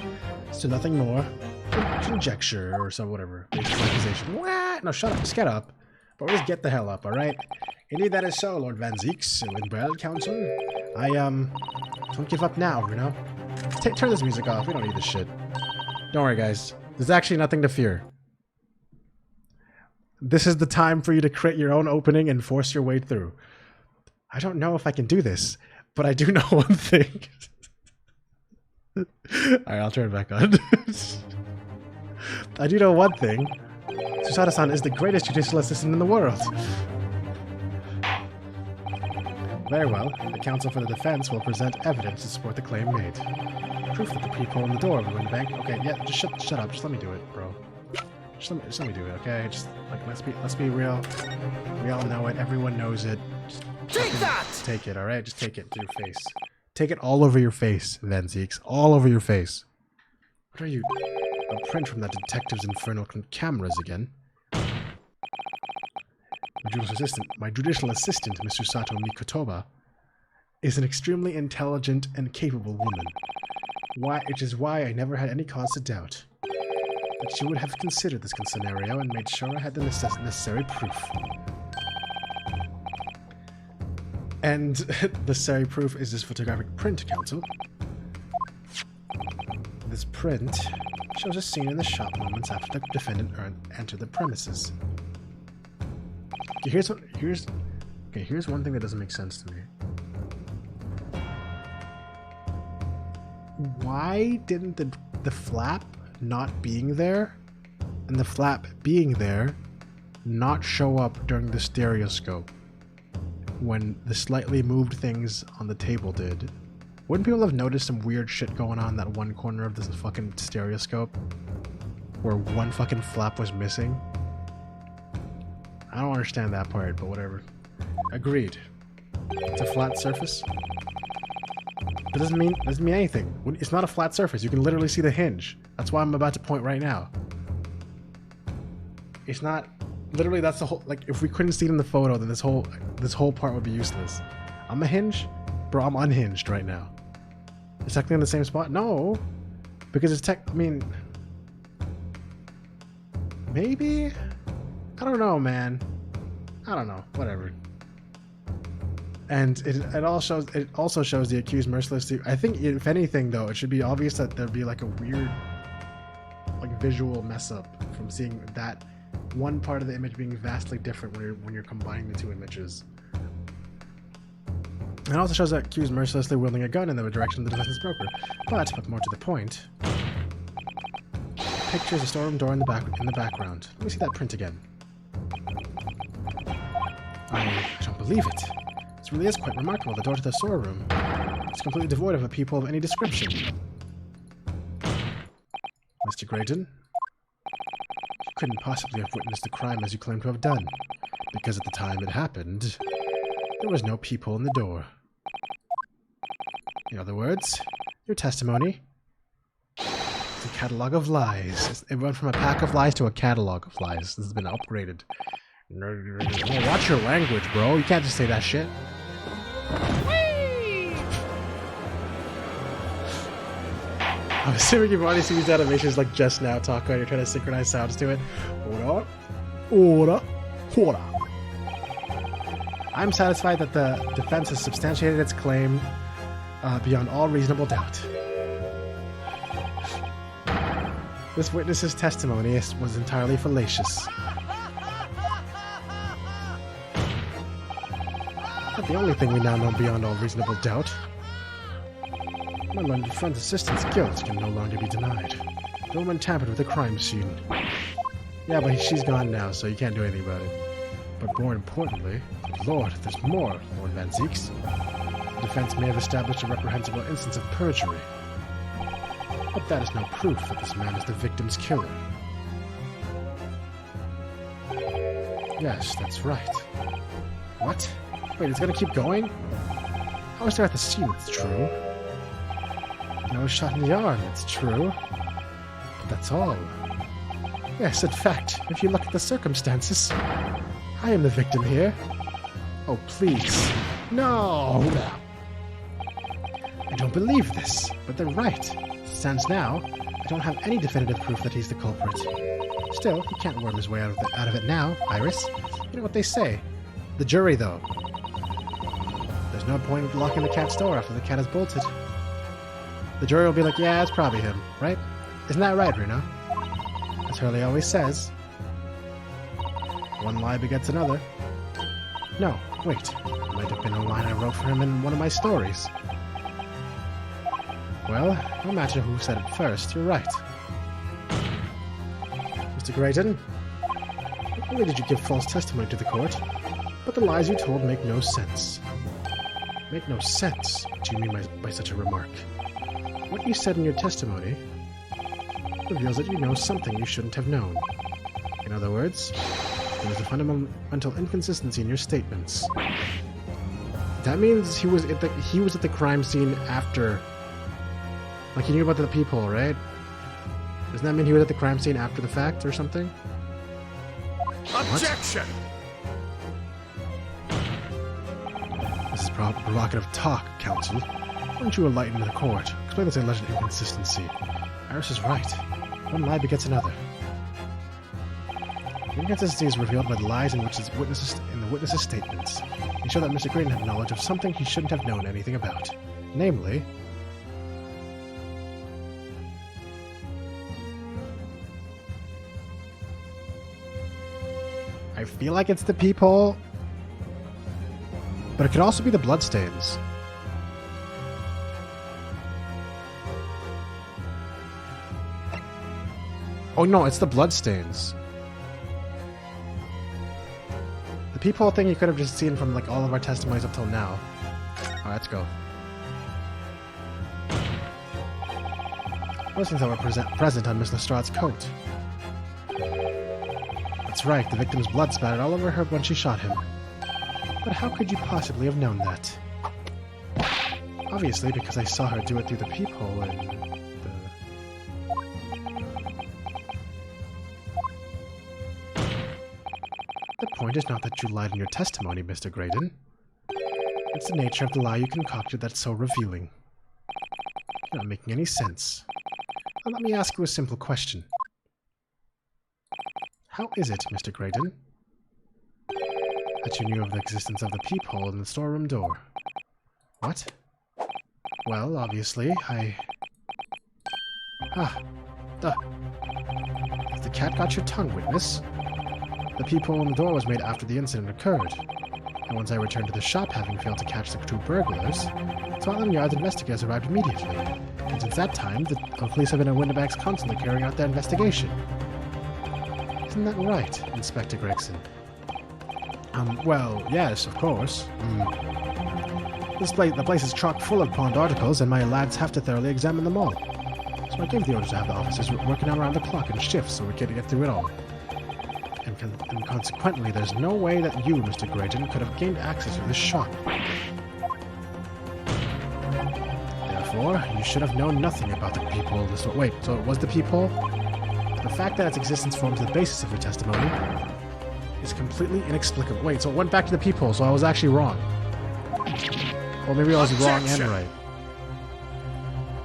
is to nothing more than conjecture or some whatever. Accusation. What? No, shut up. Just get up. But just get the hell up, alright? Indeed that is so, Lord Van Zeeks. With Council, I, don't give up now, you know? Turn this music off. We don't need this shit. Don't worry, guys. There's actually nothing to fear. This is the time for you to create your own opening and force your way through. I don't know if I can do this, but I do know one thing. Alright, I'll turn it back on. I do know one thing. Susada-san is the greatest judicial assistant in the world. Very well. The counsel for the defense will present evidence to support the claim made. Proof that the peephole in the door of the wind bank. Okay, yeah, just shut up. Just let me do it, bro. Just let me do it, okay? Just like let's be real. We all know it. Everyone knows it. Just Take that! Take it, all right? Just take it to your face. Take it all over your face, Van Zeeks. All over your face. What are you? A print from that detective's infernal cameras again. My judicial assistant, Mr. Sato Mikotoba, is an extremely intelligent and capable woman. Which is why I never had any cause to doubt that she would have considered this scenario and made sure I had the necessary proof. And the necessary proof is this photographic print, Counsel. This print shows a scene in the shop moments after the defendant entered the premises. Okay, here's one thing that doesn't make sense to me. Why didn't the flap not being there and the flap being there not show up during the stereoscope when the slightly moved things on the table did? Wouldn't people have noticed some weird shit going on in that one corner of this fucking stereoscope where one fucking flap was missing? I don't understand that part, but whatever. Agreed. It's a flat surface. It doesn't mean anything. It's not a flat surface. You can literally see the hinge. That's why I'm about to point right now. It's not literally. That's the whole. Like, if we couldn't see it in the photo, then this whole part would be useless. I'm a hinge, bro. I'm unhinged right now. It's technically in the same spot. No, because it's I mean, maybe. I don't know, man. I don't know. Whatever. And it also shows the accused mercilessly. I think if anything though, it should be obvious that there'd be like a weird like visual mess up from seeing that one part of the image being vastly different when you're combining the two images. It also shows that accused mercilessly wielding a gun in the direction of the defense's broker. But more to the point, pictures a storeroom door in the background. Let me see that print again. I don't believe it. This really is quite remarkable. The door to the storeroom is completely devoid of a peephole of any description. Mr. Grayton, you couldn't possibly have witnessed the crime as you claim to have done, because at the time it happened, there was no peephole in the door. In other words, your testimony is a catalog of lies. It went from a pack of lies to a catalog of lies. This has been upgraded. Oh, watch your language, bro. You can't just say that shit. I'm assuming you've already seen these animations like just now, Taco, and you're trying to synchronize sounds to it. Ora, ora, ora. I'm satisfied that the defense has substantiated its claim beyond all reasonable doubt. This witness's testimony was entirely fallacious. Not the only thing we now know beyond all reasonable doubt. My learned friend's assistant's guilt can no longer be denied. The woman tampered with the crime scene. Yeah, but she's gone now, so you can't do anything about it. But more importantly, Lord, there's more, Lord Van Zeeks. The defense may have established a reprehensible instance of perjury. But that is no proof that this man is the victim's killer. Yes, that's right. What? Wait, it's gonna keep going? I was there at the scene, it's true. And I was shot in the arm, it's true. But that's all. Yes, in fact, if you look at the circumstances, I am the victim here. Oh, please. No! I don't believe this, but they're right. As it stands now, I don't have any definitive proof that he's the culprit. Still, he can't worm his way out of it now, Iris. You know what they say. The jury, though. There's no point in locking the cat's door after the cat has bolted. The jury will be like, yeah, it's probably him, right? Isn't that right, Reno? As Hurley always says, one lie begets another. No, wait. It might have been a line I wrote for him in one of my stories. Well, no matter who said it first, you're right. Mr. Grayton, not only did you give false testimony to the court, but the lies you told make no sense. Make no sense? What do you mean by such a remark? What you said in your testimony reveals that you know something you shouldn't have known. In other words, there was a fundamental inconsistency in your statements. That means he was at the crime scene after. Like, he knew about the peephole, right? Doesn't that mean he was at the crime scene after the fact or something? Objection! This is provocative talk, counsel. Why don't you enlighten the court? Explain this alleged inconsistency. Iris is right. One lie begets another. The inconsistency is revealed by the lies in the witness's statements. They show that Mr. Grayton had knowledge of something he shouldn't have known anything about. Namely, I feel like it's the peephole, but it could also be the bloodstains. Oh no, it's the bloodstains. The peephole thing you could have just seen from like all of our testimonies up till now. Alright, let's go. Bloodstains that were present on Miss Lestrade's coat. That's right, the victim's blood spattered all over her when she shot him. But how could you possibly have known that? Obviously, because I saw her do it through the peephole and The point is not that you lied in your testimony, Mr. Grayton. It's the nature of the lie you concocted that's so revealing. You're not making any sense. Now let me ask you a simple question. How is it, Mr. Grayton, that you knew of the existence of the peephole in the storeroom door. What? Well, obviously, The cat got your tongue, witness. The peephole in the door was made after the incident occurred. And once I returned to the shop, having failed to catch the two burglars, Scotland Yard's investigators arrived immediately. And since that time, the police have been at Windibags constantly carrying out their investigation. Isn't that right, Inspector Gregson? Well, yes, of course. The place is chock full of pawned articles, and my lads have to thoroughly examine them all. So I gave the order to have the officers working around the clock in shifts so we could get through it all. And consequently, there's no way that you, Mr. Grayton, could have gained access to this shop. Therefore, you should have known nothing about the peephole. Wait, so it was the peephole? The fact that its existence forms the basis of your testimony is completely inexplicable. Wait, so it went back to the peephole, so I was actually wrong. Or maybe I was wrong and right.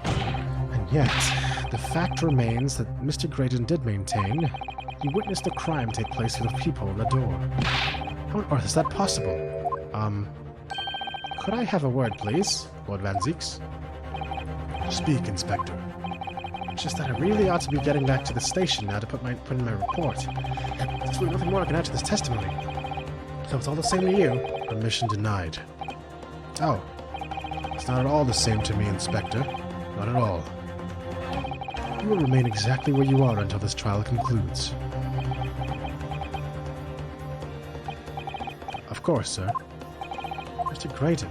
And yet, the fact remains that Mr. Grayton did maintain he witnessed the crime take place through the peephole in the door. How on earth is that possible? Could I have a word, please, Lord Van Zeeks? Speak, Inspector. It's just that I really ought to be getting back to the station now to put in my report. There's really nothing more I can add to this testimony. So it's all the same to you. Permission denied. Oh. It's not at all the same to me, Inspector. Not at all. You will remain exactly where you are until this trial concludes. Of course, sir. Mr. Grayton.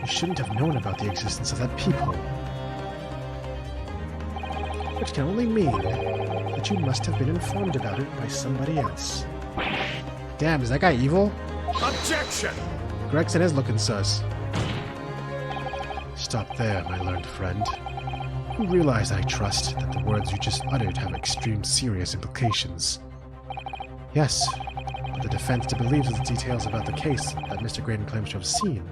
You shouldn't have known about the existence of that peephole. Which can only mean that you must have been informed about it by somebody else. Damn, is that guy evil? Objection! Gregson is looking sus. Stop there, my learned friend. You realize, I trust, that the words you just uttered have extreme serious implications. Yes, but the defense believes the details about the case that Mr. Grayton claims to have seen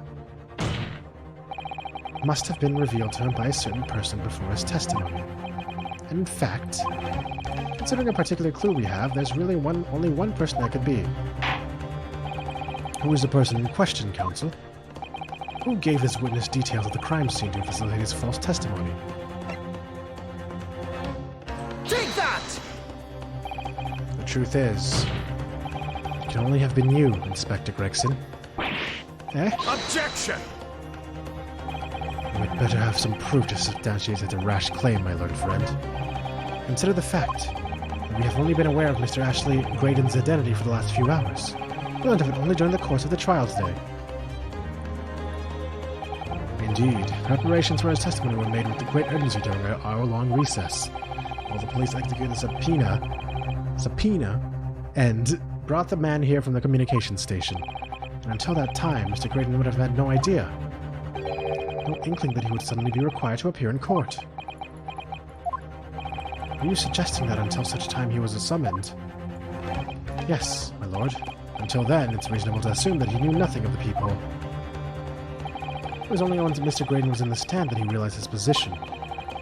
must have been revealed to him by a certain person before his testimony. And in fact, considering a particular clue we have, there's really only one person that could be. Who is the person in question, counsel? Who gave his witness details of the crime scene to facilitate his false testimony? Take that! The truth is, it can only have been you, Inspector Gregson. Eh? Objection! You had better have some proof to substantiate such a rash claim, my learned friend. Consider the fact that we have only been aware of Mr. Ashley Grayton's identity for the last few hours. We learned of it only during the course of the trial today. Indeed, preparations for his testimony were made with great urgency during our hour-long recess, while the police executed the subpoena, and brought the man here from the communications station. And until that time, Mr. Grayton would have had no idea. No inkling that he would suddenly be required to appear in court. Are you suggesting that until such time he was summoned? Yes, my lord. Until then, it's reasonable to assume that he knew nothing of the peephole. It was only once Mr. Grayton was in the stand that he realized his position.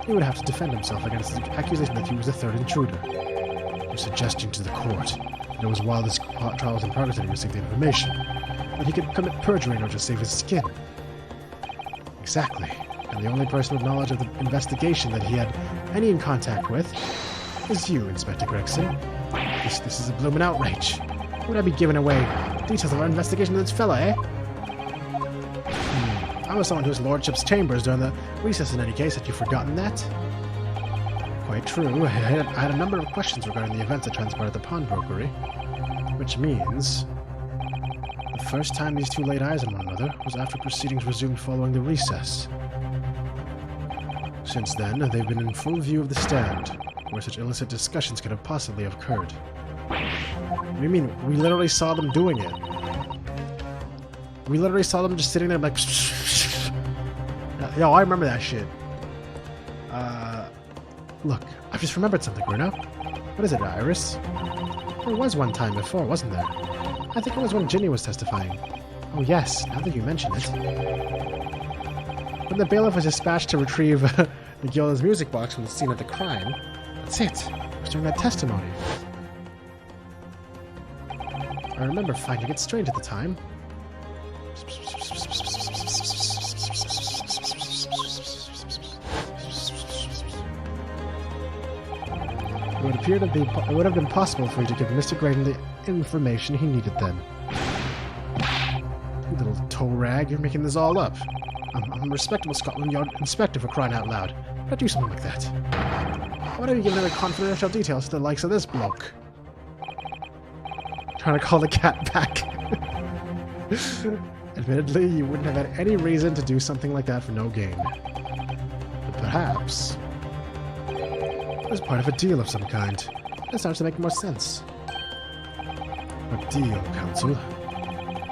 He would have to defend himself against the accusation that he was the third intruder. You're suggesting to the court that it was while this trial was in progress that he received the information, that he could commit perjury in order to save his skin. Exactly. And the only person with knowledge of the investigation that he had any in contact with is you, Inspector Gregson. This is a bloomin' outrage. Would I be giving away details of our investigation of this fella, eh? I was summoned to his lordship's chambers during the recess in any case. Had you forgotten that? Quite true. I had a number of questions regarding the events that transpired at the pawnbrokery. Which means the first time these two laid eyes on one another was after proceedings resumed following the recess. Since then, they've been in full view of the stand, where such illicit discussions could have possibly occurred. What do you mean? We literally saw them doing it. We literally saw them just sitting there like... Yo, I remember that shit. Look, I've just remembered something, Bruno. What is it, Iris? There was one time before, wasn't there? I think it was when Ginny was testifying. Oh yes, now that you mention it. When the bailiff was dispatched to retrieve McGilda's music box from the scene of the crime, that's it. It was during that testimony. I remember finding it strange at the time. It would have been possible for you to give Mr. Graydon the information he needed then. You little toe rag, you're making this all up. I'm a respectable Scotland Yard inspector, for crying out loud. Don't do something like that. Why don't you give any confidential details to the likes of this bloke? Trying to call the cat back. Admittedly, you wouldn't have had any reason to do something like that for no gain. But perhaps it was part of a deal of some kind. That starts to make more sense. A deal, Counsel?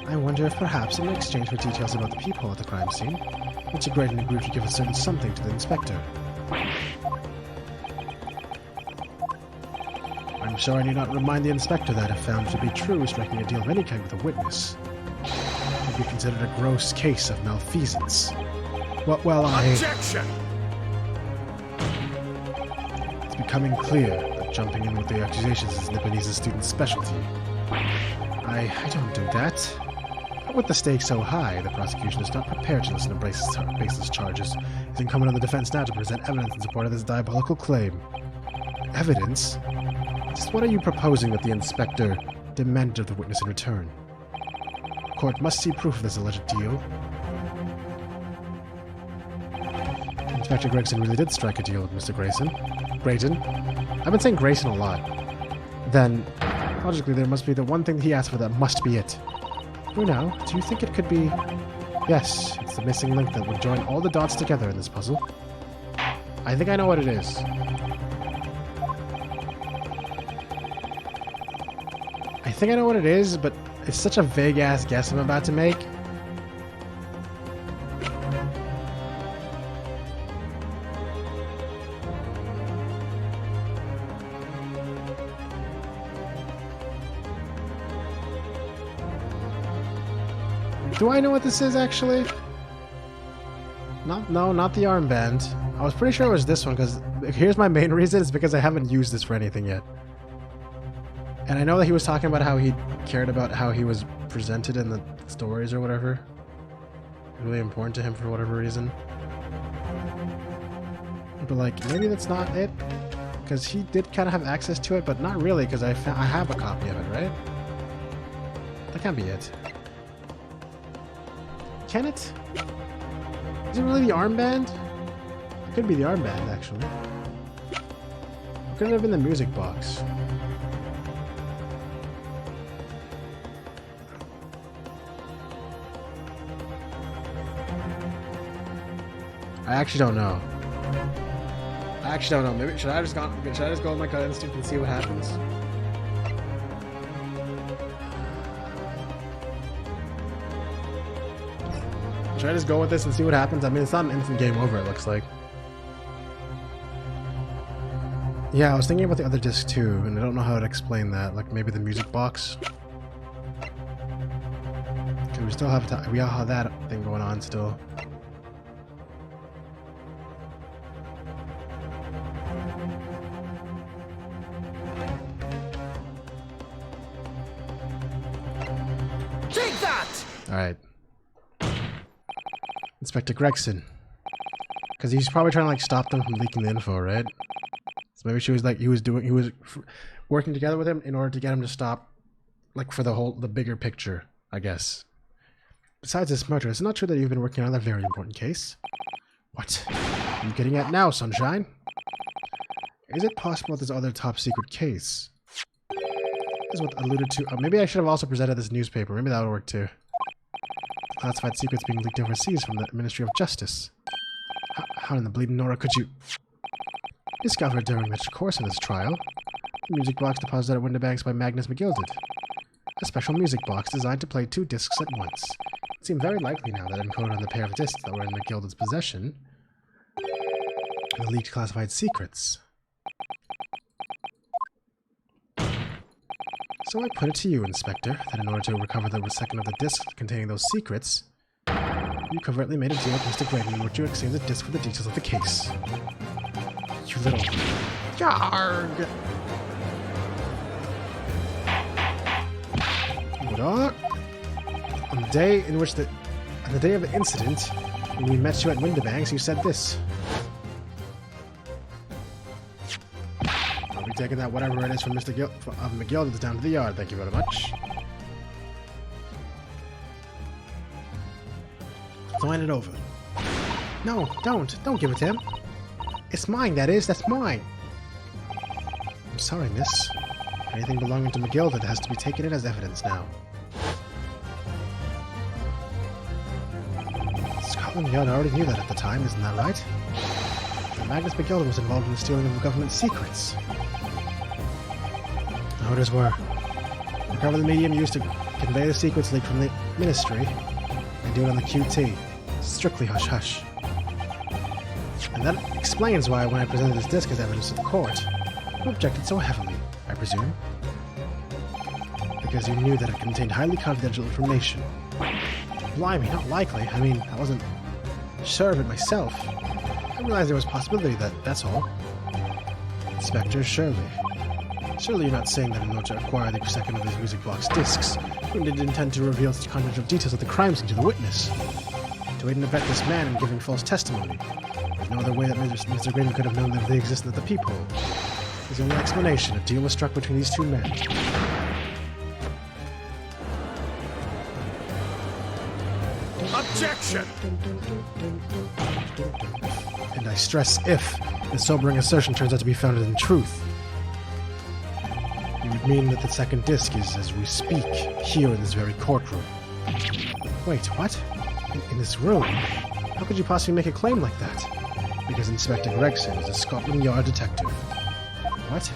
I wonder if perhaps in exchange for details about the peephole at the crime scene, Mr. Graydon agreed to give a certain something to the inspector. I'm sure I need not remind the inspector that, if found to be true, striking a deal of any kind with a witness would be considered a gross case of malfeasance. Objection! It's becoming clear that jumping in with the accusations is Nipponese's student's specialty. I don't do that. But with the stakes so high, the prosecution is not prepared to listen to baseless charges. It's incumbent on the defense now to present evidence in support of this diabolical claim. Evidence? Just what are you proposing that the inspector demanded of the witness in return? The court must see proof of this alleged deal. Inspector Gregson really did strike a deal with Mr. Graydon. I've been saying Grayson a lot. Then, logically, there must be the one thing he asked for that must be it. Who now? Do you think it could be... Yes, it's the missing link that would join all the dots together in this puzzle. I think I know what it is. I think I know what it is, but it's such a vague-ass guess I'm about to make. Do I know what this is, actually? No, not the armband. I was pretty sure it was this one, because here's my main reason, is because I haven't used this for anything yet. And I know that he was talking about how he cared about how he was presented in the stories or whatever. Really important to him for whatever reason. But like, maybe that's not it? Because he did kind of have access to it, but not really, because I have a copy of it, right? That can't be it. Can it? Is it really the armband? It could be the armband, actually. It could have been the music box. I actually don't know. Maybe should I just go with my gut instinct and see what happens? Should I just go with this and see what happens? I mean, it's not an instant game over, it looks like. Yeah, I was thinking about the other disc too, and I don't know how to explain that. Like maybe the music box. Okay, we still have we all have that thing going on still. Take that! Alright. Inspector Gregson. Because he's probably trying to like stop them from leaking the info, right? So maybe she was like, he was working together with him in order to get him to stop, like for the bigger picture, I guess. Besides this murder, it's not true that you've been working on a very important case. What are you getting at now, Sunshine? Is it possible this other top secret case is what alluded to? Maybe I should have also presented this newspaper. Maybe that would work too. Classified secrets being leaked overseas from the Ministry of Justice. How in the bleeding Nora could you discover during the course of this trial? The music box deposited at Windibanks by Magnus McGilded. A special music box designed to play 2 discs at once. It seemed very likely now that encoded on the pair of discs that were in McGilded's possession the leaked classified secrets. So I put it to you, Inspector, that in order to recover the second of the discs containing those secrets, you covertly made a deal with Mr. Graydon in which you exchanged the disc for the details of the case. You little... Yarg! Good on the day in which on the day of the incident, when we met you at Windibanks, you said this. I'll be taking that whatever it is from Mr. McGill down to the yard. Thank you very much. Sign it over. No, don't give it to him. It's mine, that is. That's mine. I'm sorry, miss. Anything belonging to McGill has to be taken in as evidence now. Scotland Yard already knew that at the time, isn't that right? That Magnus McGill was involved in the stealing of government secrets. Orders were recover the medium used to convey the secrets leaked from the ministry and do it on the QT. Strictly hush-hush. And that explains why when I presented this disc as evidence to the court, you objected so heavily, I presume. Because you knew that it contained highly confidential information. Blimey, not likely. I mean, I wasn't sure of it myself. I realized there was a possibility of that, that's all. Inspector, surely you're not saying that in order to acquire the second of his music box discs, you didn't intend to reveal such confidential details of the crime scene to the witness. To aid and abet this man in giving false testimony. There's no other way that Mr. Green could have known of the existence of the peephole. There's the only explanation. A deal was struck between these two men. Objection! And I stress if the sobering assertion turns out to be founded in truth. It would mean that the second disc is, as we speak, here in this very courtroom. Wait, what? In this room? How could you possibly make a claim like that? Because Inspector Gregson is a Scotland Yard detective. What?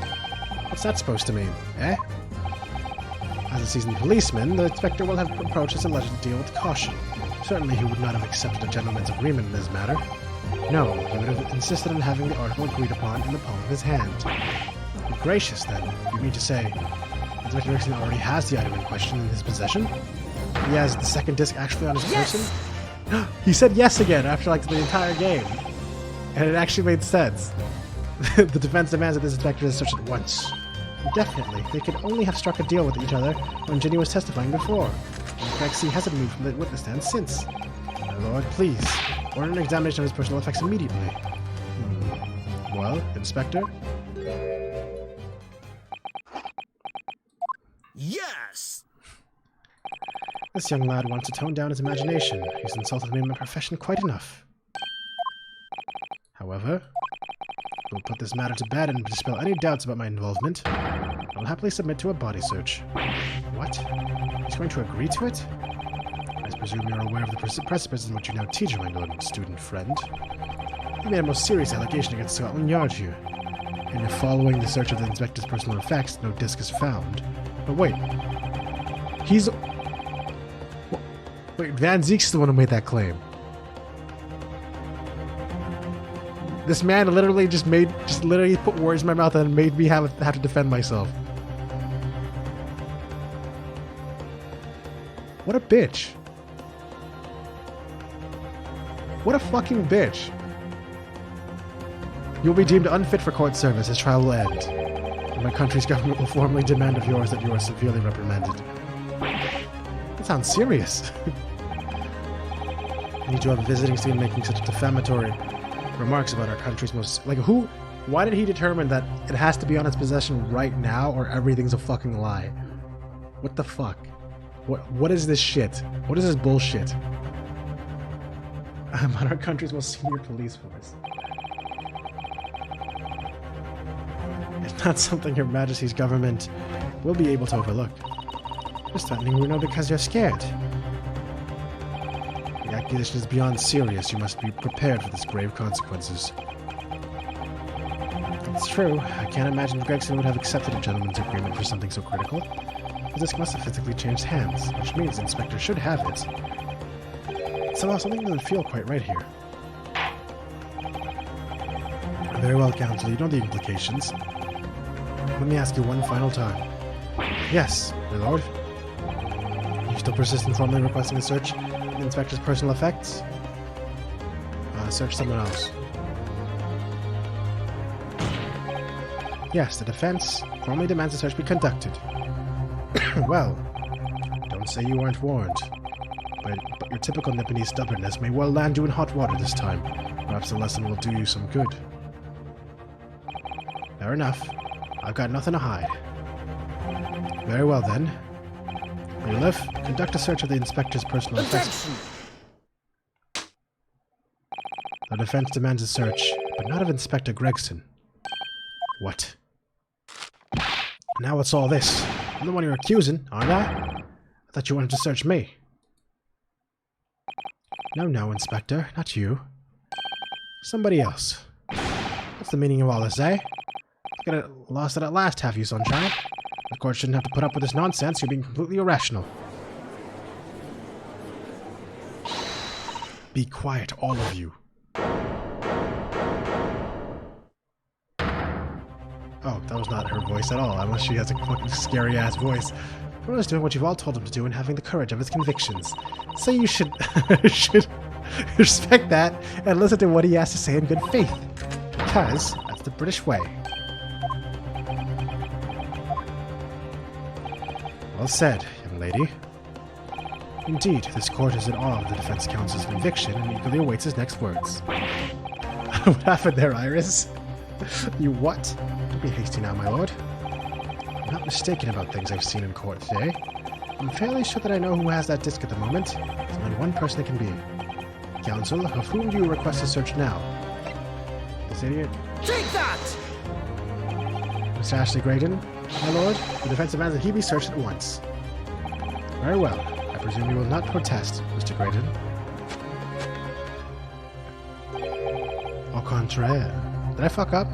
What's that supposed to mean, eh? As a seasoned policeman, the inspector will have approached this alleged deal with caution. Certainly he would not have accepted a gentleman's agreement in this matter. No, he would have insisted on having the article agreed upon in the palm of his hand. Good gracious, then. You mean to say Inspector Gregson already has the item in question in his possession? He has the second disc actually on his person? He said yes again after like the entire game. And it actually made sense. The defense demands that this inspector is searched at once. Definitely, they could only have struck a deal with each other when Ginny was testifying before. In fact, he hasn't moved from the witness stand since. My lord, please, order an examination of his personal effects immediately. Well, Inspector? Yes! This young lad wants to tone down his imagination. He's insulted me in my profession quite enough. However, we'll put this matter to bed and dispel any doubts about my involvement. I'll happily submit to a body search. What? He's going to agree to it? I presume you're aware of the precipice in which you now teach, my lord student friend. You made a most serious allegation against Scotland Yard here. And if following the search of the inspector's personal effects, no disc is found. But wait. Wait, Van Zeek's the one who made that claim. This man literally just literally put words in my mouth and made me have to defend myself. What a bitch. What a fucking bitch. You'll be deemed unfit for court service. His trial will end. And my country's government will formally demand of yours that you are severely reprimanded. That sounds serious. I need to have a visiting student making such defamatory remarks about our country's most... Like, who... Why did he determine that it has to be on its possession right now or everything's a fucking lie? What the fuck? What is this shit? What is this bullshit? I'm on our country's most senior police force. It's not something Your Majesty's government will be able to overlook. Just threatening Reno because you're scared. The accusation is beyond serious. You must be prepared for this grave consequences. It's true. I can't imagine Gregson would have accepted a gentleman's agreement for something so critical. The disc must have physically changed hands, which means the inspector should have it. Somehow something doesn't feel quite right here. Very well, counsel. You know the implications. Let me ask you one final time. Yes, my lord. You still persist in formally requesting a search of the inspector's personal effects? Search someone else. Yes, the defense formally demands the search be conducted. Well, say you weren't warned. But your typical Nipponese stubbornness may well land you in hot water this time. Perhaps the lesson will do you some good. Fair enough. I've got nothing to hide. Very well then. Bailiff, conduct a search of the inspector's personal effects. The defense demands a search, but not of Inspector Gregson. What? Now what's all this? I'm the one you're accusing, aren't I? I thought you wanted to search me. No, Inspector, not you. Somebody else. What's the meaning of all this, eh? You got lost it at last, have you, sunshine? The court shouldn't have to put up with this nonsense. You're being completely irrational. Be quiet, all of you. Oh, that was not her voice at all, unless she has a fucking scary-ass voice. Everyone is doing what you've all told him to do and having the courage of his convictions. So you should should respect that and listen to what he has to say in good faith. Because that's the British way. Well said, young lady. Indeed, this court is in awe of the defense counsel's conviction and eagerly awaits his next words. What happened there, Iris? You what? Don't be hasty now, my lord. I'm not mistaken about things I've seen in court today. I'm fairly sure that I know who has that disc at the moment. There's only one person it can be. Counsel, of whom do you request a search now? This idiot? Take that! Mr. Ashley Graydon, my lord, the defense demands that he be searched at once. Very well. I presume you will not protest, Mr. Graydon. Au contraire. Did I fuck up?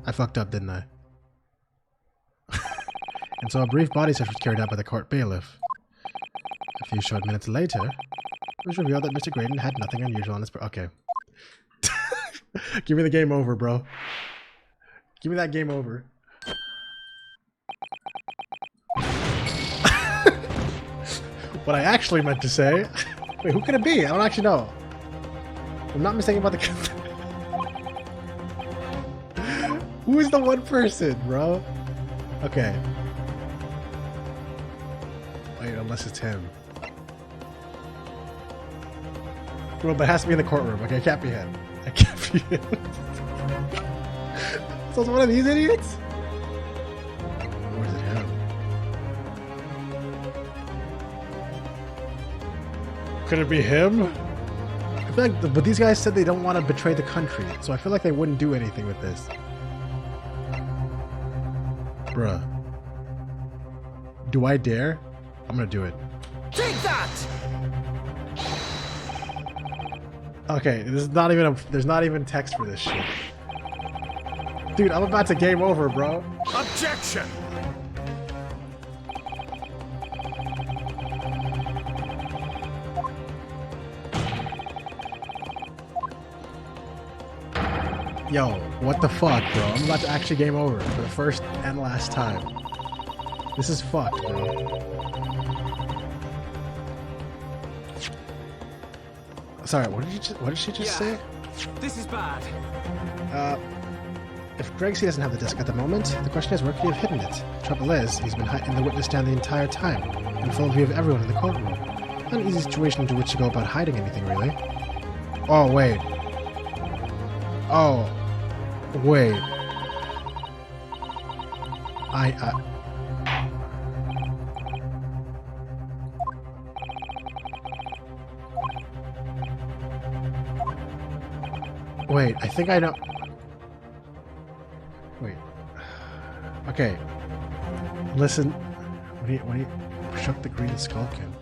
I fucked up, didn't I? And so a brief body search was carried out by the court bailiff. A few short minutes later, it was revealed that Mr. Graydon had nothing unusual on his... Okay. Give me the game over, bro. Give me that game over. What I actually meant to say... Wait, who could it be? I don't actually know. I'm not mistaken about the... Who is the one person, bro? Okay. Wait, unless it's him. Well, but it has to be in the courtroom. Okay, it can't be him. It can't be him. So it's one of these idiots? Or is it him? Could it be him? I feel like, but these guys said they don't want to betray the country, so I feel like they wouldn't do anything with this. Bruh. Do I dare? I'm gonna do it. Take that! Okay, this is not even a, there's not even text for this shit. Dude, I'm about to game over, bro. Objection! Yo, what the fuck, bro? I'm about to actually game over for the first and last time. This is fucked, bro. Sorry, what did she just say? This is bad. If Greg C doesn't have the disc at the moment, the question is where could he have hidden it? Trouble is, he's been in the witness stand the entire time, in full view of everyone in the courtroom. Not an easy situation into which to go about hiding anything, really. Oh, wait. Oh. Wait. Wait, I think I know. Wait. Okay. Listen. When he shook the green skullkin.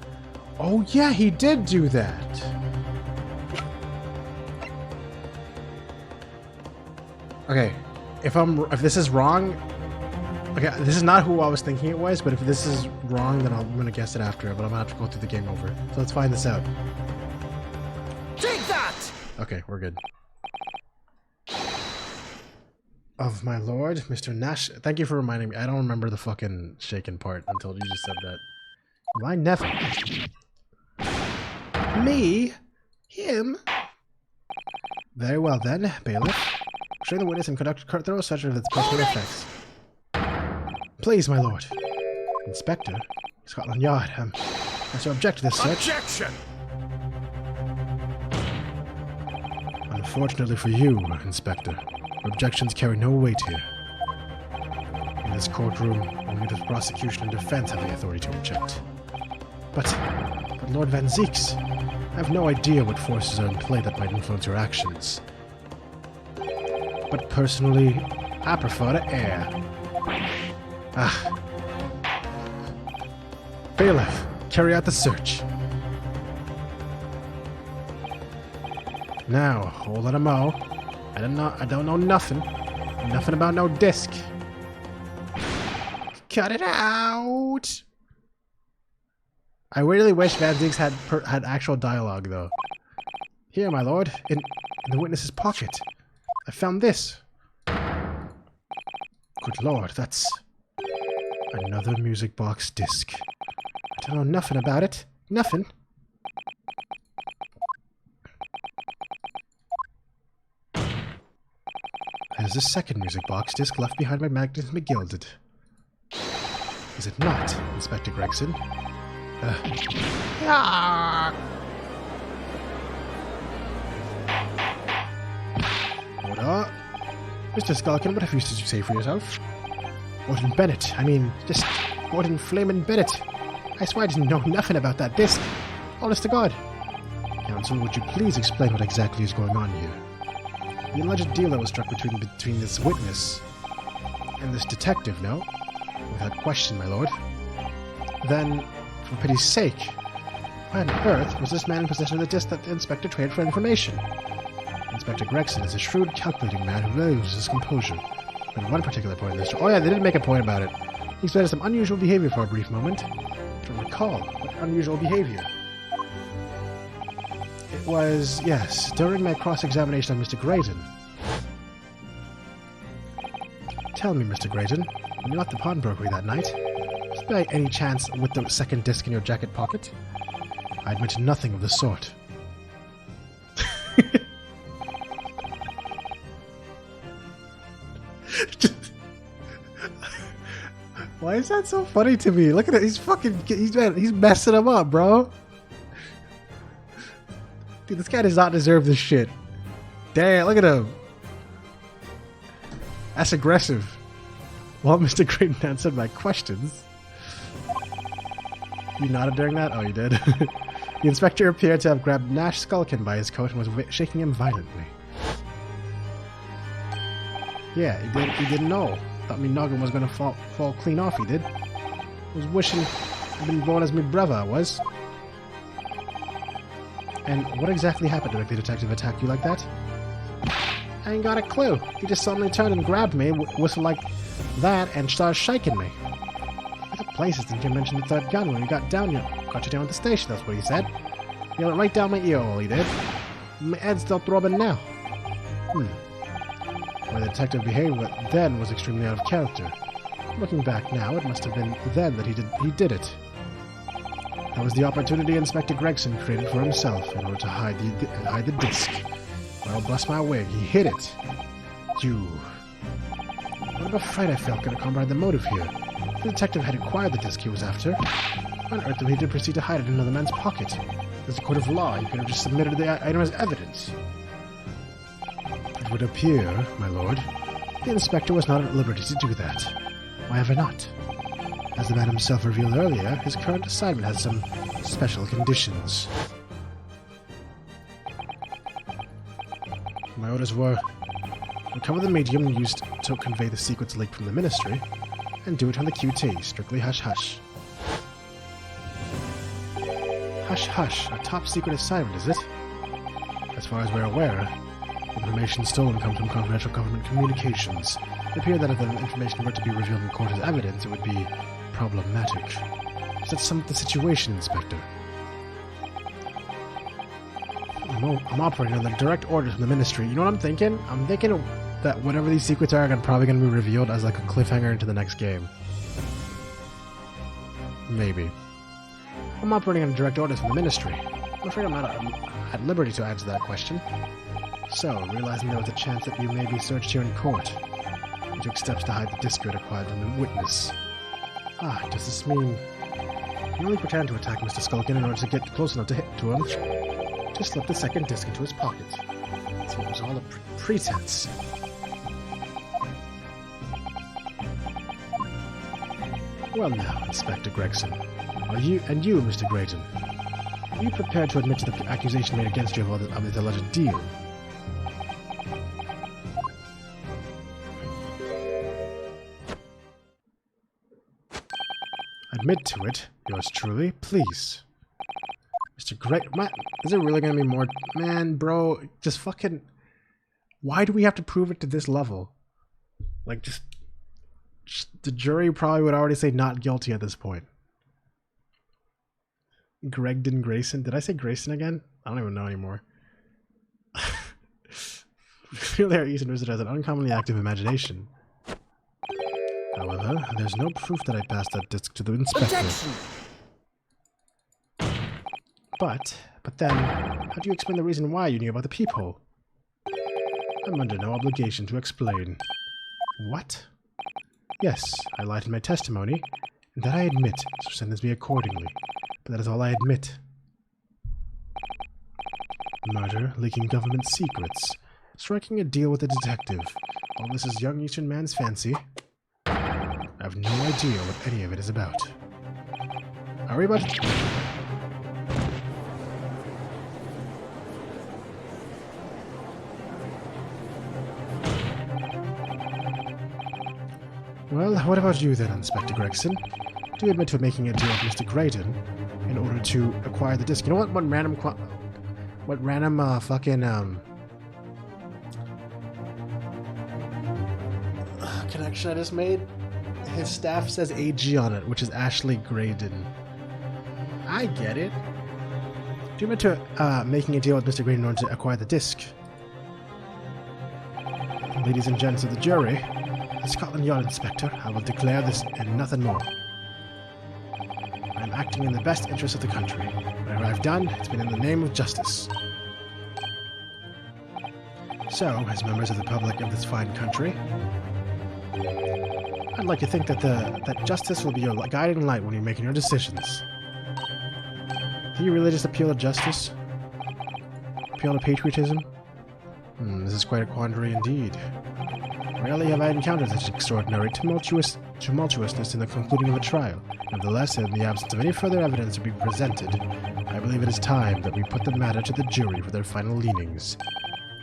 Oh yeah, he did do that. Okay. If this is wrong, okay, this is not who I was thinking it was, but if this is wrong, then I'm gonna guess it after, but I'm gonna have to go through the game over. So let's find this out. Take that! Okay, we're good. Of my lord, Mr. Nash. Thank you for reminding me. I don't remember the fucking shaken part until you just said that. My nephew. Me? Him? Very well then, bailiff. Restrain the witness and conduct thorough search of its personal effects. Please, my lord. Inspector? Scotland Yard, I shall object to this search. Objection! Unfortunately for you, Inspector, objections carry no weight here. In this courtroom, only the prosecution and defense have the authority to object. But Lord Van Zeeks, I have no idea what forces are in play that might influence your actions. But personally, I prefer to err. Bailiff, carry out the search. Now, whole lot of mo. I don't know nothing. Nothing about no disc. Cut it out! I really wish Van Zeeks had actual dialogue, though. Here, my lord, in the witness's pocket. I found this. Good lord, that's another music box disc. I don't know nothing about it. Nothing. There's a second music box disc left behind by Magnus McGilded. Is it not, Inspector Gregson? Hold up. Mr. Skulkin, what did you say for yourself? Gordon Bennett. I mean, just Gordon Flamin' Bennett. I swear I didn't know nothing about that disc. Honest to God. Counsel, would you please explain what exactly is going on here? The alleged deal that was struck between this witness and this detective, no? Without question, my lord. Then, for pity's sake, why on earth was this man in possession of the disc that the inspector traded for information? Inspector Gregson is a shrewd, calculating man who rarely loses his composure. But at one particular point in this story... Oh yeah, they did make a point about it. He explained some unusual behavior for a brief moment. I don't recall what unusual behavior. It was, yes, during my cross-examination of Mr. Graydon. Tell me, Mr. Graydon, when you left the pawnbrokery that night, was there by any chance with the second disc in your jacket pocket? I admit nothing of the sort. Why is that so funny to me? Look at it. He's messing him up, bro. Dude, this guy does not deserve this shit. Damn, look at him. That's aggressive. Well, Mr. Graydon answered my questions. You nodded during that? Oh, you did? The inspector appeared to have grabbed Nash Skulkin by his coat and was shaking him violently. Yeah, he didn't know. Thought me noggin was gonna fall clean off, he did. Was wishing I'd been born as me brother, I was. And what exactly happened to make the detective attack you like that? I ain't got a clue. He just suddenly turned and grabbed me, whistled like that, and started shaking me. Other places didn't you mention the third gun when we got down here? Got you down at the station, that's what he said. He yelled it right down my ear hole, he did. My head's still throbbing now. Why the detective behaved then was extremely out of character. Looking back now, it must have been then that he did it. That was the opportunity Inspector Gregson created for himself in order to hide the disc. Well, bless my wig, he hid it. You. What about fright I felt could have compromised the motive here? The detective had acquired the disc he was after. Why on earth did he proceed to hide it in another man's pocket? As a court of law, you could have just submitted the item as evidence. It would appear, my lord, the inspector was not at liberty to do that. Why have I not? As the man himself revealed earlier, his current assignment has some special conditions. My orders were recover the medium used to convey the secrets leaked from the ministry, and do it on the QT, strictly hush-hush. Hush-hush, a top-secret assignment, is it? As far as we're aware, information stolen comes from confidential government communications. It appeared that if the information were to be revealed in court as evidence, it would be problematic. Is that some of the situation, Inspector? I'm operating under direct orders from the ministry. You know what I'm thinking? I'm thinking that whatever these secrets are probably going to be revealed as like a cliffhanger into the next game. Maybe. I'm operating under direct orders from the ministry. I'm afraid I'm not at liberty to answer that question. So, realizing there was a chance that you may be searched here in court, you took steps to hide the disc you had acquired from the witness. Ah, does this mean you only pretend to attack Mr. Skulkin in order to get close enough to hit to him? To slip the second disc into his pocket. So it was all a pretense. Well now, Inspector Gregson. Are you, Mr. Grayton, are you prepared to admit to the accusation made against you of this alleged deal? Admit to it, yours truly, please. Mr. Great, is it really gonna be more? Man, bro, just fucking. Why do we have to prove it to this level? Like, just the jury probably would already say not guilty at this point. Gregden Grayson. Did I say Grayson again? I don't even know anymore. Really, our Eastern visitor has an uncommonly active imagination. However, there's no proof that I passed that disc to the inspector. Objection! But then, how do you explain the reason why you knew about the peephole? I'm under no obligation to explain. What? Yes, I lied in my testimony, and that I admit, so sentence me accordingly. But that is all I admit. Murder, leaking government secrets, striking a deal with a detective. All this is young Eastern man's fancy. I have no idea what any of it is about. Are we about to... Well, what about you then, Inspector Gregson? Do you admit to making a deal with Mr. Graydon in order to acquire the disc? You know what? What random connection I just made? His staff says AG on it, which is Ashley Graydon. I get it. Do you admit to making a deal with Mr. Graydon in order to acquire the disc? Ladies and gents of the jury, the Scotland Yard Inspector, I will declare this and nothing more. I am acting in the best interest of the country. Whatever I've done, it's been in the name of justice. So, as members of the public of this fine country, I'd like to think that justice will be your guiding light when you're making your decisions. Do you really just appeal to justice? Appeal to patriotism? This is quite a quandary indeed. Rarely have I encountered such extraordinary tumultuousness in the concluding of a trial. Nevertheless, in the absence of any further evidence to be presented, I believe it is time that we put the matter to the jury for their final leanings.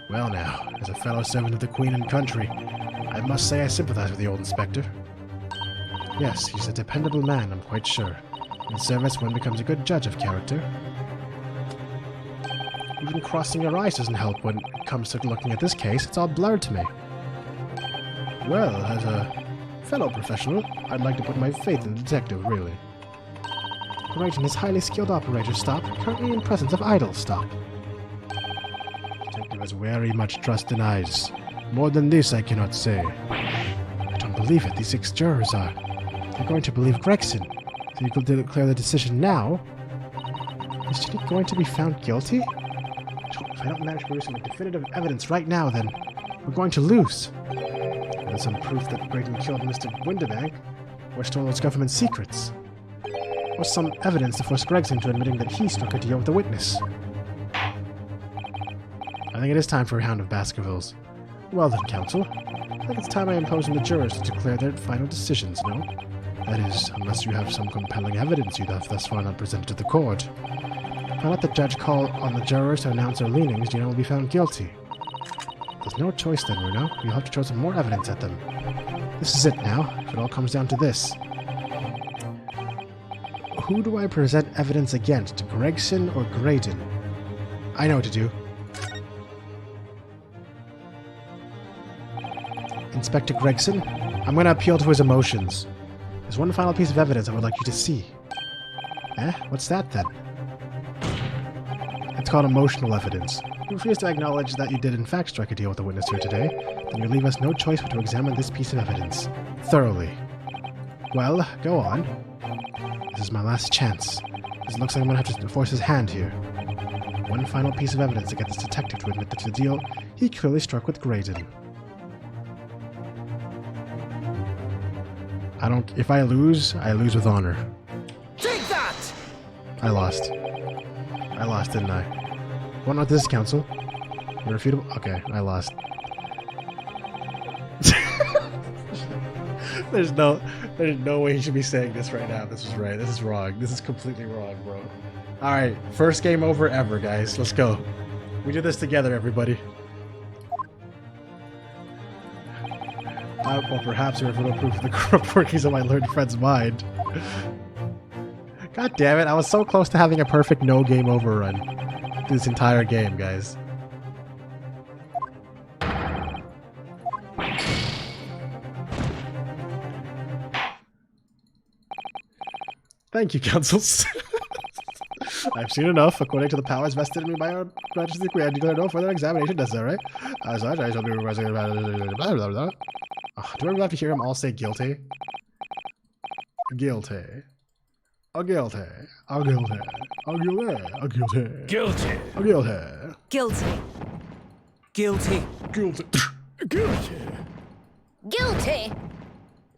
Well now, as a fellow servant of the Queen and country, I must say I sympathize with the old inspector. Yes, he's a dependable man, I'm quite sure. In service, one becomes a good judge of character. Even crossing your eyes doesn't help when it comes to looking at this case. It's all blurred to me. Well, as a fellow professional, I'd like to put my faith in the detective, really. Graydon is highly skilled operator, stop, currently in presence of idle, stop. Detective has very much trust in eyes. More than this, I cannot say. I don't believe it. These 6 jurors are. They're going to believe Gregson. So you could declare the decision now. Is he going to be found guilty? If I don't manage to produce some definitive evidence right now, then we're going to lose. There's some proof that Graydon killed Mr. Windibank, or stole those government secrets. Or some evidence to force Gregson to admitting that he struck a deal with the witness. I think it is time for a round of Baskervilles. Well then, counsel, I think it's time I impose on the jurors to declare their final decisions, no? That is, unless you have some compelling evidence you have thus far not presented to the court. If I let the judge call on the jurors to announce their leanings, Gina will be found guilty. There's no choice then, Bruno. You'll have to throw some more evidence at them. This is it now, if it all comes down to this. Who do I present evidence against, Gregson or Graydon? I know what to do. Inspector Gregson, I'm going to appeal to his emotions. There's one final piece of evidence I would like you to see. Eh? What's that then? It's called emotional evidence. You refuse to acknowledge that you did in fact strike a deal with the witness here today, then you leave us no choice but to examine this piece of evidence. Thoroughly. Well, go on. This is my last chance. It looks like I'm going to have to force his hand here. One final piece of evidence to get this detective to admit that the deal he clearly struck with Graydon. I don't. If I lose with honor. Take that! I lost. I lost, didn't I? What not this council? Irrefutable. Okay, I lost. There's no way you should be saying this right now. This is right. This is wrong. This is completely wrong, bro. All right, first game over ever, guys. Let's go. We do this together, everybody. Well, perhaps irrefutable proof of the corrupt workings of my learned friend's mind. God damn it! I was so close to having a perfect no game over run through this entire game, guys. Thank you, councils. I've seen enough. According to the powers vested in me by our Majesty the Queen, I declare no further examination necessary. As such, I shall be requesting. Do I really have to hear him all say guilty? Guilty. A guilty. A guilty. A guilty. A guilty. Guilty. A guilty. Guilty. Guilty. Guilty. Guilty. Guilty.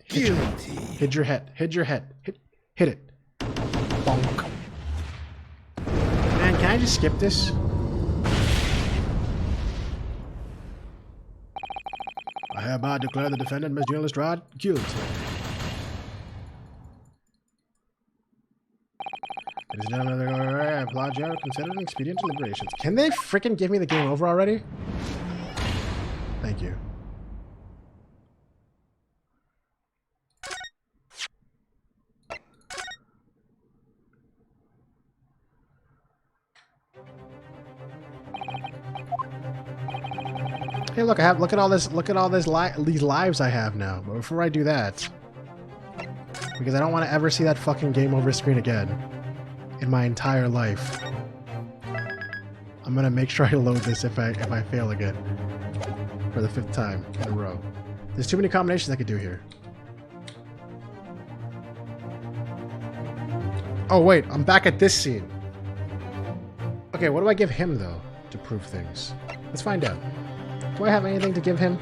Guilty. Hit your head. Hit your head. Hit it. Bonk. Man, can I just skip this? I hereby declare the defendant, Ms. Jill Lestrade, guilty. Ladies and gentlemen, I applaud you. Consider an expedient deliberations. Can they frickin' give me the game over already? Thank you. Hey, look! Look at all this. Look at all these lives I have now. But before I do that, because I don't want to ever see that fucking game over screen again in my entire life, I'm gonna make sure I load this if I fail again for the 5th time in a row. There's too many combinations I could do here. Oh wait, I'm back at this scene. Okay, what do I give him though to prove things? Let's find out. Do I have anything to give him?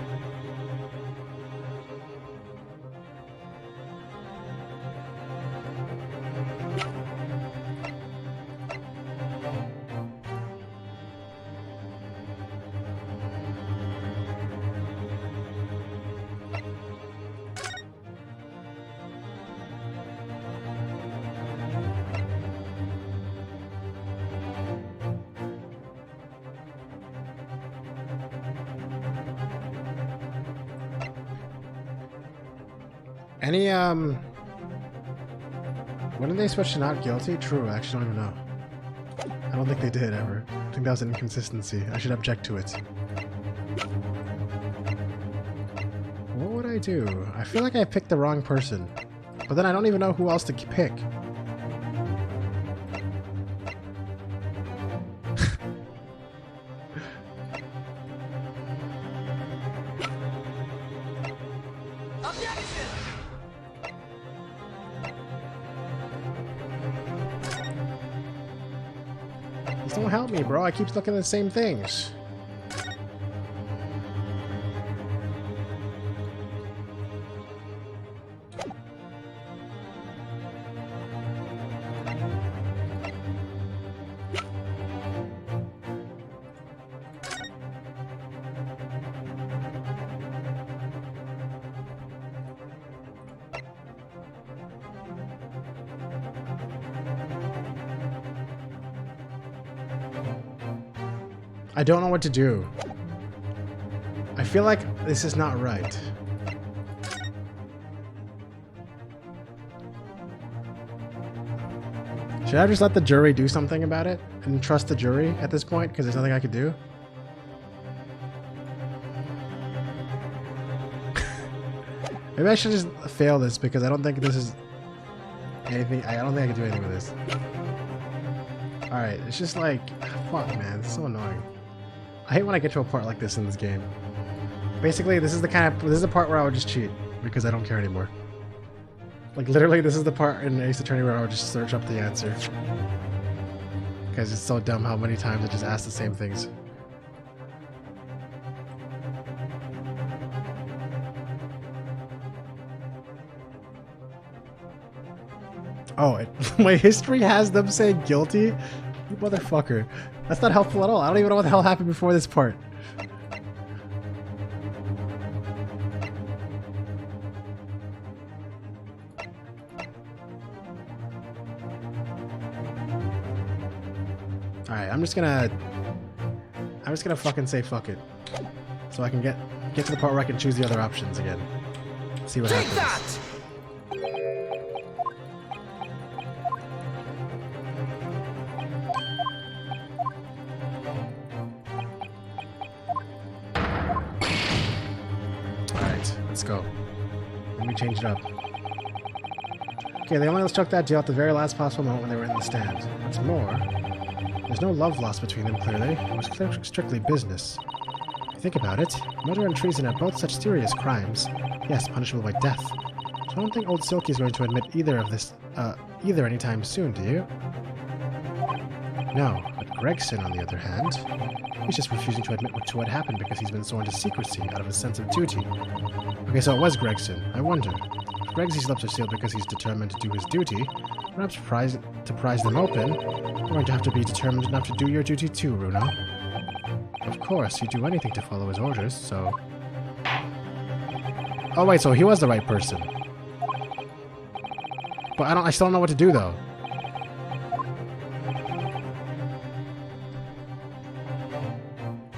Any, when did they switch to not guilty? True, I actually don't even know. I don't think they did ever. I think that was an inconsistency. I should object to it. What would I do? I feel like I picked the wrong person. But then I don't even know who else to pick. This don't help me, bro. I keep looking at the same things. I don't know what to do. I feel like this is not right. Should I just let the jury do something about it and trust the jury at this point because there's nothing I could do? Maybe I should just fail this because I don't think this is anything. I don't think I can do anything with this. Alright, it's just like, fuck man, it's so annoying. I hate when I get to a part like this in this game. Basically, this is the part where I would just cheat because I don't care anymore. Like literally, this is the part in Ace Attorney where I would just search up the answer. Because it's so dumb how many times I just ask the same things. Oh, my history has them saying guilty? You motherfucker. That's not helpful at all. I don't even know what the hell happened before this part. Alright, I'm just gonna fucking say fuck it. So I can get to the part where I can choose the other options again. See what happens. That! Alright, let's go. Let me change it up. Okay, they only struck that deal at the very last possible moment when they were in the stand. What's more, there's no love lost between them, clearly. It was strictly business. If you think about it, murder and treason are both such serious crimes. Yes, punishable by death. So I don't think old Silky's going to admit either anytime soon, do you? No, but Gregson, on the other hand, he's just refusing to admit to what happened because he's been sworn to secrecy out of a sense of duty. Okay, so it was Gregson. I wonder. If Gregsy's lips are sealed because he's determined to do his duty, perhaps to prize them open, you're going to have to be determined enough to do your duty too, Runo. Of course, you'd do anything to follow his orders, so... Oh wait, so he was the right person. But I still don't know what to do, though.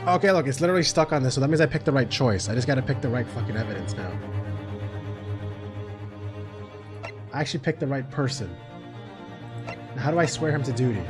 Okay, look, it's literally stuck on this, so that means I picked the right choice. I just gotta pick the right fucking evidence now. I actually picked the right person. Now, how do I swear him to duty?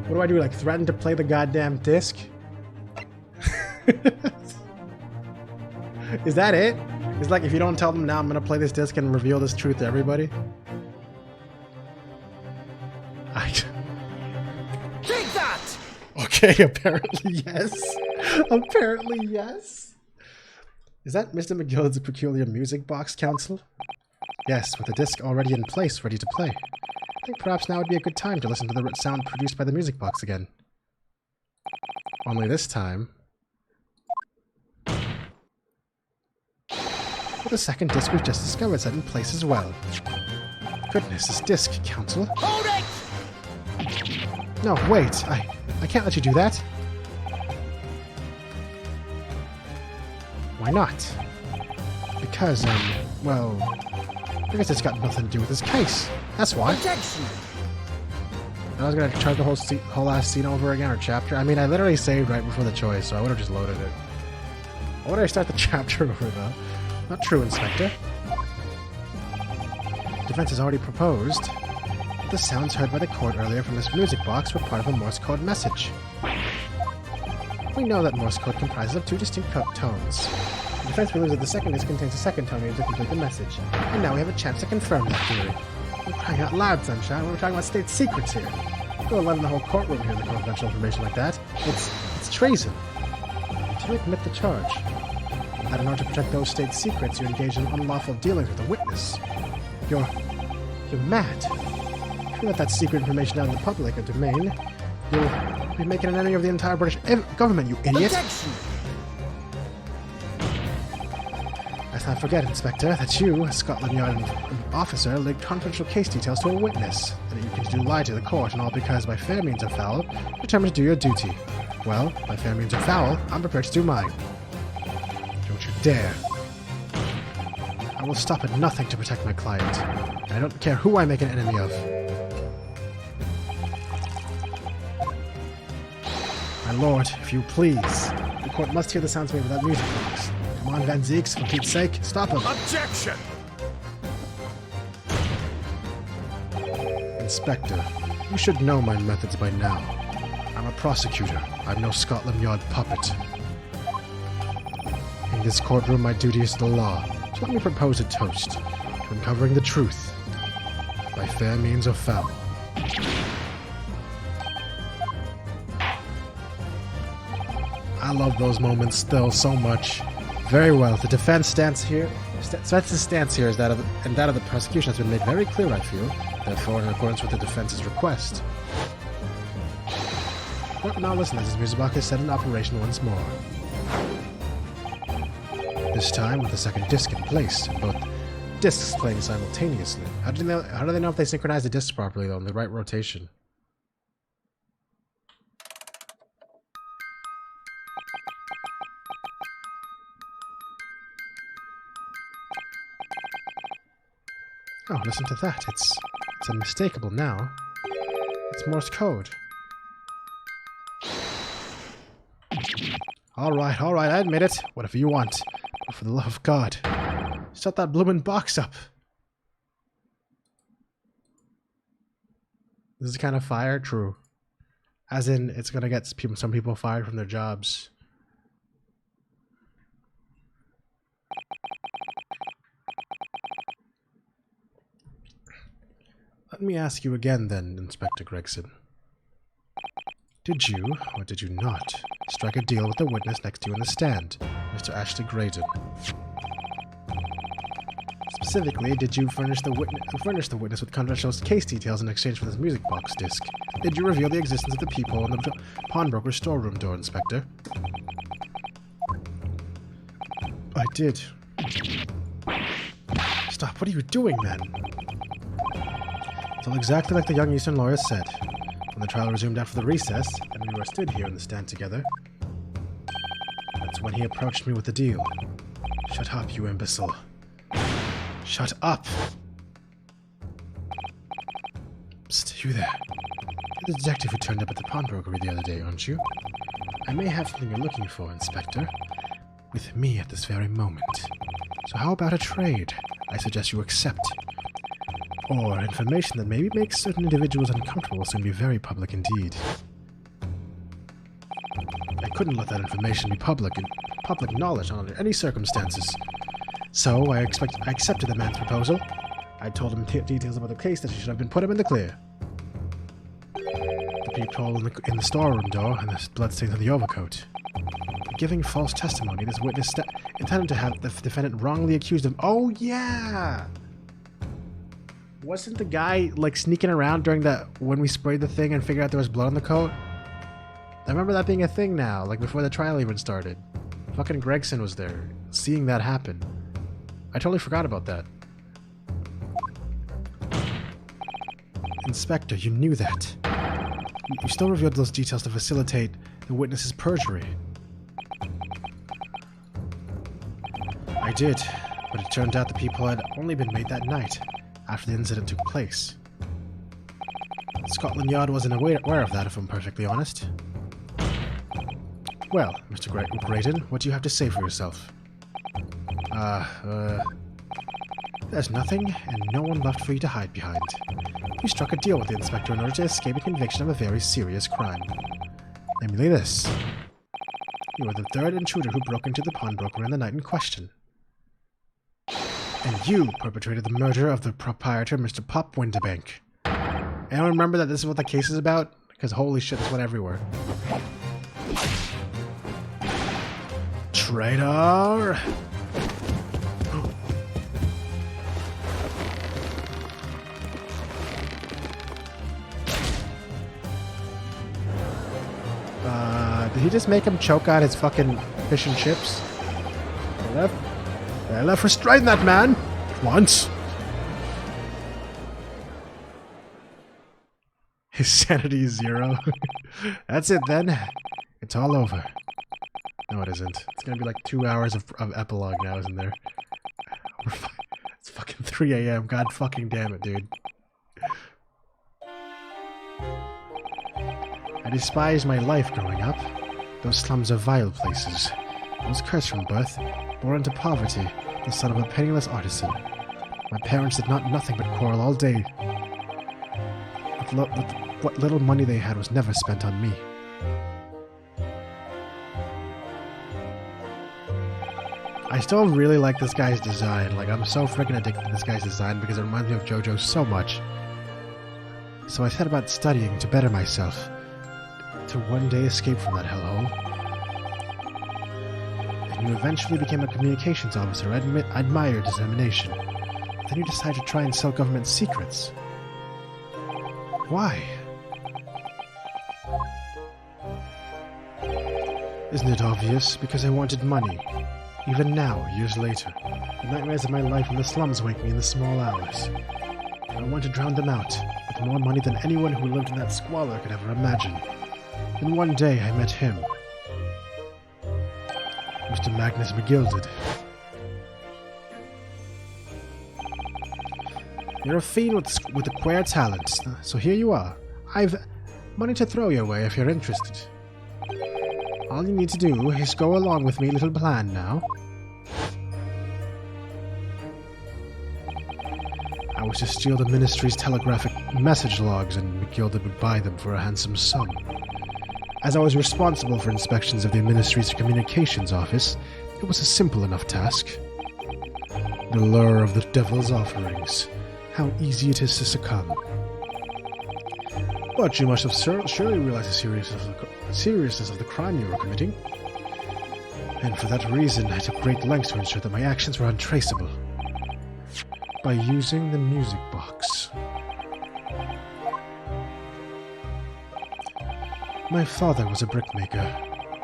What do I do? Like, threaten to play the goddamn disc? Is that it? It's like, if you don't tell them now, I'm gonna play this disc and reveal this truth to everybody? Take that! Okay, apparently yes. Apparently yes. Is that Mr. McGillicuddy's peculiar music box, Council? Yes, with the disc already in place, ready to play. I think perhaps now would be a good time to listen to the sound produced by the music box again. Only this time... with the second disc we've just discovered set in place as well. Goodness, this disc, Council. Hold it! No, wait. I can't let you do that. Why not? Because, well... because it's got nothing to do with this case. That's why. Objection! I was gonna try the whole last scene over again, or chapter. I mean, I literally saved right before the choice, so I would have just loaded it. Why would I start the chapter over, though? Not true, Inspector. Defense has already proposed. The sounds heard by the court earlier from this music box were part of a Morse code message. We know that Morse code comprises of two distinct tones. The defense believes that the second disc contains a second tone needed to complete the message. And now we have a chance to confirm that theory. We're crying out loud, Sunshine. We're talking about state secrets here. Don't let in the whole courtroom hear the confidential information like that. It's treason. To admit the charge. That in order to protect those state secrets, you engage in unlawful dealings with a witness. You're mad. If you let that secret information out in the public domain, you'll be making an enemy of the entire British government, you idiot! Objection! Let's not forget, Inspector, that you, a Scotland Yard officer, leaked confidential case details to a witness, and that you continue to lie to the court, and all because, by fair means or foul, you're determined to do your duty. Well, by fair means or foul, I'm prepared to do mine. Don't you dare. I will stop at nothing to protect my client, and I don't care who I make an enemy of. My lord, if you please. The court must hear the sounds made without music box. Come on, Van Zeeks, for Pete's sake, stop him. Objection! Inspector, you should know my methods by now. I'm a prosecutor. I'm no Scotland Yard puppet. In this courtroom, my duty is the law. So let me propose a toast to uncovering the truth, by fair means or foul. I love those moments still so much. Very well. The defense stance here, Fetz's stance here is that of and that of the prosecution has been made very clear, I feel. Therefore, in accordance with the defense's request. Court now listen as Mizubaka is set in operation once more. This time with the second disc in place, both discs playing simultaneously. How do they know if they synchronize the discs properly though in the right rotation? Oh, listen to that. It's unmistakable now. It's Morse code. Alright, I admit it. Whatever you want. But for the love of God, shut that bloomin' box up. This is kind of fire? True. As in, it's gonna get some people fired from their jobs. Let me ask you again then, Inspector Gregson. Did you, or did you not, strike a deal with the witness next to you in the stand, Mr. Ashley Graydon? Specifically, did you furnish the witness with confidential case details in exchange for this music box disc? Did you reveal the existence of the peephole in the pawnbroker's storeroom door, Inspector? I did. Stop, what are you doing then? It's all exactly like the young Eastern lawyer said. When the trial resumed after the recess, and we were stood here in the stand together, that's when he approached me with the deal. Shut up, you imbecile. Shut up! Psst, you there. You're the detective who turned up at the pawnbrokery the other day, aren't you? I may have something you're looking for, Inspector. With me at this very moment. So how about a trade? I suggest you accept. Or information that maybe makes certain individuals uncomfortable will soon be very public indeed. I couldn't let that information be public knowledge under any circumstances. So I accepted the man's proposal. I told him details about the case that should have been put him in the clear. The peephole in the storeroom door and the bloodstains on the overcoat. Giving false testimony, this witness intended to have the defendant wrongly accused of— Oh yeah! Wasn't the guy, like, sneaking around during when we sprayed the thing and figured out there was blood on the coat? I remember that being a thing now, like before the trial even started. Fucking Gregson was there, seeing that happen. I totally forgot about that. Inspector, you knew that. You still revealed those details to facilitate the witness's perjury. I did, but it turned out the peephole had only been made that night, after the incident took place. Scotland Yard wasn't aware of that, if I'm perfectly honest. Well, Mr. Graydon, what do you have to say for yourself? There's nothing, and no one left for you to hide behind. You struck a deal with the inspector in order to escape a conviction of a very serious crime. Namely this. You were the third intruder who broke into the pawnbroker in the night in question. And you perpetrated the murder of the proprietor, Mr. Pop Winterbank. Anyone remember that this is what the case is about? Because holy shit, this went everywhere. Traitor! Did he just make him choke on his fucking fish and chips? I left restrain that man! Once! His sanity is 0. That's it then. It's all over. No, it isn't. It's gonna be like 2 hours of epilogue now, isn't there? It's fucking 3 a.m. God fucking damn it, dude. I despised my life growing up. Those slums are vile places. I was cursed from birth, born into poverty, the son of a penniless artisan. My parents did nothing but quarrel all day. What little money they had was never spent on me. I still really like this guy's design. Like, I'm so freaking addicted to this guy's design because it reminds me of JoJo so much. So I set about studying to better myself, to one day escape from that hellhole. and you eventually became a communications officer. I admire your determination. Then you decide to try and sell government secrets. Why? Isn't it obvious? Because I wanted money. Even now, years later, the nightmares of my life in the slums wake me in the small hours. I want to drown them out, with more money than anyone who lived in that squalor could ever imagine. Then one day I met him. Mr. Magnus McGilded. You're a fiend with a queer talent, so here you are. I've money to throw your way if you're interested. All you need to do is go along with my little plan now. I was to steal the Ministry's telegraphic message logs, and McGilded would buy them for a handsome sum. As I was responsible for inspections of the Ministry's communications office, it was a simple enough task. The lure of the devil's offerings. How easy it is to succumb. But you must have surely realized the seriousness of the crime you were committing. And for that reason, I took great lengths to ensure that my actions were untraceable. By using the music box. My father was a brickmaker,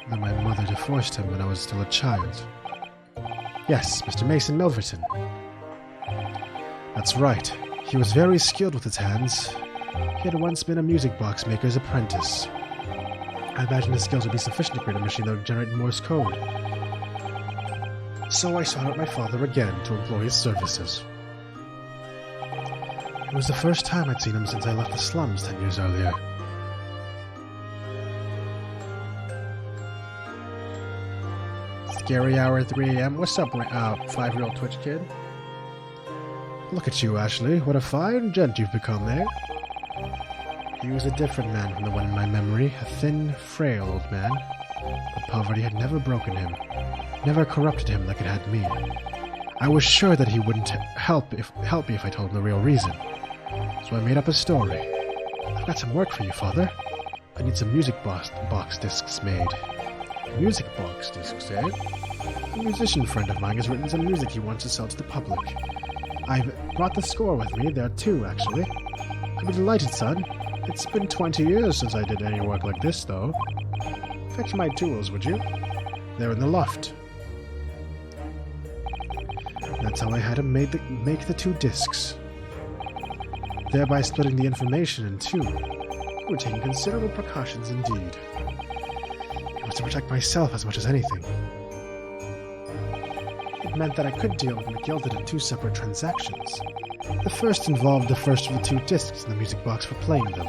though my mother divorced him when I was still a child. Yes, Mr. Mason Milverton. That's right. He was very skilled with his hands. He had once been a music box maker's apprentice. I imagine his skills would be sufficient to create a machine that would generate Morse code. So I sought out my father again to employ his services. It was the first time I'd seen him since I left the slums 10 years earlier. Scary hour at 3 a.m. What's up, 5-year-old Twitch kid? Look at you, Ashley. What a fine gent you've become, eh? He was a different man from the one in my memory, a thin, frail old man. But poverty had never broken him, never corrupted him like it had me. I was sure that he wouldn't help me if I told him the real reason. So I made up a story. I've got some work for you, Father. I need some music box discs made. Music box discs, eh? A musician friend of mine has written some music he wants to sell to the public. I've brought the score with me. There are 2, actually. I'd be delighted, son. It's been 20 years since I did any work like this, though. Fetch my tools, would you? They're in the loft. That's how I had him make the 2 discs. Thereby splitting the information in 2. We were taking considerable precautions indeed. It was to protect myself as much as anything. It meant that I could deal with McGilded in 2 separate transactions. The first involved the first of the 2 discs in the music box for playing them.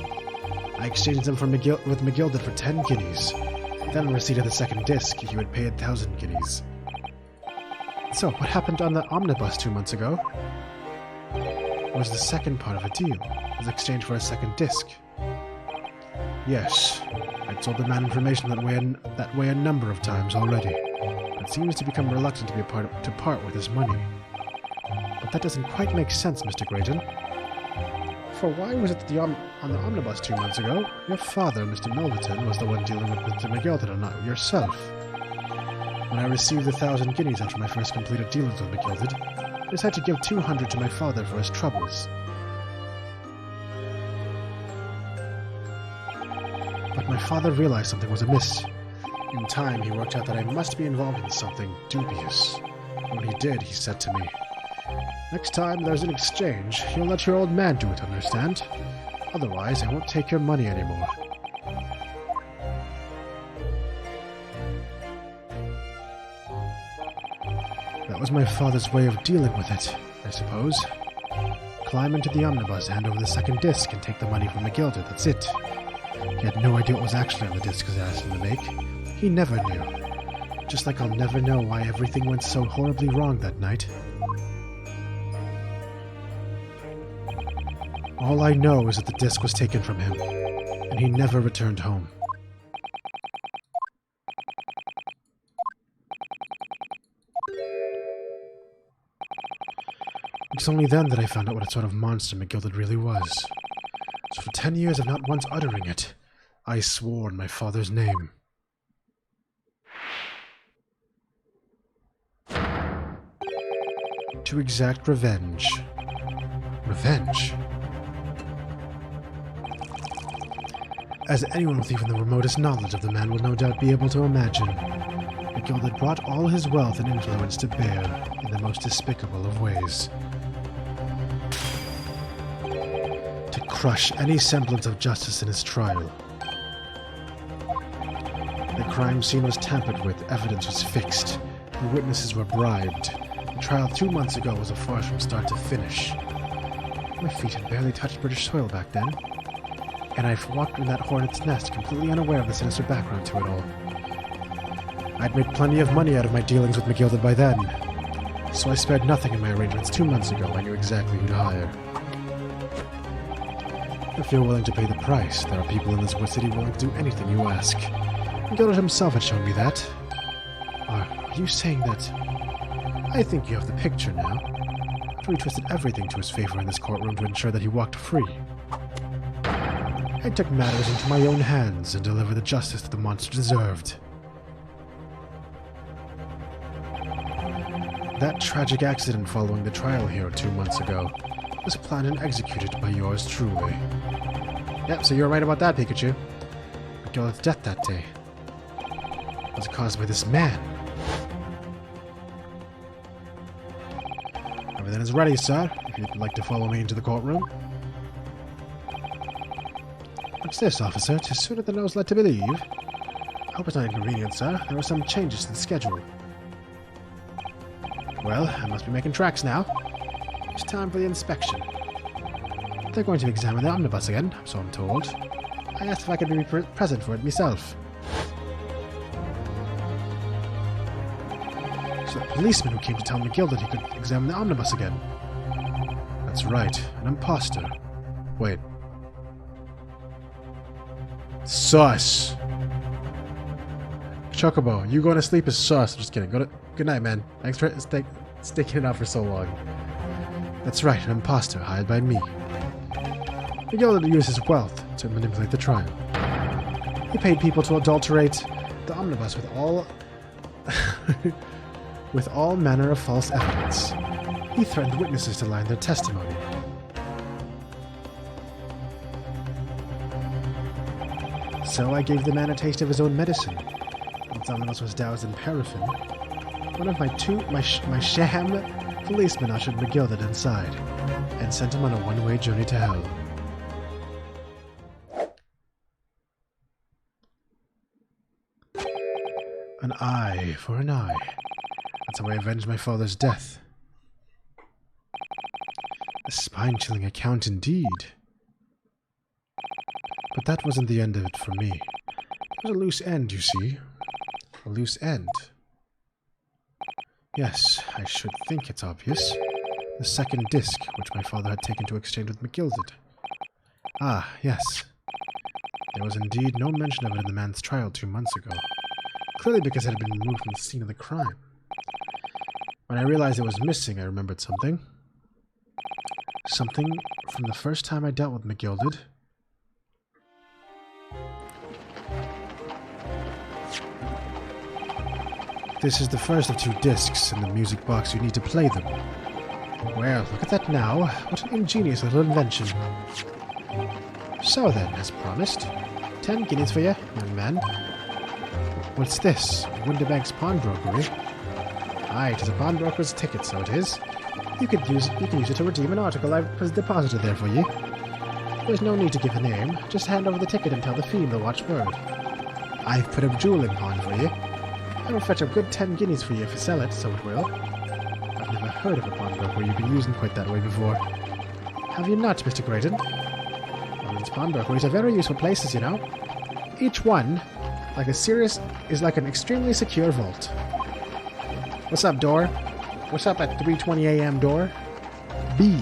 I exchanged them with McGilded for 10 guineas. Then, on receipt of the second disc, he would pay 1,000 guineas. So, what happened on the omnibus 2 months ago was the second part of a deal. It was exchanged for a second disc. Yes, I'd told the man information that way a number of times already, but seems to become reluctant to part with his money. But that doesn't quite make sense, Mr. Grayton. For why was it on the omnibus 2 months ago? Your father, Mr. Milverton, was the one dealing with Mr. McGilded, and not yourself. When I received 1,000 guineas after my first completed dealings with McGilded, I decided to give 200 to my father for his troubles. But my father realized something was amiss. In time, he worked out that I must be involved in something dubious. When he did, he said to me, "Next time there's an exchange, you'll let your old man do it, understand? Otherwise, I won't take your money anymore." That was my father's way of dealing with it, I suppose. Climb into the omnibus, hand over the second disc, and take the money from McGilded, that's it. He had no idea what was actually on the discs I asked him to make. He never knew. Just like I'll never know why everything went so horribly wrong that night. All I know is that the disc was taken from him, and he never returned home. It's only then that I found out what sort of monster McGilded really was. So for 10 years of not once uttering it, I swore in my father's name. to exact revenge. Revenge? As anyone with even the remotest knowledge of the man will no doubt be able to imagine, McGill brought all his wealth and influence to bear in the most despicable of ways. To crush any semblance of justice in his trial. The crime scene was tampered with, evidence was fixed, the witnesses were bribed. The trial 2 months ago was a farce from start to finish. My feet had barely touched British soil back then, and I walked in that hornet's nest completely unaware of the sinister background to it all. I'd made plenty of money out of my dealings with McGilded by then, so I spared nothing in my arrangements. 2 months ago, I knew exactly who to hire. If you're willing to pay the price, there are people in this city willing to do anything you ask. McGilded himself had shown me that. Are you saying that... I think you have the picture now. He twisted everything to his favor in this courtroom to ensure that he walked free. I took matters into my own hands and delivered the justice that the monster deserved. That tragic accident following the trial here 2 months ago was planned and executed by yours truly. Yep, so you were right about that, Pikachu. McGillard's death that day was caused by this man. Everything is ready, sir, if you'd like to follow me into the courtroom. What's this, officer? 'Tis sooner than I was led to believe. I hope it's not inconvenient, sir. There are some changes to the schedule. Well, I must be making tracks now. It's time for the inspection. They're going to examine the omnibus again, so I'm told. I asked if I could be present for it myself. So the policeman who came to tell McGill that he could examine the omnibus again. That's right, an imposter. Wait. Sus. Chocobo, you going to sleep is sus. I'm just kidding. Good night, man. Thanks for sticking it out for so long. That's right, an imposter hired by me. McGill used his wealth to manipulate the trial. He paid people to adulterate the omnibus with all with all manner of false evidence. He threatened witnesses to lie in their testimony. So I gave the man a taste of his own medicine. Once omnibus was doused in paraffin, one of my sham policemen ushered McGilded inside and sent him on a one-way journey to hell. An eye for an eye. That's how I avenged my father's death. A spine-chilling account indeed. But that wasn't the end of it for me. It was a loose end, you see. A loose end. Yes, I should think it's obvious. The second disc, which my father had taken to exchange with McGilded. Ah, yes. There was indeed no mention of it in the man's trial 2 months ago. Clearly because it had been removed from the scene of the crime. When I realized it was missing, I remembered something. Something from the first time I dealt with McGilded. This is the first of 2 discs in the music box. You need to play them. Well, look at that now. What an ingenious little invention. So then, as promised, 10 guineas for you, young man. What's this? Winterbank's pawnbrokery? Aye, it is a pawnbroker's ticket, so it is. You can use it to redeem an article I've deposited there for you. There's no need to give a name. Just hand over the ticket and tell the fiend the watchword. I've put a jewel in pawn for you. I will fetch a good 10 guineas for you if you sell it, so it will. I've never heard of a pawnbroker you've been using quite that way before. Have you not, Mr. Grayton? Women's pawnbrokeries are very useful places, you know. Each one, is like an extremely secure vault. What's up, door? What's up at 3:20 a.m., door? B.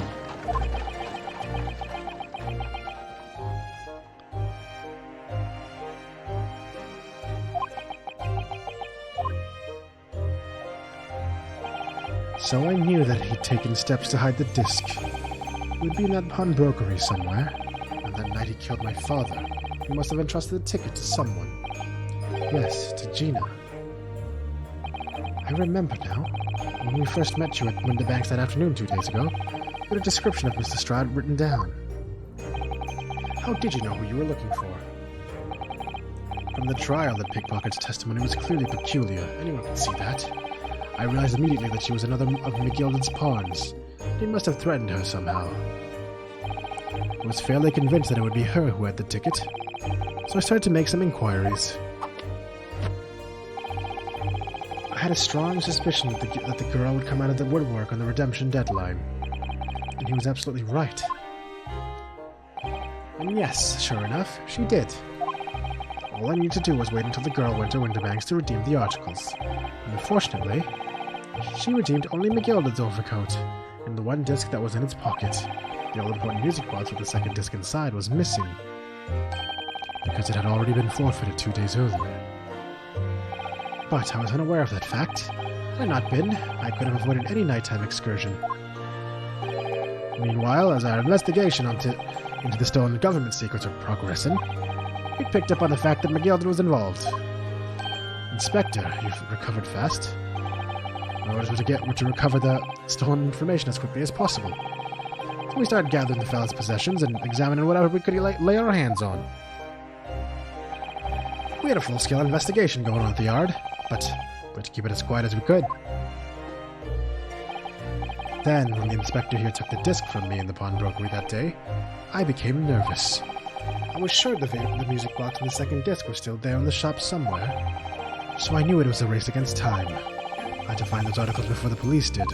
So I knew that he'd taken steps to hide the disc. He'd be in that pawnbrokery somewhere. And that night he killed my father. He must have entrusted the ticket to someone. Yes, to Gina. I I remember now. When we first met you at Winterbanks that afternoon 2 days ago, you had a description of Mr. Strahd written down. How did you know who you were looking for? From the trial, the pickpocket's testimony was clearly peculiar. Anyone could see that. I realized immediately that she was another of McGilden's pawns. He must have threatened her somehow. I was fairly convinced that it would be her who had the ticket, so I started to make some inquiries. I had a strong suspicion that the girl would come out of the woodwork on the redemption deadline, and he was absolutely right. And yes, sure enough, she did. All I needed to do was wait until the girl went to Winterbanks to redeem the articles. Unfortunately, she redeemed only McGilden's overcoat, and the one disc that was in its pocket. The all-important music box with the second disc inside was missing, because it had already been forfeited 2 days earlier. But I was unaware of that fact. Had I not been, I could have avoided any nighttime excursion. Meanwhile, as our investigation into the stolen government secrets were progressing, we picked up on the fact that McGilden was involved. Inspector, you've recovered fast. My orders were to recover the stolen information as quickly as possible. So we started gathering the fellow's possessions and examining whatever we could lay our hands on. We had a full-scale investigation going on at the yard, but to keep it as quiet as we could. Then, when the inspector here took the disc from me in the pawnbrokery that day, I became nervous. I was sure the music box and the second disc were still there in the shop somewhere, so I knew it was a race against time. I had to find those articles before the police did.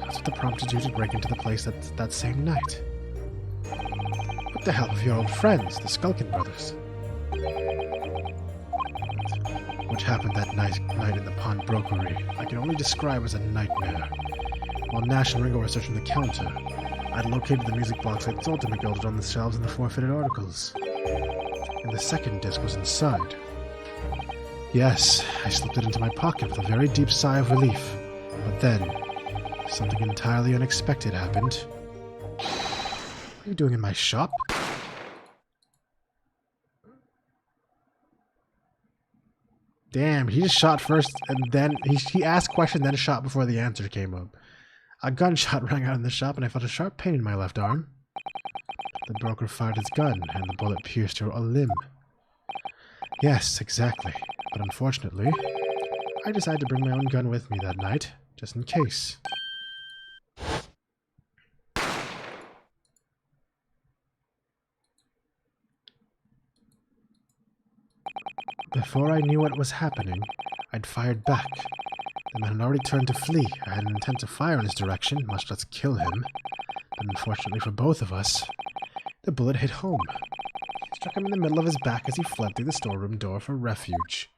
That's what prompted you to break into the place that same night. With the help of your old friends, the Skulkin brothers. What happened that night in the pawnbrokery, I can only describe as a nightmare. While Nash and Ringo were searching the counter, I'd located the music box I'd sold to McGilden on the shelves in the forfeited articles. And the second disc was inside. Yes, I slipped it into my pocket with a very deep sigh of relief. But then, something entirely unexpected happened. What are you doing in my shop? Damn, he just shot first, and then he asked question, then shot before the answer came up. A gunshot rang out in the shop, and I felt a sharp pain in my left arm. The broker fired his gun, and the bullet pierced a limb. Yes, exactly. But unfortunately, I decided to bring my own gun with me that night, just in case. Before I knew what was happening, I'd fired back. The man had already turned to flee. I had an intent to fire in his direction, much less kill him. But unfortunately for both of us, the bullet hit home. It struck him in the middle of his back as he fled through the storeroom door for refuge.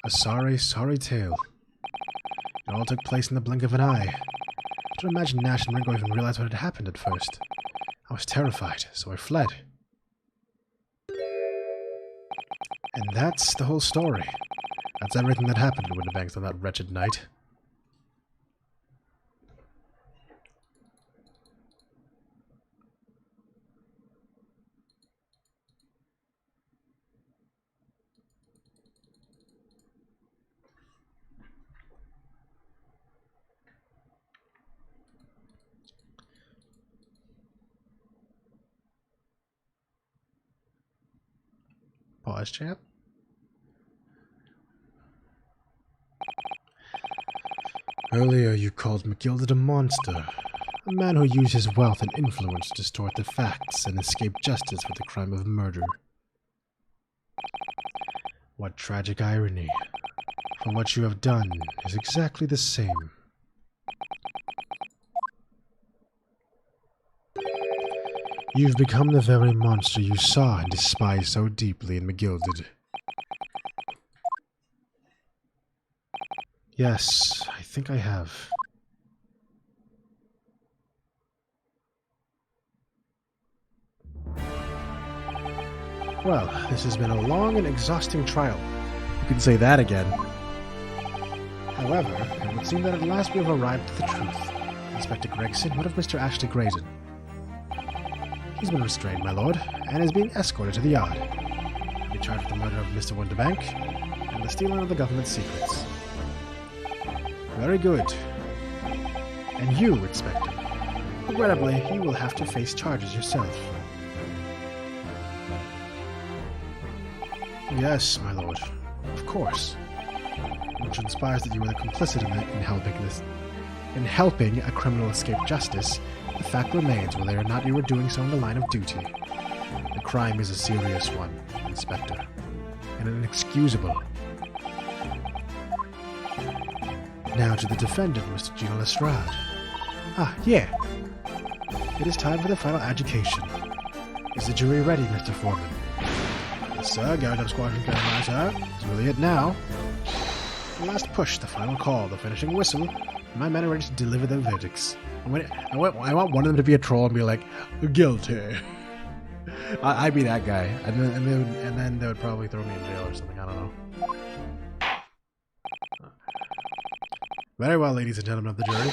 A sorry, sorry tale. It all took place in the blink of an eye. I don't imagine Nash and Ringo even realized what had happened at first. I was terrified, so I fled. And that's the whole story. That's everything that happened in Winterbanks on that wretched night. Pause, champ. Earlier you called McGilden a monster, a man who used his wealth and influence to distort the facts and escape justice for the crime of murder. What tragic irony, for what you have done is exactly the same. You've become the very monster you saw and despised so deeply in McGilden. Yes, I think I have. Well, this has been a long and exhausting trial. You can say that again. However, it would seem that at last we have arrived at the truth. Inspector Gregson, what of Mr. Ashley Grayson? He's been restrained, my lord, and is being escorted to the yard. You'll be charged with the murder of Mr. Wonderbank and the stealing of the government secrets. Very good. And you, Inspector. Regrettably, you will have to face charges yourself. Yes, my lord. Of course. Which inspires that you were complicit in helping a criminal escape justice. The fact remains whether or not you were doing so in the line of duty. The crime is a serious one, Inspector, and inexcusable. Now to the defendant, Mr. Gino Lestrade. Ah, yeah. It is time for the final adjudication. Is the jury ready, Mr. Foreman? Yes, sir. Garrett up squadron coming, sir. It's really it now. The last push, the final call, the finishing whistle. My men are ready to deliver their verdicts. I want one of them to be a troll and be like, guilty. I'd be that guy, and then they would probably throw me in jail or something. I don't know. Very well, ladies and gentlemen of the jury.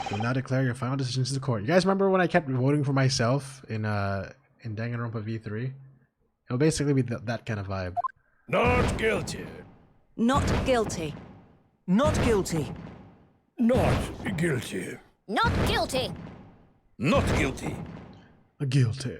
You will now declare your final decisions to the court. You guys remember when I kept voting for myself in Danganronpa V3? It'll basically be that kind of vibe. Not guilty. Not guilty. Not guilty. Not guilty. Not guilty. Not guilty. Guilty.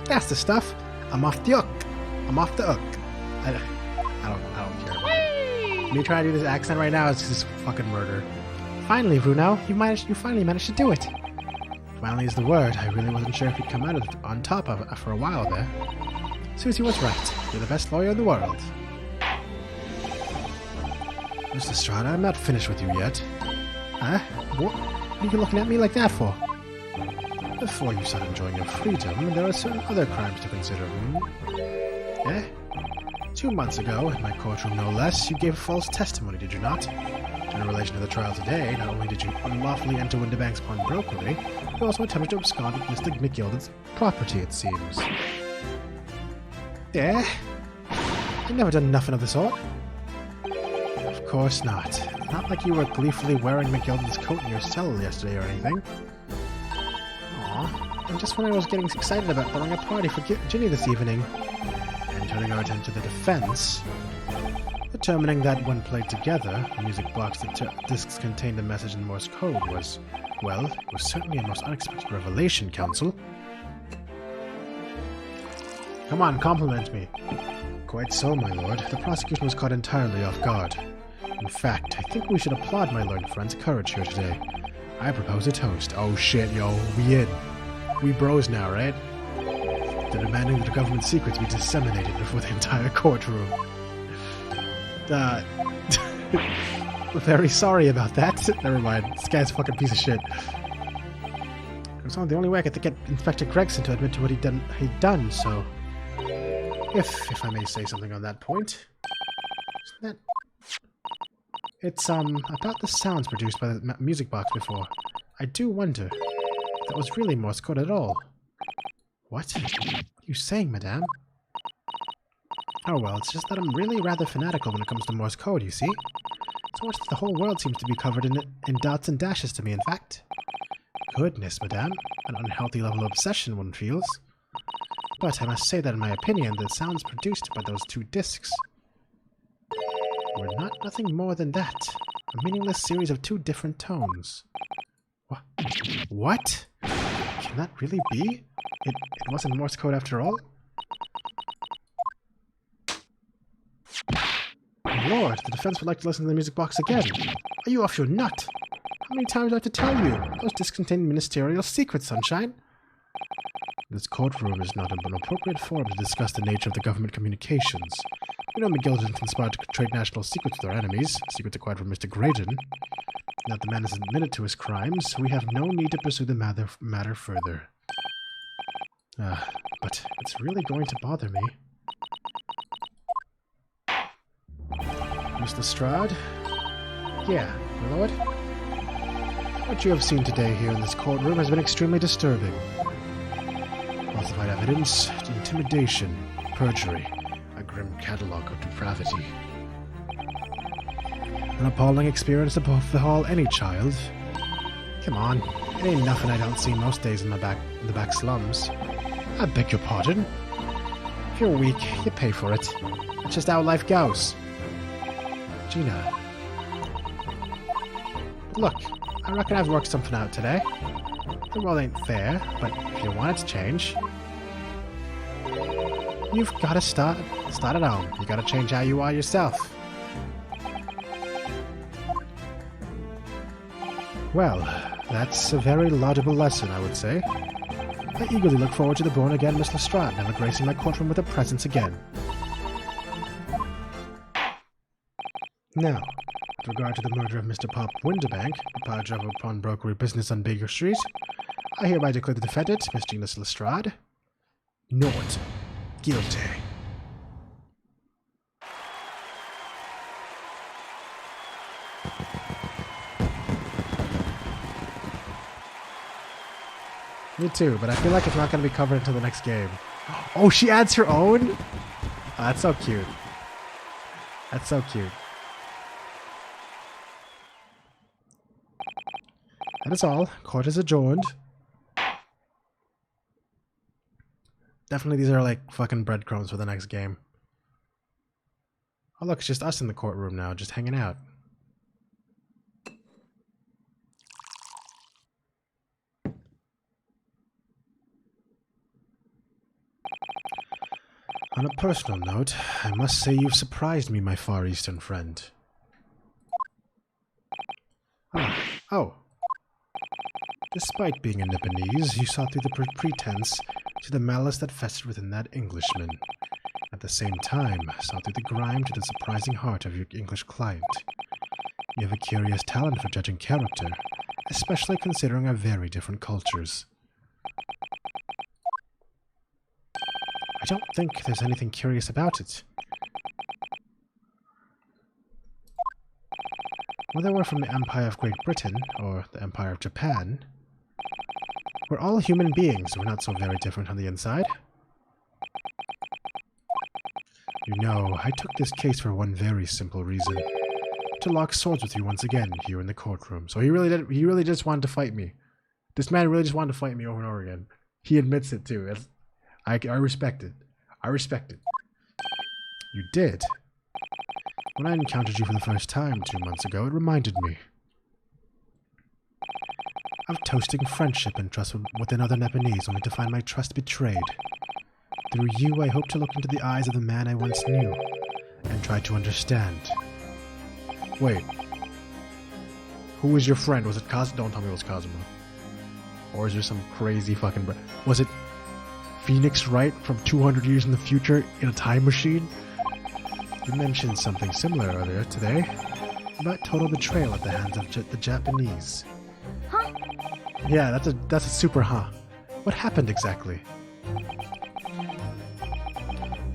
That's the stuff. I'm off the hook. I'm off the hook. I don't care about it. Me trying to do this accent right now is just fucking murder. Finally, Bruno, you finally managed to do it. Finally is the word. I really wasn't sure if you'd come out of it on top of it for a while there. Susie was right. You're the best lawyer in the world. Mr. Strada, I'm not finished with you yet. Huh? What are you looking at me like that for? Before you start enjoying your freedom, there are certain other crimes to consider. Eh? 2 months ago, in my courtroom no less, you gave false testimony, did you not? In relation to the trial today, not only did you unlawfully enter Winterbank's pawnbrokery, you also attempted to abscond with Mr. McGilden's property, it seems. Eh? I've never done nothing of the sort. Of course not. Not like you were gleefully wearing McGilden's coat in your cell yesterday or anything. And just when I was getting excited about throwing a party for Ginny this evening, and turning our attention to the defense, determining that when played together, the music box discs contained a message in Morse code was, well, it was certainly a most unexpected revelation, Counsel. Come on, compliment me. Quite so, my lord. The prosecution was caught entirely off guard. In fact, I think we should applaud my learned friend's courage here today. I propose a toast. Oh shit, yo, we in. We bros now, right? They're demanding that the government secrets be disseminated before the entire courtroom. Very sorry about that. Never mind. This guy's a fucking piece of shit. It was only the only way I could get Inspector Gregson to admit to what he'd done, so... If I may say something on that point. Isn't that... It's, about the sounds produced by the music box before. I do wonder... That was really Morse code at all. What? What are you saying, madame? Oh well, it's just that I'm really rather fanatical when it comes to Morse code, you see? So much that the whole world seems to be covered in dots and dashes to me, in fact. Goodness, madame. An unhealthy level of obsession one feels. But I must say that in my opinion, the sounds produced by those two discs were nothing more than that. A meaningless series of two different tones. What? Can that really be? It wasn't Morse code after all? Lord, the defense would like to listen to the music box again. Are you off your nut? How many times do I have to tell you? Those discs contain ministerial secrets, sunshine. This courtroom is not an appropriate forum to discuss the nature of the government communications. We know McGilden conspired to trade national secrets with our enemies, secrets acquired from Mr. Graydon. Now that the man has admitted to his crimes, we have no need to pursue the matter further. But it's really going to bother me. Mr. Strad? Yeah, my lord? What you have seen today here in this courtroom has been extremely disturbing. Falsified evidence, intimidation, perjury, grim catalogue of depravity. An appalling experience to befall any child. Come on, it ain't nothing I don't see most days in the back slums. I beg your pardon. If you're weak, you pay for it. That's just how life goes. Gina. But look, I reckon I've worked something out today. The world ain't fair, but if you want it to change, you've got to start at home. You got to change how you are yourself. Well, that's a very laudable lesson, I would say. I eagerly look forward to the born-again Miss Lestrade never gracing my courtroom with her presence again. Now, with regard to the murder of Mr. Pop Winterbank, proprietor of a pawnbrokery business on Baker Street, I hereby declare the defendant, Miss Gina Lestrade, not guilty. Me too, but I feel like it's not going to be covered until the next game. Oh, she adds her own? Oh, that's so cute. That's so cute. That is all. Court is adjourned. Definitely these are like fucking breadcrumbs for the next game. Oh look, it's just us in the courtroom now, just hanging out. On a personal note, I must say you've surprised me, my Far Eastern friend. Oh. Despite being a Nipponese, you saw through the pretense to the malice that festered within that Englishman. At the same time, saw through the grime to the surprising heart of your English client. You have a curious talent for judging character, especially considering our very different cultures. I don't think there's anything curious about it. Whether we're from the Empire of Great Britain or the Empire of Japan, we're all human beings. We're not so very different on the inside. You know, I took this case for one very simple reason. To lock swords with you once again here in the courtroom. So he really just wanted to fight me. This man really just wanted to fight me over and over again. He admits it too. I respect it. I respect it. You did. When I encountered you for the first time 2 months ago, it reminded me of toasting friendship and trust with another Nepalese, only to find my trust betrayed. Through you, I hope to look into the eyes of the man I once knew and try to understand. Wait. Who was your friend? Was it Cosmo? Don't tell me it was Cosmo. Or is there some crazy fucking... Was it Phoenix Wright from 200 years in the future in a time machine? You mentioned something similar earlier today about total betrayal at the hands of the Japanese. Huh? Yeah, that's a super huh. What happened exactly?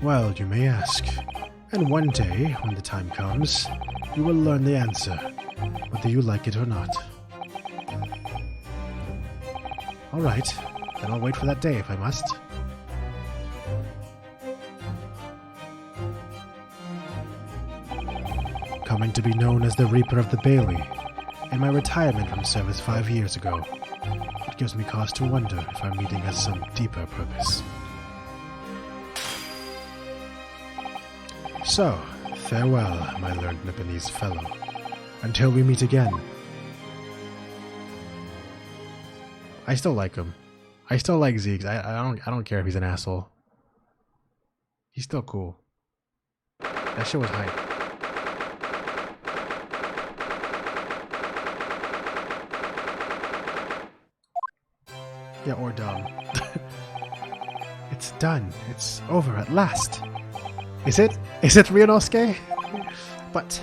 Well, you may ask. And one day, when the time comes, you will learn the answer, whether you like it or not. Alright, then I'll wait for that day if I must. Coming to be known as the Reaper of the Bailey, in my retirement from service 5 years ago, it gives me cause to wonder if our meeting has some deeper purpose. So, farewell, my learned Nipponese fellow. Until we meet again. I still like him. I still like Zeke. I don't care if he's an asshole. He's still cool. That shit was hype. Yeah, or dumb. It's done. It's over at last. Is it? Is it Ryunosuke? But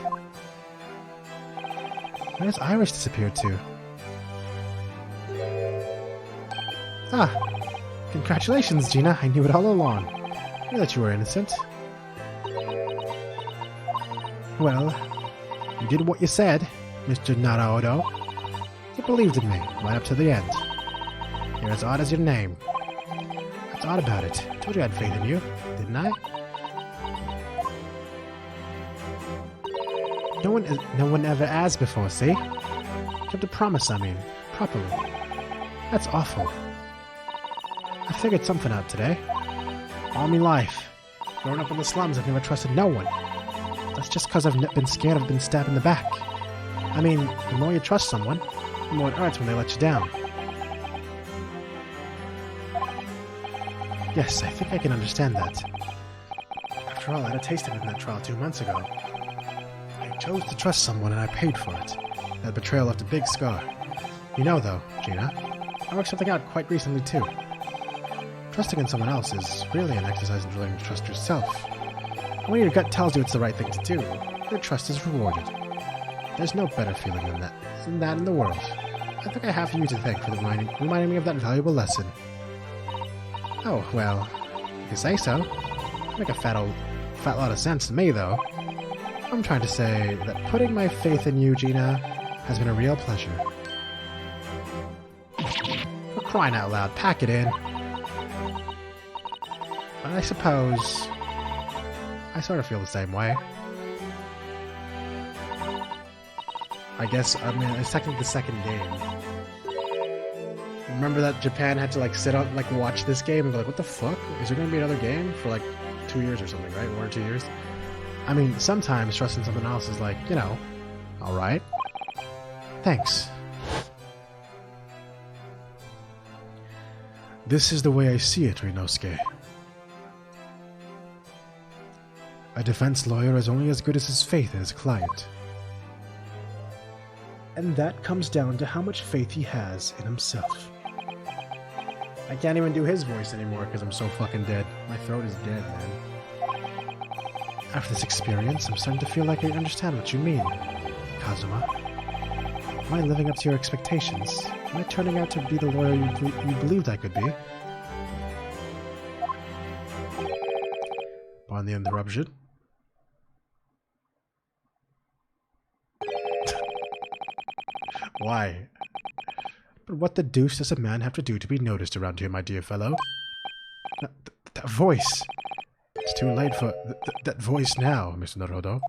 where's Iris disappeared to? Ah, congratulations, Gina. I knew it all along. I knew that you were innocent. Well, you did what you said, Mr. Naraodo. You believed in me, right up to the end. You're as odd as your name. I thought about it. Told you I had faith in you, didn't I? No one ever has before, see? Kept a promise, I mean. Properly. That's awful. I figured something out today. All my life. Growing up in the slums, I've never trusted no one. That's just because I've been scared of being stabbed in the back. I mean, the more you trust someone, the more it hurts when they let you down. Yes, I think I can understand that. After all, I had a taste of it in that trial 2 months ago. I chose to trust someone and I paid for it. That betrayal left a big scar. You know, though, Gina, I worked something out quite recently, too. Trusting in someone else is really an exercise in learning to trust yourself. And when your gut tells you it's the right thing to do, your trust is rewarded. There's no better feeling than that in the world. I think I have you to thank for reminding me of that valuable lesson. Oh, well, if you say so. Make a fat lot of sense to me, though. I'm trying to say that putting my faith in you, Gina, has been a real pleasure. For crying out loud, pack it in. But I suppose I sort of feel the same way. I guess, I mean, it's technically the second game. Remember that Japan had to, like, sit on, like, watch this game and go like, what the fuck? Is there gonna be another game? For, like, 2 years or something, right? 1 or 2 years? I mean, sometimes trusting someone else is like, you know, alright. Thanks. This is the way I see it, Rinosuke. A defense lawyer is only as good as his faith in his client. And that comes down to how much faith he has in himself. I can't even do his voice anymore because I'm so fucking dead. My throat is dead, man. After this experience, I'm starting to feel like I understand what you mean, Kazuma. Am I living up to your expectations? Am I turning out to be the lawyer you believed I could be? Pardon the interruption. Why? But what the deuce does a man have to do to be noticed around here, my dear fellow? That voice! It's too late for that voice now, Mr. Naruto.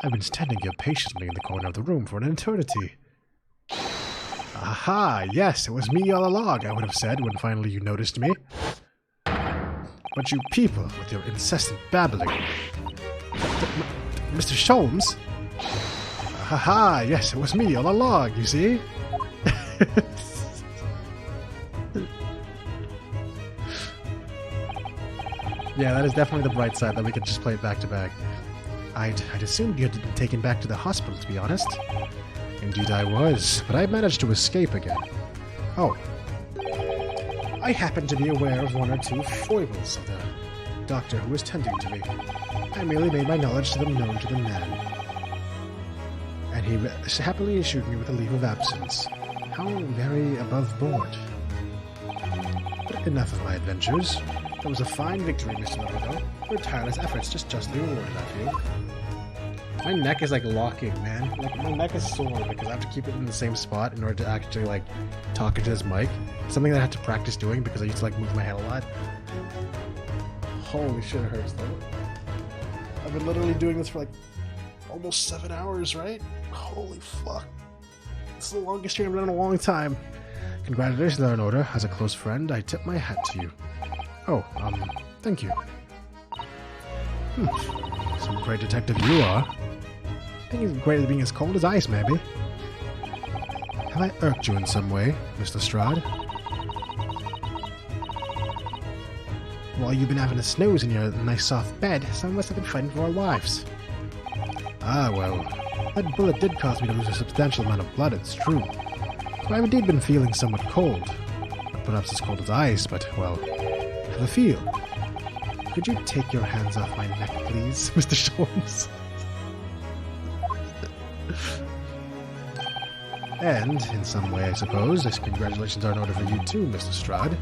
I've been standing here patiently in the corner of the room for an eternity. Aha! Yes, it was me all along, I would have said, when finally you noticed me. But you people, with your incessant babbling... Mr. Sholmes? Haha, yes, it was me all along, you see? Yeah, that is definitely the bright side, that we could just play it back to back. I'd assumed you had been taken back to the hospital, to be honest. Indeed I was, but I managed to escape again. Oh. I happen to be aware of 1 or 2 foibles of the doctor who was tending to me. I merely made my knowledge to them known to the man. And he happily issued me with a leave of absence. How very above board. But enough of my adventures. That was a fine victory, Mr. Naruto. Your tireless efforts just justly rewarded, I feel. My neck is like locking, man. Like, my neck is sore because I have to keep it in the same spot in order to actually, like, talk into this mic. Something that I had to practice doing because I used to, like, move my head a lot. Holy shit, it hurts, though. I've been literally doing this for, like, almost 7 hours, right? Holy fuck. It's the longest stream I've done in a long time. Congratulations are in order. As a close friend, I tip my hat to you. Oh, thank you. Some great detective you are. I think he's great at being as cold as ice, maybe. Have I irked you in some way, Mr. Strahd? While you've been having a snooze in your nice soft bed, some of us have been fighting for our lives. Ah, well, that bullet did cause me to lose a substantial amount of blood, it's true. So I've indeed been feeling somewhat cold. Not perhaps as cold as ice, but, well, have a feel. Could you take your hands off my neck, please, Mr. Sholmes? And, in some way, I suppose, this congratulations are in order for you too, Mr. Strahd.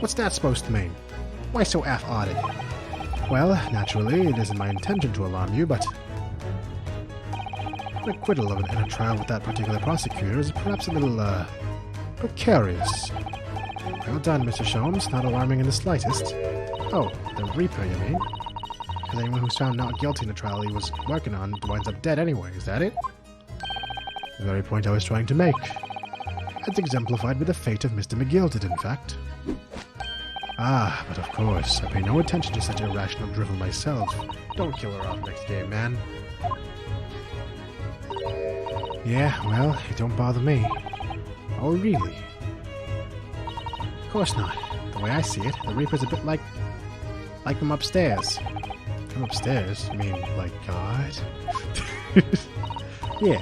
What's that supposed to mean? Why so half-hearted? Well, naturally, it isn't my intention to alarm you, but... an acquittal in a trial with that particular prosecutor is perhaps a little, precarious. Well done, Mr. Sholmes, not alarming in the slightest. Oh, the Reaper, you mean? because anyone who's found not guilty in the trial he was working on winds up dead anyway. Is that it? The very point I was trying to make. It's exemplified by the fate of Mr. McGill did, in fact. Ah, but of course, I pay no attention to such irrational drivel myself. Don't kill her off next game, man. Yeah, well, it don't bother me. Oh, really? Of course not. The way I see it, the Reaper's a bit like them upstairs. From upstairs? You mean, like God? Yeah,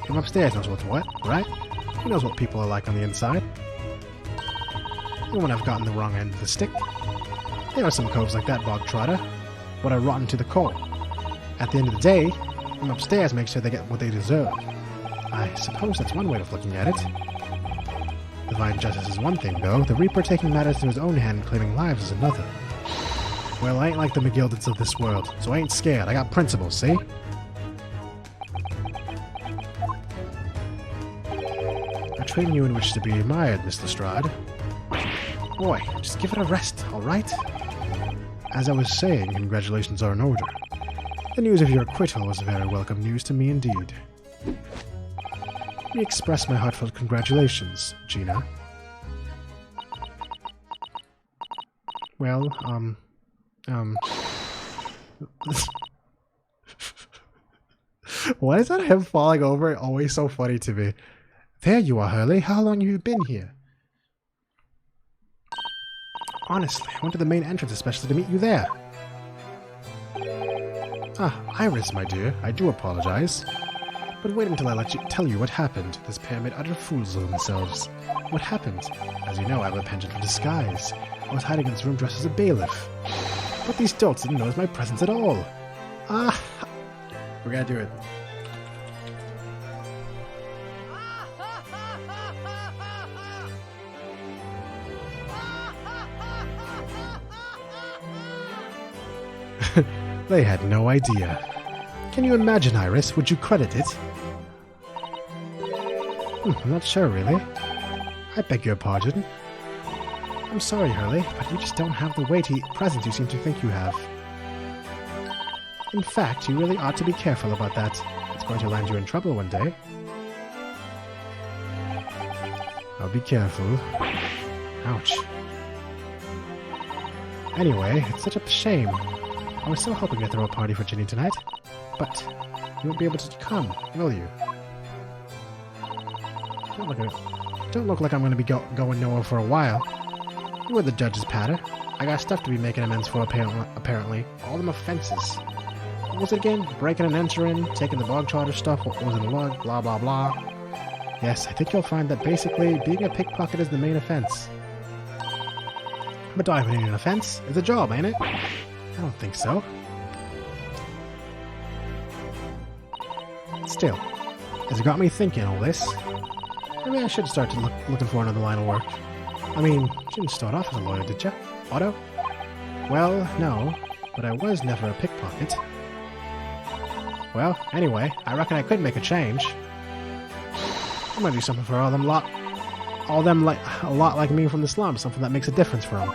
from upstairs knows what's what, right? He knows what people are like on the inside. You won't have gotten the wrong end of the stick. There are some coves like that, Bog Trotter, but are rotten to the core. At the end of the day, from upstairs make sure they get what they deserve. I suppose that's one way of looking at it. Divine justice is one thing, though. The Reaper taking matters into his own hand and claiming lives is another. Well, I ain't like the McGildeds of this world, so I ain't scared. I got principles, see? I train you in which to be admired, Miss Lestrade. Boy, just give it a rest, alright? As I was saying, congratulations are in order. The news of your acquittal was very welcome news to me indeed. Let me express my heartfelt congratulations, Gina. Well, why is that him falling over always so funny to me? There you are, Hurley. How long have you been here? Honestly, I went to the main entrance especially to meet you there. Ah, Iris, my dear, I do apologize. But wait until I tell you what happened. This pair made utter fools of themselves. What happened? As you know, I have a penchant for disguise. I was hiding in this room dressed as a bailiff. But these dolts didn't notice my presence at all. Ah! We're gonna do it. They had no idea. Can you imagine, Iris? Would you credit it? I'm not sure, really. I beg your pardon. I'm sorry, Hurley, but you just don't have the weighty presence you seem to think you have. In fact, you really ought to be careful about that. It's going to land you in trouble one day. I'll be careful. Ouch. Anyway, it's such a shame. I was so hoping to throw a party for Ginny tonight, but you won't be able to come, will you? Don't look like I'm going to be going nowhere for a while. You were the judge's patter. I got stuff to be making amends for, apparently. All them offenses. What was it again? Breaking and entering, taking the Bog Trotter stuff, what was in the log, blah blah blah. Yes, I think you'll find that basically being a pickpocket is the main offense. But do I even need an offense? It's a job, ain't it? I don't think so. Still, as it got me thinking all this, maybe I should start to looking for another line of work. I mean, you didn't start off as a lawyer, did you? Otto? Well, no, but I was never a pickpocket. Well, anyway, I reckon I could make a change. I'm gonna do something for all them like a lot like me from the slums, something that makes a difference for them.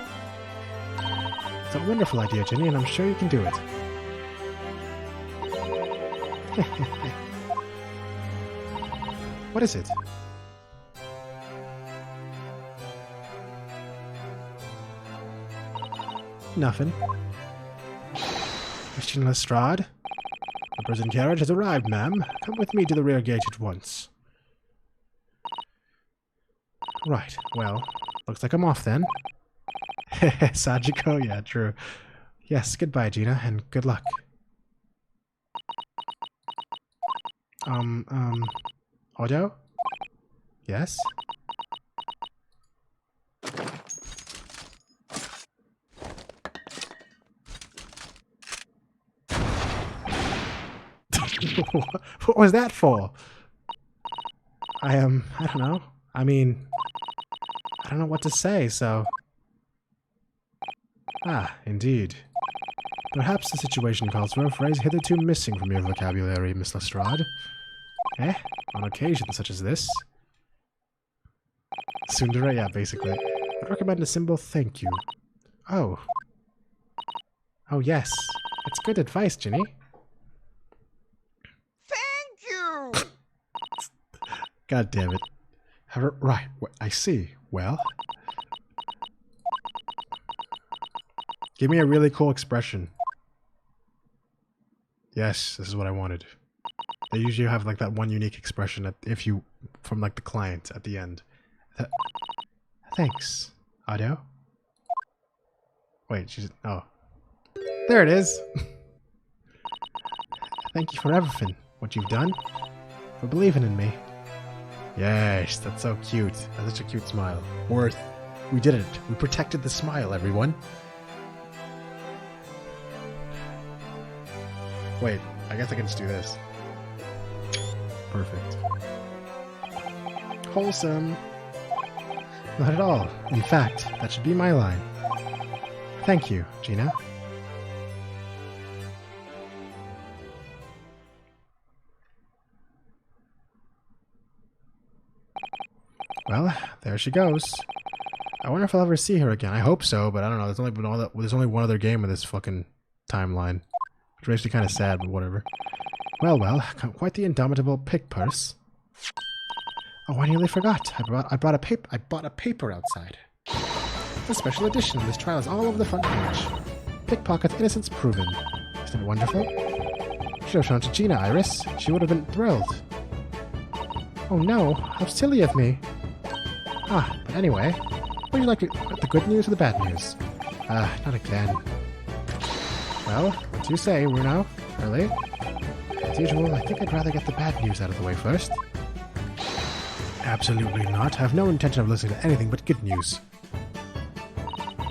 It's a wonderful idea, Ginny, and I'm sure you can do it. What is it? Nothing. Christian Lestrade? The prison carriage has arrived, ma'am. Come with me to the rear gate at once. Right, well, looks like I'm off then. Sajiko, yeah, true. Yes, goodbye, Gina, and good luck. Odo? Yes? What was that for? I don't know. I mean, I don't know what to say, so... Ah, indeed. Perhaps the situation calls for a phrase hitherto missing from your vocabulary, Miss Lestrade. Eh? On occasions such as this. Tsundere, yeah, basically. I'd recommend a simple thank you. Oh. Oh, yes. It's good advice, Ginny. Thank you! God damn it. Right, I see. Well... Give me a really cool expression. Yes, this is what I wanted. They usually have like that one unique expression from like the client at the end. Thanks, Otto. Wait, oh. There it is! Thank you for everything. What you've done. For believing in me. Yes, that's so cute. That's such a cute smile. Worth. We did it. We protected the smile, everyone. Wait, I guess I can just do this. Perfect. Wholesome. Not at all. In fact, that should be my line. Thank you, Gina. Well, there she goes. I wonder if I'll ever see her again. I hope so, but I don't know. There's only one other game in this fucking timeline. Which makes me kind of sad, but whatever. Well, quite the indomitable pig purse. Oh, I nearly forgot. I bought a paper outside. A special edition. This trial is all over the front page. Pickpocket innocence proven. Isn't it wonderful? You should have shown it to Gina, Iris. She would have been thrilled. Oh no, how silly of me. But anyway, would you like the good news or the bad news? Not again. Well, what do you say, Bruno? Early? As usual, I think I'd rather get the bad news out of the way first. Absolutely not. I have no intention of listening to anything but good news.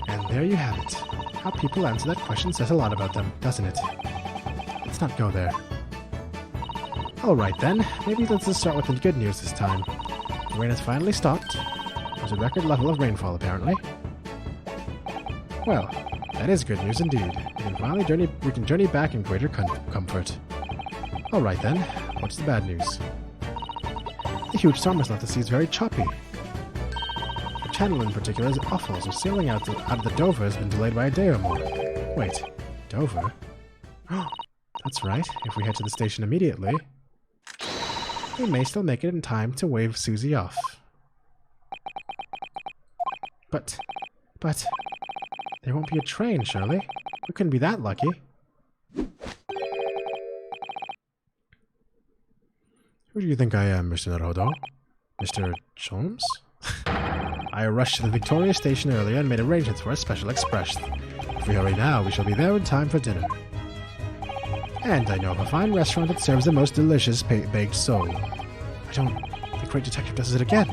And there you have it. How people answer that question says a lot about them, doesn't it? Let's not go there. Alright then, maybe let's just start with the good news this time. The rain has finally stopped. There's a record level of rainfall, apparently. Well, that is good news indeed. We can journey back in greater comfort. Alright then, what's the bad news? The huge storm has left the seas very choppy. The channel in particular is awful, so sailing out of the Dover has been delayed by a day or more. Wait, Dover? That's right, if we head to the station immediately, we may still make it in time to wave Susie off. But, there won't be a train, surely? We couldn't be that lucky. Who do you think I am, Mr. Naruto? Mr. Cholmes? I rushed to the Victoria station earlier and made arrangements for a special express. If we hurry now, we shall be there in time for dinner. And I know of a fine restaurant that serves the most delicious baked sole. The great detective does it again.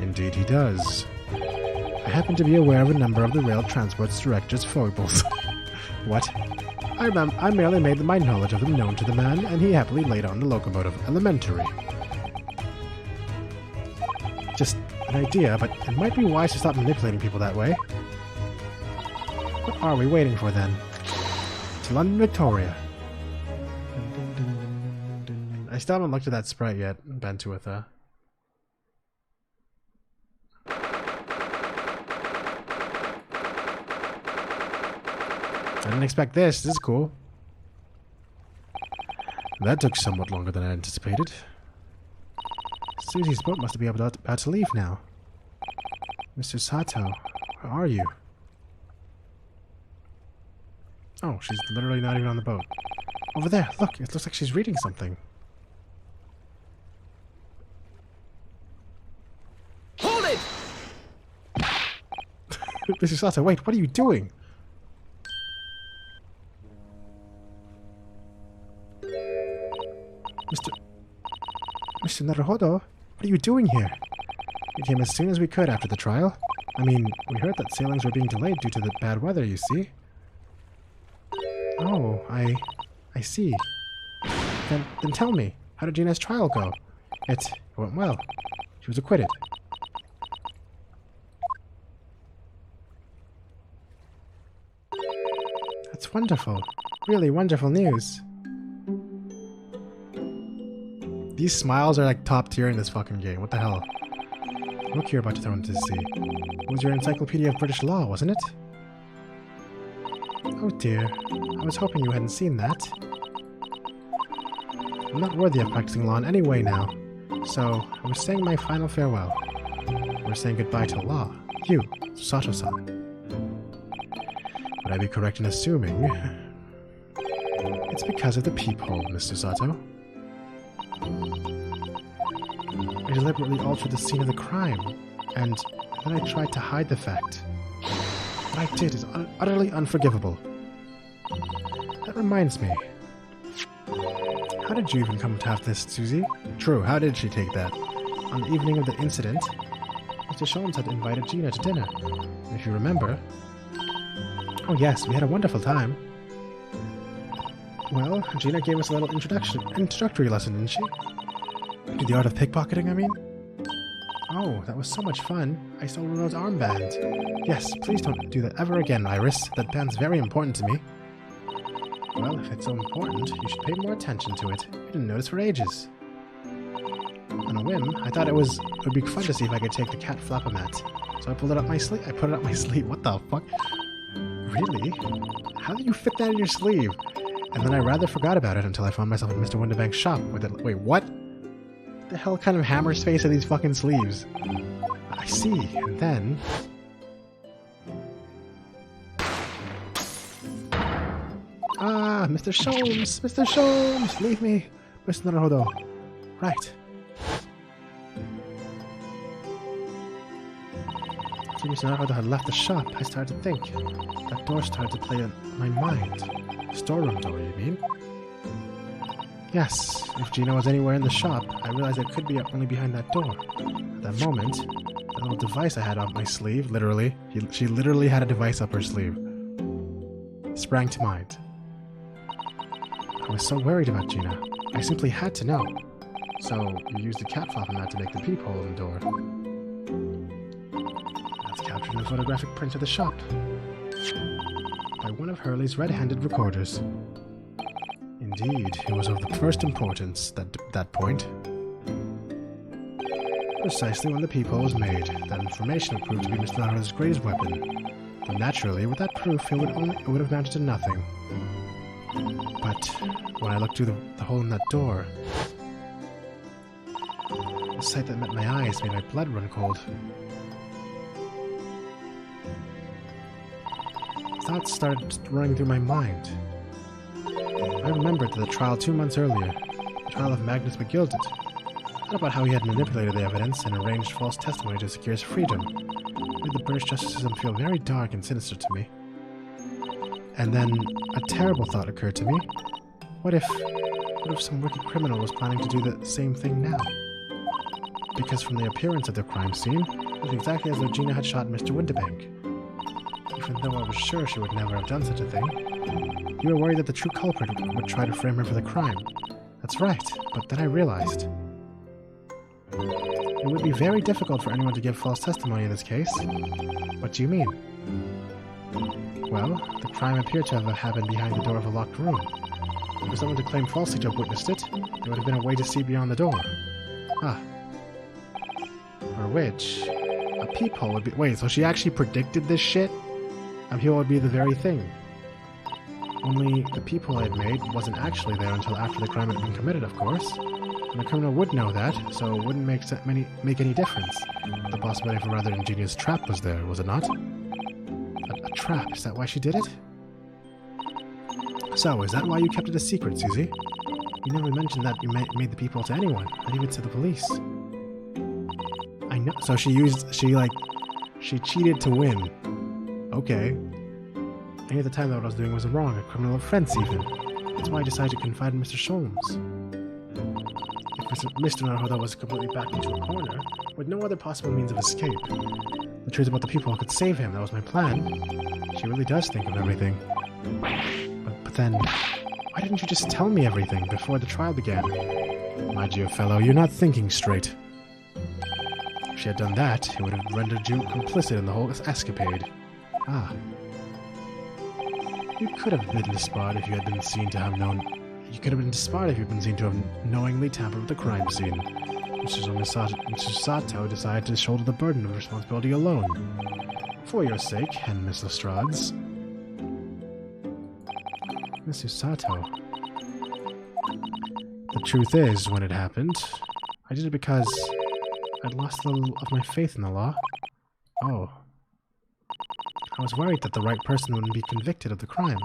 Indeed he does. I happen to be aware of a number of the rail transport's director's foibles. What? I merely made my knowledge of them known to the man, and he happily laid on the locomotive elementary. Just an idea, but it might be wise to stop manipulating people that way. What are we waiting for then? To London Victoria. I still haven't looked at that sprite yet, Bantuatha. I didn't expect this. This is cool. That took somewhat longer than I anticipated. Susie's boat must be about to leave now. Mr. Sato, where are you? Oh, she's literally not even on the boat. Over there, look, it looks like she's reading something. Hold it! Mr. Sato, wait, what are you doing? Mr. Naruhodo, what are you doing here? We came as soon as we could after the trial. I mean, we heard that sailings were being delayed due to the bad weather, you see. Oh, I see. Then tell me, how did Gina's trial go? It went well. She was acquitted. That's wonderful. Really wonderful news. These smiles are like top tier in this fucking game. What the hell? Look, you're about to throw into the sea. It was your Encyclopedia of British Law, wasn't it? Oh dear, I was hoping you hadn't seen that. I'm not worthy of practicing law in any way now, so I was saying my final farewell. We're saying goodbye to law. You, Sato-san. Would I be correct in assuming it's because of the peephole, Mr. Sato? I deliberately altered the scene of the crime, and then I tried to hide the fact. What I did is utterly unforgivable. That reminds me. How did you even come to have this, Susie? True, how did she take that? On the evening of the incident, Mr. Sholmes had invited Gina to dinner. And if you remember... Oh yes, we had a wonderful time. Well, Gina gave us a little introductory lesson, didn't she? To the art of pickpocketing, I mean? Oh, that was so much fun. I stole Renault's armband. Yes, please don't do that ever again, Iris. That band's very important to me. Well, if it's so important, you should pay more attention to it. You didn't notice for ages. On a whim, I thought it would be fun to see if I could take the cat flap-o-mat. So I pulled it up my sleeve. I put it up my sleeve. What the fuck? Really? How did you fit that in your sleeve? And then I rather forgot about it until I found myself in Mr. Winterbank's shop with it. Wait, what? What the hell kind of hammer space are these fucking sleeves? I see. And then... Ah, Mr. Sholmes! Mr. Sholmes! Leave me! Mr. Naruhodo. Right. See, Mr. Naruhodo had left the shop. I started to think. That door started to play in my mind. Storeroom door, you mean? Yes. If Gina was anywhere in the shop, I realized it could be only behind that door. At that moment, that little device I had on my sleeve, literally, she literally had a device up her sleeve, sprang to mind. I was so worried about Gina. I simply had to know. So, you used the cat flap-o-mat to make the peephole in the door. That's captured in a photographic print of the shop. By one of Hurley's red-handed recorders. Indeed, it was of the first importance, that point. Precisely when the peephole was made, that information would prove to be Mr. Naruhodo's greatest weapon. But naturally, with that proof, it would have amounted to nothing. But when I looked through the hole in that door, the sight that met my eyes made my blood run cold. Thoughts started running through my mind. I remembered the trial 2 months earlier, the trial of Magnus McGilded. Not about how he had manipulated the evidence and arranged false testimony to secure his freedom. It made the British justice system feel very dark and sinister to me. And then a terrible thought occurred to me. What if some wicked criminal was planning to do the same thing now? Because from the appearance of the crime scene, it was exactly as though Gina had shot Mr. Winterbank. Even though I was sure she would never have done such a thing. You were worried that the true culprit would try to frame her for the crime. That's right, but then I realized. It would be very difficult for anyone to give false testimony in this case. What do you mean? Well, the crime appeared to have happened behind the door of a locked room. For someone to claim falsely to have witnessed it, there would have been a way to see beyond the door. Ah. For which, a peephole would be... Wait, so she actually predicted this shit? A peephole would be the very thing. Only the peephole I had made wasn't actually there until after the crime had been committed, of course. And the criminal would know that, so it wouldn't make any difference. The possibility of a rather ingenious trap was there, was it not? A trap? Is that why she did it? So, is that why you kept it a secret, Susie? You never mentioned that you made the peephole to anyone, not even to the police. I know. So she cheated to win. Okay. Any of the time that what I was doing was wrong, a criminal offense even. That's why I decided to confide in Mr. Sholmes. If Mr. Naruhodo was completely backed into a corner, with no other possible means of escape. The truth about the people could save him, that was my plan. She really does think of everything. But then, why didn't you just tell me everything before the trial began? My dear fellow, you're not thinking straight. If she had done that, it would have rendered you complicit in the whole escapade. Ah. You could have been disbarred if you had been seen to have known... You could have been disbarred if you'd been seen to have knowingly tampered with the crime scene. Mr. Sato decided to shoulder the burden of responsibility alone. For your sake, and Miss Lestrade's. Miss Usato. The truth is, when it happened, I did it because I'd lost a little of my faith in the law. Oh. I was worried that the right person wouldn't be convicted of the crime.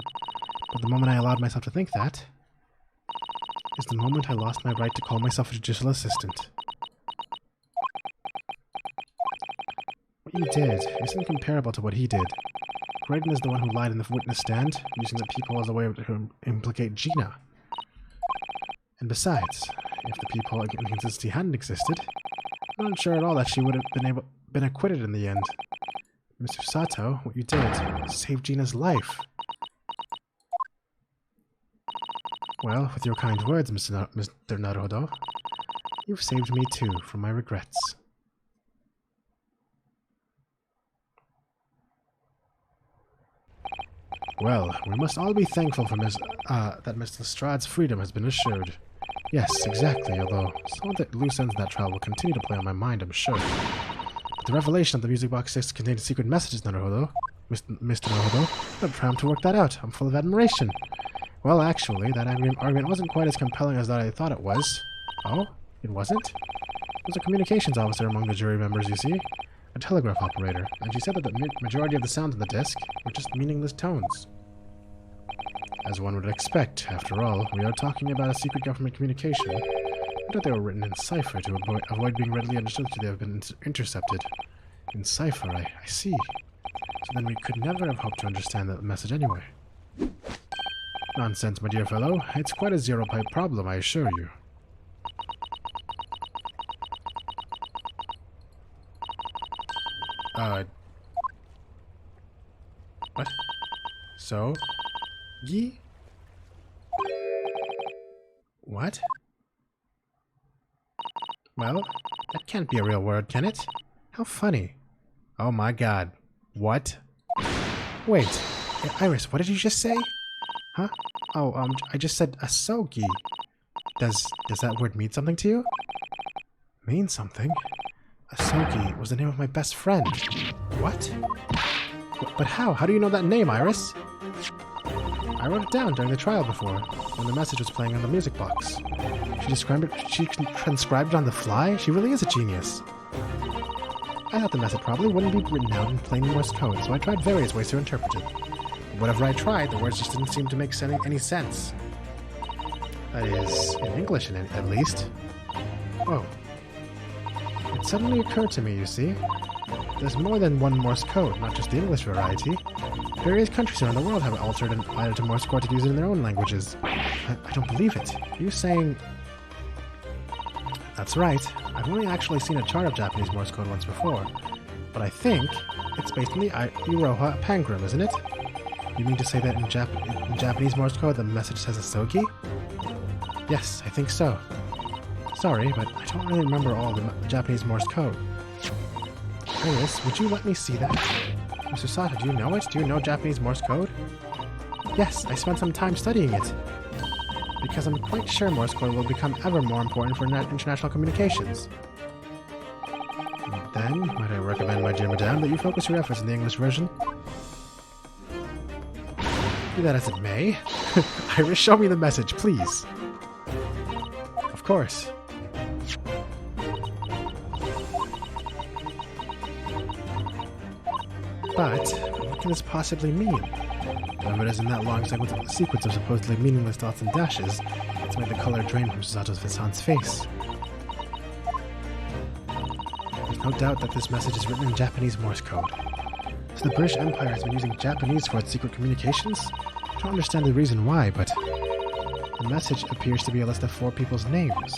But the moment I allowed myself to think that, is the moment I lost my right to call myself a judicial assistant. What you did isn't comparable to what he did. Graydon is the one who lied in the witness stand, using the people as a way to implicate Gina. And besides, if the people inconsistency hadn't existed, I'm not sure at all that she would have been acquitted in the end. Mr. Sato, what you did saved Gina's life. Well, with your kind words, Mr. Naruhodo, you've saved me too from my regrets. Well, we must all be thankful for that Miss Lestrade's freedom has been assured. Yes, exactly, although some of the loose ends in that trial will continue to play on my mind, I'm sure. But the revelation of the music box 6 contained secret messages, Naruhodo. Mr. Naruhodo, I'm proud to work that out. I'm full of admiration. Well, actually, that argument wasn't quite as compelling as I thought it was. Oh? It wasn't? There was a communications officer among the jury members, you see. A telegraph operator, and she said that the majority of the sounds on the disc were just meaningless tones. As one would expect, after all, we are talking about a secret government communication. I thought they were written in cipher to avoid being readily understood if they have been intercepted. In cipher, I see. So then we could never have hoped to understand that message anyway. Nonsense, my dear fellow. It's quite a zero-pipe problem, I assure you. What? So? Ye? What? Well, that can't be a real word, can it? How funny. Oh my god. What? Wait. Iris, what did you just say? Huh? Oh, I just said asogi. Does that word mean something to you? Mean something? Asogi was the name of my best friend. What? But how? How do you know that name, Iris? I wrote it down during the trial before, when the message was playing on the music box. She transcribed it on the fly? She really is a genius. I thought the message probably wouldn't be written out in plain Morse code, so I tried various ways to interpret it. But whatever I tried, the words just didn't seem to make any sense. That is, in English at least. Oh. It suddenly occurred to me, you see. There's more than one Morse code, not just the English variety. Various countries around the world have altered and added to Morse code to use it in their own languages. I don't believe it. Are you saying... That's right. I've only actually seen a chart of Japanese Morse code once before. But I think it's based on the Iroha Pangram, isn't it? You mean to say that in Japanese Morse code the message says asogi? Yes, I think so. Sorry, but I don't really remember all the Japanese Morse code. Iris, would you let me see that? Mr. Sato, do you know it? Do you know Japanese Morse code? Yes, I spent some time studying it. Because I'm quite sure Morse code will become ever more important for international communications. Then, might I recommend, my dear madame, that you focus your efforts in the English version? Be that as it may. Iris, show me the message, please. Of course. But, what can this possibly mean? Whatever it is in that long sequence of supposedly meaningless dots and dashes, it's made the color drain from Sato's face. There's no doubt that this message is written in Japanese Morse code. So the British Empire has been using Japanese for its secret communications? I don't understand the reason why, but... The message appears to be a list of 4 people's names.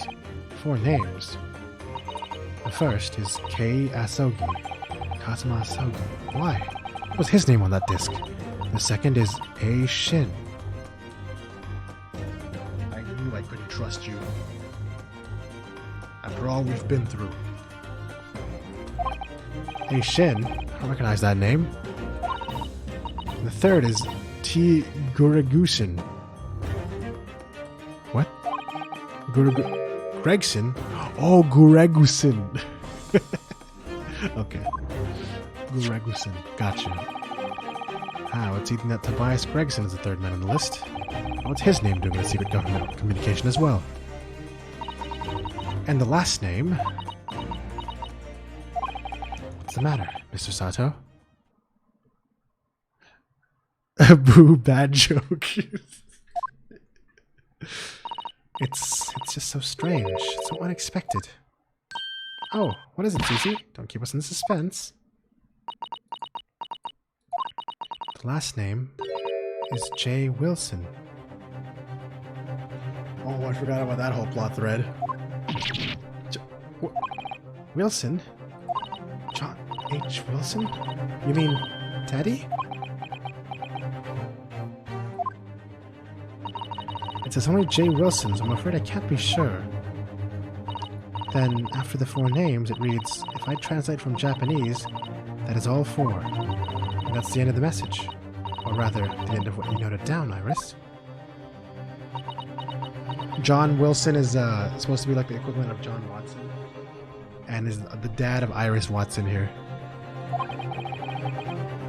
4 names. The first is Kei Asogi. Kazuma Asogi. Why? What was his name on that disc? The second is A. Shin. I knew I couldn't trust you. After all we've been through. A. Shin? I recognize that name. And the third is T. Guregusin. What? Gregson? Oh, Guregusin. Okay. Guregusin. Gotcha. Ah, it's eating that Tobias Gregson is the third man on the list. What's his name doing in secret government communication as well? And the last name... What's the matter, Mr. Sato? Boo, bad joke. It's just so strange, so unexpected. Oh, what is it, Susie? Don't keep us in suspense. The last name is J. Wilson. Oh, I forgot about that whole plot thread. Wilson? John H. Wilson? You mean Daddy? It says only J. Wilson, so I'm afraid I can't be sure. Then, after the 4 names, it reads, if I translate from Japanese, that is all 4. And that's the end of the message. Or rather, the end of what you noted down, Iris. John Wilson is supposed to be like the equivalent of John Watson. And is the dad of Iris Watson here.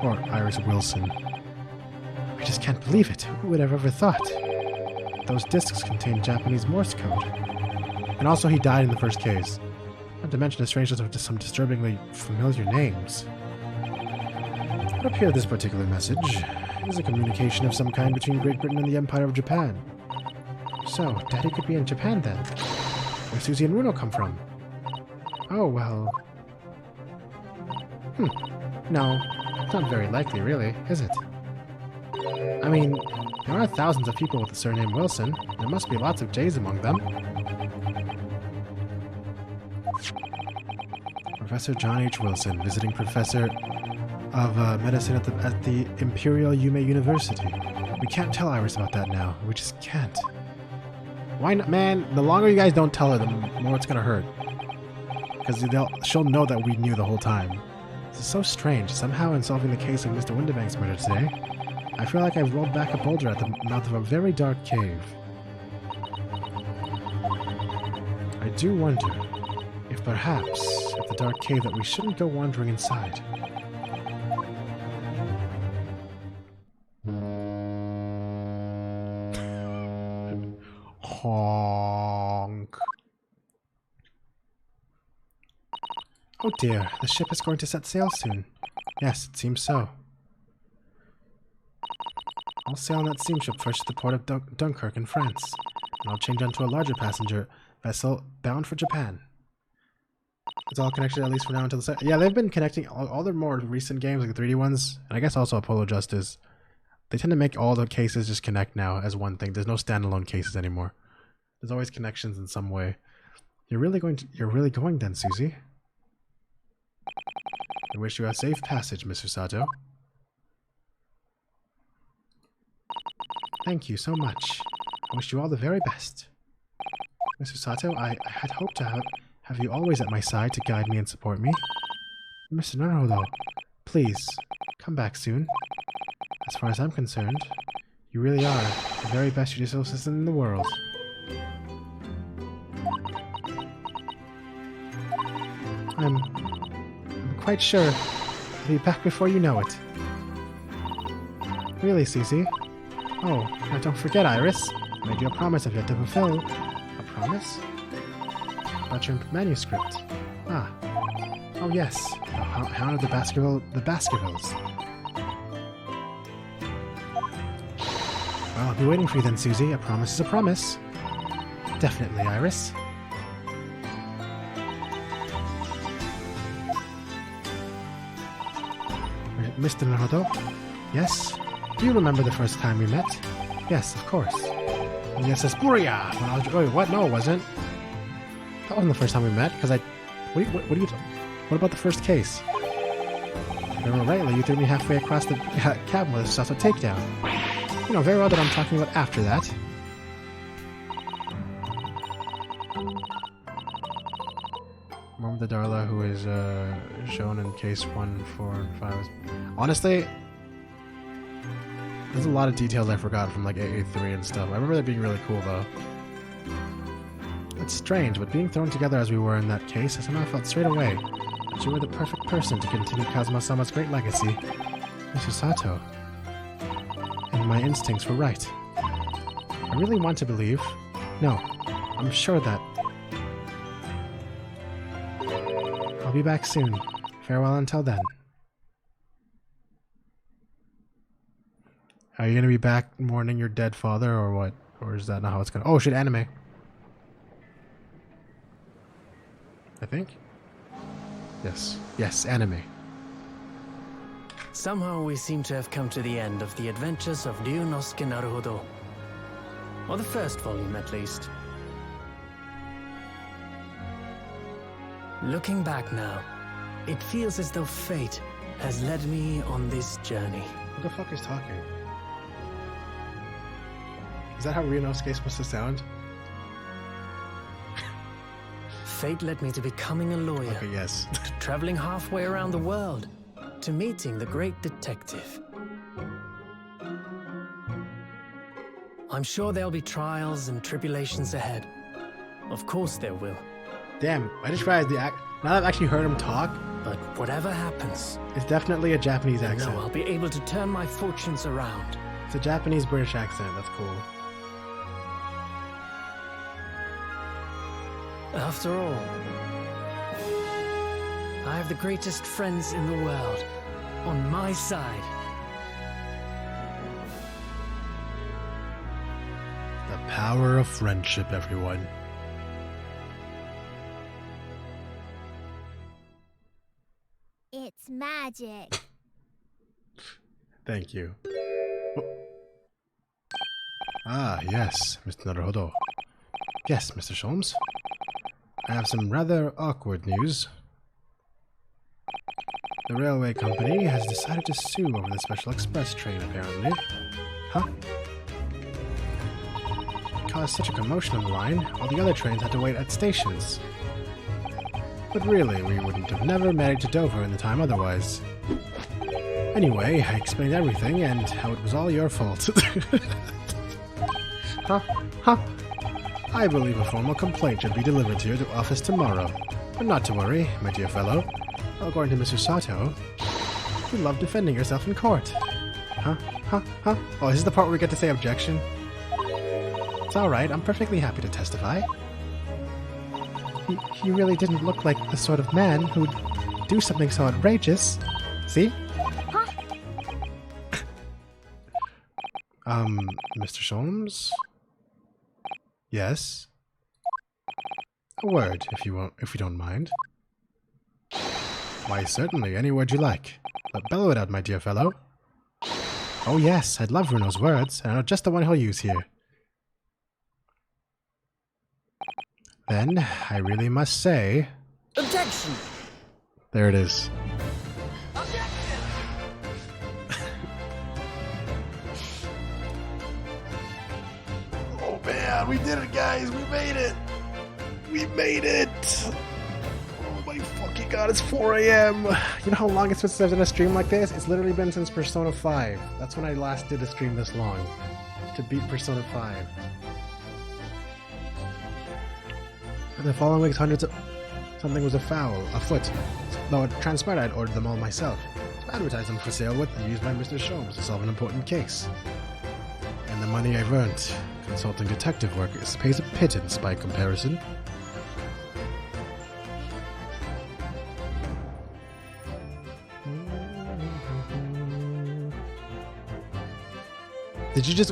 Or Iris Wilson. I just can't believe it. Who would have ever thought? Those discs contain Japanese Morse code. And also he died in the first case. Not to mention the strangeness of some disturbingly familiar names. It would appear this particular message is a communication of some kind between Great Britain and the Empire of Japan. So, Daddy could be in Japan then. Where Susie and Runo come from. Oh, well... No, it's not very likely, really, is it? I mean, there are thousands of people with the surname Wilson. There must be lots of J's among them. Professor John H. Wilson, visiting professor of medicine at the Imperial Yume University. We can't tell Iris about that now. We just can't. Why not? Man, the longer you guys don't tell her, the more it's gonna hurt. Because she'll know that we knew the whole time. This is so strange. Somehow in solving the case of Mr. Winterbank's murder today, I feel like I've rolled back a boulder at the mouth of a very dark cave. I do wonder if perhaps at the dark cave that we shouldn't go wandering inside. Honk. Oh dear, the ship is going to set sail soon. Yes, it seems so. I'll sail on that steamship first to the port of Dunkirk in France, and I'll change onto a larger passenger vessel bound for Japan. It's all connected, at least for now, until the set. Yeah, they've been connecting all their more recent games, like the 3D ones, and I guess also Apollo Justice. They tend to make all the cases just connect now as one thing. There's no standalone cases anymore. There's always connections in some way. You're really going then, Susie? I wish you a safe passage, Mr. Sato. Thank you so much. I wish you all the very best. Mr. Sato, I had hoped to have you always at my side to guide me and support me. Mr. Naruhodo, please, come back soon. As far as I'm concerned, you really are the very best judicial assistant in the world. I'm quite sure I'll be back before you know it. Really, Susie? Oh, now don't forget, Iris. I made you a promise I've yet to fulfill. A promise? About your manuscript. Ah. Oh yes, the Hound of the Baskervilles. Well, I'll be waiting for you then, Susie. A promise is a promise. Definitely, Iris. Mr. Naruto? Yes? Do you remember the first time we met? Yes, of course. And yes, says Booyah! When I was... Wait, what? No, it wasn't. That wasn't the first time we met, because I... What are you... What about the first case? If I remember rightly, you threw me halfway across the cabin with a Sato takedown. You know very well that I'm talking about after that. Remember the Darla who is shown in case 1, 4, and 5. Honestly, there's a lot of details I forgot from like AA3 and stuff. I remember that being really cool though. It's strange, but being thrown together as we were in that case, I somehow felt straight away that you were the perfect person to continue Kazuma-sama's great legacy, Mr. Sato. And my instincts were right. I really want to believe. No, I'm sure that... I'll be back soon. Farewell until then. Are you gonna be back mourning your dead father, or what? Or is that not how it's gonna... Oh shit, anime. I think? Yes. Yes, anime. Somehow we seem to have come to the end of the adventures of Ryunosuke Naruhodo. Or the first volume, at least. Looking back now, it feels as though fate has led me on this journey. Who the fuck is talking? Is that how Ryunosuke is supposed to sound? Fate led me to becoming a lawyer. Okay, yes. To traveling halfway around the world. To meeting the great detective. I'm sure there'll be trials and tribulations ahead. Of course there will. Damn, I just realized now that I've actually heard him talk, But whatever happens, it's definitely a Japanese I know accent. I'll be able to turn my fortunes around. It's a Japanese-British accent, that's cool. After all, I have the greatest friends in the world on my side. The power of friendship, everyone. It's magic. Thank you. Oh. Ah, yes, Mr. Naruhodo. Yes, Mr. Sholmes. I have some rather awkward news. The railway company has decided to sue over the special express train, apparently. Huh? It caused such a commotion on the line, all the other trains had to wait at stations. But really, we wouldn't have never made it to Dover in the time otherwise. Anyway, I explained everything and how it was all your fault. Huh? Huh? I believe a formal complaint should be delivered to your office tomorrow. But not to worry, my dear fellow. According to Mr. Sato, you love defending yourself in court. Huh? Huh? Huh? Oh, is this the part where we get to say objection? It's alright, I'm perfectly happy to testify. He really didn't look like the sort of man who'd do something so outrageous. See? Huh? Mr. Sholmes? Yes? A word, if you don't mind. Why, certainly, any word you like. But bellow it out, my dear fellow. Oh yes, I'd love Bruno's words, and I know just the one he'll use here. Then, I really must say... Objection! There it is. Oh man, we did it, guys! We made it! We made it! Oh my fucking god, it's 4 a.m. You know how long it's been since I've done a stream like this? It's literally been since Persona 5. That's when I last did a stream this long. To beat Persona 5. And the following week's hundreds of... Something was afoot. Though it transpired I'd ordered them all myself. To advertise them for sale with and used by Mr. Sholmes to solve an important case. And the money I've earned consulting detective work pays a pittance by comparison.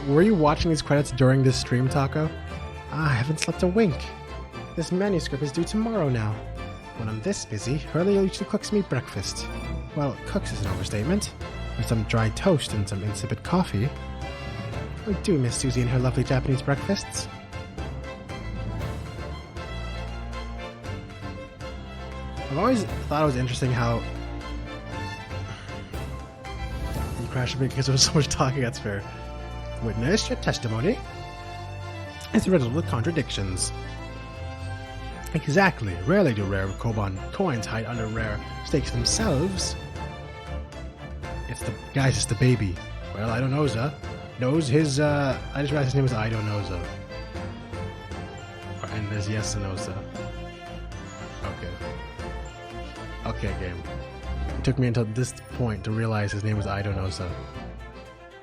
Were you watching these credits during this stream, Taco? Ah, I haven't slept a wink. This manuscript is due tomorrow now. When I'm this busy, Hurley usually cooks me breakfast. Well, cooks is an overstatement. With some dry toast and some insipid coffee. I do miss Susie and her lovely Japanese breakfasts. I've always thought it was interesting how... You crashed me because there was so much talking, that's fair. Witness, your testimony is riddled with contradictions. Exactly. Rarely do rare Koban coins hide under rare stakes themselves. It's the... Guys, it's the baby. Well, I don't know, knows his, I just realized his name was I don't know, and there's yes and no, Okay. Okay, game. It took me until this point to realize his name was I don't know,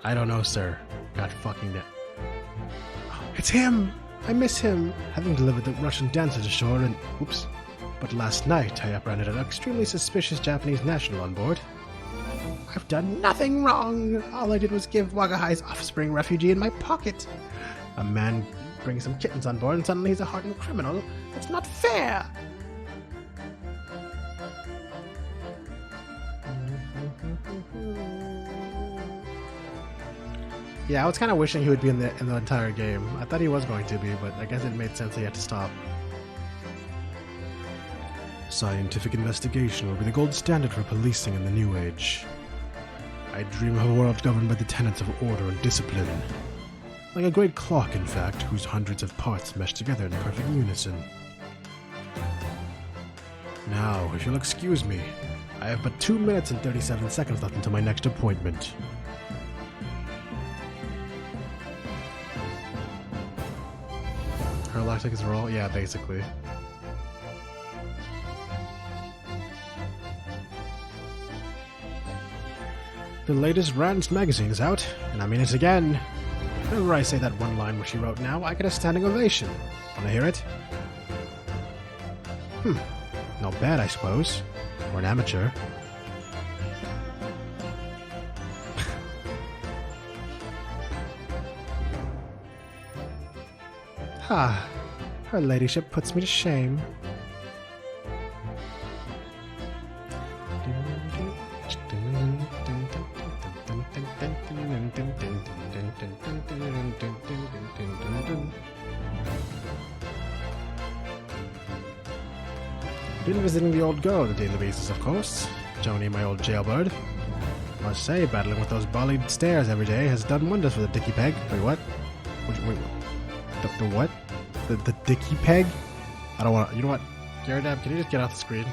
I don't know, sir. God fucking damn. Oh, It's him! I miss him! Having delivered the Russian dancers ashore and... Oops. But last night, I apprehended an extremely suspicious Japanese national on board. I've done nothing wrong! All I did was give Wagahai's offspring refugee in my pocket. A man brings some kittens on board and suddenly he's a hardened criminal. That's not fair! Yeah, I was kind of wishing he would be in the entire game. I thought he was going to be, but I guess it made sense he had to stop. Scientific investigation will be the gold standard for policing in the new age. I dream of a world governed by the tenets of order and discipline. Like a great clock, in fact, whose hundreds of parts mesh together in perfect unison. Now, if you'll excuse me, I have but 2 minutes and 37 seconds left until my next appointment. Her lactics are all? Yeah, basically. The latest Rand's magazine is out, and I mean it again. Whenever I say that one line which she wrote now, I get a standing ovation. Wanna hear it? Not bad, I suppose. For an amateur. Ha! Her ladyship puts me to shame. Been visiting the old girl on a daily basis, of course. Joni, my old jailbird. Must say, battling with those bollied stairs every day has done wonders for the dicky peg. Wait, what? Wait, the what? The dicky peg? I don't want to... You know what? Gyaratab, can you just get off the screen?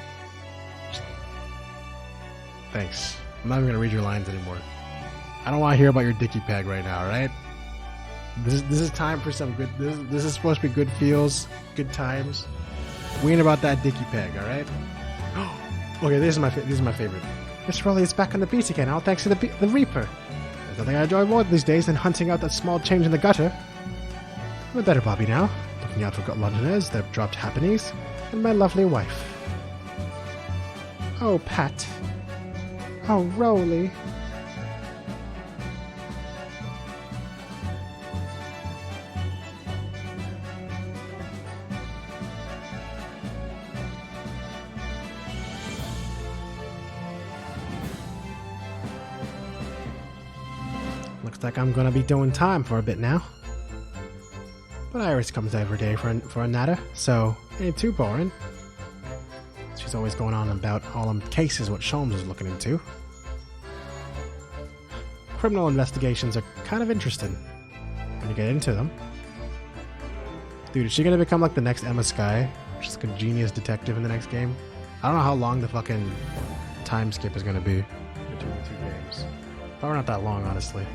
Thanks. I'm not even going to read your lines anymore. I don't want to hear about your dicky peg right now, right? This is time for some good... This is supposed to be good feels, good times. We ain't about that dicky peg, alright? Okay, this is my favorite. Mr. Rowley is back on the beat again, all thanks to the Reaper. There's nothing I enjoy more these days than hunting out that small change in the gutter. I'm a better Bobby now, looking out for Londoners, their dropped happenings, and my lovely wife. Oh, Pat. Oh, Rowley. Looks like I'm gonna be doing time for a bit now. But Iris comes every day for a natter, so ain't too boring. She's always going on about all them cases what Sholmes is looking into. Criminal investigations are kind of interesting when you get into them. Dude, is she gonna become like the next Emma Skye? She's like a genius detective in the next game? I don't know how long the fucking time skip is gonna be between the two games. Probably not that long, honestly.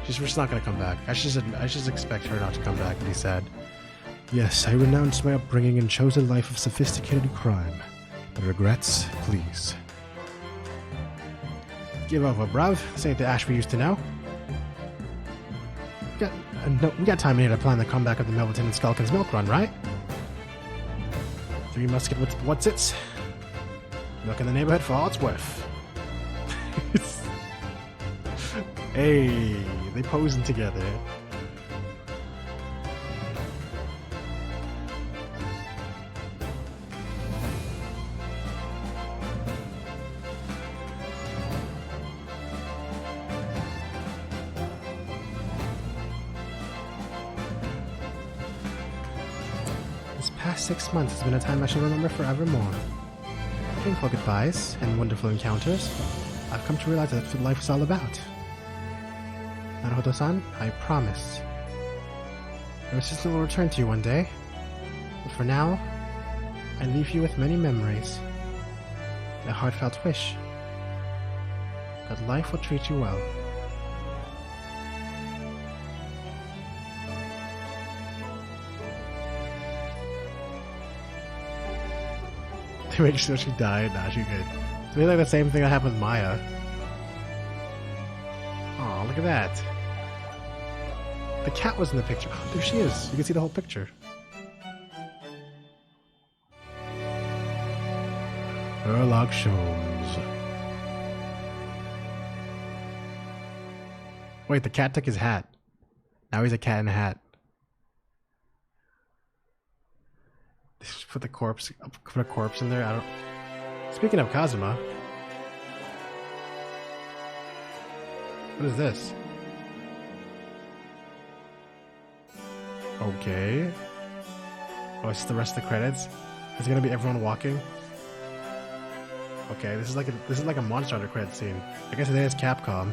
She's just not gonna come back. I should expect her not to come back and be sad. Yes, I renounced my upbringing and chose a life of sophisticated crime. But regrets, please. Give over, bruv. This ain't the Ash we used to know. We got time in here to plan the comeback of the Melvin and Skulkin's milk run, right? Three musket with what's-its. Look in the neighborhood for all it's worth. Hey, they posing together. This past 6 months has been a time I shall remember forevermore. Painful goodbyes and wonderful encounters. I've come to realize that's what life is all about. Naruhodo-san, I promise. Your assistant will return to you one day. But for now, I leave you with many memories. A heartfelt wish that life will treat you well. To make sure she died, nah, she good. It's really like the same thing that happened with Maya. Aw, look at that. The cat was in the picture. Oh, there she is. You can see the whole picture. Sherlock Holmes. Wait, the cat took his hat. Now he's a cat in a hat. Just put a corpse in there. I don't. Speaking of Kazuma, what is this? Okay. Oh, it's the rest of the credits. Is it gonna be everyone walking? Okay, this is like a Monster Hunter credit scene. I guess it is Capcom.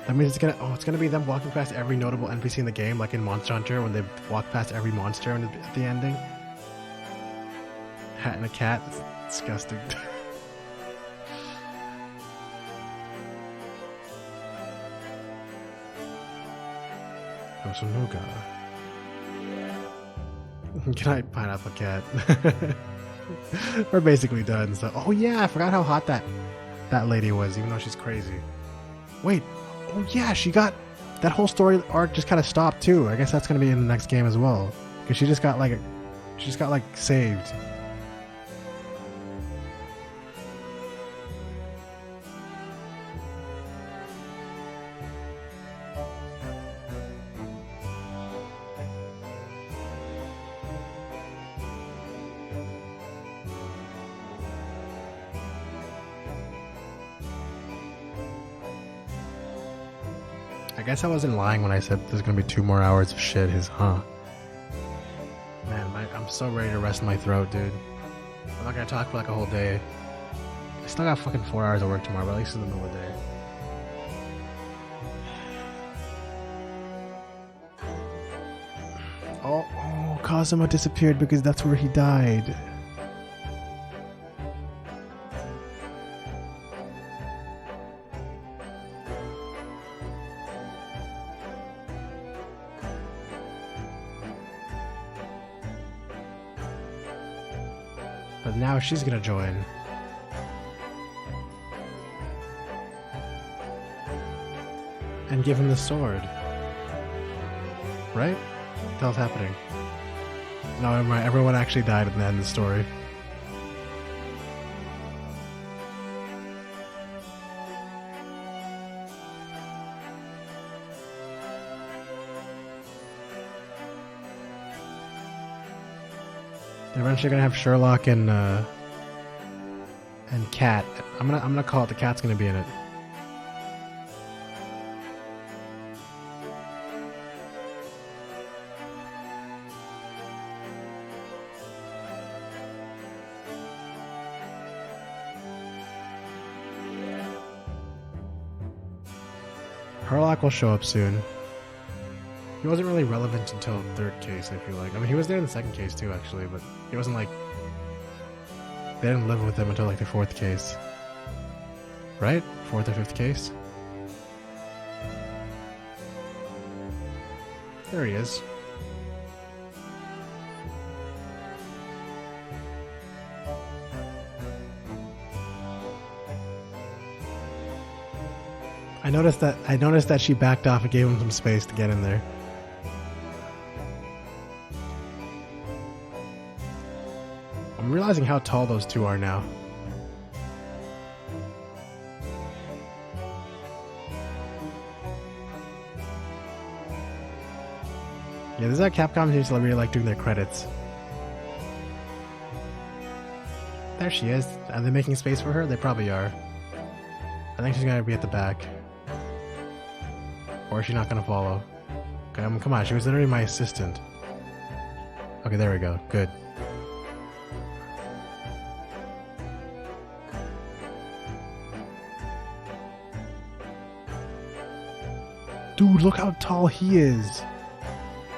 That means it's gonna be them walking past every notable NPC in the game, like in Monster Hunter when they walk past every monster at the ending. Hat and a cat. It's disgusting. Osamuga. Good night, Pineapple Cat. We're basically done. So, oh yeah, I forgot how hot that lady was, even though she's crazy. Wait, oh yeah, she got that whole story arc just kind of stopped too. I guess that's gonna be in the next game as well, because she just got like saved. I guess I wasn't lying when I said there's gonna be 2 more hours of shit. Man, I'm so ready to rest my throat, dude. I'm not gonna talk for like a whole day. I still got fucking 4 hours of work tomorrow, but at least in the middle of the day. Oh, Kazuma disappeared because that's where he died. But now she's gonna join. And give him the sword. Right? What the hell's happening? No, never mind. Everyone actually died at the end of the story. They're eventually gonna have Sherlock and Cat. I'm gonna call it the Cat's gonna be in it. Sherlock will show up soon. He wasn't really relevant until third case, I feel like. I mean, he was there in the second case too, actually, but he wasn't like... They didn't live with him until like the fourth case. Right? Fourth or fifth case? There he is. I noticed that she backed off and gave him some space to get in there. I'm realizing how tall those two are now. Yeah, this is how Capcom used to really like doing their credits. There she is. Are they making space for her? They probably are. I think she's gonna be at the back. Or is she not gonna follow? Okay, come on, she was literally my assistant. Okay, there we go. Good. Dude, look how tall he is.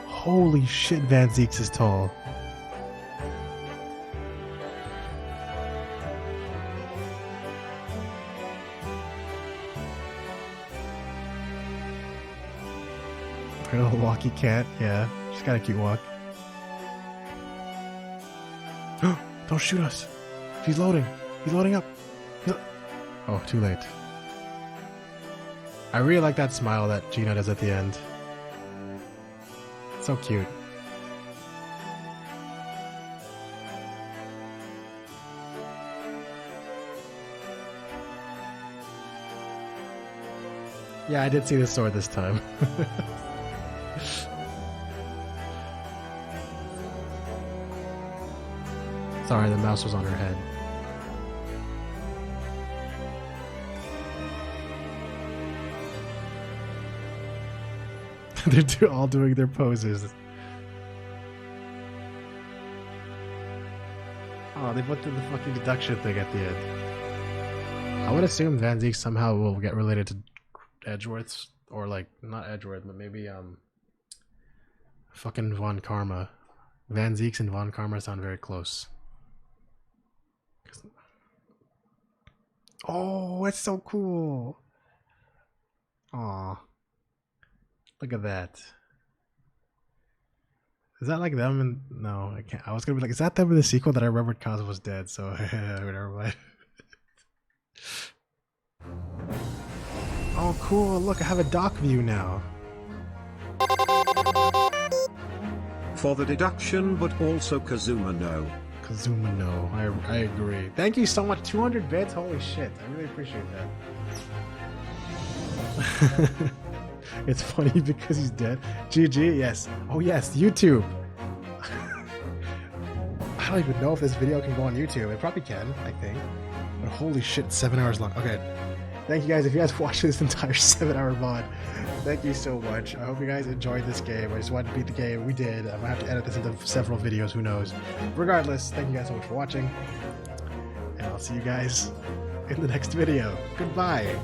Holy shit, Van Zeeks is tall. Her little walkie cat, yeah. She's got a cute walk. Don't shoot us. She's loading. He's loading up. Oh, too late. I really like that smile that Gina does at the end. So cute. Yeah, I did see the sword this time. Sorry, the mouse was on her head. They're all doing their poses. Oh, they put the fucking deduction thing at the end. I would assume Van Zeke somehow will get related to Edgeworth's, or like, not Edgeworth, but maybe fucking Von Karma. Van Zeeks and Von Karma sound very close. Oh, it's so cool. Aw. Look at that. Is that like them? And no, I can't. I was gonna be like, is that them in the sequel that I remembered Kaz was dead? So never mind. Oh, cool! Look, I have a dock view now. For the deduction, but also Kazuma no. Kazuma, no. I agree. Thank you so much. 200 bits. Holy shit! I really appreciate that. It's funny because he's dead. GG, yes. Oh yes, YouTube. I don't even know if this video can go on YouTube. It probably can, I think. But holy shit, it's 7 hours long. Okay. Thank you guys. If you guys watched this entire 7-hour VOD, thank you so much. I hope you guys enjoyed this game. I just wanted to beat the game. We did. I'm gonna have to edit this into several videos, who knows. Regardless, thank you guys so much for watching. And I'll see you guys in the next video. Goodbye.